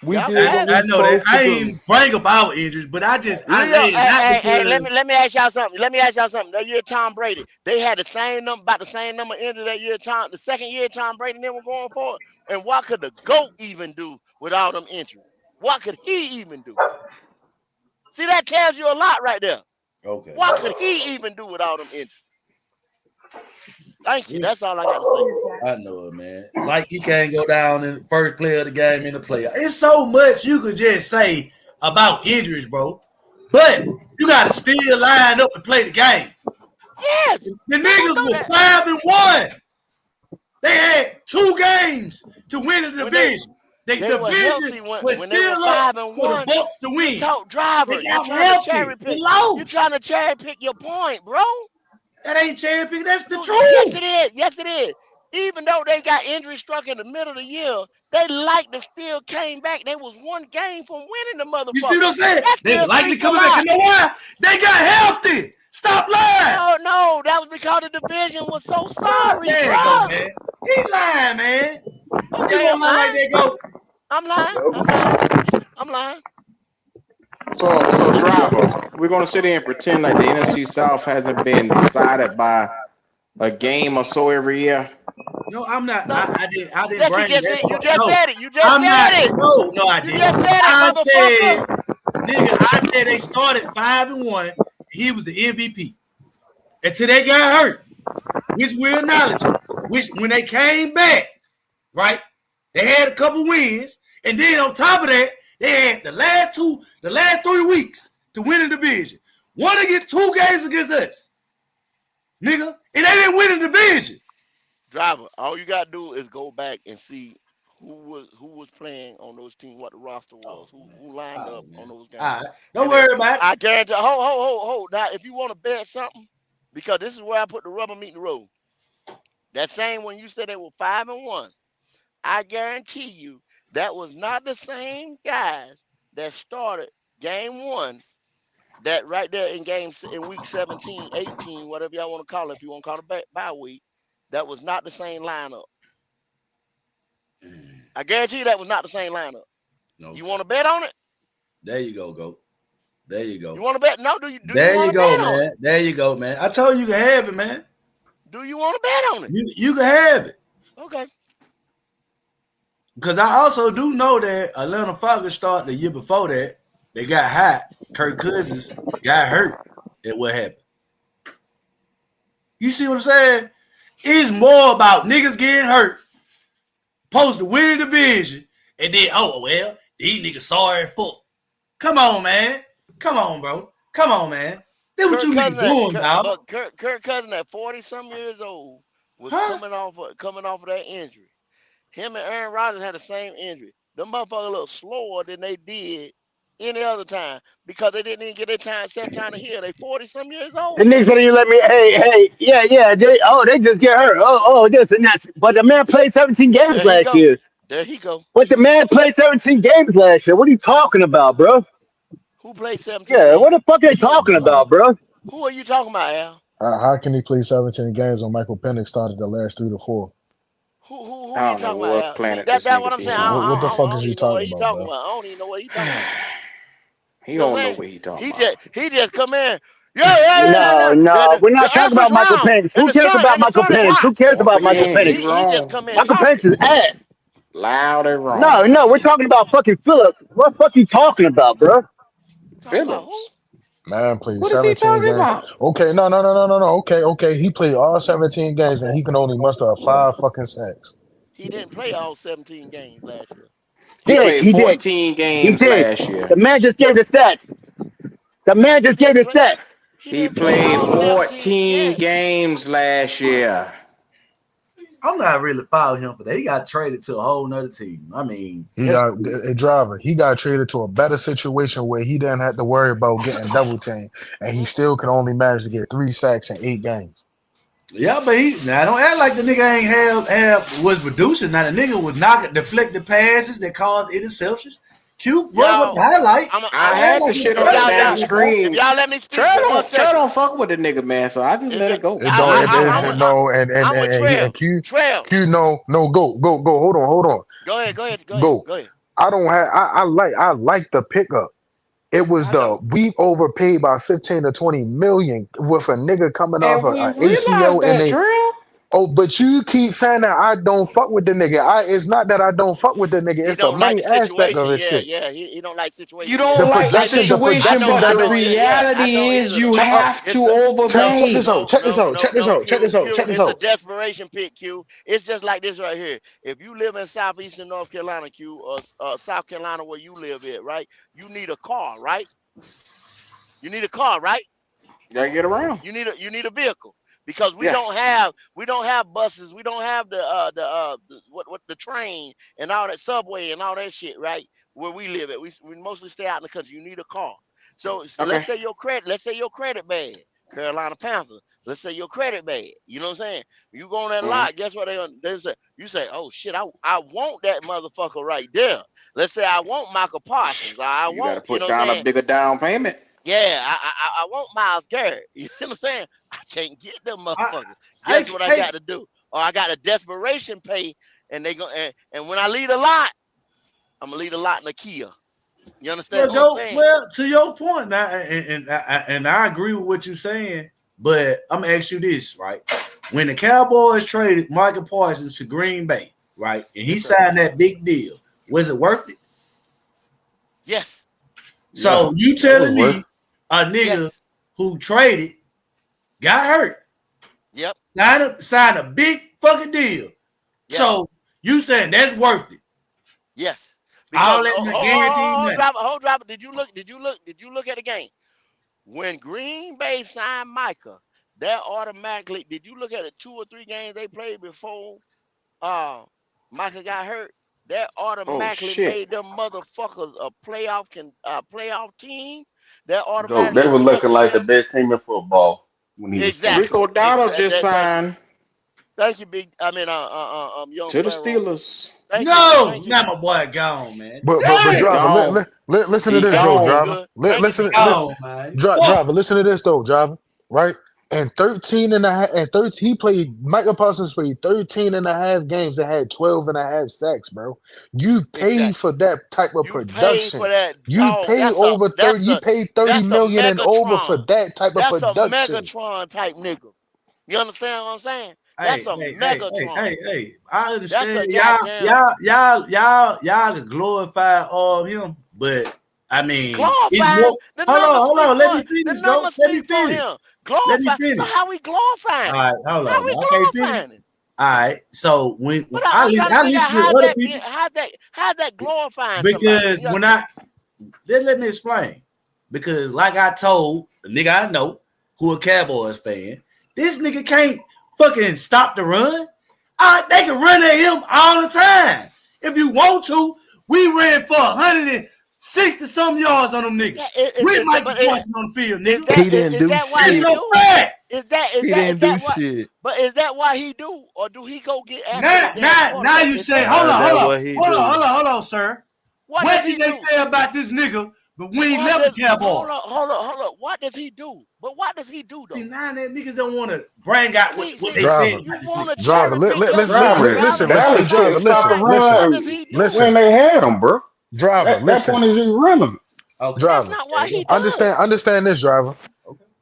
We Y'all did what we I know that. supposed to I do. ain't bring up our injuries, but I Hey, let me ask y'all something. That year Tom Brady, they had about the same number of injuries that year the second year Tom Brady and them were going for it. And what could the GOAT even do with all them injuries? What could he even do? See, that tells you a lot right there. Okay. What could he even do with all them injuries? Thank you. That's all I got to I know it, man. Like he can't go down in the first play of the game in the playoff. It's so much you could just say about injuries, bro. But you got to still line up and play the game. Yes. The niggas were 5-1. They had 2 games to win the division. The division was still up for the Bucks to win. Driver, you're trying to cherry pick your point, bro. That ain't cherry picking. That's the truth. Yes, it is. Even though they got injury struck in the middle of the year, they likely still came back. They was 1 game from winning the motherfucker. You see what I'm saying? They likely coming back. You know why? They got healthy. Stop lying. No, that was because the division was so sorry, there bro. Go, man. He lying, man. Okay, I'm lying. Like they go. I'm lying. So driver, we're gonna sit here and pretend like the NFC South hasn't been decided by a game or so every year. No, I'm not. I didn't yes, bring that. You just said it. You just said it. No, I didn't. You just said it, nigga, I said they started 5-1. He was the MVP. Until they got hurt, which we acknowledge. Which when they came back, right, they had a couple wins, and then on top of that, they had the last 3 weeks to win the division. One against 2 games against us, nigga, and they didn't win the division. Driver, all you gotta do is go back and see who was playing on those teams, what the roster was, who lined Oh up on man. those All games. right. Don't And then worry about it. I guarantee, hold. Now, if you want to bet something, because this is where I put the rubber meet the road. That same when you said they were 5-1, I guarantee you that was not the same guys that started game one. That right there in week 17, 18, whatever y'all want to call it, if you want to call it bye week, that was not the same lineup. I guarantee you that was not the same lineup. Okay. You want to bet on it? There you go, Goat. There you go. You want to bet? No, do you There want you to go, bet on man. it? There you go, man. I told you can have it, man. Do you want to bet on it? You can have it. Okay. Because I also do know that Atlanta Falcons started the year before that. They got hot. Kirk Cousins got hurt. And what happened? You see what I'm saying? It's more about niggas getting hurt, supposed to win the division, and then, oh, well, these niggas sorry as fuck. Come on, man. Come on, bro. Come on, man. That's what you niggas doing, dog. But Kirk Cousins at 40-some years old was coming off of that injury. Him and Aaron Rodgers had the same injury. Them motherfuckers a little slower than they did any other time because they didn't even get their set time to heal. They 40-some years old. The niggas gonna even let me. Hey, yeah. They just get hurt. This and that. But the man played 17 games last year. There he go. But the man played 17 games last year. What are you talking about, bro? Who played 17 Yeah, games? what the fuck are they talking about, bro? Who are you talking about, Al? How can he play 17 games when Michael Penix started the last 3 to 4? Who are you talking about, Al? See, that's what I'm saying. What the fuck I is don't you even know what talking he's about, talking bro? about. I don't even know what he's talking about. He don't know what he talking about. He just come in. Yeah. No, we're not The talking earth is about Michael round Penix. and Who cares about Michael sun is Penix? Who hot. cares Once about Michael again, Penix? he's He just wrong. come in Michael talking. Penix is ass. Loud and wrong. No, we're talking about fucking Philip. What the fuck you talking about, bro? Talking about who? Phillips. Man played What is he 17 talking games. about? Okay, no. Okay. He played all 17 games and he can only muster 5 fucking sacks. He didn't play all 17 games last year. He played He 14 games last year. The man just gave the stats. The man just gave the stats. He didn't play played all 14 17 games last year. I'm not really following him for that. He got traded to a whole nother team. I mean, He got a driver. He got traded to a better situation where he didn't have to worry about getting double teamed, and he still could only manage to get 3 sacks in 8 games. Yeah, but now don't act like the nigga ain't was producing. Now the nigga was knocking deflected passes that caused interceptions. Cute, bro, with the highlights. I had the shit on the damn screen. If y'all let me speak Trey for 1 second. don't fuck with the nigga, man, so I just let it go. I'm with Trail. Trail. Q, no, go. Hold on. Go ahead. I don't have. I like the pickup. It was we overpaid by 15 to 20 million with a nigga coming off And we an realized ACL that, and Trail. Oh, but you keep saying that I don't fuck with the nigga. It's not that I don't fuck with the nigga. It's the money aspect of his shit. Yeah. He don't like situations. You don't like the situation, but the reality is you have to overpay. Check this out. It's a desperation pick, Q. It's just like this right here. If you live in southeastern North Carolina, Q, or South Carolina where you live at, right? You need a car, right? You need a car, right? You gotta get around. You need a vehicle. Because we don't have buses, we don't have the train and all that subway and all that shit, right? Where we live at, we mostly stay out in the country. You need a car. So let's say your credit bad, Carolina Panthers. Let's say your credit bad. You know what I'm saying? You go on that lot. Guess what they say? You say, oh shit, I want that motherfucker right there. Let's say I want Michael Parsons. You gotta put down a bigger down payment. Yeah, I want Myles Garrett. You know what I'm saying? I can't get them motherfuckers. Guess what I got to do? Or I got a desperation pay, and they go and when I leave the lot, I'm gonna leave the lot in a Kia. You understand what I'm saying? Well, to your point now, and I agree with what you're saying, but I'm gonna ask you this, right? When the Cowboys traded Michael Parsons to Green Bay, right, and he signed that big deal, was it worth it? Yes. So you telling me a nigga who traded got hurt? Yep. Signed a big fucking deal. Yep. So you saying that's worth it? Yes. All that guaranteed money. Hold driver. Did you look at the game? When Green Bay signed Micah, that automatically. Did you look at the 2 or 3 games they played before Micah got hurt? that automatically made them motherfuckers a playoff team. That They automatically were put looking like the them best team in football when he was playing. exactly. Rico Dowdle just Thank you. signed Thank you, big. Young to the Pharaoh. Steelers. Thank you. No, Thank you. now my boy gone, man. But He Damn, driver, gone. listen to He this Thank though, you, big gone. driver. good. Thank you, big good. gone, man. Fuck. Driver, listen to this though, driver. Right? And 13 and a half, and 13, he played, Michael Parsons played 13 and a half games and had 12 and a half sacks, bro. You pay Exactly. for that type of You paid for production. that You dog. pay over 30, you paid 30 That's a million and over for Megatron. that type of That's a production. Megatron type nigga. You understand what I'm saying? That's Hey, a hey, hey, hey, Megatron. hey, hey. I That's understand a goddamn y'all can glorify him, but I mean, it's glorifying. more. The Hold on, numbers hold speak on. Let for me it. The finish, go. numbers Let me speak for finish. him. Let me Glorify. So finish. how we glorifying All him? right, hold How on. we Now. I can't finish. glorifying him? All right. So when But I I'm trying to figure out listen to other people how's that glorifying somebody? because when let me explain. Because like I told the nigga I know who a Cowboys fan, this nigga can't fucking stop the run. They can run at him all the time. If you want to, we ran for 160 some yards on them niggas. With Michael Parsons on the field, nigga. He didn't Is do that why he shit. do? Is He didn't do what? shit. But is that why he do, or do he go get after the damn Now quarterback? you Is say, that hold what he do? hold on, sir. What did they say about this nigga? But when he left the Cowboys? Hold up. What does he do? But what does he do though? See, now that niggas don't want to bring out what they said Driver, about this want to nigga. driver, cherry pick your stuff, listen, Dallas couldn't driver, stop the What run does he do? when they had him, bro. driver, That point is irrelevant. Okay. That's driver. not what he does. Understand this, driver.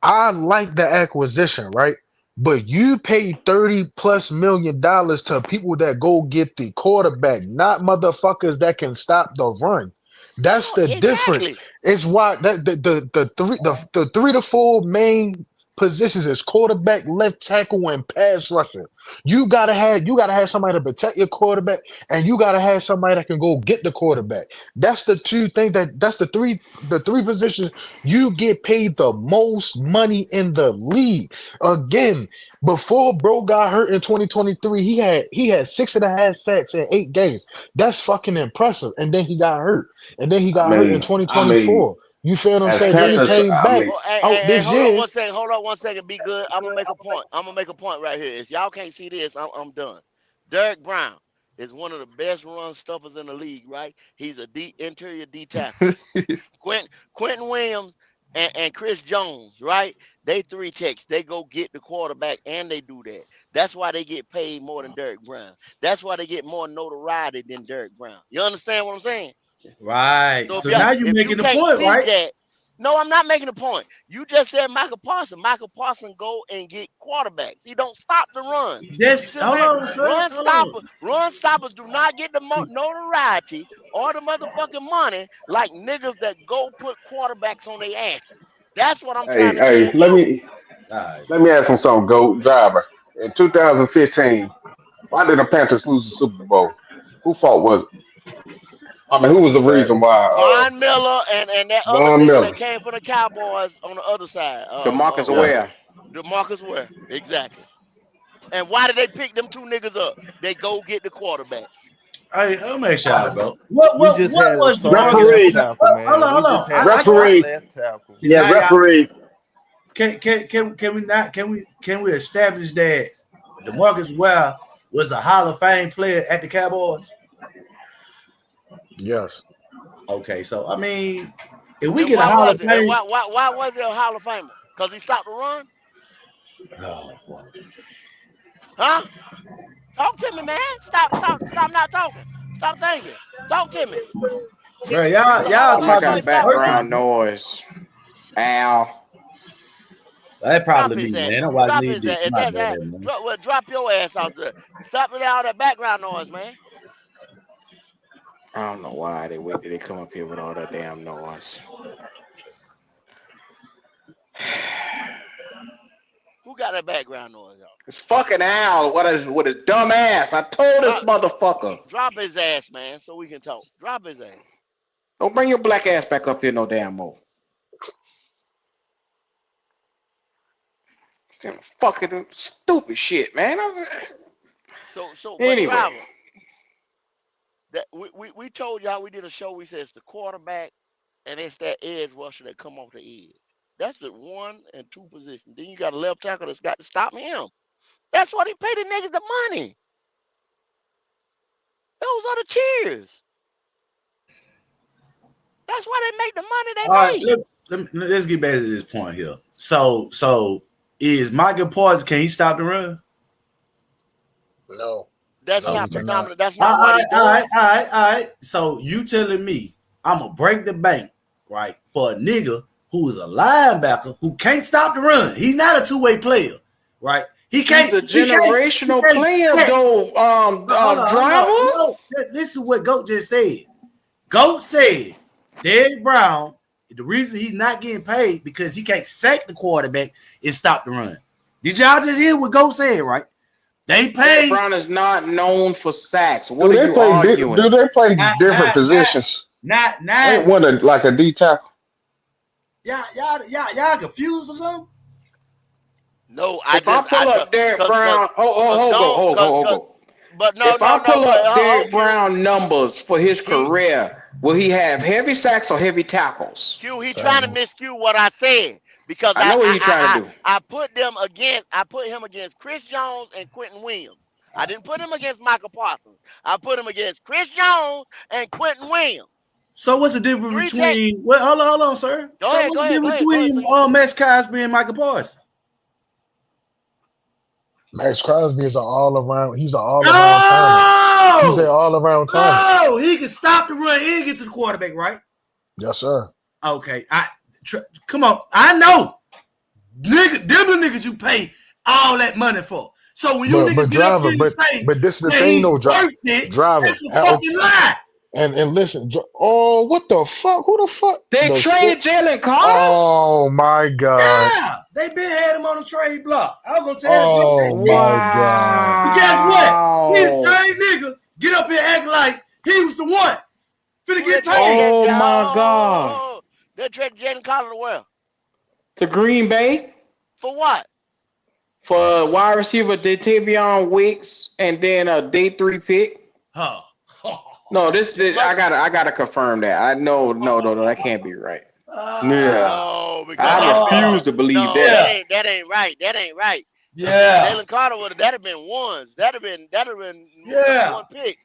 I like the acquisition, right? But you paid $30+ million to people that go get the quarterback, not motherfuckers that can stop the run. That's the difference. Exactly. It's why the 3 to 4 main positions is quarterback, left tackle, and pass rusher. You gotta have somebody to protect your quarterback, and you gotta have somebody that can go get the quarterback. That's the two things that's the three positions you get paid the most money in the league. Again, before bro got hurt in 2023, he had 6.5 sacks in 8 games. That's fucking impressive. And then he got hurt. And then he I got hurt in mean, 2024. You feel what I'm as saying? Then he Panthers, came I back mean, out Hey, this hold on year. one second. Hold on one second. Be good. I'm gonna make a point. Right here. If y'all can't see this, I'm done. Derek Brown is one of the best run stuffers in the league, right? He's a interior D tackle. Quentin Williams and Chris Jones, right? They 3 techs. They go get the quarterback and they do that. That's why they get paid more than Derek Brown. That's why they get more notoriety than Derek Brown. You understand what I'm saying? Right. So So now you're if you making the can't point, see right? that, no, I'm not making a point. You just said Michael Parsons. Michael Parsons go and get quarterbacks. He don't stop the run. You That's see what I'm hold saying? on, sir. Hold on. Run stoppers do not get the notoriety or the motherfucking money like niggas that go put quarterbacks on their asses. That's what I'm trying to hey, tell you. let me ask him something, Go Driver. In 2015, why did the Panthers lose the Super Bowl? Who fault was it? I mean, who was The the reason Titans. why? Von Miller and that other Von nigga that Miller. came from the Cowboys on the other side. DeMarcus Yeah. Ware. DeMarcus Ware. Exactly. And why did they pick them 2 niggas up? They go get the quarterback. Hey, let me ask y'all, bro. We just What had a was sorry Marcus? left Referees. tackle, Hold man. on, We hold just on. had a I sorry Referees. left tackle. Yeah, now y'all referees. can we not can we establish that DeMarcus Ware was a Hall of Fame player at the Cowboys? Yes. Okay, so I mean, if we And get a why Hall of was it? And Fame, why was it a Hall of Famer? Because he stopped the run? oh boy. Huh? Talk to me, man. Stop not talking. Stop thinking. Talk to me. Bro, He was a Hall of y'all Somebody Famer because talking he got stopped the circles. background run? noise. Al. That Drop probably his me, ass. man. I'm watching Drop these his ass. bitches. If My that's bad, that, man. drop your ass out there. Stop with all that background noise, man. I don't know why they wait till they come up here with all that damn noise. Who got that background noise, y'all? It's fucking Al. What a dumb ass. I told this Drop, motherfucker. drop his ass, man, so we can talk. Drop his ass. Don't bring your black ass back up here no damn more. Fucking stupid shit, man. So, but Anyway. driver, That we told y'all, we did a show. We said it's the quarterback and it's that edge rusher that come off the edge. That's the 1 and 2 position. Then you got a left tackle that's got to stop him. That's why they pay the niggas the money. Those are the cheers. That's why they make the money they make. Let's get back to this point here. So is Michael Parsons, can he stop the run? No. That's No, not he predominant. cannot. That's not what he does. All right. So you telling me I'm gonna break the bank, right, for a nigga who is a linebacker who can't stop the run. He's not a two-way player, right? He can't. He's a generational player, though. Driver. No, this is what Goat just said. Goat said, Derrick Brown, the reason he's not getting paid because he can't sack the quarterback and stop the run. Did y'all just hear what Goat said, right? They pay. Brown is not known for sacks. What are you arguing? Do they play different positions? Not Ain't one like a D tackle. Y'all confused or something? No, if I pull up Derrick Brown, hold on. But no, if I pull up Derrick Q. Brown numbers for his career, will he have heavy sacks or heavy tackles? Q, he trying to miscue what I said because I know what he's trying to do. I put him against Chris Jones and Quentin Williams. I didn't put him against Michael Parsons. I put him against Chris Jones and Quentin Williams. So what's the difference between? Well, hold on, sir. What's the difference between Max Crosby and Michael Parsons? Max Crosby is an all-around. He's an all-around talent. He's an all-around talent. Oh, he can stop the run and get to the quarterback, right? Yes, sir. Okay, come on. I know, nigga. Them the niggas you pay all that money for. So when you niggas get up here and say, but this is the thing, though, driver. That's a fucking lie. And listen, what the fuck? Who the fuck? They traded Jalen Carter? Oh my God. Yeah, they been had him on the trade block. I was gonna tell you. Oh my God. But guess what? He the same nigga get up here acting like he was the one. Finna get paid. Oh my God. They traded Jalen Carter to where? To Green Bay. For what? For wide receiver Datavion Wicks and then a day 3 pick. Huh. No, this I gotta confirm that. I no, that can't be right. No, I refuse to believe that. That ain't right. Yeah. Jalen Carter that'd have been ones. That'd have been one pick.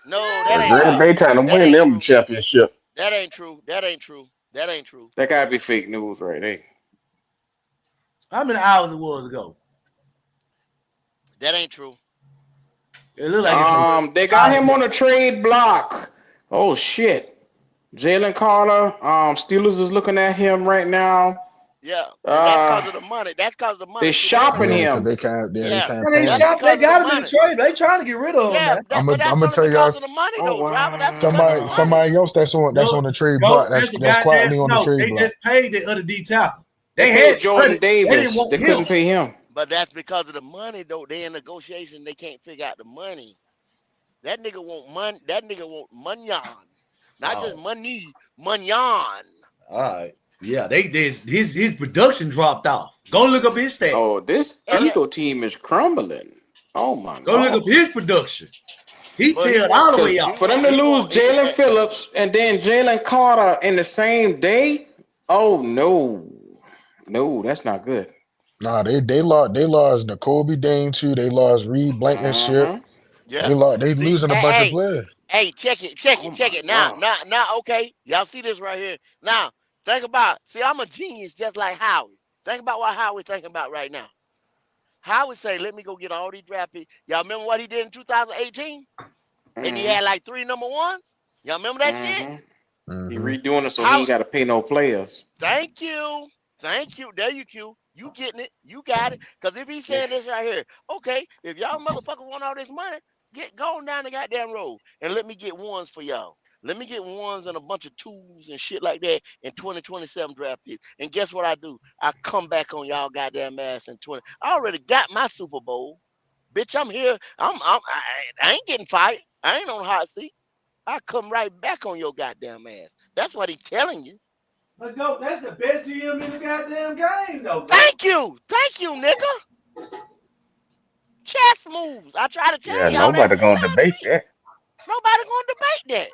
No, that ain't Green Bay trying to win them championship. That ain't true. That gotta be fake news right there. How many hours it was ago? That ain't true. It look like they got him on a trade block. Oh shit. Jalen Carter, Steelers is looking at him right now. Yeah, that's because of the money. They're shopping him. They can't. They shop. They got him in the trade. They trying to get rid of him. Yeah, I'm gonna tell y'all. Somebody else that's on the trade block. That's quietly on the trade block. They just paid the other D tackle. They had Jordan Davis. They couldn't pay him. But that's because of the money, though. They in negotiation. They can't figure out the money. That nigga want money. That nigga want money, not just money, money. All right. Yeah, his production dropped off. Go look up his stats. Oh, this Eagle team is crumbling. Oh my God. Go look up his production. He tailed all the way out. For them to lose Jalen Phillips and then Jalen Carter in the same day. Oh no, that's not good. Nah, they lost N'Kobe Dane too. They lost Reed Blankenship. Yeah, they losing a bunch of players. Hey, check it. Now, okay. Y'all see this right here. Now, think about. See, I'm a genius just like Howie. Think about what Howie thinking about right now. Howie say, "Let me go get all these draft picks." Y'all remember what he did in 2018? And he had like 3 number ones. Y'all remember that shit? He redoing it so he ain't got to pay no players. Thank you. There you Q. You getting it? You got it. Because if he's saying this right here, okay, if y'all motherfuckers want all this money, go on down the goddamn road and let me get ones for y'all. Let me get ones and a bunch of 2s and shit like that in 2027 draft picks. And guess what I do? I come back on y'all goddamn ass in 20. I already got my Super Bowl. Bitch, I'm here. I ain't getting fired. I ain't on the hot seat. I come right back on your goddamn ass. That's what he's telling you. But go, that's the best GM in the goddamn game, though. Thank you, nigga. Chess moves. I try to tell y'all. Yeah, nobody gonna debate that. Nobody gonna debate that.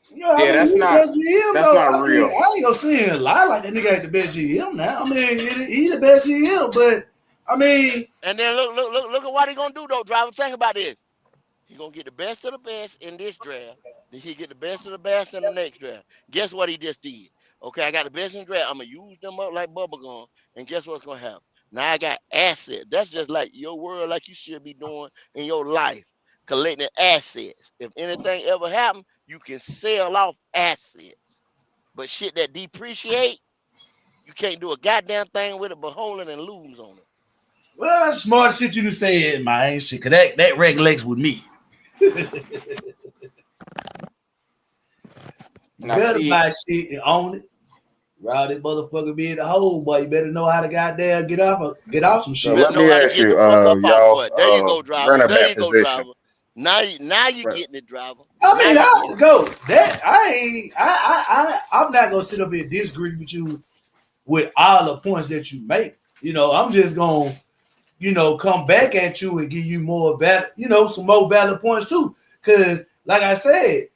Yeah, I mean, that's he's not the best GM, that's though. not I real. ain't gonna sit here and lie like that nigga ain't the best GM now. I mean, he's the best GM, but I mean, And then look at what he gonna do though, driver. Think about this. He gonna get the best of the best in this draft. Then he get the best of the best in the next draft. Guess what he just did? Okay, I got the best in the draft. I'm gonna use them up like bubblegum. And guess what's gonna happen? Now I got assets. That's just like your world, like you should be doing in your life, collecting assets. If anything ever happen, you can sell off assets. But shit that depreciate, you can't do a goddamn thing with it but hold it and lose on it. well, that's smart shit you can say in my shit, cause that regulates with me. You better buy shit and own it. Rather this motherfucker be in the hole, boy. You better know how to goddamn get off some shit. So let me ask you, There you go, driver. running There back you go, position. driver. Now you getting it, driver. I mean, I go that I'm not gonna sit up here and disagree with you with all the points that you make. You know, I'm just gonna, come back at you and give you more valid, some more valid points too. Cause like I said,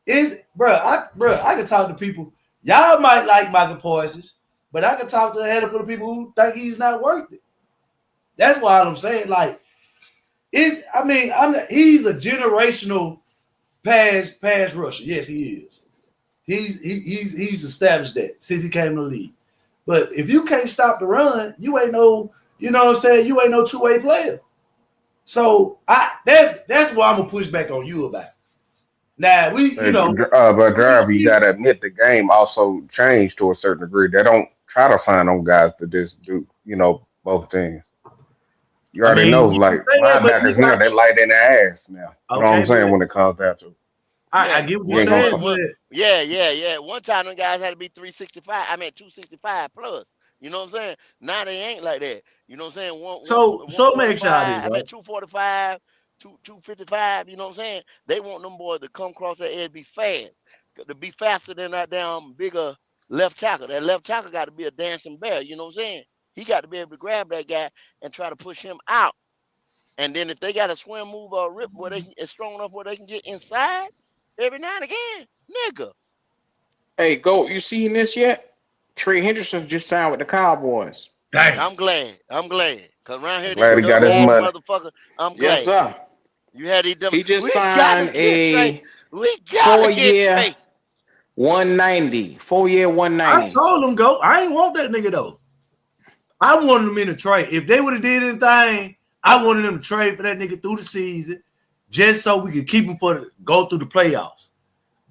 I can talk to people. Y'all might like Michael Parsons, but I can talk to a handful of people who think he's not worth it. That's why I'm saying, like, he's a generational pass rusher. Yes, he is. He's established that since he came to the league. But if you can't stop the run, you ain't no, you ain't no two-way player. So that's why I'm gonna push back on you about it. Now but driver, you gotta admit the game also changed to a certain degree. They don't try to find them guys to just do, both things. You already know, like linebackers now, they light in the ass now. You know what I'm saying when it comes down to it. I get what you're saying, but yeah. One time them guys had to be 365. I mean 265 plus. You know what I'm saying? Now they ain't like that. You know what I'm saying? So make sure I I mean 245, 255. You know what I'm saying? They want them boys to come across that edge, be fast, to be faster than that damn bigger left tackle. That left tackle got to be a dancing bear. You know what I'm saying? He got to be able to grab that guy and try to push him out. And then if they got a swim move or a rip where it's strong enough where they can get inside every now and again, nigga. Hey, Goat, you seen this yet? Trey Hendrickson's just signed with the Cowboys. Dang. I'm glad. Cause around here, glad he got his money. Motherfucker. I'm glad. Yes, sir. You had these dumb. He just signed a 4-year 190. 4-year 190. I told him, go. I ain't want that nigga though. I wanted him in a trade. If they would have did anything, I wanted them to trade for that nigga through the season, just so we could keep him go through the playoffs.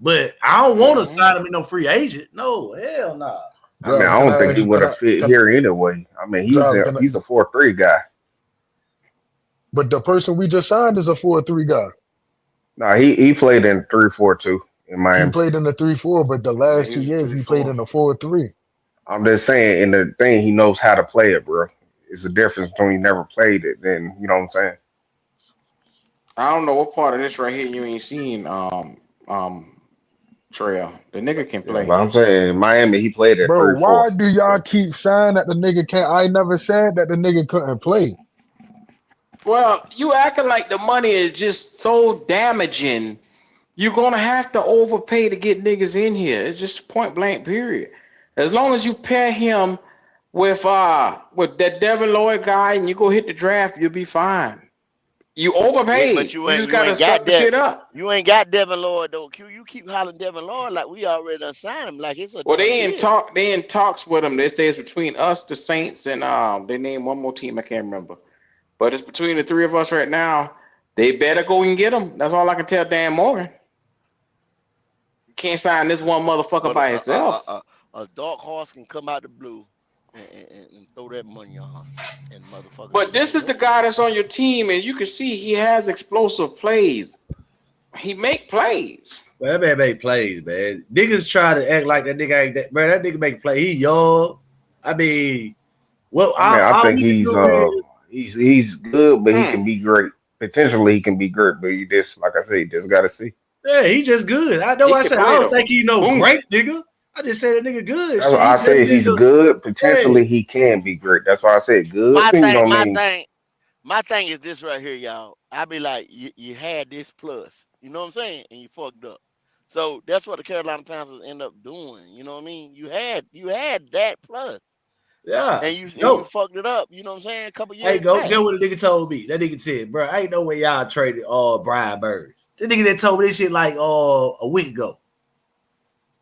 But I don't want to sign him in no free agent. No, hell no. Nah. I mean, I don't think he would have fit here anyway. I mean, he's a 4-3 guy. But the person we just signed is a 4-3 guy. No, he played in 3-4-2 in Miami. He played in the 3-4, but the last 2 years he played in the 4-3. I'm just saying, in the thing, he knows how to play it, bro. It's the difference between he never played it, then you know what I'm saying. I don't know what part of this right here you ain't seen. Trail. The nigga can play. But I'm saying Miami, he played it. Bro, why do y'all keep saying that the nigga can't? I never said that the nigga couldn't play. Well, you acting like the money is just so damaging. You're gonna have to overpay to get niggas in here. It's just point blank period. As long as you pair him with that Devin Lloyd guy and you go hit the draft, you'll be fine. You overpaid. Yeah, but you just gotta suck the shit up. You ain't got Devin Lloyd though. Q, you keep hollering Devin Lloyd like we already done signed him. Like it's a they in talks with him. They say it's between us, the Saints, and they named one more team I can't remember. But it's between the three of us right now. They better go and get him. That's all I can tell Dan Morgan. You can't sign this one motherfucker by himself. A dark horse can come out the blue and throw that money on and motherfucker. But this is the guy that's on your team, and you can see he has explosive plays. He make plays. Well, that man make plays, man. Niggas try to act like that nigga ain't that. Man, that nigga make play. He young. I mean, well, I think he's good, but he can be great. Potentially, he can be great, but you just, like I said, you just gotta see. Yeah, he just good. I know. I said I don't think he great nigga. I just said that nigga good. I say he's good. Potentially, he can be great. That's why I said good. My thing is this right here, y'all. I be like, you had this plus. You know what I'm saying? And you fucked up. So that's what the Carolina Panthers end up doing. You know what I mean? You had that plus. Yeah. And you fucked it up, you know what I'm saying? A couple years Get back. what the nigga told me. That nigga said, bro, ain't no way y'all traded Brian Burns. The nigga that told me this shit like a week ago.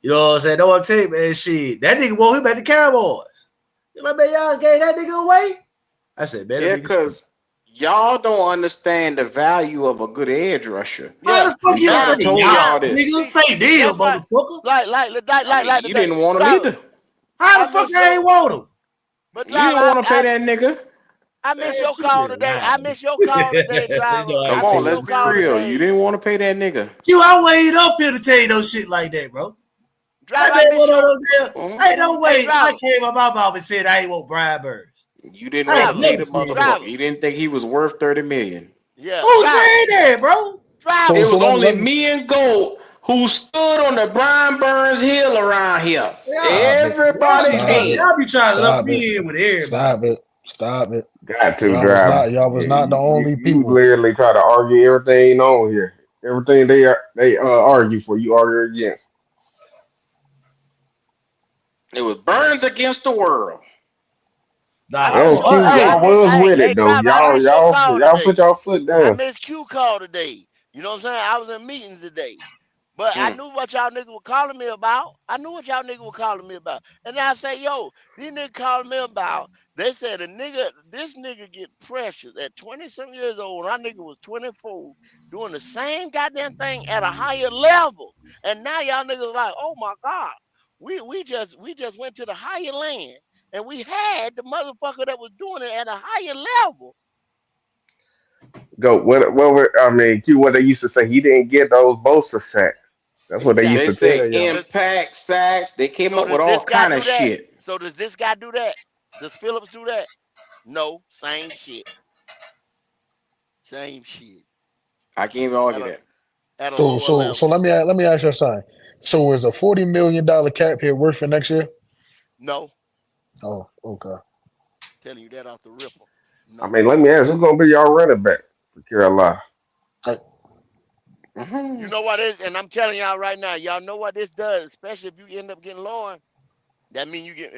You know what I'm saying? Know what I'm telling you, man? Shit. That nigga want him at the Cowboys. You know, man, y'all gave that nigga away? I said, man, yeah, because y'all don't understand the value of a good edge rusher. How the fuck you say told y'all this? Nigga, say deal, motherfucker. Like you didn't want him either. How the fuck I ain't want him? But you didn't want to pay that nigga. I miss your call today. I miss your call today, driver. Come on, let's be real. You didn't want to pay that nigga. I waited up here to tell you no shit like that, bro. Driver, ain't no way I came out my mouth and said I ain't want Brian Burns. You didn't want to pay the motherfucker. You didn't think he was worth $30 million. Yeah. Who said that, bro? It was only me and Gold who stood on the Brian Burns hill around here. Everybody came. Y'all be trying to lump me in with everybody. Stop it. Got to, drive. Y'all was not the only people. You literally try to argue everything on here. Everything they argue for, you argue against. It was Burns against the world. Y'all was with it though. Y'all put y'all foot down. I missed Q call today. You know what I'm saying? I was in meetings today. But I knew what y'all niggas were calling me about. And then I say, yo, these niggas calling me about. They said this nigga get pressures at 20-some years old. When our nigga was 24, doing the same goddamn thing at a higher level. And now y'all niggas like, oh my God, we just went to the higher land. And we had the motherfucker that was doing it at a higher level. Q, what they used to say, he didn't get those Bosa sacks. That's what they used to tell you. Impact sacks. They came up with all kind of shit. So does this guy do that? Does Phillips do that? No, same shit. I can't even argue that. So let me ask you something. So is a $40 million cap hit worth for next year? No. Oh, okay. Telling you that off the ripple. No. I mean, let me ask, who's gonna be y'all running back for Carolina? You know what it is, and I'm telling y'all right now, y'all know what this does, especially if you end up getting Lauren. That means you get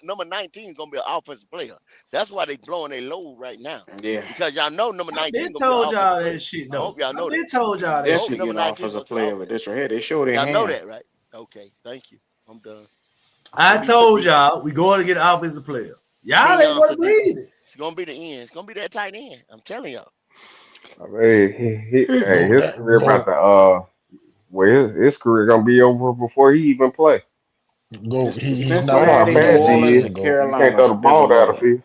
number 19 is gonna be an offensive player. That's why they blowing their load right now. Yeah. Because y'all know number 19. They told y'all that shit. I hope y'all know that. They told y'all that shit. Number 19 offensive player with this right here. They showed it. Y'all know that, right? Okay, thank you. I'm done. I told y'all we going to get an offensive player. Y'all ain't want to believe it. It's gonna be the end. It's gonna be that tight end. I'm telling y'all. I mean, his career about to his career gonna be over before he even play. He's not how fast he is. You can't throw the ball out of field.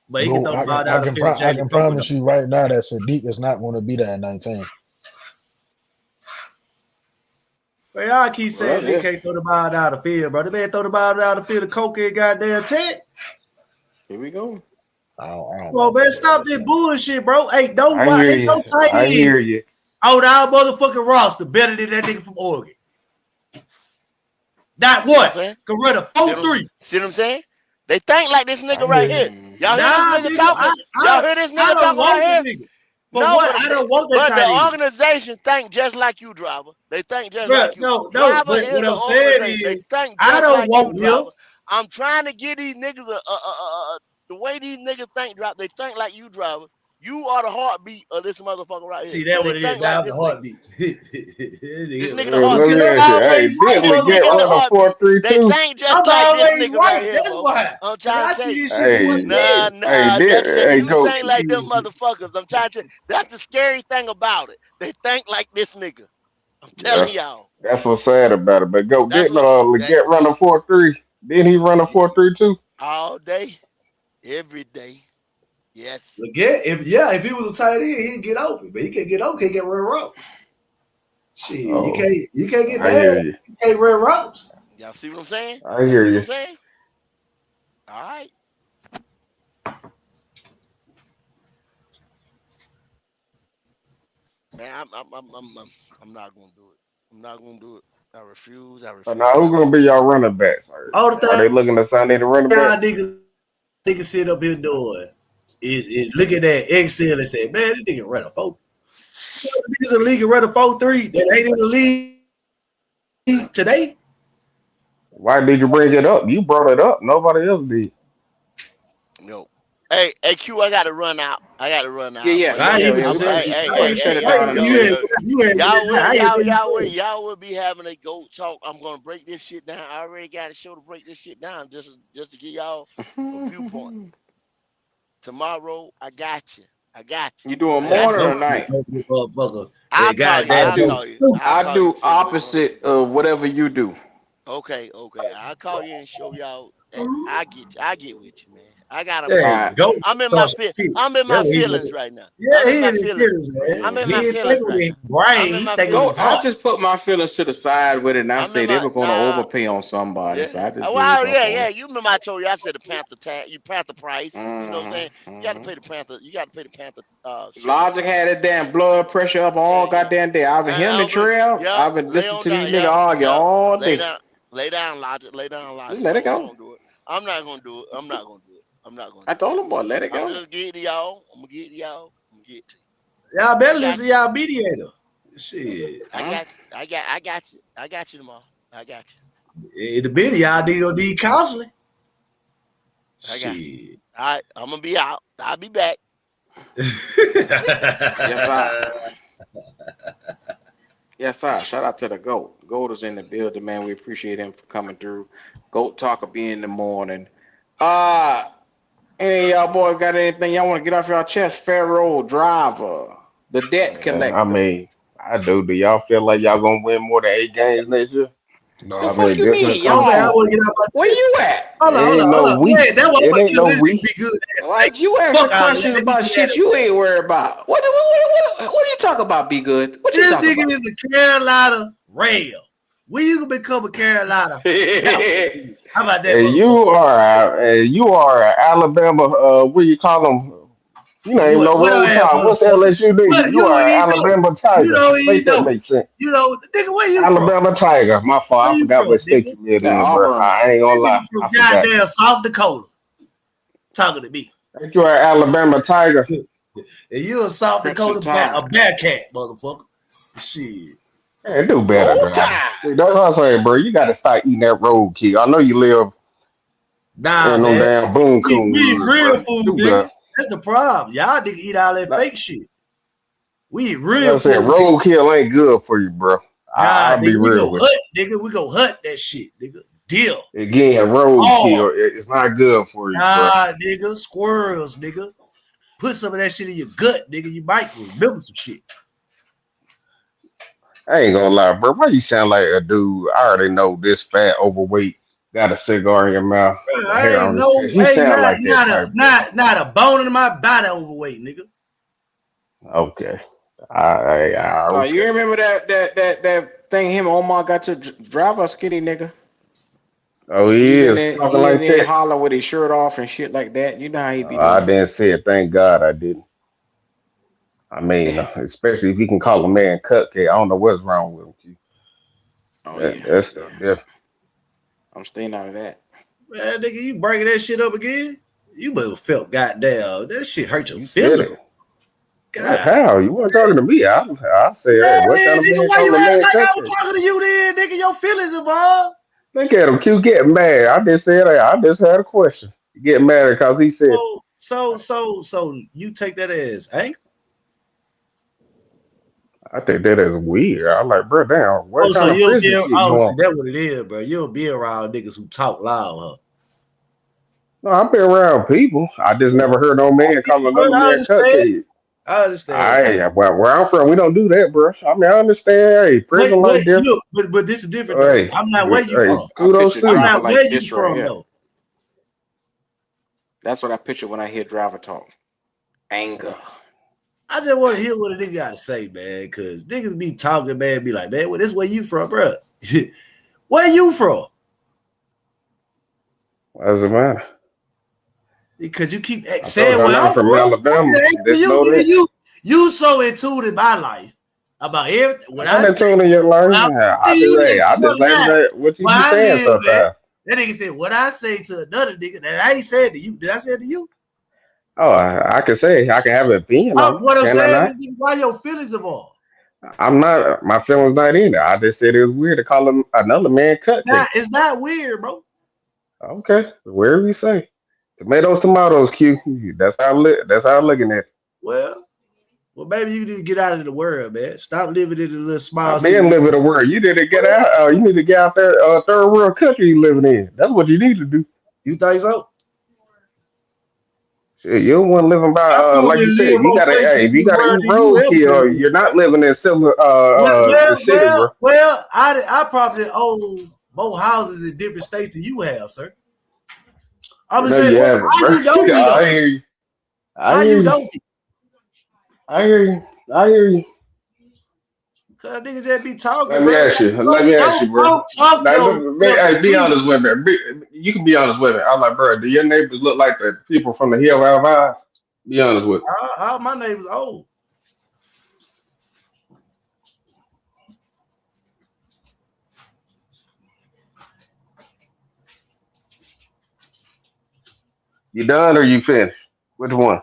But he can throw the ball out of field. I can promise you right now that Sadiq is not going to be there at 19. But y'all keep saying they can't throw the ball out of the field, bro. They better throw the ball out of the field to Coke and goddamn Tech. Here we go. Well, man, stop this bullshit, bro. Ain't no tight end. I hear you. On our motherfucking roster better than that nigga from Oregon. Not what? Can run a 4-3. See what I'm saying? They think like this nigga right here. Y'all hear this nigga talking? Y'all hear this nigga talking right here? I don't want that tight end. But the organization think just like you, driver. They think just like you. No, but what I'm saying is, I don't want him. I'm trying to get these niggas the way these niggas think, drop. They think like you, driver. You are the heartbeat of this motherfucker right here. See, that what it is. Now the heartbeat. This nigga the heartbeat. They think just like this nigga right here. That's why. I'm trying to say, you think like them motherfuckers. I'm trying to. That's the scary thing about it. They think like this nigga. I'm telling y'all. That's what's sad about it. But go get Leggett run a 4-3. Didn't he run a 4-3 too? All day, every day. Yes. Leggett, if he was a tight end, he'd get open, but he can't get open, can't get red routes. Shit, you can't get bad. You can't red routes. Y'all see what I'm saying? I hear you. All right. Man, I'm not gonna do it. I'm not gonna do it. I refuse. So now who's gonna be y'all running backs? Are they looking to sign any running back? Niggas sit up here doing is look at that Excel and say, man, this nigga run a 4. Niggas in the league run a 4-3 that ain't in the league today. Why did you bring it up? You brought it up. Nobody else did. No. Hey, Q, I gotta run out. Yeah. Y'all will be having a GOAT talk. I'm gonna break this shit down. I already got a show to break this shit down just to give y'all a viewpoint. Tomorrow, I got you. You doing morning or night? I do opposite of whatever you do. Okay. I'll call you and show y'all. I get with you, man. I got I'm in my feelings right now. Yeah, I'm in my feelings, right now. I just put my feelings to the side with it, and I say they were going to overpay on somebody. Yeah. So I just You remember I told you I said the Panther tag, you Panther price. You know what I'm saying? You got to pay the Panther. You got to pay the Panther. Logic had that damn blood pressure up all goddamn day. I've been him and Trail. I've been listening to these niggas argue all day. Lay down, Logic. Just let it go. I'm not gonna do it. I told him, boy, let it go. I'm just getting to y'all. I'm gonna get to y'all. Y'all better listen to y'all mediator. Shit. I got you tomorrow. I got you. In the video, y'all need counseling. I got you. All right, I'm gonna be out. I'll be back. Yes, sir. Shout out to the GOAT. GOAT is in the building, man. We appreciate him for coming through. GOAT Talk will be in the morning. Any of y'all boys got anything y'all want to get off your chest? Pharaoh Driver, the debt collector. I mean, I do. Do y'all feel like y'all gonna win more than 8 games next year? No, what the fuck you mean? Y'all, where you at? Hold on. It ain't no week. Be good. Like you answer questions about shit you ain't worried about. What do you talk about? Be good. What you talking about? This nigga is a Carolina Rail. When you can become a Carolina? How about that? You are Alabama. What do you call them? You know, ain't no roll time. What's LSU nigga? You are Alabama Tiger. Make that make sense. You know, nigga, where you Alabama Tiger. My fault. I forgot what state you live in, bro. I ain't gonna lie. From goddamn South Dakota. Talking to me. Ain't you are Alabama Tiger? And you a South Dakota a Bearcat, motherfucker. Shit. Hey, do better, bro. That's what I'm saying, bro. You gotta start eating that roadkill. I know you live in them damn boom coon. We eat real food, nigga. That's the problem. Y'all nigga eat all that fake shit. We eat real food. Roadkill ain't good for you, bro. I'll be real with you. We go hunt that shit, nigga. Deal. Again, roadkill, it's not good for you, bro. Nigga. Squirrels, nigga. Put some of that shit in your gut, nigga. You might remember some shit. I ain't gonna lie, bro. Why you sound like a dude? I already know this fat, overweight, got a cigar in your mouth. Bro, I ain't no, not a bone in my body overweight, nigga. Okay. You remember that thing him and Omar got to drive a skinny nigga? Oh, he is talking like that. Holler with his shirt off and shit like that. You know how he be doing. I didn't say it. Thank God I didn't. I mean, especially if he can call a man cupcake. I don't know what's wrong with him. That's different. I'm staying out of that. Man, nigga, you breaking that shit up again? You must have felt goddamn. That shit hurt your feelings. God. How? You weren't talking to me. I said, hey, what kind of man why you acting like I was talking to you then, nigga? Your feelings involved. Look at him, Q getting mad. I just said I just had a question. You get mad because he said. So you take that as anger? I think that is weird. I'm like, bro, damn. What kind of prison shit you on? That's what it is, bro. You'll be around niggas who talk loud, huh? No, I've been around people. I just never heard no man call another man cupcake. I understand. Where I'm from, we don't do that, bro. I mean, I understand. Hey, prison like different. Look, but this is different. Hey, I'm not where you from. Kudos to you. I'm not where you from, though. That's what I picture when I hear driver talk. Anger. I just want to hear what a nigga got to say, man, because niggas be talking, man, be like, man, well, this where you from, bro? Where you from? What does it matter? Because you keep saying, well, I'm from Alabama. You so in tune in my life about everything. When I'm in tune in your life. I just like what you be saying sometimes. That nigga said, what I say to another nigga that I ain't said to you. Did I say it to you? Oh, I can say I can have an opinion on it. What I'm Can I saying not? is, why your feelings involved? I'm not. My feelings not in there. I just said it was weird to call him another man cupcake. It's not weird, bro. Okay, wherever you say. Tomatoes, Q. That's how I'm looking at it. Well, maybe you need to get out of the world, man. Stop living in the little small I've city. been living the world. You need to get out. You need to get out there. Third world country you living in. That's what you need to do. You think so? Shit, you don't want to living by like you said. You gotta. Hey, if you gotta eat roadkill, you're not living in the city, bro. Well, I probably own more houses in different states than you have, sir. I'm just saying, how you don't I hear you. How you don't? I hear you. Cause niggas just be talking. Let me ask you, bro. Be honest with me. You can be honest with me. I'm like, bro, do your neighbors look like the people from the Hill of Eyes? Be honest with me. All my neighbors old. You done or you finished? Which one?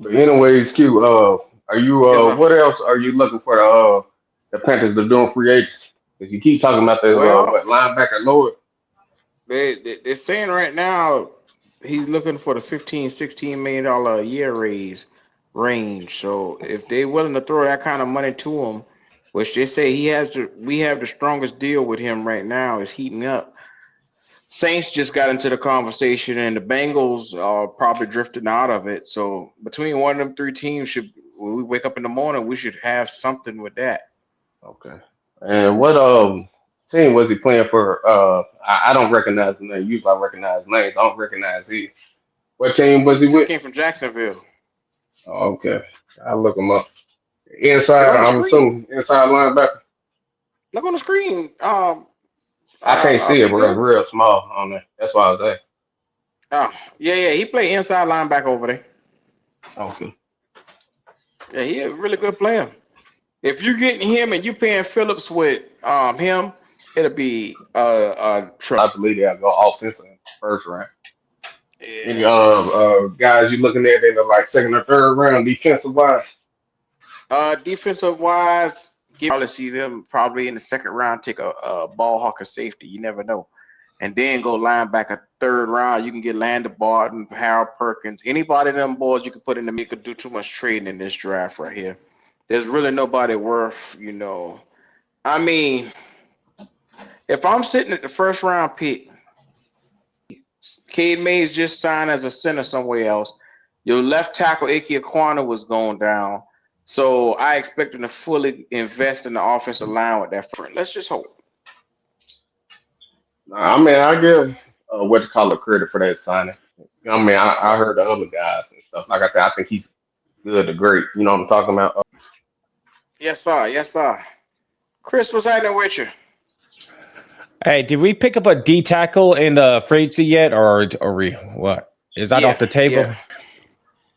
But anyways, Q, are you what else are you looking for the Panthers to do in free agents? Because you keep talking about the linebacker lower. They're saying right now he's looking for the $15-16 million a year range. So if they're willing to throw that kind of money to him, which they say we have the strongest deal with him right now, is heating up. Saints just got into the conversation, and the Bengals are probably drifting out of it. So between one of them three teams, when we wake up in the morning, we should have something with that. Okay. And what team was he playing for? I don't recognize the name. Usually I recognize names. I don't recognize his. What team was he with? He came from Jacksonville. Oh, okay. I'll look him up. Inside, I'm assuming inside linebacker. Look on the screen. I can't see it, bro. It's real small on there. That's why I was asking. Oh, yeah. He played inside linebacker over there. Okay. Yeah, he's a really good player. If you're getting him and you paying Phillips with him, it'll be trouble. I believe they'll go offensive first round. Yeah. Any guys you looking at in the like second or third round defensive wise? Defensive wise, probably see them probably in the second round take a ball hawker safety. You never know. And then go linebacker third round. You can get Landon Barton, Harold Perkins, anybody of them boys you can put in the mix. Could do too much trading in this draft right here. There's really nobody worth, I mean, if I'm sitting at the first round pick, Cade Mays just signed as a center somewhere else. Your left tackle, Ike Aquana, was going down. So I expect them to fully invest in the offensive line with that front. Let's just hope. I mean, I give credit for that signing. I mean, I heard the other guys and stuff. Like I said, I think he's good to great. You know what I'm talking about? Yes, sir. Chris, what's happening with you? Hey, did we pick up a D tackle in the free agency yet, or what? Is that off the table?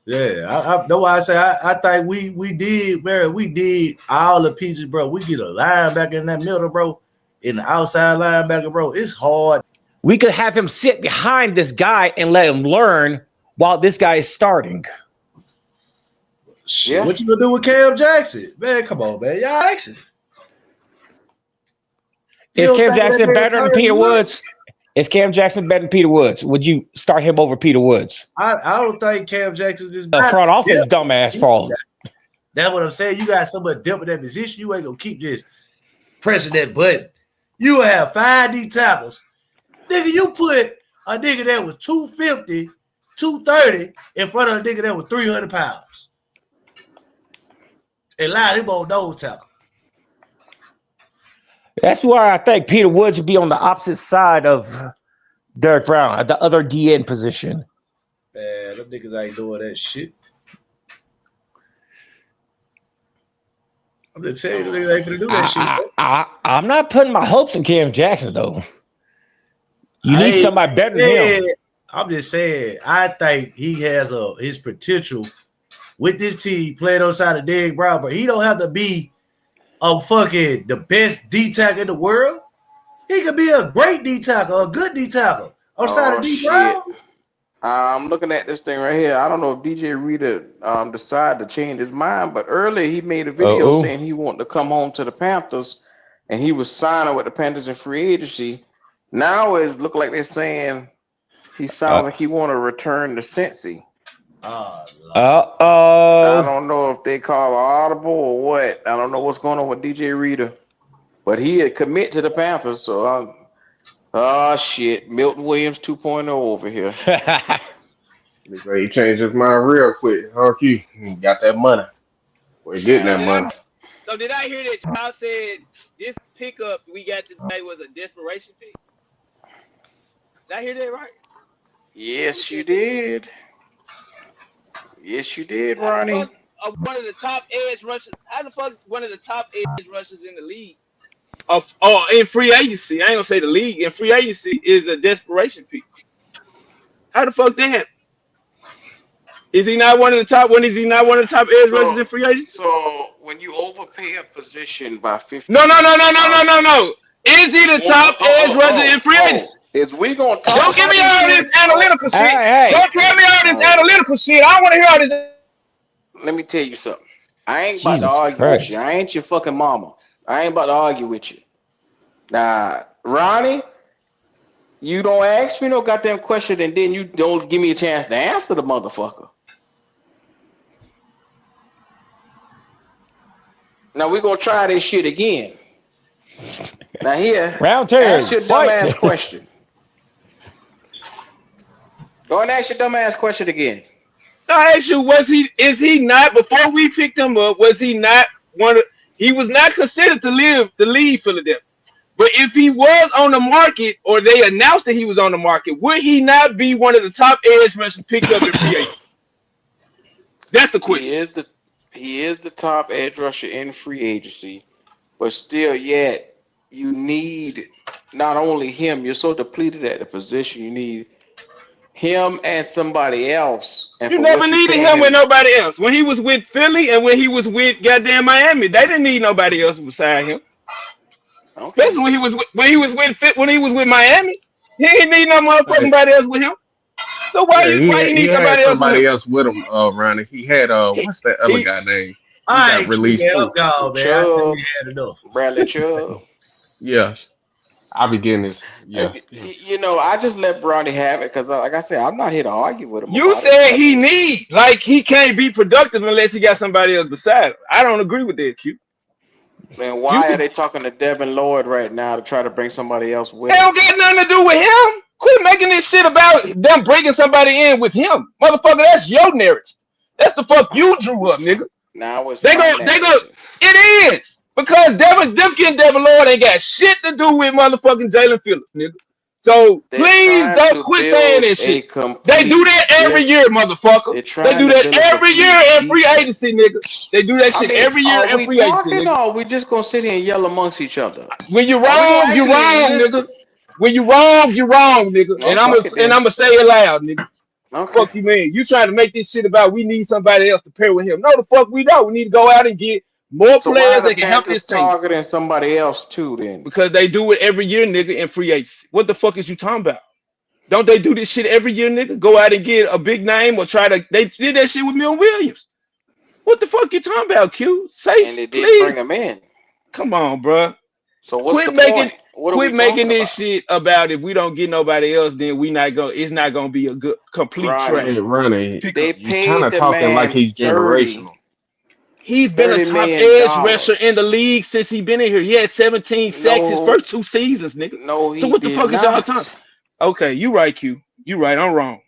Yeah, I know why I say I think we did, man. We did all the pieces, bro. We get a linebacker in that middle, bro. In the outside linebacker, bro. It's hard. We could have him sit behind this guy and let him learn while this guy is starting. Shit, what you gonna do with Cam Jackson? Man, come on, man. Y'all asking. Is Cam Jackson better than Peter Woods? Is Cam Jackson better than Peter Woods? Would you start him over Peter Woods? I don't think Cam Jackson is the front office dumbass fault. That's what I'm saying. You got somebody depth in that position. You ain't gonna keep just pressing that button. You will have 5 D tackles. Nigga, you put a nigga that was 250, 230 in front of a nigga that was 300 pounds. And line him on nose tackle. That's why I think Peter Woods would be on the opposite side of Derek Brown at the other DN position. Man, them niggas ain't doing that shit. I'm just telling you, them niggas ain't gonna do that shit. I'm not putting my hopes in Cam Jackson, though. You need somebody better than him. I'm just saying, I think he has his potential with this team playing on side of Derek Brown, but he don't have to be of fucking the best D tackle in the world. He could be a great D tackle, a good D tackle outside of D Brown. I'm looking at this thing right here. I don't know if DJ Reader decided to change his mind, but earlier he made a video saying he wanted to come home to the Panthers, and he was signing with the Panthers in free agency. Now it look like they're saying he sounds like he want to return to Cincy. I don't know if they call audible or what. I don't know what's going on with DJ Reader, but he had commit to the Panthers. So, shit, Milton Williams 2.0 over here. He changed his mind real quick. He got that money. We're getting that money. So did I hear that y'all said this pickup we got today was a desperation pick? Did I hear that right? Yes, you did. Yes, you did, Ronnie. One of the top edge rushers. How the fuck one of the top edge rushers in the league? In free agency. I ain't gonna say the league. In free agency is a desperation pick. How the fuck that happen? Is he not one of the top? When is he not one of the top edge rushers in free agency? So when you overpay a position by 50. No. Is he the top edge rusher in free agency? Is we gonna talk? Don't give me all this analytical shit. Don't tell me all this analytical shit. I don't want to hear all this. Let me tell you something. I ain't about to argue with you. I ain't your fucking mama. I ain't about to argue with you. Now, Ronnie, you don't ask me no goddamn question, and then you don't give me a chance to answer the motherfucker. Now we're gonna try this shit again. Now here, round two. Ask your dumbass question. Go and ask your dumbass question again. I ask you, is he not, before we picked him up, was he not he was not considered to leave Philadelphia. But if he was on the market, or they announced that he was on the market, would he not be one of the top edge rushers picked up in free agency? That's the question. He is the top edge rusher in free agency, but still yet you need not only him, you're so depleted at the position, you need him and somebody else. And you never needed him with nobody else. When he was with Philly and when he was with goddamn Miami, they didn't need nobody else beside him. Okay. Especially when he was with Miami, he didn't need no motherfucking body else with him. So why you need somebody else with him? Ronnie, he had what's that other guy name? I got released. Bradley Chubb. Yeah. I'll be getting this. Yeah. You know, I just let Brownie have it because, like I said, I'm not here to argue with him. You said he can't be productive unless he got somebody else beside him. I don't agree with that, Q. Man, why are they talking to Devin Lloyd right now to try to bring somebody else with? They don't got nothing to do with him. Quit making this shit about them bringing somebody in with him, motherfucker. That's your narrative. That's the fuck you drew up, nigga. Now it's they go. It is. Because Devin Lloyd ain't got shit to do with motherfucking Jalen Phillips, nigga. So please don't quit saying that shit. They do that every year, motherfucker. They do that every year in free agency, nigga. They do that shit every year in free agency, nigga. No, we just gonna sit here and yell amongst each other. When you're wrong, you're wrong, nigga. When you're wrong, nigga. And I'ma say it loud, nigga. Okay. Fuck you, man. You trying to make this shit about we need somebody else to pair with him. No, the fuck we don't. We need to go out and get more players that can help this team. Targeting somebody else too, then. Because they do it every year, nigga, in free agency. What the fuck is you talking about? Don't they do this shit every year, nigga? Go out and get a big name or they did that shit with Milton Williams. What the fuck you talking about, Q? And they did bring him in. Come on, bro. So what's the point? Quit making this shit about if we don't get nobody else, then it's not gonna be a good complete trade. Running. They kind of talking like he's generational. He's been a top edge rusher in the league since he's been in here. He had 17 sacks his first 2 seasons, nigga. No, so what the fuck is y'all talking? Okay, you right, Q. You right. I'm wrong.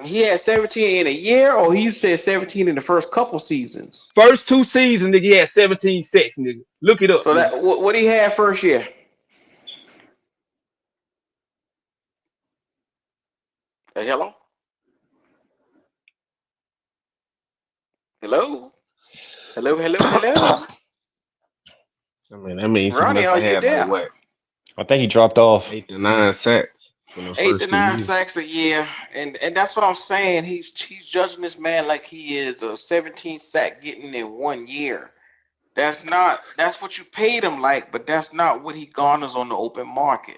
He had 17 in a year, or he said 17 in the first couple seasons? First 2 seasons, nigga, he had 17 sacks, nigga. Look it up. So that what he had first year? Hello? Hello? Hello? I mean, that means Ronnie, are you there? I think he dropped off. 8 to 9 sacks. in the 8 first to 2 9 years. sacks a year, and that's what I'm saying. He's judging this man like he is a 17 sack getting in 1 year. That's what you paid him like, but that's not what he garners on the open market.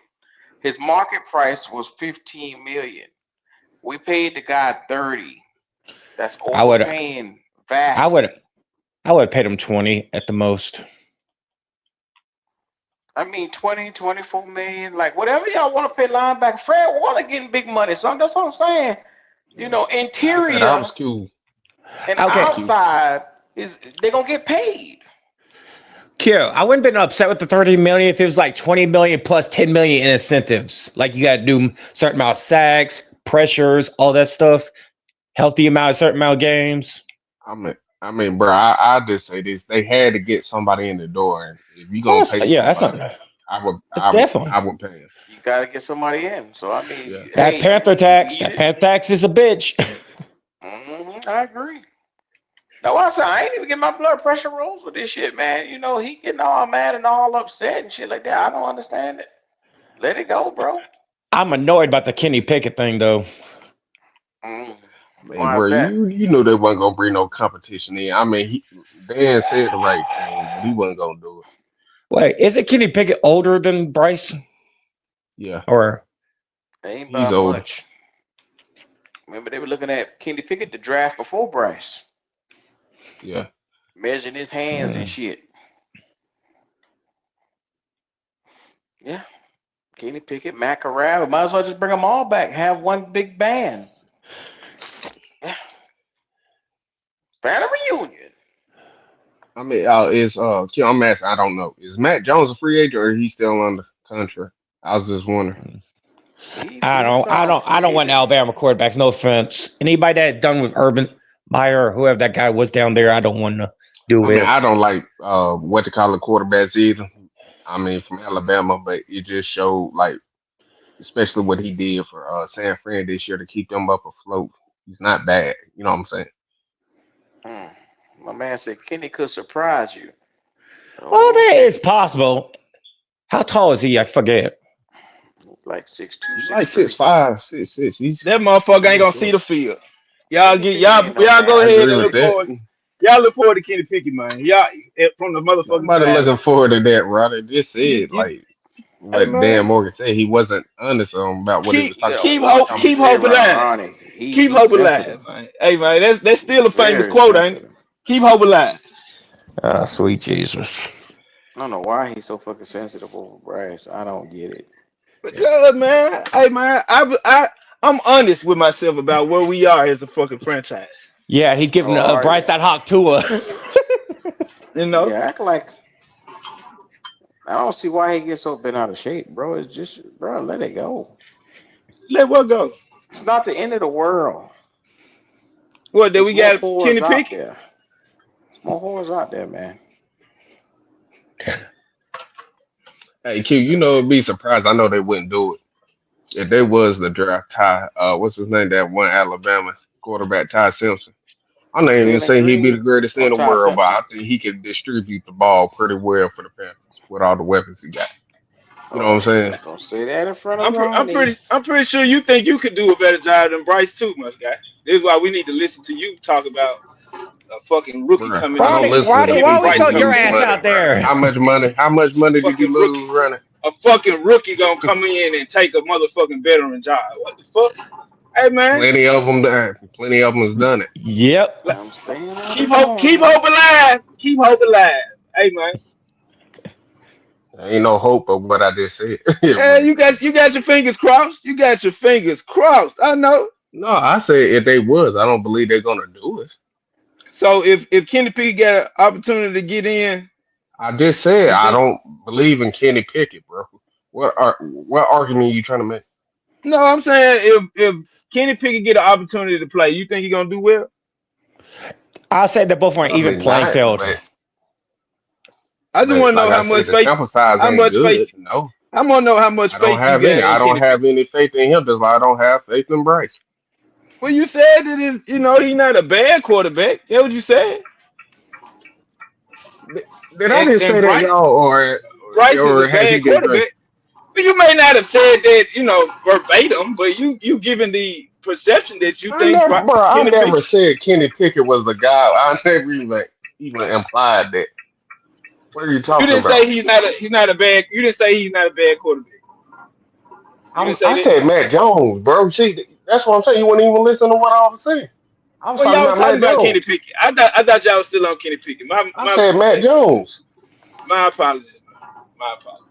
His market price was $15 million. We paid the guy 30. That's overpaying vastly. I would have paid him 20 at the most. I mean, 20, 24 million, like whatever y'all want to pay linebacker. Fred Warner getting big money, so that's what I'm saying. You know, interior That was cool. and outside they're gonna get paid. Q, I wouldn't have been upset with the 30 million if it was like 20 million plus 10 million in incentives. Like you got to do certain amount of sacks, pressures, all that stuff. Healthy amount, certain amount of games. I mean, bro, I just say this: they had to get somebody in the door, and if you gonna pay somebody, I would pay him. You gotta get somebody in. So I mean, that Panther tax is a bitch. I agree. No, I ain't even getting my blood pressure rose with this shit, man. You know, he getting all mad and all upset and shit like that. I don't understand it. Let it go, bro. I'm annoyed about the Kenny Pickett thing, though. Man, bro, you knew they wasn't gonna bring no competition in. I mean, Dan said the right thing, but he wasn't gonna do it. Wait, isn't Kenny Pickett older than Bryce? Yeah. Or ain't by much. Remember, they were looking at Kenny Pickett the draft before Bryce. Yeah. Measuring his hands and shit. Yeah. Kenny Pickett, Matt Corral. Might as well just bring them all back. Have one big band. Yeah. Family reunion. I mean, I'm asking. I don't know. Is Matt Jones a free agent or is he still under contract? I was just wondering. I don't want Alabama quarterbacks. No offense. Anybody that done with Urban Meyer or whoever that guy was down there, I don't want to do it. I don't like what to call the quarterbacks either. I mean, from Alabama, but it just showed like, especially what he did for San Fran this year to keep them up afloat. He's not bad. You know what I'm saying? My man said Kenny could surprise you. Well, that is possible. How tall is he? I forget. Like 6'2", like 6'5", 6'6". That motherfucker ain't gonna see the field. Y'all go ahead and look forward. Y'all look forward to Kenny Pickett, man. Y'all from the motherfucking. Nobody looking forward to that, brother. This said like what Dan Morgan said. He wasn't honest about what he was talking about. Keep hope alive. Keep hope alive, man. Hey, man, that's still a famous quote, ain't it? Keep hope alive. Sweet Jesus. I don't know why he's so fucking sensitive over Bryce. I don't get it. Because, man, hey, man, I'm honest with myself about where we are as a fucking franchise. Yeah, he's giving Bryce that hawk Tua. You know? Yeah, act like I don't see why he gets so bent out of shape, bro. It's just, bro, let it go. Let what go? It's not the end of the world. What, that we got Kenny Pickett? There's more whores out there, man. Hey, Q, you know, it'd be surprised. I know they wouldn't do it. If there was the draft, what's his name? That one Alabama quarterback, Ty Simpson. I'm not even saying he'd be the greatest in the world, but I think he could distribute the ball pretty well for the Panthers with all the weapons he got. You know what I'm saying? Don't say that in front of I'm pretty sure you think you could do a better job than Bryce too, much guy. This is why we need to listen to you talk about a fucking rookie coming in. Why we throw your ass out there? How much money did you lose running? A fucking rookie gonna come in and take a motherfucking veteran job. What the fuck? Hey, man. Plenty of them has done it. Yep. Keep hope alive. Keep hope alive. Hey, man. There ain't no hope of what I just said. Hey, you got your fingers crossed. You got your fingers crossed. I know. No, I said if they was, I don't believe they're gonna do it. So if Kenny Pickett got an opportunity to get in, I just said I don't believe in Kenny Pickett, bro. What argument are you trying to make? No, I'm saying if Kenny Pickett get an opportunity to play, you think he's gonna do well? I'll say they're both on an even playing field. I just want to know how much faith. How much faith? No. I want to know how much faith you got. I don't have any faith in him. Just like I don't have faith in Bryce. Well, you said that he's not a bad quarterback. That's what you said. Did I just say that, y'all, or Bryce is a bad quarterback? You may not have said that, verbatim, but you giving the perception that you think I Kenny never Pickett. said Kenny Pickett was the guy. I never even implied that. What are you You talking didn't about? say he's not a bad. You didn't say he's not a bad quarterback. You didn't say I that. said Matt Jones, bro. See, that's what I'm saying. You wouldn't even listen to what I was saying. I was Well, talking y'all were about talking Matt about Kenny Jones. Pickett. I thought y'all was still on Kenny Pickett. I said Matt Jones. My apologies. My apologies.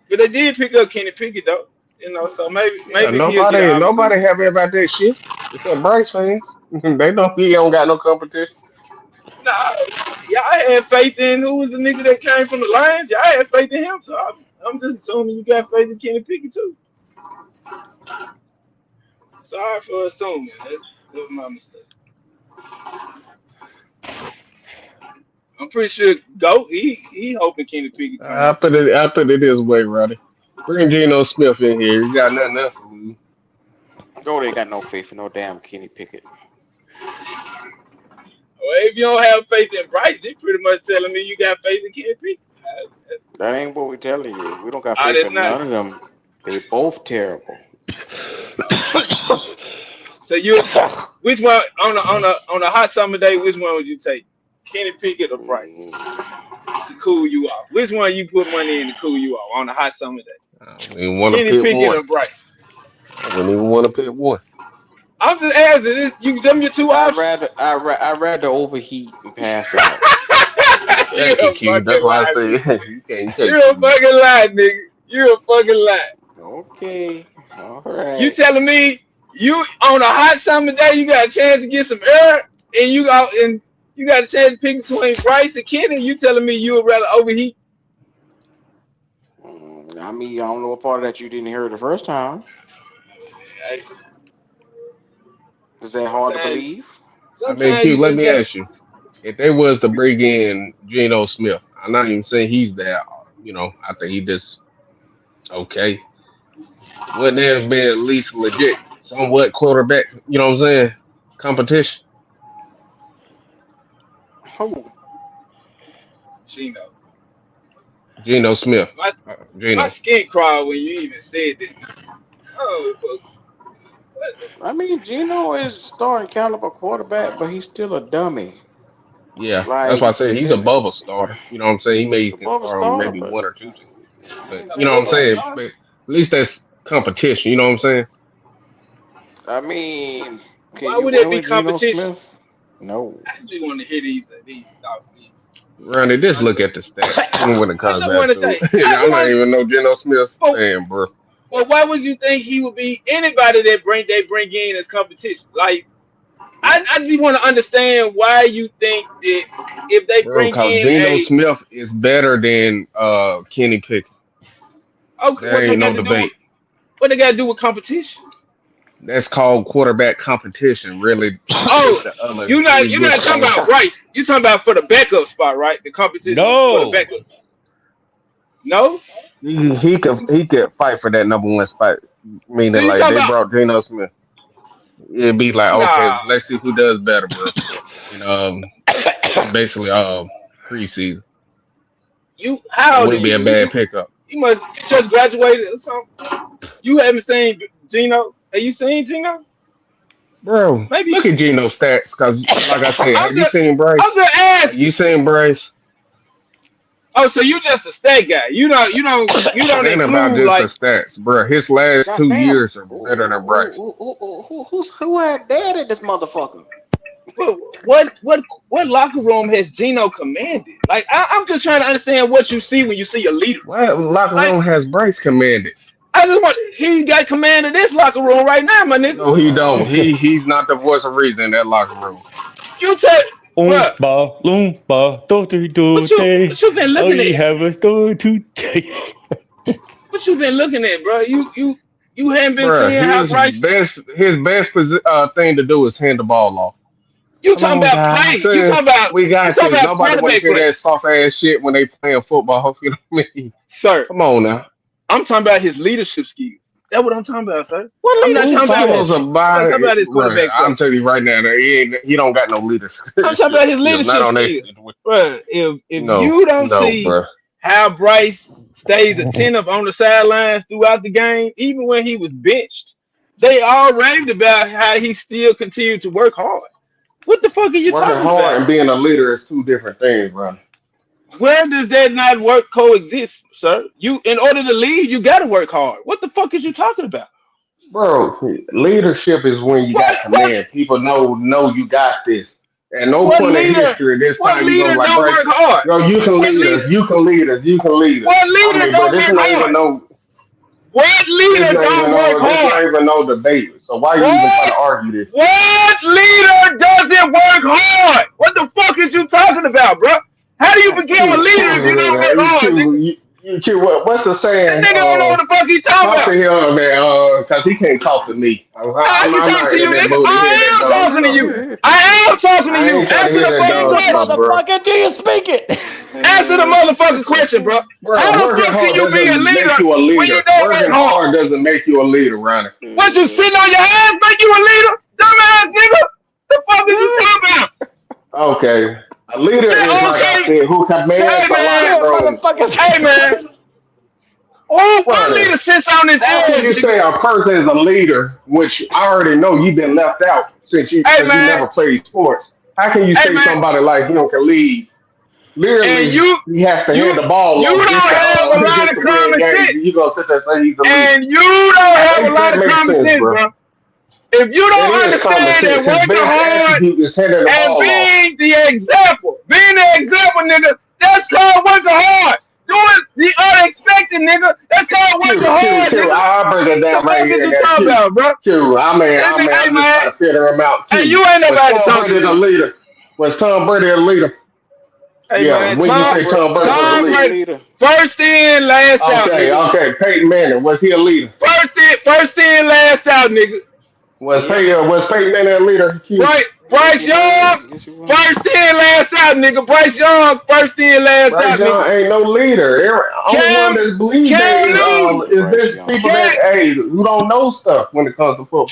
But they did pick up Kenny Pickett though. So maybe Yeah, he'll get an nobody opportunity. happy about that shit except Bryce fans. They know he don't got no competition. Nah, y'all had faith in who was the nigga that came from the Lions. Y'all had faith in him, so I'm just assuming you got faith in Kenny Pickett too. Sorry for assuming. That was my mistake. I'm pretty sure Goat he hoping Kenny Pickett I turn. put it this way, Roddy. Bring Geno Smith in here. You got nothing else to lose. Go, they got no faith in no damn Kenny Pickett. Well, if you don't have faith in Bryce, they pretty much telling me you got faith in Kenny Pickett. That ain't what we telling you. We don't got I faith did in not. none of them. They both terrible. So which one on a hot summer day? Which one would you take, Kenny Pickett or Bryce, to cool you off? Which one you put money in to cool you off on a hot summer day? I don't even want to Kenny pick Pickett one. or Bryce? I wouldn't even want to pick one. I'm just asking. You them your two options? I'd rather overheat and pass out. Thank you, Q. That's why I say you can't You're a fucking lie, nigga. You're a fucking lie. Okay. All right. You telling me you on a hot summer day you got a chance to get some air and you got a chance to pick between Bryce and Kenny? You telling me you would rather overheat? I mean, I don't know what part of that you didn't hear the first time. Is that hard to believe? I mean, Q, let me ask you. If they was to bring in Geno Smith, I'm not even saying he's that, I think he just okay. Wouldn't there have been at least legit, somewhat quarterback, you know what I'm saying? Competition? Who? Geno Smith. My skin crawled when you even said that. Oh, I mean, Geno is starting caliber quarterback, but he's still a dummy. Yeah, that's why I said he's above a starter. You know what I'm saying? He may can above a start on starter, maybe but one or two teams. But you know what I'm saying? But at least that's competition, you know what I'm saying? I mean, can why you would win it be with Geno competition? Smith? No. I just want to hear these thoughts. Randy, just look at the stats when it comes I just down want to to say, it. I'm not even no Geno Smith fan, bro. Well, why would you think he would be anybody that they bring in as competition? Like, I just want to understand why you think that if they Bro, bring because in Geno Smith is better than Kenny Pickett. okay, There ain't no debate. What they got to do with competition? That's called quarterback competition, really. Oh, you're not talking about Bryce. You're talking about for the backup spot, right? The competition for the backups. No. He could fight for that number one spot. Meaning, So like they brought Geno Smith. It'd be like, okay, let's see who does better, bro. And basically, preseason. How old are wouldn't be a you? bad pickup, You must just graduated or something. You haven't seen Geno. Have you seen Geno? bro. Maybe. Look at Geno's stats, because like I said, have you seen Bryce? I'm just asking. You seen Bryce? Oh, so you just a stat guy? You don't It ain't about include just the stats, bro. His last 2 years are better than Bryce. Who had dad at this motherfucker? What locker room has Geno commanded? Like I'm just trying to understand what you see when you see a leader. What locker room has Bryce commanded? I just want he got command of this locker room right now, my nigga. No, he don't. He's not the voice of reason in that locker room. You take Oompa, loompa, what you been looking at? Have a story to tell. What you been looking at, bro? You haven't been Bruh, seeing how Bryce. His best thing to do is hand the ball off. You talking about play? You talking about we got you. Nobody want to hear that soft ass shit when they playing football. You know what I mean? Sir, come on now. I'm talking about his leadership skills. That's what I'm talking about, sir. I'm not talking about his quarterback. I'm telling you right now that he don't got no leadership. I'm talking about his leadership skills. Bro, if you don't see, bro. how Bryce stays attentive on the sidelines throughout the game, even when he was benched. They all raved about how he still continued to work hard. What the fuck are you Working talking hard about? and being a leader is two different things, bro. Where does that not work coexist, sir? You, in order to lead, you got to work hard. What the fuck is you talking about? Bro, leadership is when you got What command. People know you got this. At no what point in leader? history this What time you gonna leader be like, don't Bryce, work hard? yo, you can What lead leader? us, you can lead us, you can lead us. What I leader mean, bro, don't this work not even hard? no What this leader not even don't work no this hard? not even no debate. So why you even trying What? to argue this? What leader doesn't work hard? What the fuck is you talking about, bro? How do you Man, become a leader if you don't work hard, nigga? What's the That saying? nigga don't know what the fuck he talking Talk to about. him, man, cause he can't talk to me. I can I'm talk not to in you, that nigga. mood to hear that I am dumb talking to stuff, you. man. I am talking to I you. ain't trying to Answer hear the that fucking dumb stuff, question. bro. Motherfucker, do you speak it? Answer the motherfucking question, bro. Bro, How the working fuck can hard you be a doesn't make leader you a when you leader. don't work Working hard? hard doesn't make you a leader, Ronnie. What, you sitting on your ass make you a leader? Dumbass nigga. The fuck is you talking about? Okay. A leader is, Yeah, like I okay. said, who commands Hey the man. locker room. Hey man. Oh, what Ronnie, leader sits on his how can ass, you nigga? say a person is a leader, which I already know you've been left out since Hey because you man. never played sports. How can you Hey say man. somebody like him can lead? And Literally, he has to hand the ball you off don't have a lot just of to win common games. sense. And you gonna sit there and say he's a leader. And you don't have a Make lot that of make common sense, sense, bro. bro. If you It don't is common understand that sense. His working best hard attribute is handing the and ball off. being the example, nigga, that's called working hard. Doing the unexpected, nigga, that's called working hard, Q, nigga. I'll break it The down right fuck is here and you there. talking about, bro? Q, Hey I'm just man, trying to figure him out. hey, Q, you ain't was nobody Tom talking Brady the to. leader? Was Tom Brady a leader? Hey Yeah, man, when you say Tom Brady was a leader. first in, last out, nigga. Okay. Peyton Manning, was he a leader? First in, last out, nigga. Was Peyton Manning a leader? Q? Bryce Young, first in, last out, nigga. Bryce Young, first in, last Bryce out, nigga. Young ain't no leader. Only one that believes Cam that is this people that who don't know stuff when it comes to football.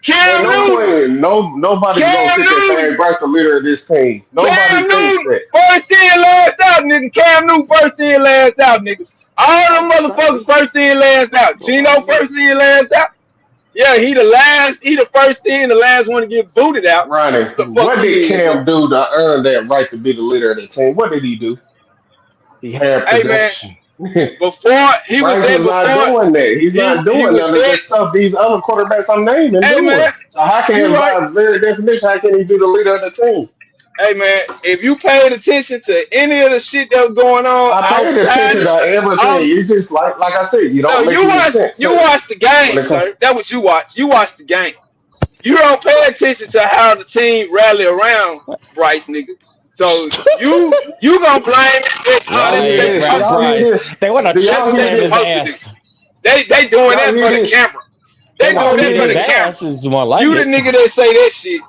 Cam no Newton. point. Nobody's gonna sit there saying Bryce the leader of this team. Nobody Cam thinks Newton, that. first in, last out, nigga. Cam Newton, first in, last out, nigga. All them motherfuckers first in, last out. Gino, first in, last out. Yeah, he the first in, the last one to get booted out. Ronnie, what did Cam do to earn that right to be the leader of the team? What did he do? He had production. Before he was Bryce not doing that. He's not doing none of the stuff these other quarterbacks I'm naming doing. Man, so how can by very definition, how can he be the leader of the team? Hey man, if you paid attention to any of the shit that was going on, I paid attention to everything. It's just like I said, you don't make any sense. You watch the game, sir. That's what you watch. You watch the game. You don't pay attention to how the team rally around Bryce, nigga. So you gonna blame Bryce. They want to choke slam his ass. They doing that for the camera. They doing that for the camera. Is more like you the nigga that say that shit.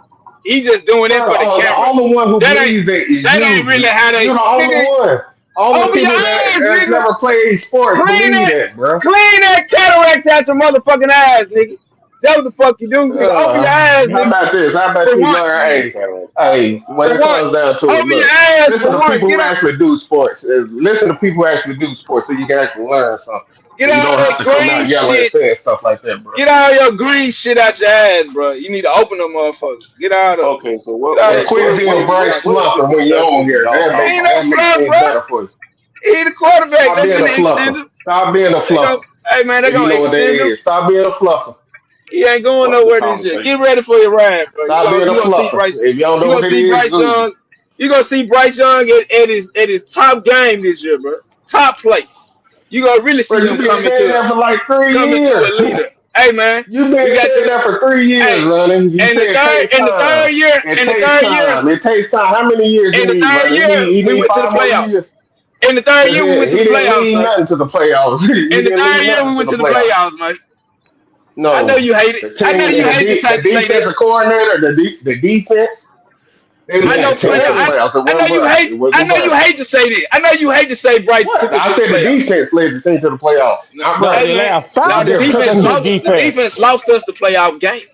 He just doing that for the camera. The only one who believes that is that ain't really how they. You're the only one. All the people that never played sports believe that, bro. Clean that cataracts out your motherfucking eyes, nigga. That's what the fuck you do. Open your eyes, nigga. How about this? How about you learn? Hey, when it comes down to it, look, listen to people who actually do sports. Listen to people who actually do sports so you can actually learn something. Get you all don't have to come out yelling and saying stuff like that, bro. Get all your green shit out your ass, bro. You need to open them motherfuckers. Get out of Okay, so what? Quit being Bryce Fluffer when you're on here. That makes things better for you. He the quarterback. Stop being a fluffer. Stop being a fluffer. Hey man, they gonna extend him. Stop being a fluffer. He ain't going nowhere this year. Get ready for your ride, bro. Stop being a fluffer. If y'all know what it is, you gonna see Bryce Young at his top game this year, bro. Top play. You gonna really see him coming to that for like 3 years. To a leader. Hey man, you've been saying that for 3 years, running. In the third year, it takes time. How many years? In the third year, we went to the playoffs. In the third year, we went to the playoffs. He didn't nothing to the playoffs. In the third year, we went to the playoffs, man. No, I know you hate it. I know you hate to say the defensive coordinator, the defense. I know you hate to say that. I know you hate to say Bryce took us I to said the the defense led the team to the playoffs. The defense lost us the playoff game.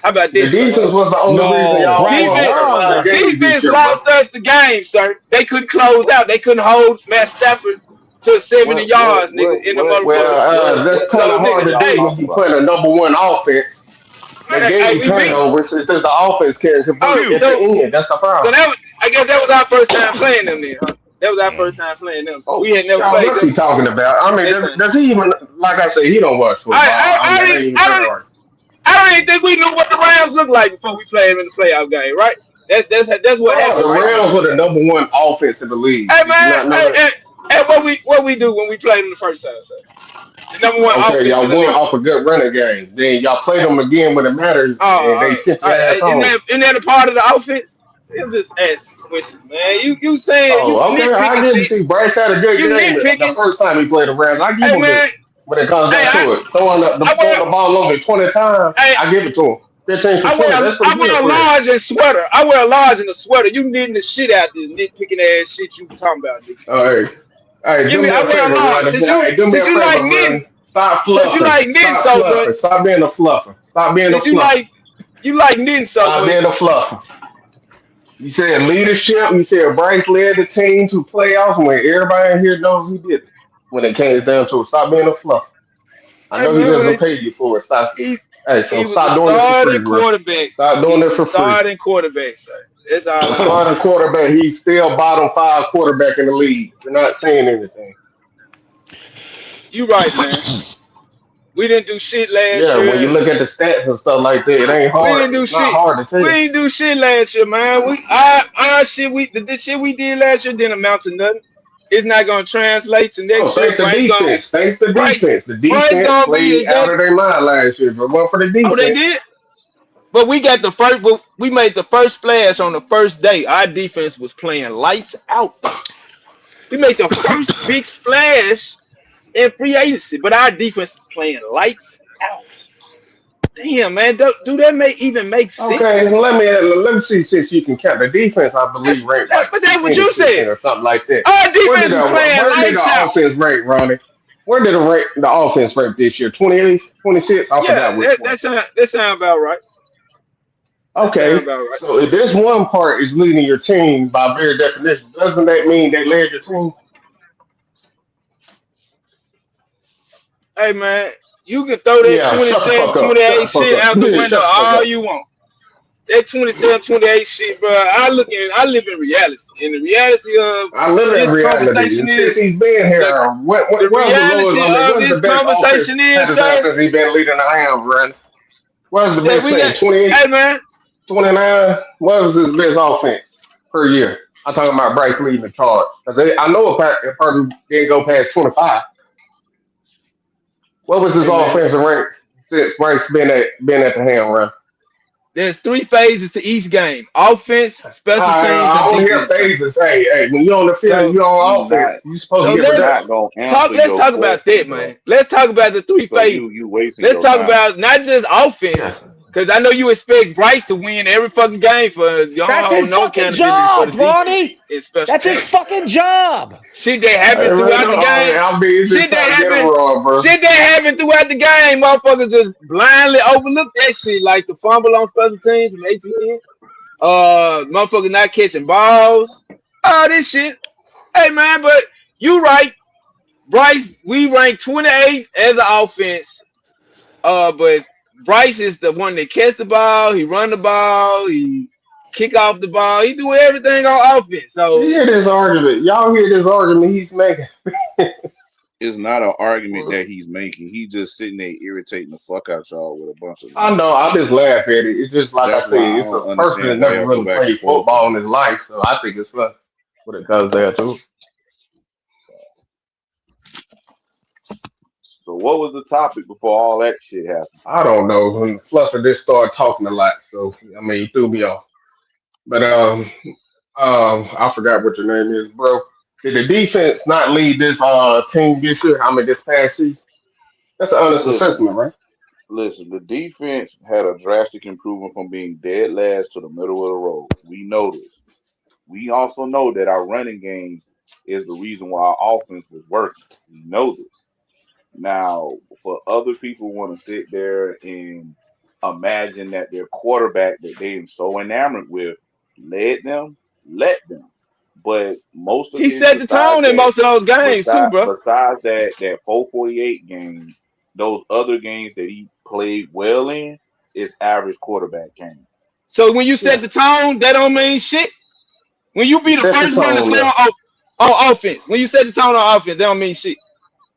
How about this? The defense was the only reason y'all defense lost us the game, sir. They couldn't close out. They couldn't hold Matt Stafford took 70 yards, nigga, in the motherfucker. That's kind of hard to do when you put a number one offense. They gave you turnovers. It's just the offense can't convert at the end. That's the problem. So I guess that was our first time playing them then, huh? That was our first time playing them. Oh, We had never Sean, played what's them. he talking about? I mean, does he even, like I said, he don't watch football. I don't even think we knew what the Rams looked like before we played them in the playoff game, right? That's what happened. The Rams were the number one offense in the league. Hey man, and what we do when we played them the first time, sir? The number one offense. Okay, y'all won off a good running game. Then y'all played them again when it mattered, and they sent your ass home. Isn't that a part of the offense? I'm just asking questions, man. You saying you okay, I give it to you. Bryce had a good game the first time he played the Rams. I give him it. When it comes down to it, throwing the ball over 20 times, I give it to him. I wear a large and sweater. I wear a large and a sweater. You knitting the shit out this nitpicking ass shit you talking about, nigga. Hey, do me a favor, since you like knitting, stop fluffing. Since you like knitting so much, stop being a fluffer. Stop being a fluffer. You like knitting so much. Stop being a fluffer. You said leadership. You said Bryce led the team to playoffs when everybody in here knows he did it. When it came down to it, stop being a fluffer. I know he doesn't pay you for it. Stop doing this for free, quarterback. Stop doing this for free. Starting quarterback, sir. That's all. Starting quarterback. He's still bottom 5 quarterback in the league. You're not saying anything. You right, man. We didn't do shit last year. Yeah, when you look at the stats and stuff like that, it ain't hard. We didn't do shit. Hard to tell. We didn't do shit last year, man. The shit we did last year didn't amount to nothing. It's not gonna translate to next year. Thanks to defense. The defense played out of their mind last year, but one for the defense. Oh, they did. But we got the first. We made the first splash on the first day. Our defense was playing lights out. We made the first big splash in free agency, but our defense is playing lights out. Damn, man, do that even make sense? Okay, let me see since you can count the defense. I believe ranked. But that's what you said, or something like that. Our defense is playing where did the offense rank, Ronnie? Where did the offense rank this year? 28, 26? I forgot which one. That sound about right. Okay, so if this one part is leading your team by very definition, doesn't that mean they led your team? Hey, man, you can throw that 27, 28 shit out the window all you want. That 27, 28 shit, bro. I live in reality. And the reality of I live in reality. Since he's been here, what's the best conversation since he's been leading the Rams, Run? What's the best thing? 28? Hey, man. 29. What was his best offense per year? I'm talking about Bryce leading the charge. I know it probably didn't go past 25. What was his offensive rank since Bryce been at the helm, Run? There's 3 phases to each game: offense, special teams. I don't hear phases. Hey, when you're on the field, you're on offense. You supposed to get Let's talk about that, man. Let's talk about the 3 phases. Let's talk about not just offense. Because I know you expect Bryce to win every fucking game for your That's his fucking job, Ronnie. That's his fucking job. Shit that happened throughout the game. Shit that happened throughout the game. Motherfuckers just blindly overlook that shit, like the fumble on special teams from ATN. Motherfuckers not catching balls. All this shit. Hey man, but you right. Bryce, we ranked 28 as an offense. But Bryce is the one that catch the ball, he run the ball, he kick off the ball, he do everything on offense. So you hear this argument. Y'all hear this argument he's making. It's not an argument that he's making. He's just sitting there irritating the fuck out y'all with a bunch of I know, I just laugh at it. It's just like I said, it's a person that never really played football in his life, so I think it's fun what it comes down to. So what was the topic before all that shit happened? I don't know. When Fluffer just started talking a lot, so I mean he threw me off. But I forgot what your name is, bro. Did the defense not lead this team this year? I mean this past season? That's an honest assessment, right? Listen, the defense had a drastic improvement from being dead last to the middle of the road. We know this. We also know that our running game is the reason why our offense was working. We know this. Now, for other people who want to sit there and imagine that their quarterback that they're so enamored with led them, let them. But most of he his set the tone in most of those games too, bro. Besides that 448 game, those other games that he played well in is average quarterback games. So when you set the tone, that don't mean shit. When you be the first one to score on offense, when you set the tone on offense, that don't mean shit.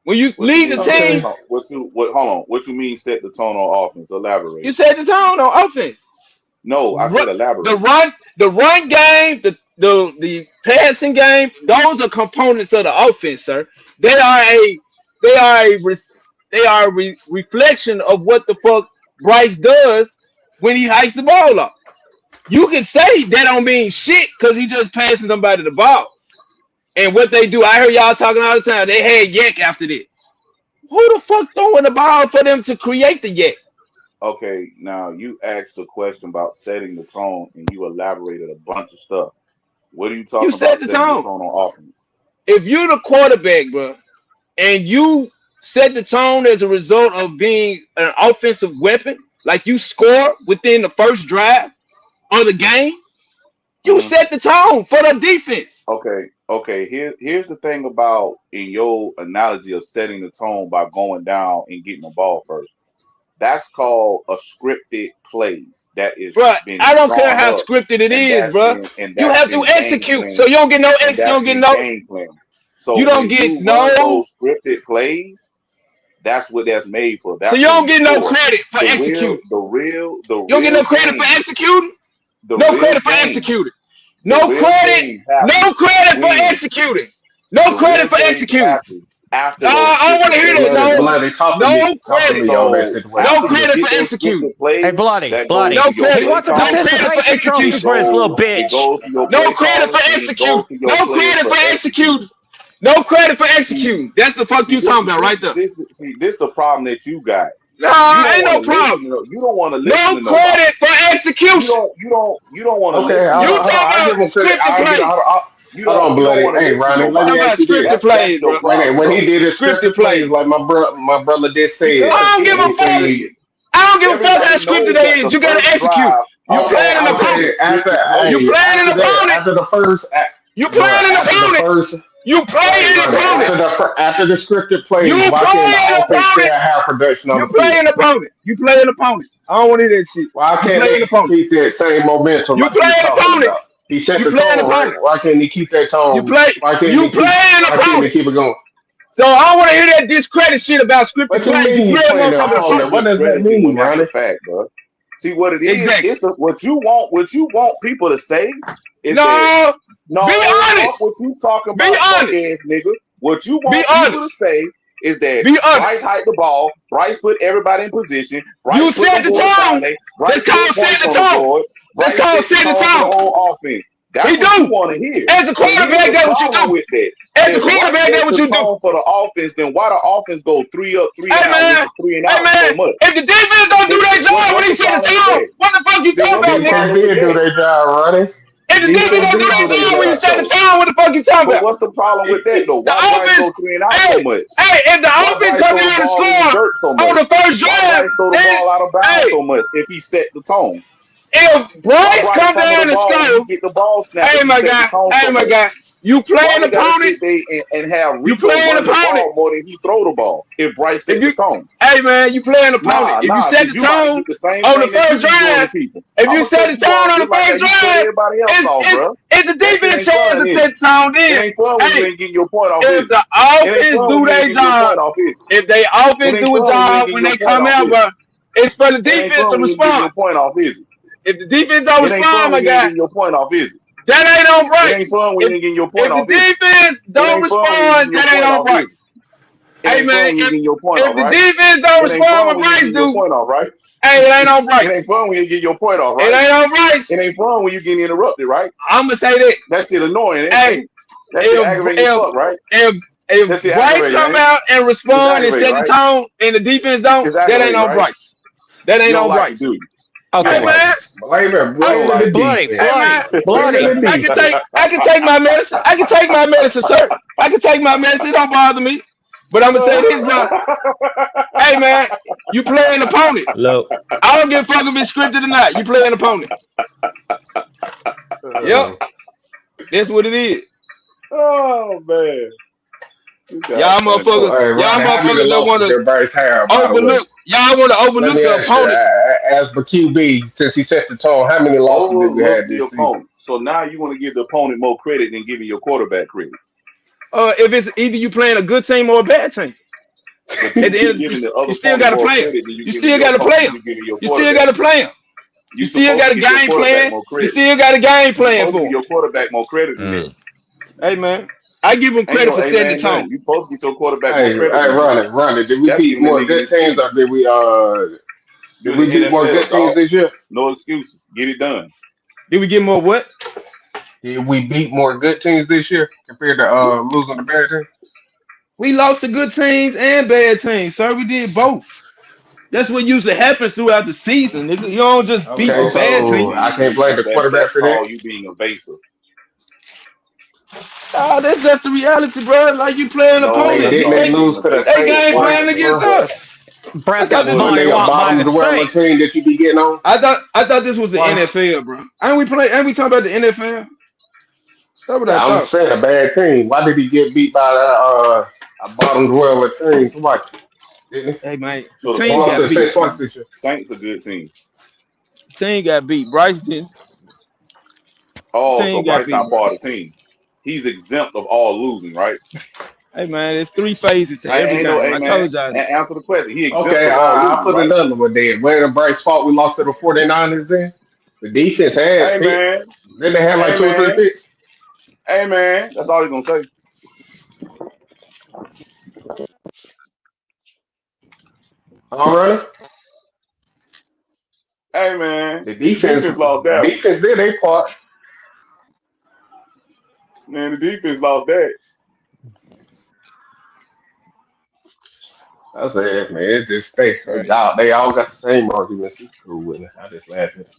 When you lead the team, hold on. What you mean set the tone on offense? Elaborate. You set the tone on offense. No, I said elaborate. The run game, the passing game, those are components of the offense, sir. They are a reflection of what the fuck Bryce does when he hikes the ball up. You can say that don't mean shit because he just passing somebody the ball. And what they do, I hear y'all talking all the time. They had yak after this. Who the fuck throwing the ball for them to create the yak? Okay, now you asked a question about setting the tone, and you elaborated a bunch of stuff. What are you talking about setting the tone on offense? If you're the quarterback, bro, and you set the tone as a result of being an offensive weapon, like you score within the first drive of the game, you set the tone for the defense. Okay. Here's the thing about in your analogy of setting the tone by going down and getting the ball first. That's called a scripted plays. That is, bro. I don't care how scripted it is, bro. You have to execute, so you don't get no game plan. So you don't get those scripted plays. That's what that's made for. That's so you don't get no credit for executing. You don't get no credit for executing. No credit for executing. No credit for executing. No credit for executing. I don't want to hear that. No credit. No credit for executing. Hey, Bloody. No credit. He wants a participation trophy for his little bitch. No credit for executing. No credit for executing. No credit for executing. That's the fuck you talking about right there. This the problem that you got. Nah, ain't no problem. You don't want to listen. No credit for execution. You don't want to listen. You talking about scripted plays. Hold on, Bloody. Hey, Ronnie, let me ask you this. Plays, bro. When he did his scripted plays, like my brother did say, I don't give a fuck. I don't give a fuck how scripted they is. You gotta execute. You playing an opponent. You playing an opponent. After the first. You playing an opponent. You play an opponent. After the scripted plays, why can't the offense have production on the field? You play an opponent. You play an opponent. I don't want to hear that shit. Why can't they keep that same momentum? You play an opponent. He set the tone, right? Why can't he keep that tone? Why can't he keep it going? So I don't want to hear that discredit shit about scripted plays. What does that mean, Ronnie? Fact, bro. See what it is. Exactly. It's what you want people to say. Is No, be honest. What you talking about, ass nigga? What you want people to say is that Bryce hiked the ball. Bryce put everybody in position. Bryce you set the tone. Let's call set the tone. Let's call set the tone. Whole offense. That's what you want to hear. As a quarterback, that's what you do. With that. As a quarterback, that's what you do. For the offense, then why the offense go 3 up, 3 down, which is 3 and out so much? If the defense don't do their job when he set the tone, what the fuck you talking about, nigga? They did do their job, Ronnie. If the defense don't do their job when you set the tone, what the fuck you talking about? But what's the problem with that though? Why Bryce go 3 and out so much? Hey, if the offense come down and score on the first drive, Bryce throw the ball out of bounds so much if he set the tone. If Bryce come down and score, get the ball snapped. Hey my guy, you playing opponent and have Rico run the ball more than he throw the ball. If Bryce set the tone, hey man, you playing opponent. If you set the tone on the first drive, if you set the tone on the first drive, if the defense tries to set the tone, then ain't fun when you ain't getting your point off. If the offense do their job, if they offense do a job when they come out, bro, it's for the defense to respond. If the defense don't respond, my guy, your point off, is it? That ain't on Bryce. It ain't fun when you ain't getting your point off. If the defense don't respond, that ain't on Bryce. Hey man, if the defense don't respond when Bryce do, hey, it ain't on Bryce. It ain't fun when you get your point off, right? It ain't on Bryce. It ain't fun when you getting interrupted, right? I'ma say that. That shit annoying. Hey, that shit aggravating as fuck, right? If Bryce come out and respond and set the tone, and the defense don't, that ain't on Bryce. That ain't on Bryce. Okay, man. Bloody. I can take my medicine. I can take my medicine, sir. I can take my medicine. It don't bother me. But I'm gonna say this, man. Hey, man, you play an opponent. Look, I don't give a fuck if it's scripted or not. You play an opponent. Yep, that's what it is. Oh man. Y'all motherfuckers don't want to Bryce have, by the way. overlook. Y'all want to Let overlook me the ask you, opponent. as the QB, since he set the tone, how many losses did we have this season? Opponent. So now you want to give the opponent more credit than giving your quarterback credit. If it's either you playing a good team or a bad team. But at the end, you still got to play him. You still got to play him. You still got to play him. You still got a game plan. You still got a game plan for him. Your quarterback more credit than that. Hey man, I give him credit for setting the tone. You supposed to get your quarterback more credit. Hey, run it. Did we beat more good teams or did we beat more good teams this year? No excuses. Get it done. Did we get more what? Did we beat more good teams this year compared to losing the bad teams? We lost to good teams and bad teams, sir. We did both. That's what usually happens throughout the season. You don't just beat the bad team. I can't blame the quarterback for that. You being evasive. That's just the reality, bro. Like you playing opponents. Didn't they lose to the They game playing against us. Bryce got bottom of the world team that you be getting on. I thought this was the NFL, bro. Ain't we talking about the NFL? That's what I thought. I'm saying a bad team. Why did he get beat by a bottom of the world team twice? Didn't he? Hey man, so the team got beat twice this year. Saints a good team. Team got beat. Bryce didn't. Oh, so Bryce not part of the team. He's exempt of all losing, right? Hey man, there's 3 phases to every game. I told y'all. Answer the question. He exempt okay, of all I'll put another one then. Where the Bryce fault we lost to the 49ers then? The defense had picks. Then they had like 2 or 3 picks. Hey man, that's all he's gonna say. All right. Hey man, the defense lost that. The defense did their part. Man, the defense lost that. I said, man, it just they all got the same arguments. It's cool with it. I just laugh at it.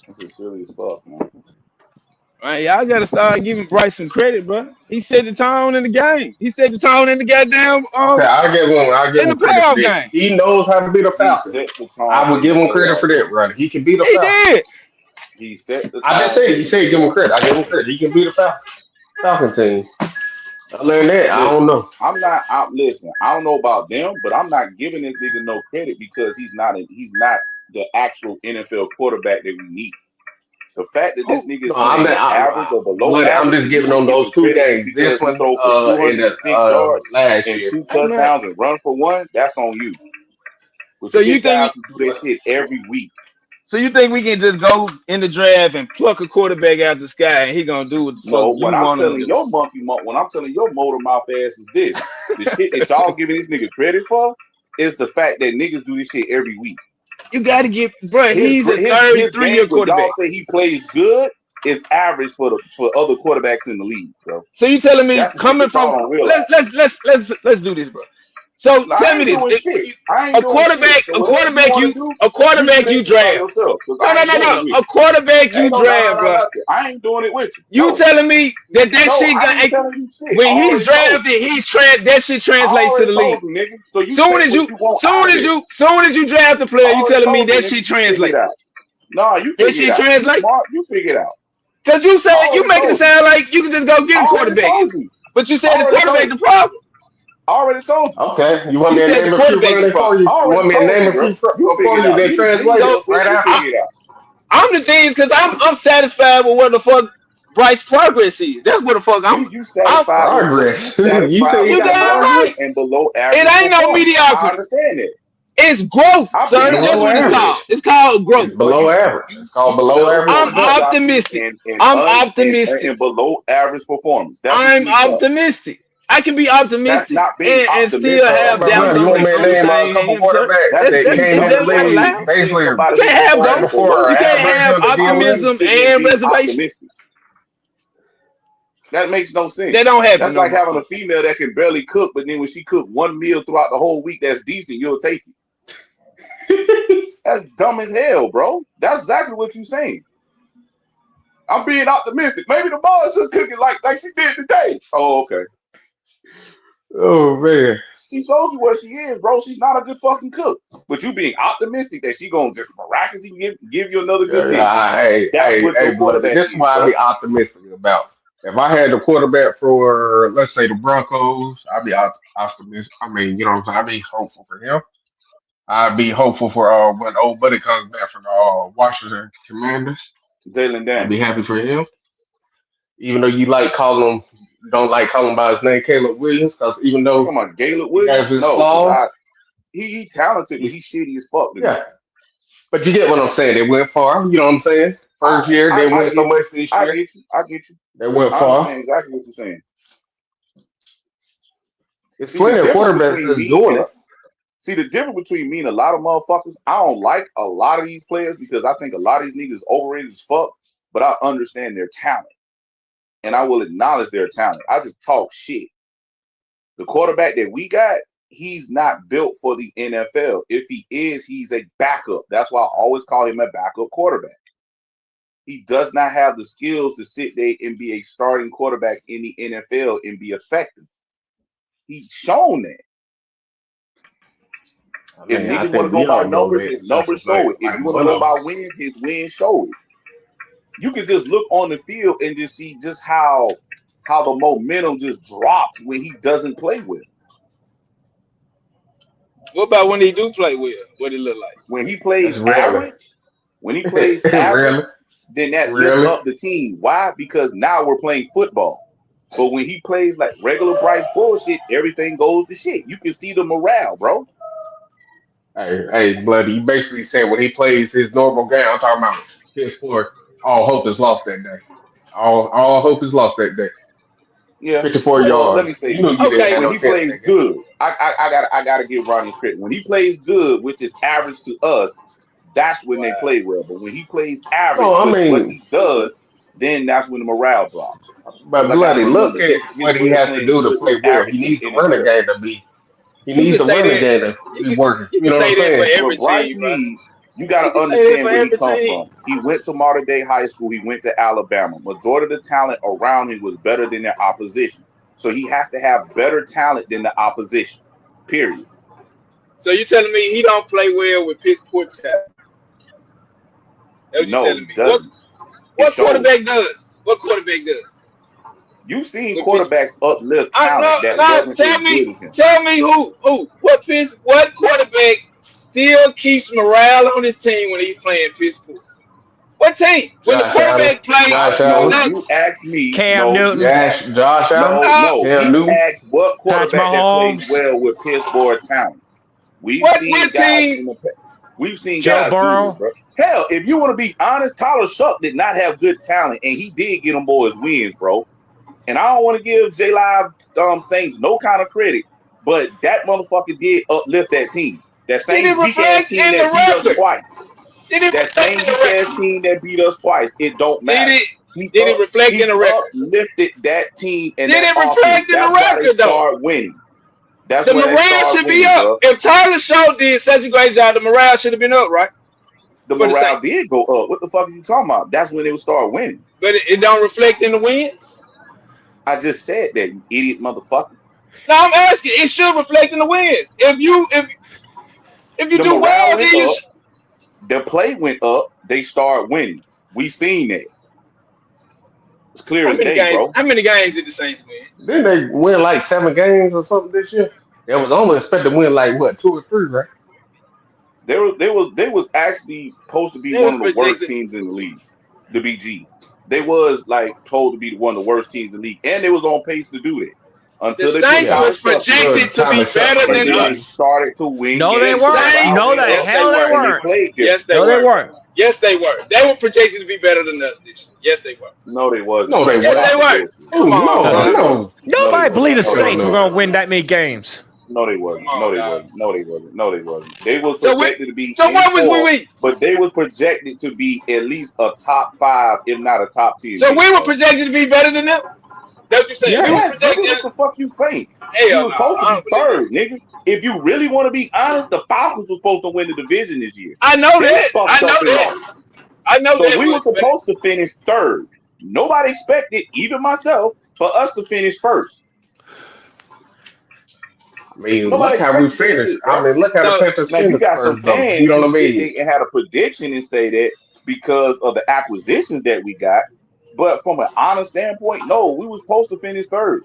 This is silly as fuck, man. Man, y'all gotta start giving Bryce some credit, bro. He set the tone in the game. He set the tone in the goddamn okay, I'll give him playoff game. He knows how to beat a Falcon. I would give him credit for that, brother. He can beat a Falcon. He did. He set the tone. I just said he said give him credit. I give him credit. He can beat a Falcon team. Other than that, I don't know. Listen, I don't know about them, but I'm not giving this nigga no credit because he's not the actual NFL quarterback that we need. The fact that this nigga is average or below average, I'm just giving them those 2 games. This one throw for 206 yards last and year. 2 touchdowns and run for 1. That's on you. But so you think guys who do that shit every week? So you think we can just go in the draft and pluck a quarterback out the sky and he gonna do what the fuck when I'm telling your when I'm telling your motor mouth ass is this. The shit that y'all giving this nigga credit for is the fact that niggas do this shit every week. You gotta give, bro. He's a 33-year quarterback. Y'all say he plays good is average for other quarterbacks in the league, bro. So you telling me coming from let's do this, bro. So tell me this: a quarterback you draft. No. A quarterback you draft, bro. I ain't doing it with you. You telling me that shit when he's drafted, that shit translates to the league. So soon as you draft the player, you telling me that shit translates. No, you figure it out. You figure it out. Cause you said you making it sound like you can just go get a quarterback, but you said the quarterback the problem. I already told you. Okay, you want me to name a few running for you? You want me to name a few for you that translate right after? I'm the thing because I'm satisfied with what the fuck Bryce progress is. That's what the fuck you satisfied progress. You say you got right and below average. It ain't no mediocrity. I understand it. It's growth, sir. That's what it's called. It's called growth. Below average. It's called below average. I'm optimistic. I'm optimistic. And below average performance. I'm optimistic. I can be optimistic and still have doubt. You want me to name a couple quarterbacks that came in the league basically you can't have optimism and reservation. That makes no sense. That don't happen. That's like having a female that can barely cook, but then when she cook 1 meal throughout the whole week that's decent, you'll take it. That's dumb as hell, bro. That's exactly what you're saying. I'm being optimistic. Maybe the boys should cook it like she did today. Oh, okay. Oh man. She showed you what she is, bro. She's not a good fucking cook. But you being optimistic that she gonna just miraculously give you another good dish. That's what your quarterback this is is, why I bro. be optimistic about. If I had the quarterback for, let's say, the Broncos, I'd be optimistic. I mean, you know what I'm saying? I'd be hopeful for him. I'd be hopeful for when old buddy comes back from the Washington Commanders. Jalen I'd be Daniels. happy for him. Even though you don't like calling him by his name, Caleb Williams, because even though Come on, Caleb he has Williams? his No, flaws, he talented, but he's shitty as fuck to me. yeah. But you get what I'm saying. They went far. You know what I'm saying? First year, they went so much this I year. get you. They went I far. understand exactly what you're saying. It's plenty of quarterbacks that's doing it. See, the difference between me and a lot of motherfuckers, I don't like a lot of these players because I think a lot of these niggas overrated as fuck, but I understand their talent. And I will acknowledge their talent. I just talk shit. The quarterback that we got, he's not built for the NFL. If he is, he's a backup. That's why I always call him a backup quarterback. He does not have the skills to sit there and be a starting quarterback in the NFL and be effective. He's shown that. I mean, if niggas want to go by numbers, his numbers show it. If you want to go by wins, his wins show it. You can just look on the field and just see just how the momentum just drops when he doesn't play well. What about when he do play well? What it look like? When he plays average, then that lifts up the team. Why? Because now we're playing football. But when he plays like regular Bryce bullshit, everything goes to shit. You can see the morale, bro. Hey, bloody. You basically said when he plays his normal game, I'm talking about his poor. All hope is lost that day. All hope is lost that day. Yeah, 54 yards. Let me say, when he plays good, I gotta give Ronnie credit. When he plays good, which is average to us, that's when they play well. But when he plays average, what he does, then that's when the morale drops. But bloody, look at what he has to do to play well. He needs the running game to be. He needs the running game to be working. You know what I'm saying? What Bryce needs. You got to understand where he come from. He went to Mater Dei High School. He went to Alabama. Majority of the talent around him was better than their opposition. So he has to have better talent than the opposition, period. So you telling me he don't play well with piss poor talent? No, he doesn't. What quarterback does? What quarterback does? You've seen quarterbacks uplift talent that wasn't as good as him. Tell me who? What quarterback still keeps morale on his team when he's playing piss poor? What team? When the quarterback plays, you ask me. Cam Newton. Josh Allen. You ask what quarterback that plays well with piss poor talent. We've seen guys in the past. We've seen guys do this, bro. Hell, if you want to be honest, Tyler Shuck did not have good talent, and he did get them boys wins, bro. And I don't want to give J Live Saints no kind of credit, but that motherfucker did uplift that team. That same weak ass team that beat us twice. That same weak ass team that beat us twice. It don't matter. Did it reflect in the record? He uplifted that team and did that it reflect in the record, though? Start winning. That's the when morale should be up. Bro. If Tyler Shaw did such a great job, the morale should have been up, right? The morale did go up. What the fuck are you talking about? That's when they would start winning. But it don't reflect in the wins? I just said that, you idiot motherfucker. No, I'm asking. It should reflect in the wins. If you do well, then the play went up. They start winning. We seen that. It's clear as day, bro. How many games did the Saints win? Didn't they win like 7 games or something this year? They was almost expected to win like what, 2 or 3, right? They was actually supposed to be one of the worst teams in the league, the BG. They was like told to be one of the worst teams in the league, and they was on pace to do that. Until the Saints was projected to be better than us. They started to win. No, they weren't. No, the hell they weren't. Yes, they were. Yes, they were. They were projected to be better than us this year. Yes, they were. No, they wasn't. No, they yes, weren't. They were. No. Nobody believed the Saints were going to win that many games. No, they wasn't. No, they wasn't. No, they wasn't. No, they wasn't. They was projected to be. So what was we? But they was projected to be at least a top 5, if not a top 10. So we were projected to be better than them. That's what you saying? Yes, what the fuck you think? You were supposed to be third, nigga. If you really want to be honest, the Falcons were supposed to win the division this year. I know that. I know that. So we were supposed to finish third. Nobody expected, even myself, for us to finish first. I mean, Nobody look how we expected this finished. shit, bro. I mean, look how the Panthers Now you finished got some first, though. You fans know who what I sit mean? there and had a prediction and say that because of the acquisitions that we got. But from an honest standpoint, no, we were supposed to finish third.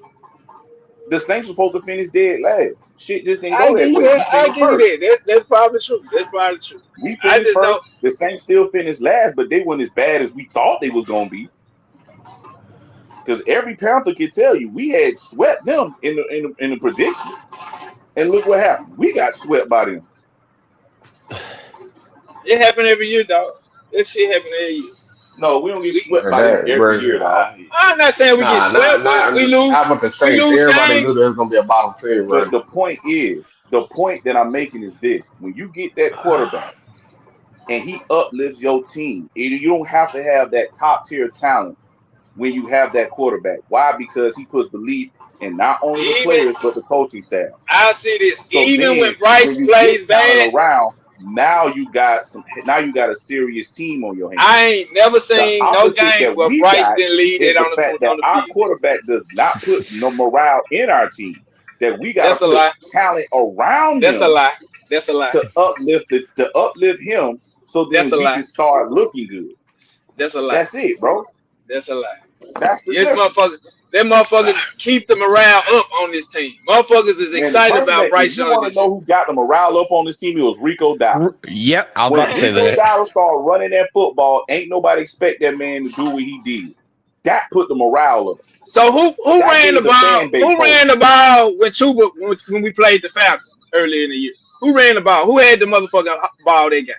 The Saints were supposed to finish dead last. Shit just didn't I go give that you way. that. We I finished give you first. that. That's probably true. That's probably true. We I finished just don't. first. The Saints still finished last, but they weren't as bad as we thought they was gonna be. Because every Panther can tell you we had swept them in the prediction, and look what happened. We got swept by them. It happen every year, dog. That shit happen every year. No, we don't get swept Bro, by them every bro, year, dog. I'm not saying we get swept, but we lose. Not with the We Saints. lose Everybody knew games. there was gonna be a bottom feeder But run. the point that I'm making is this: when you get that quarterback and he uplifts your team, you don't have to have that top tier talent when you have that quarterback. Why? Because he puts belief in not only the players but the coaching staff. I see this. So Even when then, Bryce when you plays get bad, talent around, now you got a serious team on your hands. I ain't never The seen no opposite game that where we Bryce got didn't lead is it the on fact that the our field. quarterback does not put no morale in our team. That we got That's to a put lie. talent around That's a him lie. That's a lie. to uplift him, so That's then a we lie. can start looking good. That's a lie. That's it, bro. That's a lie. That's the Yes, difference. that motherfuckers keep the morale up on this team. Motherfuckers is Man, the excited person about that, Bryce if you Young want this to know year. who got the morale up on this team, it was Rico Dowdle. Yep, I was When about to say Rico that. Dowdle started running that football, ain't nobody expect that man to do what he did. That put the morale up. So who That ran the gave the ball? fan base Who hope. ran the ball when Chuba when we played the Falcons earlier in the year? Who ran the ball? Who had the motherfucking ball that game?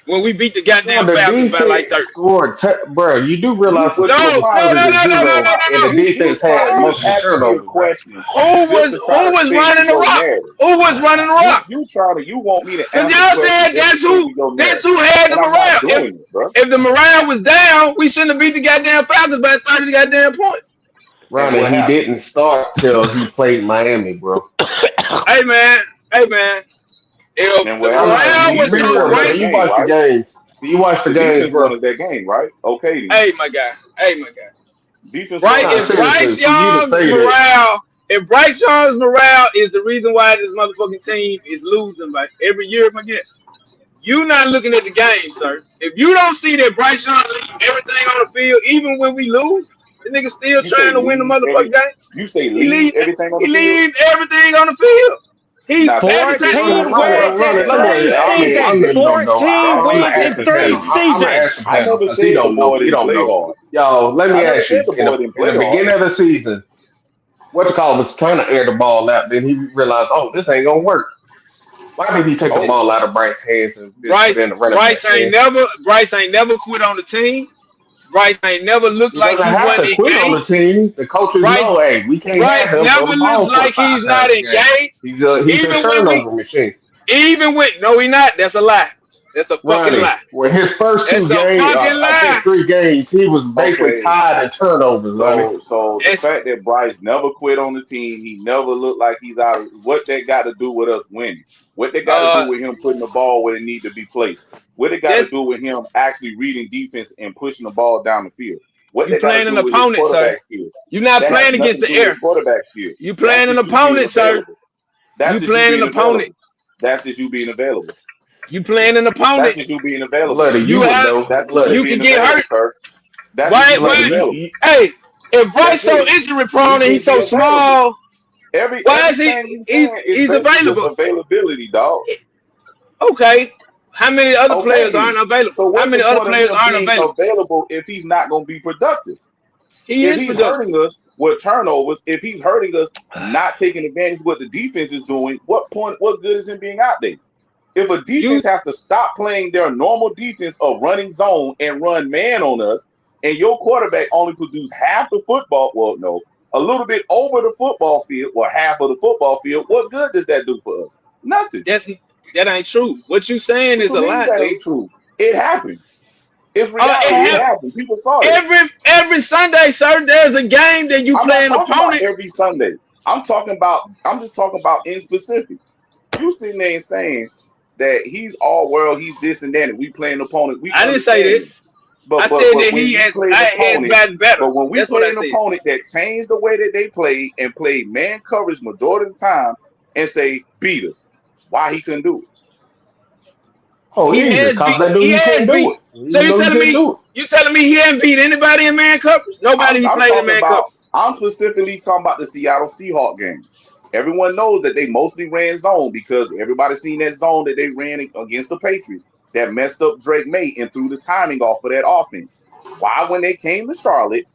When we beat the goddamn The Falcons by like defense 30. scored, bro. You do realize the What score you're was trying to do, 40-0, and the defense had you multiple asking me a turnovers, right? question just to try Who to was spin to running the your rock? narrative. Who was running the rock? You want me to Because answer y'all questions said just to spin to your that's narrative. who had the And I'm not morale. doing it, bro. If the morale was down, we shouldn't have beat the goddamn Falcons by 30 goddamn points. And Ronnie, what he happened? didn't start till he played Miami, bro. Hey man. If And the what happened? The morale was Be defense so real, won us bro. that great, You game, watch the right? games. You watch the The games, defense bro. won us that game, right? Okay, then. hey my guy. Defense won Right, us Nah, if that game. seriously, Bryce for you to Young's say that, morale, is the reason why this motherfucking team is losing like every year, my guy, you not looking at the game, sir. If you don't see that Bryce Young leave everything on the field, even when we lose, the nigga still You say trying to win the motherfucking game. leave everything on He the field? leave everything on the field. Now that's a different 14 wins in conversation. 3 seasons. 14 That's wins in 3 I'm gonna ask the seasons. I panel never because he said the don't know. boy He didn't don't play know. hard. Yo, let me I never ask you. said the In boy the didn't play hard. beginning of the season, what you call was trying to air the ball out. Then he realized, oh, this ain't gonna work. Why did he take the ball out of Bryce's hands and just put it in the running back hands? Bryce ain't never quit on the team. Bryce ain't never looked He like doesn't he have wasn't to quit on the engaged. team. The coaches know, hey, we can't have Bryce him throw never the looks ball like 45 he's not times a game. engaged. He's a turnover machine. No, he not. That's a lie. That's a fucking Ronnie, lie. when his first That's two a games, fucking I think lie. 3 games, he was basically Okay. tied in turnovers, Ronnie. So the fact that Bryce never quit on the team, he never looked like he's out of what that got to do with us winning? What they got to do with him putting the ball where it need to be placed? What they got to do with him actually reading defense and pushing the ball down the field? What You they got to playing an do with his opponent, sir. quarterback skills? You're not That has playing nothing against to the do with air. his quarterback skills. You That's playing an just you being opponent, sir. available. That's You just you playing an being opponent. available. That's just you being available. You playing an That's opponent. just you being available. Bloody, you would know. That's just you Bloody. You can being get available, hurt. sir. That's just Right, you being Bloody, but available. hey, if Bryce That's so it. injury You prone and he's just be so available. small, why is Everything he's saying is he's basically just available? availability, dog. Okay. How many other Okay, players then. aren't available? So How what's the many other point of players him aren't being available? available if he's not going to be productive? He If is he's productive. hurting us with turnovers, if he's hurting us not taking advantage of what the defense is doing, what good is him being out there? If a defense has to stop playing their normal defense of running zone and run man on us, and your quarterback only produce half the football, well, no, a little bit over the football field, or half of the football field, what good does that do for us? Nothing. That ain't true. What you saying What is you a mean lie, that dude. ain't true? It happened. It's reality. It happened. People saw it. Every Sunday, sir, there's a game that you I'm play not an talking about opponent. every Sunday. I'm just talking about in specifics. You sitting there and saying that he's all world, he's this and that, and we playing opponent. We I didn't say understand this. it. But that when he we has play an opponent, better. but when we That's what play I an said. opponent that changed the way that they play and played man coverage majority of the time and say beat us, why he couldn't do it? Oh, easy, because they knew he couldn't do it. So You know he couldn't do it. you telling me he hadn't beat anybody in man coverage? Nobody he I'm played in talking man about. coverage. I'm specifically talking about the Seattle Seahawks game. Everyone knows that they mostly ran zone because everybody seen that zone that they ran against the Patriots that messed up Drake May and threw the timing off of that offense. Why, when they came to Charlotte,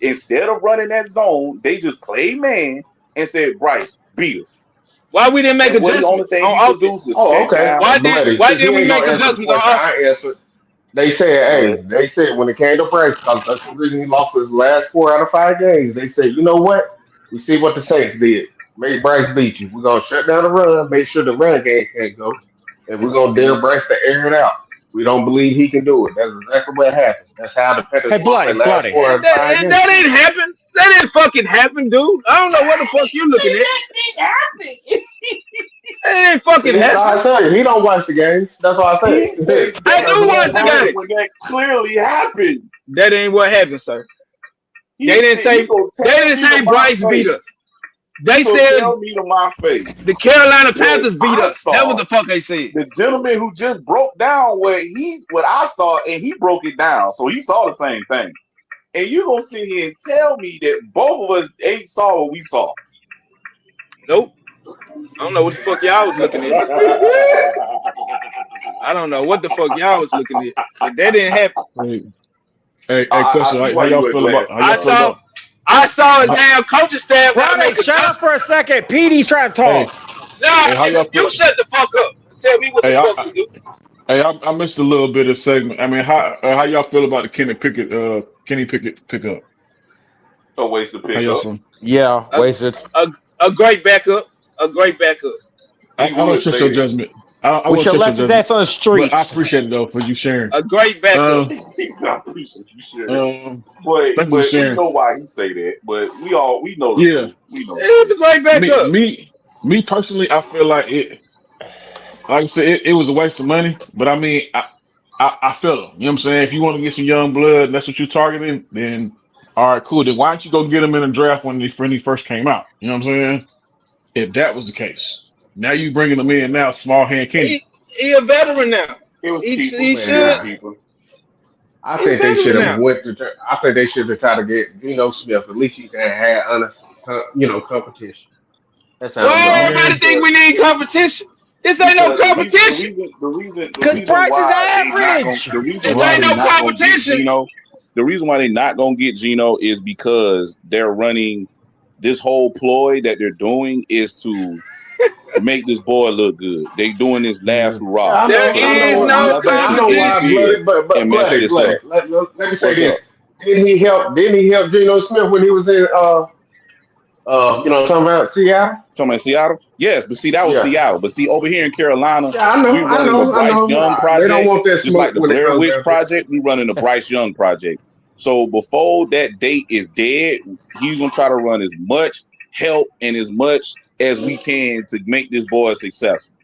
instead of running that zone, they just played man and said, Bryce, beat us. Why we didn't make and adjustments? The only thing he produced was check down. Why didn't we make adjustments on offense? They said, when it came to Bryce, because that's the reason he lost his last 4 out of 5 games. They said, you know what? We see what the Saints did. Make Bryce beat you. We're gonna shut down the run, make sure the run game can't go, and we're gonna dare Bryce to air it out. We don't believe he can do it. That's exactly what happened. That's how the Panthers lost their last 4 out of 5 games. That ain't happen. That didn't fucking happen, dude. I don't know what the fuck you looking at. That ain't fucking happen. I said he don't watch the games. That's why I said. I do watch the game. When that clearly happened. That ain't what happened, sir. They didn't say Bryce beat us. They said tell me to my face. The Carolina Panthers beat us. That was the fuck they said. The gentleman who just broke down what I saw, and he broke it down, so he saw the same thing. And you gonna sit here and tell me that both of us ain't saw what we saw? Nope. I don't know what the fuck y'all was looking at. I don't know what the fuck y'all was looking at. But that didn't happen. Hey, question. How y'all feel about? I saw a damn coaching staff. Brother, shut up for a second. Petey's trying to talk. You shut the fuck up. Tell me what the fuck you do. Hey, I missed a little bit of segment. I mean, how y'all feel about the Kenny Pickett pickup? A waste of pickup. Yeah, wasted. A great backup. A great backup. I don't trust your judgment. We should left his ass on the streets. I appreciate it though for you sharing. A great backup. I appreciate you sharing. But we know why he say that. But we know. Yeah, we know. It is a great backup. Me personally, I feel like it. Like I said, it was a waste of money. But I mean, I feel it. You know what I'm saying? If you want to get some young blood, and that's what you're targeting, then all right, cool. Then why don't you go get him in the draft when he first came out? You know what I'm saying? If that was the case. Now you bringing them in now, small hand Kenny. He a veteran now. It was he should. I think they should have went to. I think they should have tried to get Geno Smith. At least you can have honest, competition. That's how. Everybody think we need competition. This ain't no competition. The reason because Bryce is average. This ain't no competition. The reason why they not gonna get Geno is because they're running this whole ploy that they're doing is to make this boy look good. They doing this last hurrah. There is no competition. But let me say this. Didn't he help Geno Smith when he was in talking about Seattle? Talking about Seattle? Yes, but see, that was Seattle. But see, over here in Carolina, we running the Bryce Young project. They don't want that just like the Blair Witch project, we running the Bryce Young project. So before that date is dead, he's gonna try to run as much help and as much as we can to make this boy successful.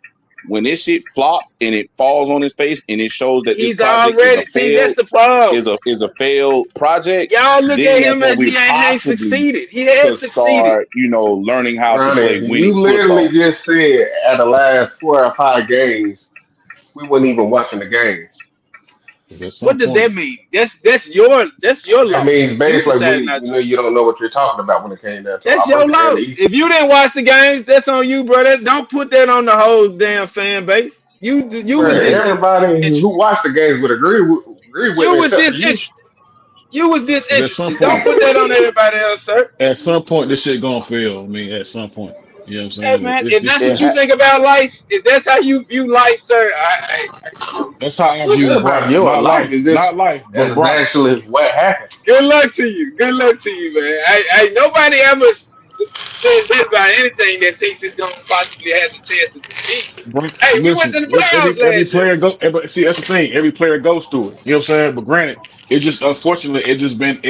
When this shit flops and it falls on his face and it shows that this project is a failed project, y'all look at him as he ain't succeeded. He has succeeded. Start, learning how to play winning You literally just said at the last 4 or 5 games, we weren't even watching the game. What does that mean? That's your loss. I mean, basically, you don't know what you're talking about when it came down to that's your loss. If you didn't watch the games, that's on you, brother. Don't put that on the whole damn fan base. Everybody who watched the games would agree with you. Was disinterested. You was disinterested. Don't put that on everybody else, sir. At some point, this shit gonna fail. I mean, at some point. You know what I'm saying? Hey, man, if that's what you think about life, if that's how you view life, sir, that's how I view life. Not life, but actually what happened. Good luck to you. Good luck to you, man. Nobody ever says that about anything that thinks it's going to possibly have a chance to succeed. Hey, we went to the playoffs last year. See, that's the thing. Every player goes through it. You know what I'm saying? But granted, it just unfortunately it's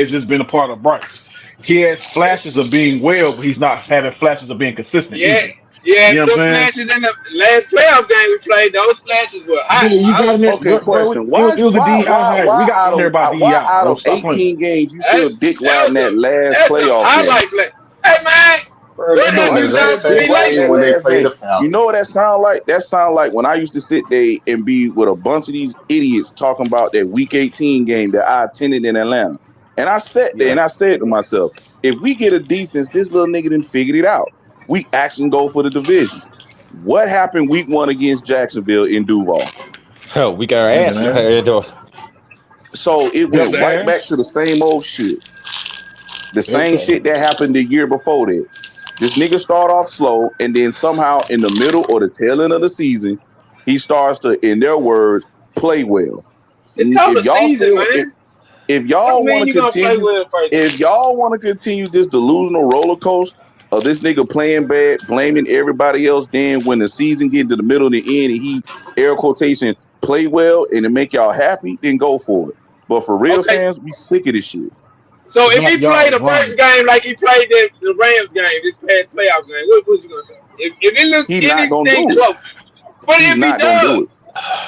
just been a part of Bryce. He has flashes of being well, but he's not having flashes of being consistent. Yeah, Yeah, You know what the I'm saying? flashes in the last playoff game we played, those flashes were hot. You got me, Okay, bro. question. It was a DEI hype. We got to hear about Why DEI, out bro. of Stop playing. 18 games you still dick riding that last That's some playoff game? highlight play. Hey man, Bro, better they're not doing Why the do you exact still nothing to dick me same riding lately. that thing when they last play game? the You Panthers. know what that sound like? That sound like when I used to sit there and be with a bunch of these idiots talking about that Week 18 game that I attended in Atlanta. And I sat there Yeah. and I said to myself, if we get a defense, this little nigga done figured it out. We actually go for the division. What happened week 1 against Jacksonville in Duval? Oh, we got our ass. So it Whooped went the right back ass. to the same old shit. The same Okay. shit that happened the year before that. This nigga start off slow, and then somehow in the middle or the tail end of the season, he starts to, in their words, play well. It's called If a y'all season, still, man. if What y'all you want mean to you gonna play continue, well first? if y'all want to continue this delusional roller coaster of this nigga playing bad, blaming everybody else, then when the season get to the middle and the end, and he air quotation play well and it make y'all happy, then go for it. But for real Okay, fans, we sick of this shit. so if Zach, he y'all played was the wrong. first game like he played the Rams game, this past playoff game, what you gonna say? If it looks He not gonna anything do it. close, but He's if he not gonna do it. does,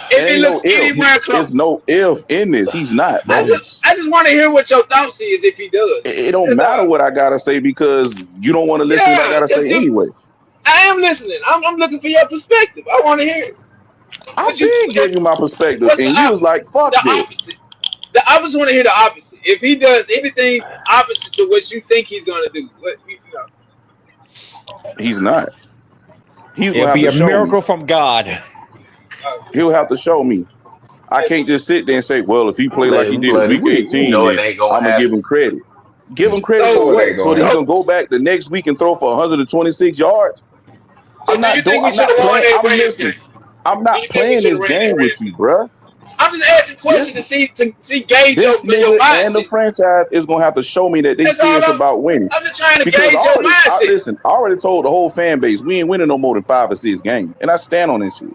It if it ain't no looks if. anywhere It's close, no if in this. He's not, I bro. just want to hear what your thoughts is if he does. It don't matter what I gotta say because you don't want to listen to what I Yeah, gotta say anyway. I am listening. I'm looking for your perspective. I want to hear it. I've been giving you my perspective, What's the and you was like, "Fuck the that." opposite? The opposite want to hear the opposite. If he does anything opposite to what you think he's gonna do, what you know? He's not. He's It'll gonna have be to a show me. miracle from God. He'll have to show me. I can't just sit there and say, "Well, if he played like he did in Week We 18, know it then ain't gonna I'm gonna give happen. him credit." Give him We credit So, for know it ain't what? So gonna that he happen. gonna go back the next week and throw for 126 yards? so do you think we I'm should not have won playing. that I'm Rams listen. game? I'm Do not you think we playing should this have ran that game with Rams you, game? bruh. I'm just asking questions This to gauge this your nigga and the mindset. franchise is gonna have to show me that they That's all serious about winning. I'm just trying to Because gauge your mindset. I already told the whole fan base we ain't winning no more than 5 or 6 games, and I stand on this shit.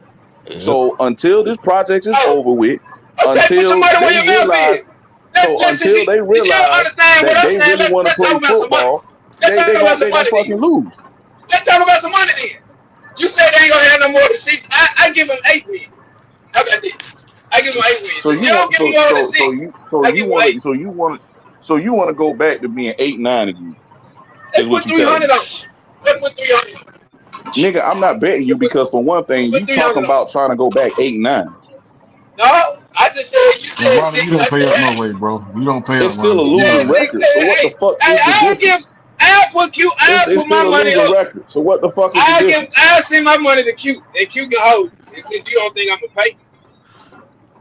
Yep. So until this project is Oh, over with, okay, put your until money where they your mouth realize, is. Since until they you don't realize understand what that I'm they saying, really want to let's talk play about some money. football, Let's talk about some they gonna money fucking then. lose. Let's talk about some money then. You said they ain't gonna have no more than 6. I give them 8 wins. How about this? I give them 8 wins. So If you you don't want give me more than 6, I give them 8. so you want to go back to being 8-9 again? Let's Is what put you telling 300 me? on. Let's put 300 on. Nigga, I'm not betting you because for one thing, Put you talking 300 on. about trying to go back 8-9. No, I just said you And said Ronnie, you 6. I don't pay said up no 8. way, bro. You don't pay up, It's still a Ronnie. You You said losing good. 6. record. So what the Said 8. fuck is the difference? I'll It's put my still a money losing up. record. So what the fuck is the difference? I'll send my money to Q, and Q can hold it. And since you don't think I'm gonna pay,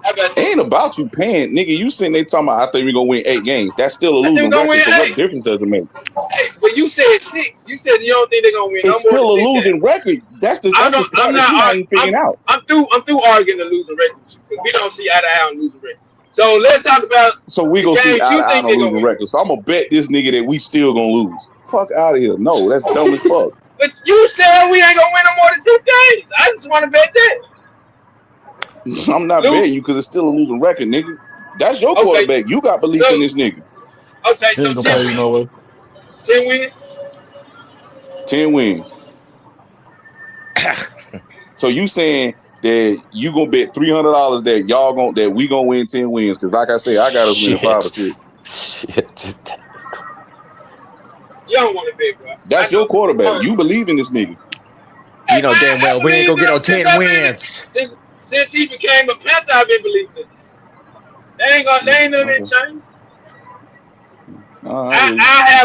how about It that? ain't about you paying, nigga. You sitting there talking about I think we're gonna win 8 games. That's still a I think losing we're gonna win record. So what 8. difference does it make? Hey, but you said 6. You said you don't think they're gonna win no It's more than still a 6 games. losing record. That's the I'm part that not. you're not even figuring out. I'm through arguing the losing record with you because we don't see eye to eye on losing record. So let's talk about So we the gonna see games eye you to eye on think a they're gonna losing win. record. So I'm gonna bet this nigga that we still gonna lose. Fuck out of here. No, that's dumb as fuck. But you said we ain't gonna win no more than 6 games. I just want to bet that. I'm not Lou, betting you because it's still a losing record, nigga. That's your okay. quarterback. You got belief in So this nigga. okay, He so ain't gonna 10 pay you no wins. way. 10 wins. 10 wins. So you saying that you gonna bet $300 that we gonna win 10 wins? Because like I say, I got us winning 5 or 6. Shit. You don't want to bet, bro. I That's your know. quarterback. You believe in this nigga. You know damn I well we ain't believe gonna in get no him 10 wins. since he became a Panther. I've been believing in him. They ain't nothing that Okay. changed. I hear you.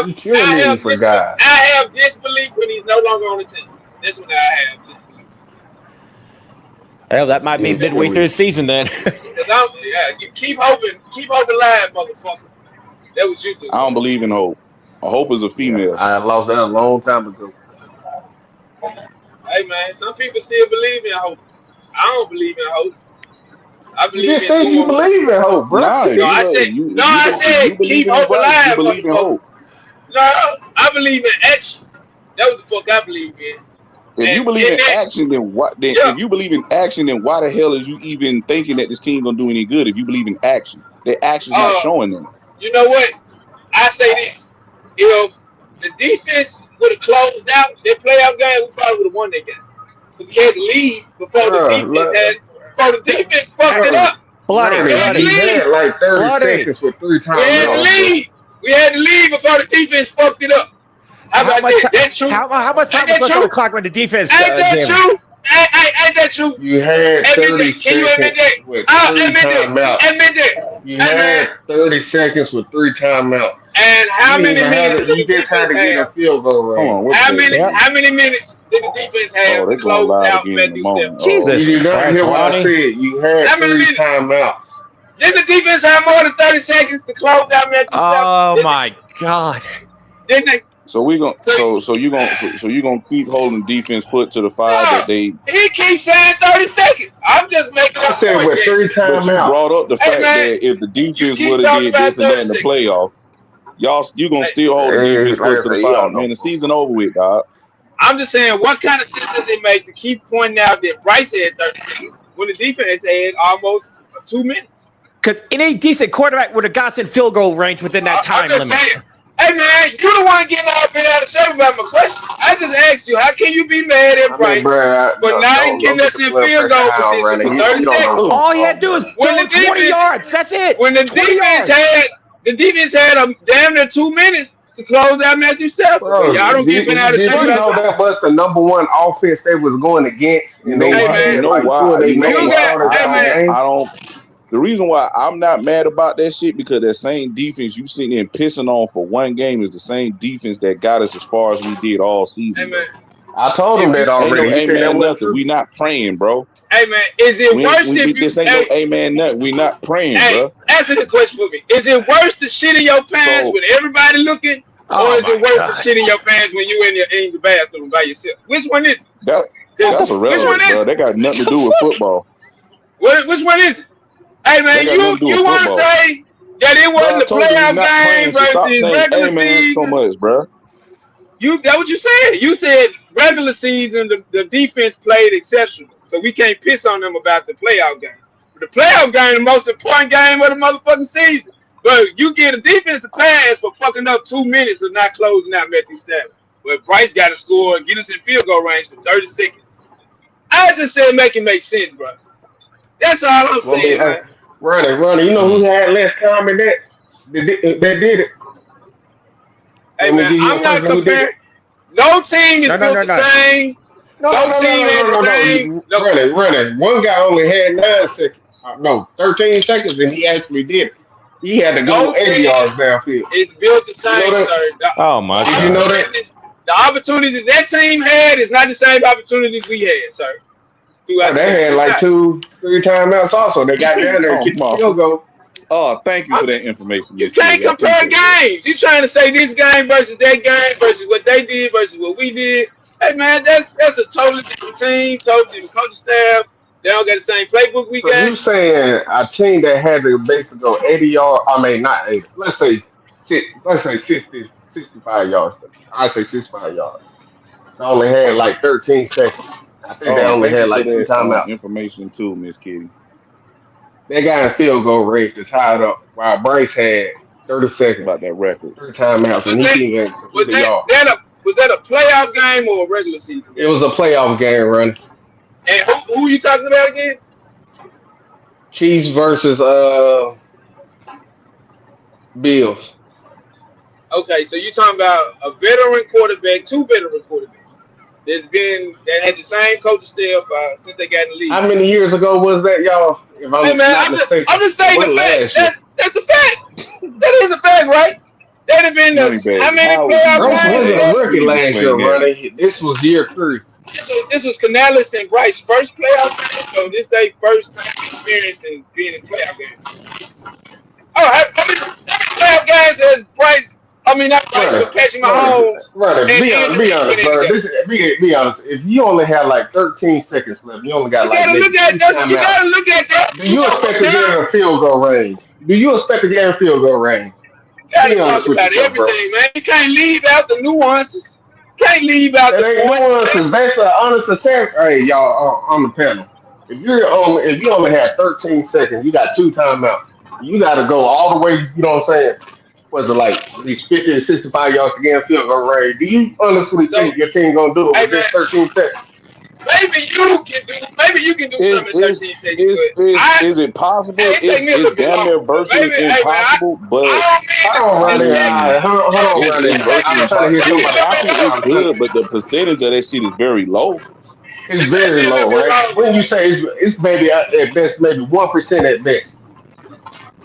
You cheerleading for guys. I have disbelief when he's no longer on the team. That's when I have disbelief. Hell, that might be You midway through the season then. You keep hoping live, motherfucker. That's what you do, I don't man. believe in hope. A hope is a Yeah, female. I lost that a long time ago. Hey man, some people still believe in hope. I don't believe in hope. I You believe just in said you doing what. believe in hope, bro. Nah, No, I said if you believe keep in hope Bryce, you alive, believe in motherfucker. hope. No, I believe in action. That's what the fuck I believe in. If you And believe in in that, action, then what? Then yeah. if you believe in action, then why the hell is you even thinking that this team gonna do any good? If you believe in action, the action's not showing them. You know what? I say this: if the defense would have closed out that playoff game, we probably would have won that game. But we had to leave before the defense fucked it up. Bloody. We had to You leave. had like 30 seconds with 3 We had to timeouts. leave. We had to leave before the defense fucked it up. How about that? That's true. How much time was left on the clock when the defense? Ain't that true? Ain't that true? You had 30 seconds with 3 timeouts. Admit that. You had 30 seconds with 3 timeouts. And how many minutes? You just had to get a field goal range. How many minutes did the defense have to close out Matthew Stafford? Jesus You didn't hear what I Christ, said. You had 3 timeouts. Did the defense have more than 30 seconds to close out Matthew Stafford? Oh my God! Didn't they? So you gonna keep holding defense foot to the fire that they. He keeps saying 30 seconds. I'm just making. I said with 3 timeouts. But you brought up the fact that if the defense would have did this and that in the playoffs, you gonna still hold the defense foot to the fire. Man, the season over with, dog. I'm just saying, what kind of sense does it make to keep pointing out that Bryce had 30 seconds when the defense had almost 2 minutes? Because any decent quarterback would have got in field goal range within that time limit. Saying, hey man, you the one getting all bent out of shape about my question. I just asked you, how can you be mad at Bryce but not getting us in field goal position for 30 seconds? All he had to do is throw 20 yards. That's it. When the defense had a damn near 2 minutes to close out Matthew Stafford. Y'all don't get bent out of shape about that. You know that was the number 1 offense they was going against. And I don't. The reason why I'm not mad about that shit because that same defense you sitting there pissing on for one game is the same defense that got us as far as we did all season. Hey, I told him that already. Ain't no amen nothing. We not praying, bro. Hey man, is it worse if you? This ain't no amen nothing. We not praying, bro. Answer the question for me. Is it worse to shit in your pants with everybody looking, or is it worse to shit in your pants when you in the bathroom by yourself? Which one is it? That's irrelevant, bro. That got nothing to do with football. Which one is it? Hey man, you want to say that it wasn't the playoff game versus regular season? So much, bro. That what you said? You said regular season the defense played exceptional, so we can't piss on them about the playoff game. The playoff game, the most important game of the motherfucking season. But you get a defensive pass for fucking up 2 minutes of not closing out Matthew Stafford. But Bryce got to score and get us in field goal range for 30 seconds. I just said make it make sense, bro. That's all I'm saying, man. Ronnie, you know who had less time in that did it? Hey man, I'm not comparing. No team is built the same. No team is the same. Running. One guy only had 9 seconds. 13 seconds, and he actually did it. He had to go 80 yards downfield. It's built the same, sir. Oh my God! Did you know that? The opportunities that team had is not the same opportunities we had, sir. They had like 2-3 timeouts also. They got down there and kicked the field goal. Oh, thank you for that information. You can't compare games. You trying to say this game versus that game versus what they did versus what we did. Hey man, that's a totally different team, totally different coaching staff. They don't got the same playbook we got. You saying a team that had to basically go 80 yards? I mean, not 80. Let's say 60, 65 yards. I say 65 yards. They only had like 13 seconds. I think they only had like 2 timeouts. Information too, Miss Kitty. They got a field goal rate that's tied up while Bryce had 30 seconds. About that record. 3 timeouts, and he didn't even complete the yard. Was that a playoff game or a regular season game? It was a playoff game, Ronnie. And who are you talking about again? Chiefs versus Bills. Okay, so you're talking about a veteran quarterback, 2 veteran quarterbacks. That had the same coaching staff since they got in the league. How many years ago was that, y'all? If I'm just stating the fact. That's a fact. That is a fact, right? That have been how many playoff games? Wasn't a rookie last year, Ronnie. This was year 3. This was Canales and Bryce's first playoff game, so this their first time experiencing being in playoff games. Oh, how many playoff games has Bryce? I mean, not Bryce, but Patrick Mahomes. Right, be honest, bro. Be honest. If you only have like 13 seconds left, you only got like. You gotta look at that. Do you expect to get in a field goal range? You gotta talk about everything, man. You can't leave out the nuances. Can't leave out the nuances. That's an honest assessment. Hey, y'all on the panel. If you only had 13 seconds, you got 2 timeouts. You got to go all the way. You know what I'm saying? was it like at least 50 to 65 yards to get in field goal range. Do you honestly think your team gonna do it with this 13 seconds? Maybe you can do something in 13 seconds. Is it possible? It's damn near virtually impossible, but hold on, Ronnie. it's virtually impossible. It could, but the percentage of that shit is very low. It's very low, right? When you say it's maybe at best, maybe 1% at best.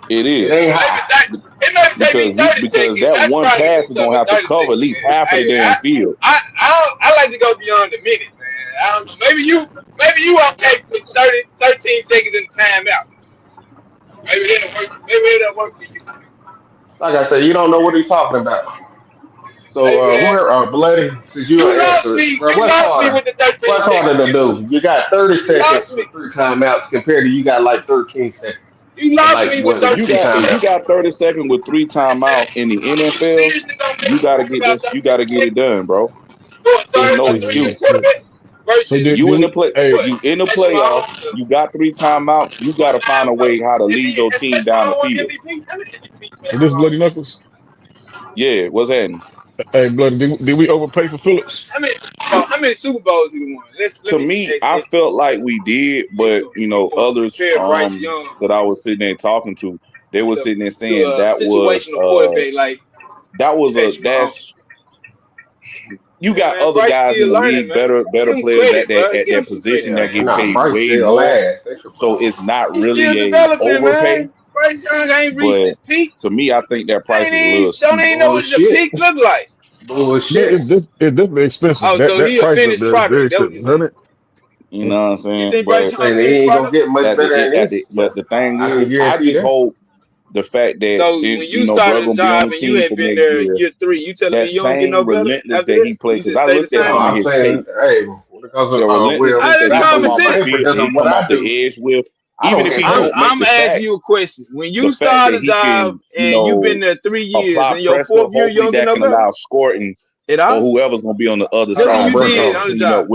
It is. It ain't high. Because that one pass is gonna have to cover at least half of the damn field. I like to go beyond the minute, man. I don't know. Maybe you okay with 13 seconds in the timeout. Maybe it'll work for you. Like I said, you don't know what he's talking about. So Bloody, since you lost me with the 13 seconds. What's harder to do? You got 30 seconds with 3 timeouts compared to you got like 13 seconds. You lost me with 13 seconds. If you got 30 seconds with 3 timeouts in the NFL, you gotta get this. You gotta get it done, bro. There's no excuse. You in the playoff. You got 3 timeouts. You gotta find a way how to lead your team down the field. Is this Bloody Knuckles? Yeah, what's happening? Hey, Bloody, did we overpay for Phillips? How many Super Bowls he won? To me, I felt like we did, but others that I was sitting there talking to, they were sitting there saying you got other guys in the league, better players at that position that get paid way more. So it's not really a overpay. Bryce Young ain't reached his peak. To me, I think that price is a little steep. Don't even know what the peak look like. Bullshit. It's definitely expensive. Oh, so he a finished product. You know what I'm saying? You But they ain't gonna get much better than this. But the thing is, I just hope the fact that since Bro gonna be on the team for next year, 3, you telling me that you don't get no same better relentless that he played, because I looked at some of his tape. Because The relentlessness that he come off the edge with. Even if he don't I'm make the asking sacks, you a question. When you start a job and you've been there 3 years, and your 4th year, you don't get no better. allow Scorton or whoever's gonna be on the other That's side. what you did on the job.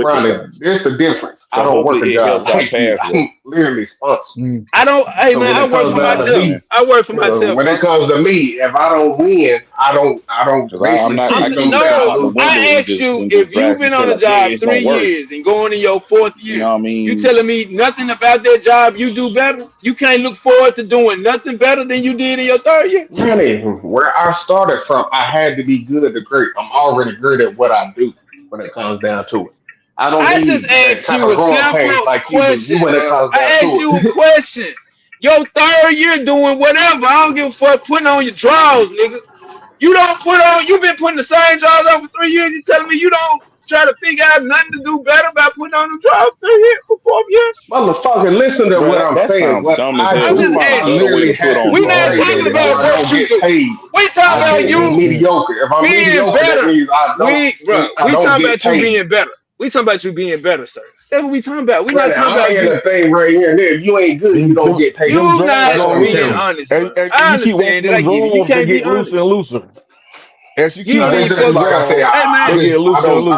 It's the difference. So I don't work a job. I'm literally sponsored. I don't. Hey man, I work for myself. I work for myself. When it comes to me, if I don't win, I don't. I asked you if you've been on a job 3 years and going in your 4th year. You know what I mean? You telling me nothing about that job you do better? You can't look forward to doing nothing better than you did in your 3rd year? Really, where I started from, I had to be good to great. I'm already good at what I do when it comes down to it. I just asked you a simple question. I asked you a question. Your 3rd year doing whatever. I don't give a fuck putting on your drawers, nigga. You don't put on. You've been putting the same drawers on for 3 years. You telling me you don't try to figure out nothing to do better by putting on the drawers 3 years for 4 years? Motherfucker, listen to what I'm saying. What dumb I as hell. do, I literally have to. We're not talking about what you do. We talking about you mediocre. If I'm being mediocre, better. that means I don't. We talking about you being better. We talking about you being better, sir. That's what we talking about. We not talking about you. The thing right here and there. If you ain't good, you don't get paid. You not being honest. I understand that. You can't be honest. Looser and looser. As you keep like I say, I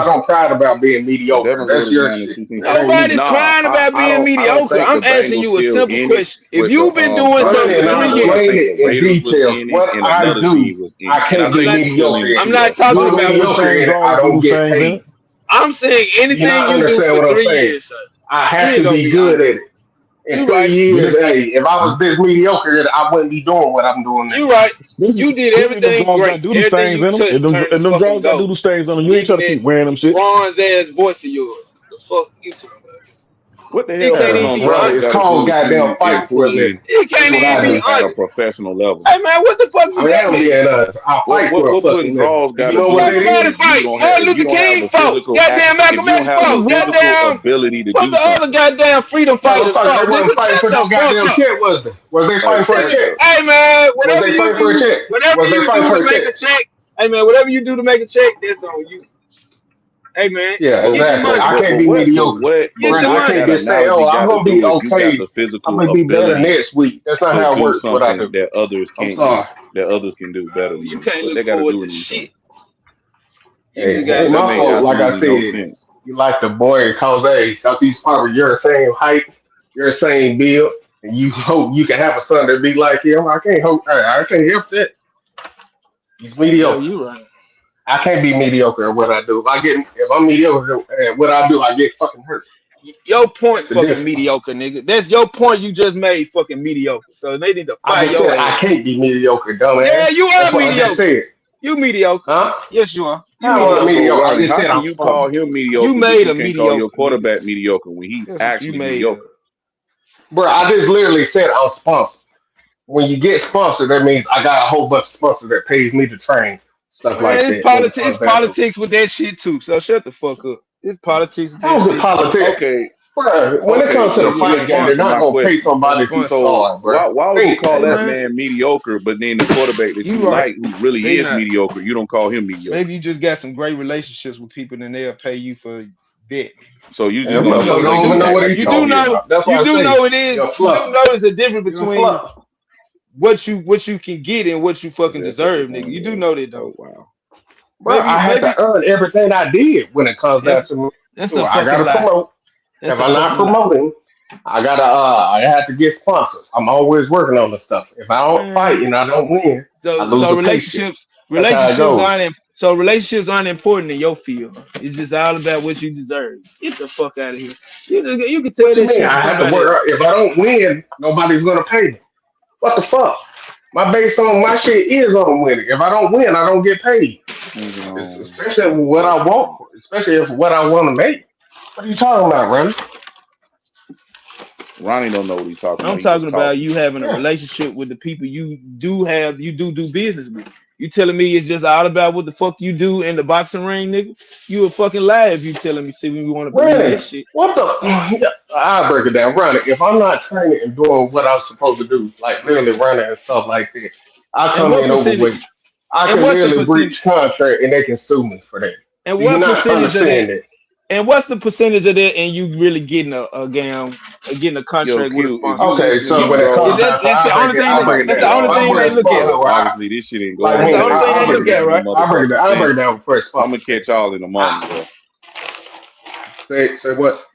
don't pride about being mediocre. That's your shit. Nobody's crying about being mediocre. I'm asking you a simple question. If you've been doing something for 3 years, in detail, what I do, I can't be mediocre. I'm not talking about mediocre. I don't get paid. I'm saying anything you do for 3 years, sir. I have to be good at it. In 3 years, hey, if I was this mediocre, I wouldn't be doing what I'm doing now. You're right. You did everything great. Do the things in them. And them draws got to do the things on them. You ain't trying to keep wearing them shit. Bronze ass voice of yours. The fuck you talking about? What the hell? It's called goddamn fight for a living. You can't even be at a professional level. Hey man, what the fuck you got me? I'll fight for a fucking draws got to do? Martin Luther King folks, goddamn Malcolm X folks, goddamn ability to do something. What the other goddamn freedom fighters? They wasn't fighting for no goddamn check, was they? Was they fighting for a check? Hey man, whatever you do to make a check. Hey man, whatever you do to make a check, that's on you. Hey man, yeah, exactly. I can't be mediocre. I can't just say, "Oh, I'm gonna be okay. I'm gonna be better next week." That's not how it works. What I do that others can't. That others can do better. You can't look forward to shit. Hey, my fault. Like I said, you like the boy because he's probably your same height, your same build, and you hope you can have a son that be like him. I can't help that. He's mediocre. Yeah, you right. I can't be mediocre at what I do. If I'm mediocre at what I do, I get fucking hurt. Your point That's the fucking difference. mediocre, nigga. That's your point you just made fucking mediocre. So they need to I fire just your said I ass. can't be mediocre, dumbass. Yeah, you That's are what I just mediocre. said. You mediocre. Huh? Yes, you are. You How am I mediocre. mediocre? I Ronnie, just how said can I'm you call sponsored. him mediocre, You but made you a can't call your mediocre, nigga. quarterback mediocre when he's That's what you actually made mediocre? Bro, I just literally said I'm sponsored. When you get sponsored, that means I got a whole bunch of sponsors that pays me to train, stuff Man, like it's that. politics. It's politics with that shit too. So shut the fuck up. It's politics with that How's it shit. politics? Okay, Bro, when it okay. comes to the Let's fight game, they're answer not my gonna pay question. That's somebody to fun. So start, bro. why would you call Hey that man, man mediocre, but then the quarterback that you you right. like, who really They is not. mediocre, you don't call him mediocre? Maybe you just got some great relationships with people, and they'll pay you for that, nigga. So you And just gonna motherfucker just don't make even me know act what like he's you You don't do talking hear? know. about. That's why You I do say know it is. you're You do fluff. know there's a difference You're between fluff. what you can get and what you fucking That's such a deserve, nigga. thing You do is. know that though. Oh wow. Bro, I had Maybe to earn everything I did when it comes down that's to that's it. a I fucking gotta lie. promote. That's If a I'm not fucking lie, promoting, I have to get sponsors. I'm always working on the stuff. If I don't fight man. and I don't win, I So lose so a paycheck. relationships That's how it relationships goes. aren't relationships aren't important in your field. It's just all about what you deserve. Get the fuck out of here. You can tell What you that mean? shit to I have to somebody else. work. If I don't win, nobody's gonna pay me. What the fuck? My shit is on winning. If I don't win, I don't get paid. Moving on. Especially what I want, especially if what I want to make. What are you talking about, Ronnie? Ronnie don't know what he's talking about. I'm He just talking about talking. you having a Yeah. relationship with the people you do business with. You telling me it's just all about what the fuck you do in the boxing ring, nigga? You a fucking lie if you telling me. See, we want to believe that Ronnie, shit. what the? I'll break it down. Ronnie, if I'm not training and doing what I'm supposed to do, like literally running and stuff like that, I And come what in percentage? overweight. I And can what's the literally percentage? breach contract and they can sue me for that. And Do you what not percentage of that? understand that? And what's the percentage of that? And you really getting a gown, getting a Yo, contract with a Q, if sponsor? you Okay, listening so to You when it bro, comes down to, that's the only thing I'll that my break it that's down. the bad. only If I'm thing with they a look at. sponsor, So right? obviously this shit ain't Like going That's the meaning, only nowhere. thing I'm they I'll gonna break look it at, give down. you the right? I'll motherfucking break it sense. down for a I'm sponsor. gonna catch y'all in a I moment, bro. say what?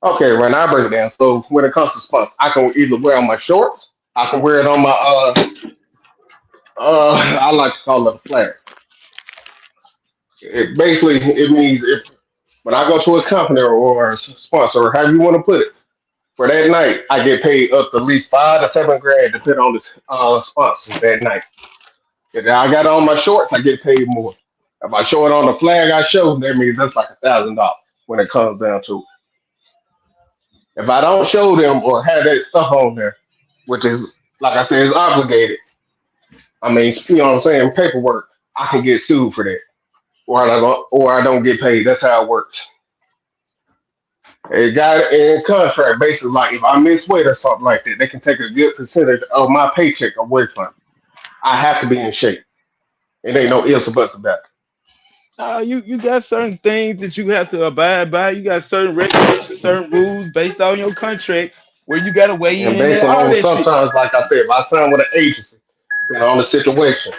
Okay, right now I break it down. So when it comes to sponsors, I can either wear on my shorts, I can wear it on my I like to call it a flag. It means if when I go to a company or a sponsor or however you want to put it, for that night I get paid up to at least 5 to 7 grand depending on the sponsors that night. If I got on my shorts, I get paid more. If I show it on the flag I show, that means that's like $1,000 when it comes down to it. If I don't show them or have that stuff on there, which is like I said, is obligated. I mean, you know what I'm saying, paperwork, I can get sued for that. Or I don't get paid. That's how it works. It got in contract basically like if I miss weight or something like that, they can take a good percentage of my paycheck away from me. I have to be in shape. It ain't no ifs or buts about it. You got certain things that you have to abide by. You got certain regulations, certain rules based on your contract where you got to weigh And in based and all on that shit. sometimes, like I said, if I sign with an agency, depending on the situation,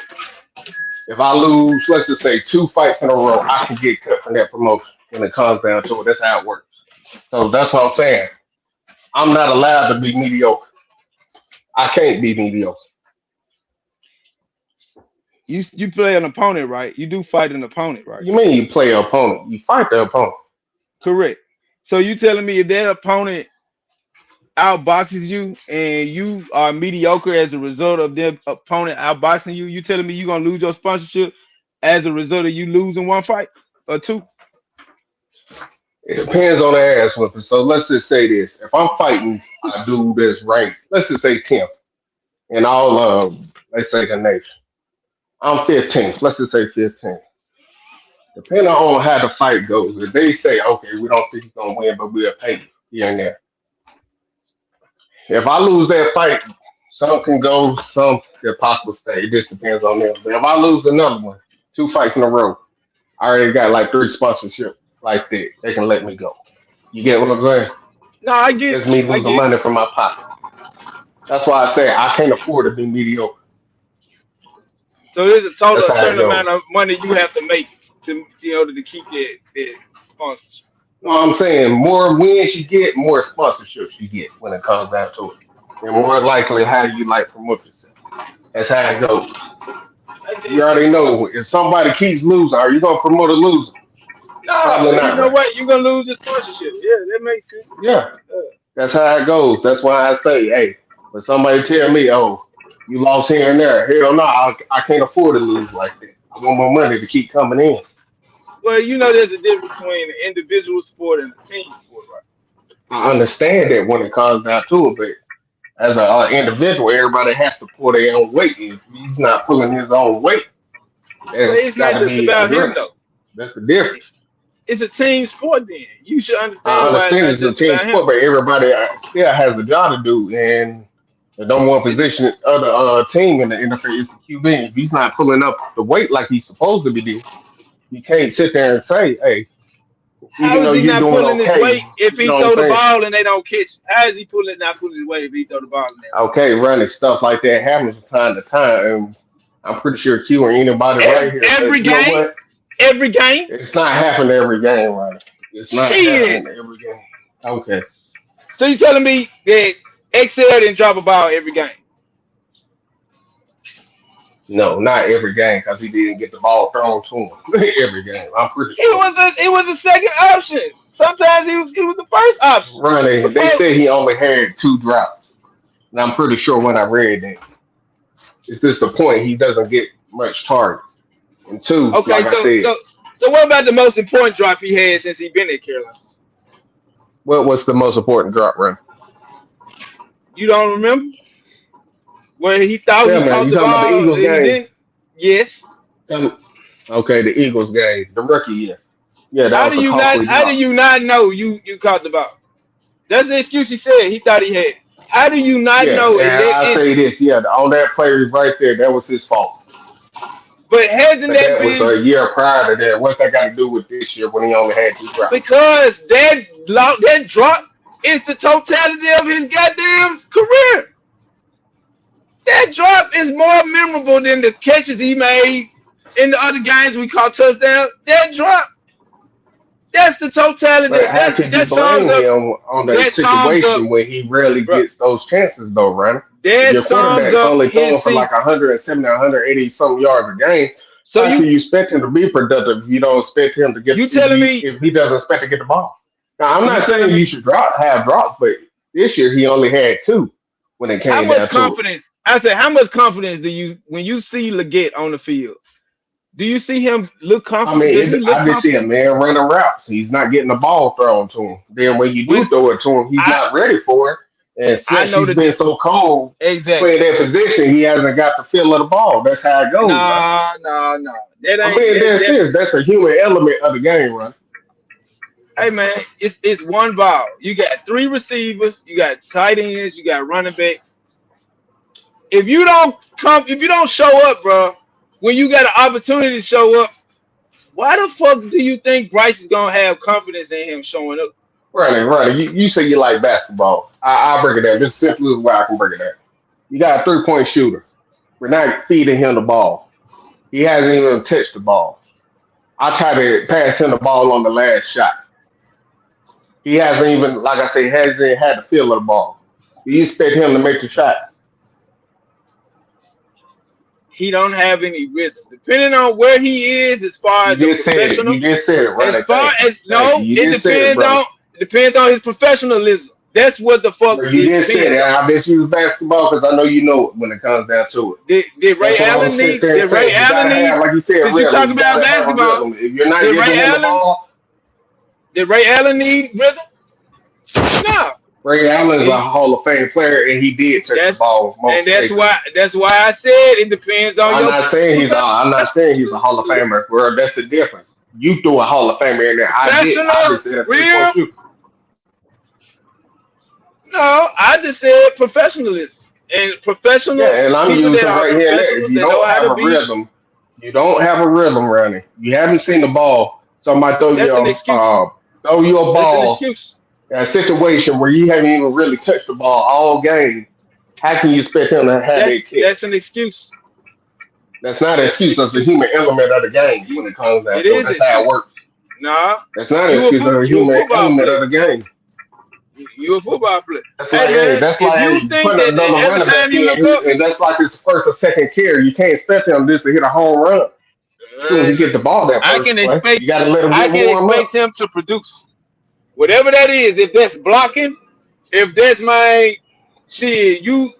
if I lose, let's just say 2 fights in a row, I can get cut from that promotion when it comes down to it. That's how it works. So that's what I'm saying. I'm not allowed to be mediocre. I can't be mediocre. You play an opponent, right? You do fight an opponent, right? You mean you play an opponent? You fight the opponent. Correct. So you telling me if that opponent outboxes you and you are mediocre as a result of their opponent outboxing you, you telling me you're gonna lose your sponsorship as a result of you losing one fight or two? It depends on the ass whipping. So let's just say this: if I'm fighting a dude that's ranked, let's just say 10th in all let's say the nation. I'm 15th. Let's just say 15th. Depending on how the fight goes, if they say, okay, we don't think he's gonna win, but we'll pay you here and there. If I lose that fight, some can go, some can possibly stay. It just depends on them. But if I lose another one, 2 fights in a row, I already got like 3 sponsorships like that. They can let me go. You get what I'm saying? No, I get It's me I losing get money from my pocket. That's why I say I can't afford to be mediocre. So there's a That's total a how it certain goes. amount of money you have to make to in order to keep that sponsorship. No, I'm saying more wins you get, more sponsorships you get when it comes down to it. And more likely how you like promote yourself. That's how it goes. You already know if somebody keeps losing, are you gonna promote a loser? No, you know what? You're gonna lose your sponsorship. Yeah, that makes sense. Yeah, that's how it goes. That's why I say, hey, when somebody tell me, oh, you lost here and there, hell no, I can't afford to lose like that. I want my money to keep coming in. Well, you know, there's a difference between an individual sport and a team sport, right? I understand that when it comes down to it, but as an individual, everybody has to pull their own weight. If he's not pulling his own weight, It's not just about him, though. That's the difference. It's a team sport, then. You should understand. I understand it's a team sport, but everybody still has a job to do, and the number one position of the team in the NFL is the QB. If he's not pulling up the weight like he's supposed to be doing, you can't sit there and say, hey, how is he not pulling his weight if he throw the ball and they don't catch? How is he not pulling his weight if he throw the ball? Okay, running stuff like that happens from time to time, and I'm pretty sure Q or anybody right here. Every game? Every game? It's not happening every game, right? It's not happening every game. Okay. So you telling me that XL didn't drop a ball every game? No, not every game, because he didn't get the ball thrown to him every game. I'm pretty sure. It was a second option. Sometimes he was the first option. Ronnie, they said he only had 2 drops. And I'm pretty sure when I read that. It's just the point, he doesn't get much target. And 2, okay, like I said. So what about the most important drop he had since he been at Carolina? What's the most important drop, Ronnie? You don't remember? When he thought he caught the ball, about the Eagles game? Yes. Okay, the Eagles game, the rookie year. Yeah, how do you not know you caught the ball? That's the excuse he said. He thought he had. How do you not know? I say this. Yeah, on that play right there, that was his fault. But hasn't that been? Was a year prior to that. What's that got to do with this year when he only had 2 drops? Because that drop is the totality of his goddamn career. That drop is more memorable than the catches he made in the other games we caught touchdowns. That drop, that's the totality. But how can you blame him on that situation when he rarely gets those chances, though, Ronnie? Your quarterback's only throwing for like 170, 180 something yards a game. So how can you expect him to be productive if you don't expect him to get? You telling me if he doesn't expect to get the ball? Now, I'm not saying you should have dropped, but this year he only had 2 when it came down to it. How much confidence? I said, how much confidence do you when you see Leggett on the field? Do you see him look confident? I mean, I just see a man running routes. He's not getting the ball thrown to him. Then when you do throw it to him, he's not ready for it. And since he's been so cold, playing that position, he hasn't got the feel of the ball. That's how it goes. No. That's a human element of the game, right? Hey man, it's one ball. You got 3 receivers, you got tight ends, you got running backs. If you don't show up, bro, when you got an opportunity to show up, why the fuck do you think Bryce is gonna have confidence in him showing up? Right. You say you like basketball. I'll break it down. This is simply the way I can break it down. You got a 3-point shooter. We're not feeding him the ball. He hasn't even touched the ball. I try to pass him the ball on the last shot. He hasn't even, like I said, hasn't had the feel of the ball. You expect him to make the shot? He don't have any rhythm. Depending on where he is, as far as you just said it, right? As far as it depends on his professionalism. That's what the fuck. You just said it. I just use basketball because I know you know it when it comes down to it. Did Ray Allen need? Like you said, since you talking about basketball, if you're not giving him the ball, did Ray Allen need rhythm? No. Ray Allen is a Hall of Fame player, and he did touch the ball. And that's why I said it depends on. I'm not saying he's a Hall of Famer. Bro, that's the difference. You threw a Hall of Famer in there. I just said a 3-point shooter. No, I just said professionalism and professional. Yeah, and I'm using right here. If you don't have a rhythm, you don't have a rhythm, Ronnie. You haven't seen the ball. Somebody throw you a ball. A situation where you haven't even really touched the ball all game. How can you expect him to have that kick? That's an excuse. That's not an excuse. That's a human element of the game when it comes down to it. That's how it works. Nah. That's not an excuse. That's a human element of the game. You a football player. That's Hey like, man, that's if like you think putting that another every running back time you look up, in, and that's like his first or second carry. You can't expect him just to hit a home run as soon as he gets the ball that I first can play. You expect got to let him get warm up. him to produce whatever that is. If that's blocking, if that's my shit, you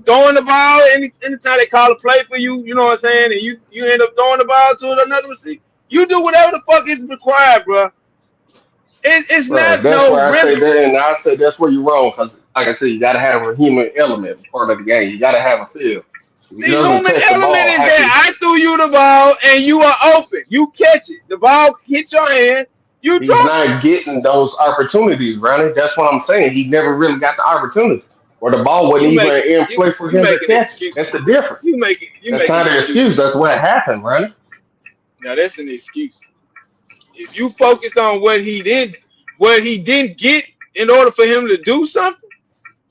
throwing the ball anytime they call a play for you, you know what I'm saying, and you end up throwing the ball to another receiver. You do whatever the fuck is required, bro. It's Bro, not that's no why I say really. that, and I say that's where you're wrong. Because, like I said, you got to have a human element part of the game. You got to have a feel. If The he doesn't human touch the element ball, is happy. that I threw you the ball and you are open. You catch it. The ball hits your hand. You He's drop it. not getting those opportunities, Ronnie. That's what I'm saying. He never really got the opportunity, or the ball wasn't even in play for him to making catch. excuses. That's the difference. You making That's not an excuse. That's what happened, Ronnie. Now that's an excuse. If you focused on what he didn't get in order for him to do something,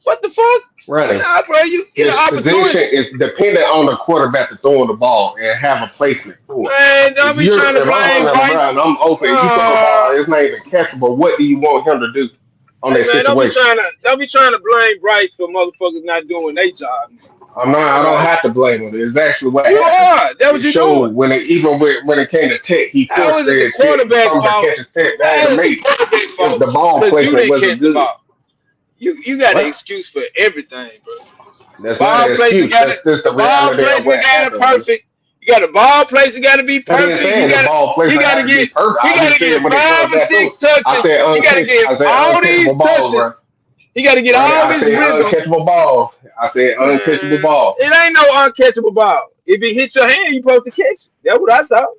what the fuck? Ronnie, Nah, bro, you get his an position opportunity. is dependent on the quarterback to throw the ball and have a placement for it. Man, don't be trying to If I'm blame running Bryce. around, I'm open. You throw the ball, it's not even catchable. What do you want him to do on that Man, don't be situation? trying to blame Bryce for motherfuckers not doing their job. I'm not. I don't have to blame him. It's actually what You happened. are. That's what It you're showed doing. when it came to Tech, he How forced is it the their Tech. quarterback Some of the fault? catches Tech they How had to is the make quarterback if fault? the ball Because you placement didn't wasn't catch the good. ball. You got an What? excuse for everything, bro. That's not Ball an placement excuse. That's the the ball reality of what placement got it happened. Man. perfect. You got a ball placement got to be I didn't perfect. say the ball He placement got had to to be get perfect. I just said when it 5 comes or down to it, 6 touches. I said He got to get all these uncatchable ball, bro. touches. He got to get Right? all I this said rhythm. uncatchable ball. I said uncatchable ball. It ain't no uncatchable ball. If it hits your hand, you supposed to catch it. That's what I thought.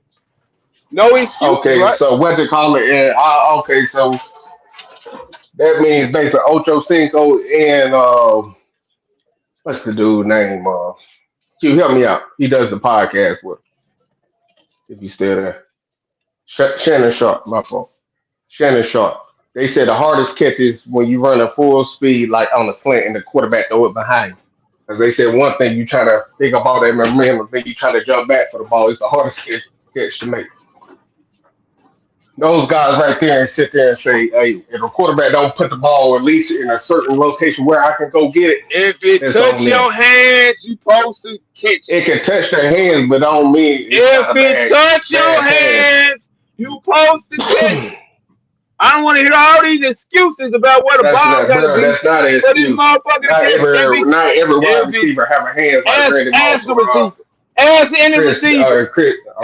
No excuses, Okay, right? so what they call it? Okay, so that means basically Ocho Cinco and what's the dude name? Q, help me out. He does the podcast with. If he's still there, Shannon Sharp. My fault. Shannon Sharp. They said the hardest catch is when you run a full speed like on a slant and the quarterback throw it behind you. Because they said one thing you trying to pick up all that momentum, then you trying to jump back for the ball. It's the hardest catch to make. Those guys right there and sit there and say, hey, if a quarterback don't put the ball at least in a certain location where I can go get it, if it touch your hands, you supposed to catch it. It can touch their hands, but don't mean if it touch your hands, you supposed to catch it. I don't want to hear all these excuses about where the ball got to be. That's not an excuse. Not every wide receiver have a hands like Randy Moss or Ross. Ask any receiver.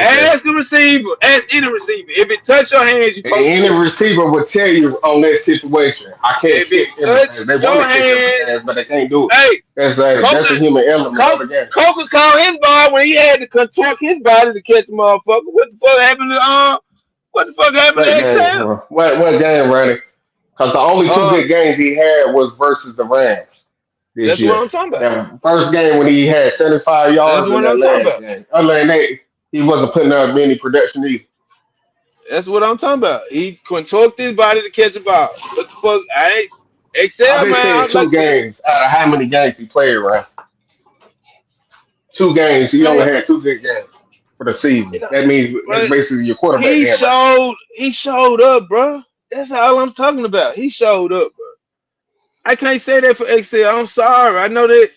Ask the receiver. Ask any receiver. If it touch your hands, you supposed any receiver will tell you on that situation. I can't if it touch they your want to catch hands, but they can't do it. Hey, that's a human element of the game. Coca called his ball when he had to contort his body to catch the motherfucker. What the fuck happened to What the fuck happened to XL? What game, Randy? Because the only two good games he had was versus the Rams this year. That's what I'm talking about. That first game when he had 75 yards. That's what I'm talking about. Game. Other than that, he wasn't putting out any production either. That's what I'm talking about. He contorted his body to catch a ball. What the fuck? I ain't XL, I've been man. saying 2 games out of how many games he played, right? 2 games. He only had 2 good games for the season. That means it's basically your quarterback. He showed up, bro. That's all I'm talking about. He showed up, bro. I can't say that for XL. I'm sorry. I know that.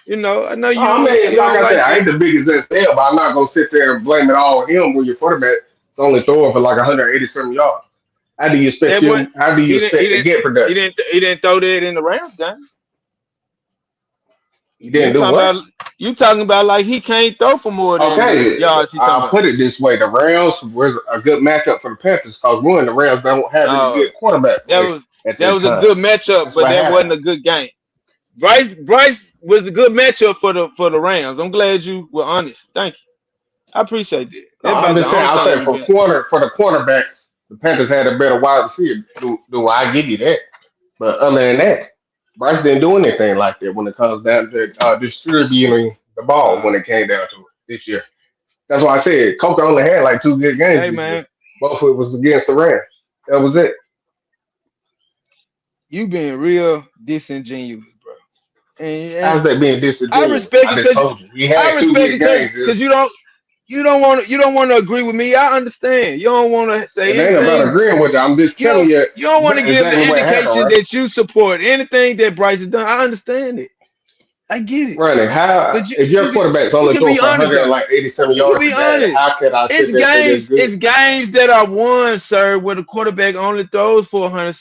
I know you. I mean, like I said, I ain't the biggest XL, but I'm not gonna sit there and blame it all on him when your quarterback is only throwing for like 180-something yards. How do you expect him? How do you expect to get production? He didn't throw that in the Rams game. He didn't do what? You talking about like he can't throw for more than yards? I'll put it this way: the Rams was a good matchup for the Panthers because one, the Rams don't have any good quarterback. That was a good matchup, but that wasn't a good game. Bryce was a good matchup for the Rams. I'm glad you were honest. Thank you. I appreciate that. I'm just saying. I'll say for the cornerbacks, the Panthers had a better wide receiver. Do I give you that? But other than that, Bryce didn't do anything like that when it comes down to distributing the ball when it came down to it this year. That's why I said Coca only had like 2 good games. Hey man, both of it was against the Rams. That was it. You being real disingenuous, bro. And how's that being disingenuous? I respect it because he had 2 good games because you don't. You don't want to agree with me. I understand. You don't want to say It ain't about anything. agreeing with you. I'm just telling you. You don't want to give exactly the what happened, indication right? that you support anything that Bryce has done. I understand it. I get it. Running. How But if your quarterback's you only can throwing be for honest though. 187 You can yards be a game, honest. how can I sit It's there and say that's games. good? It's games that are won, sir, where the quarterback only throws for 100.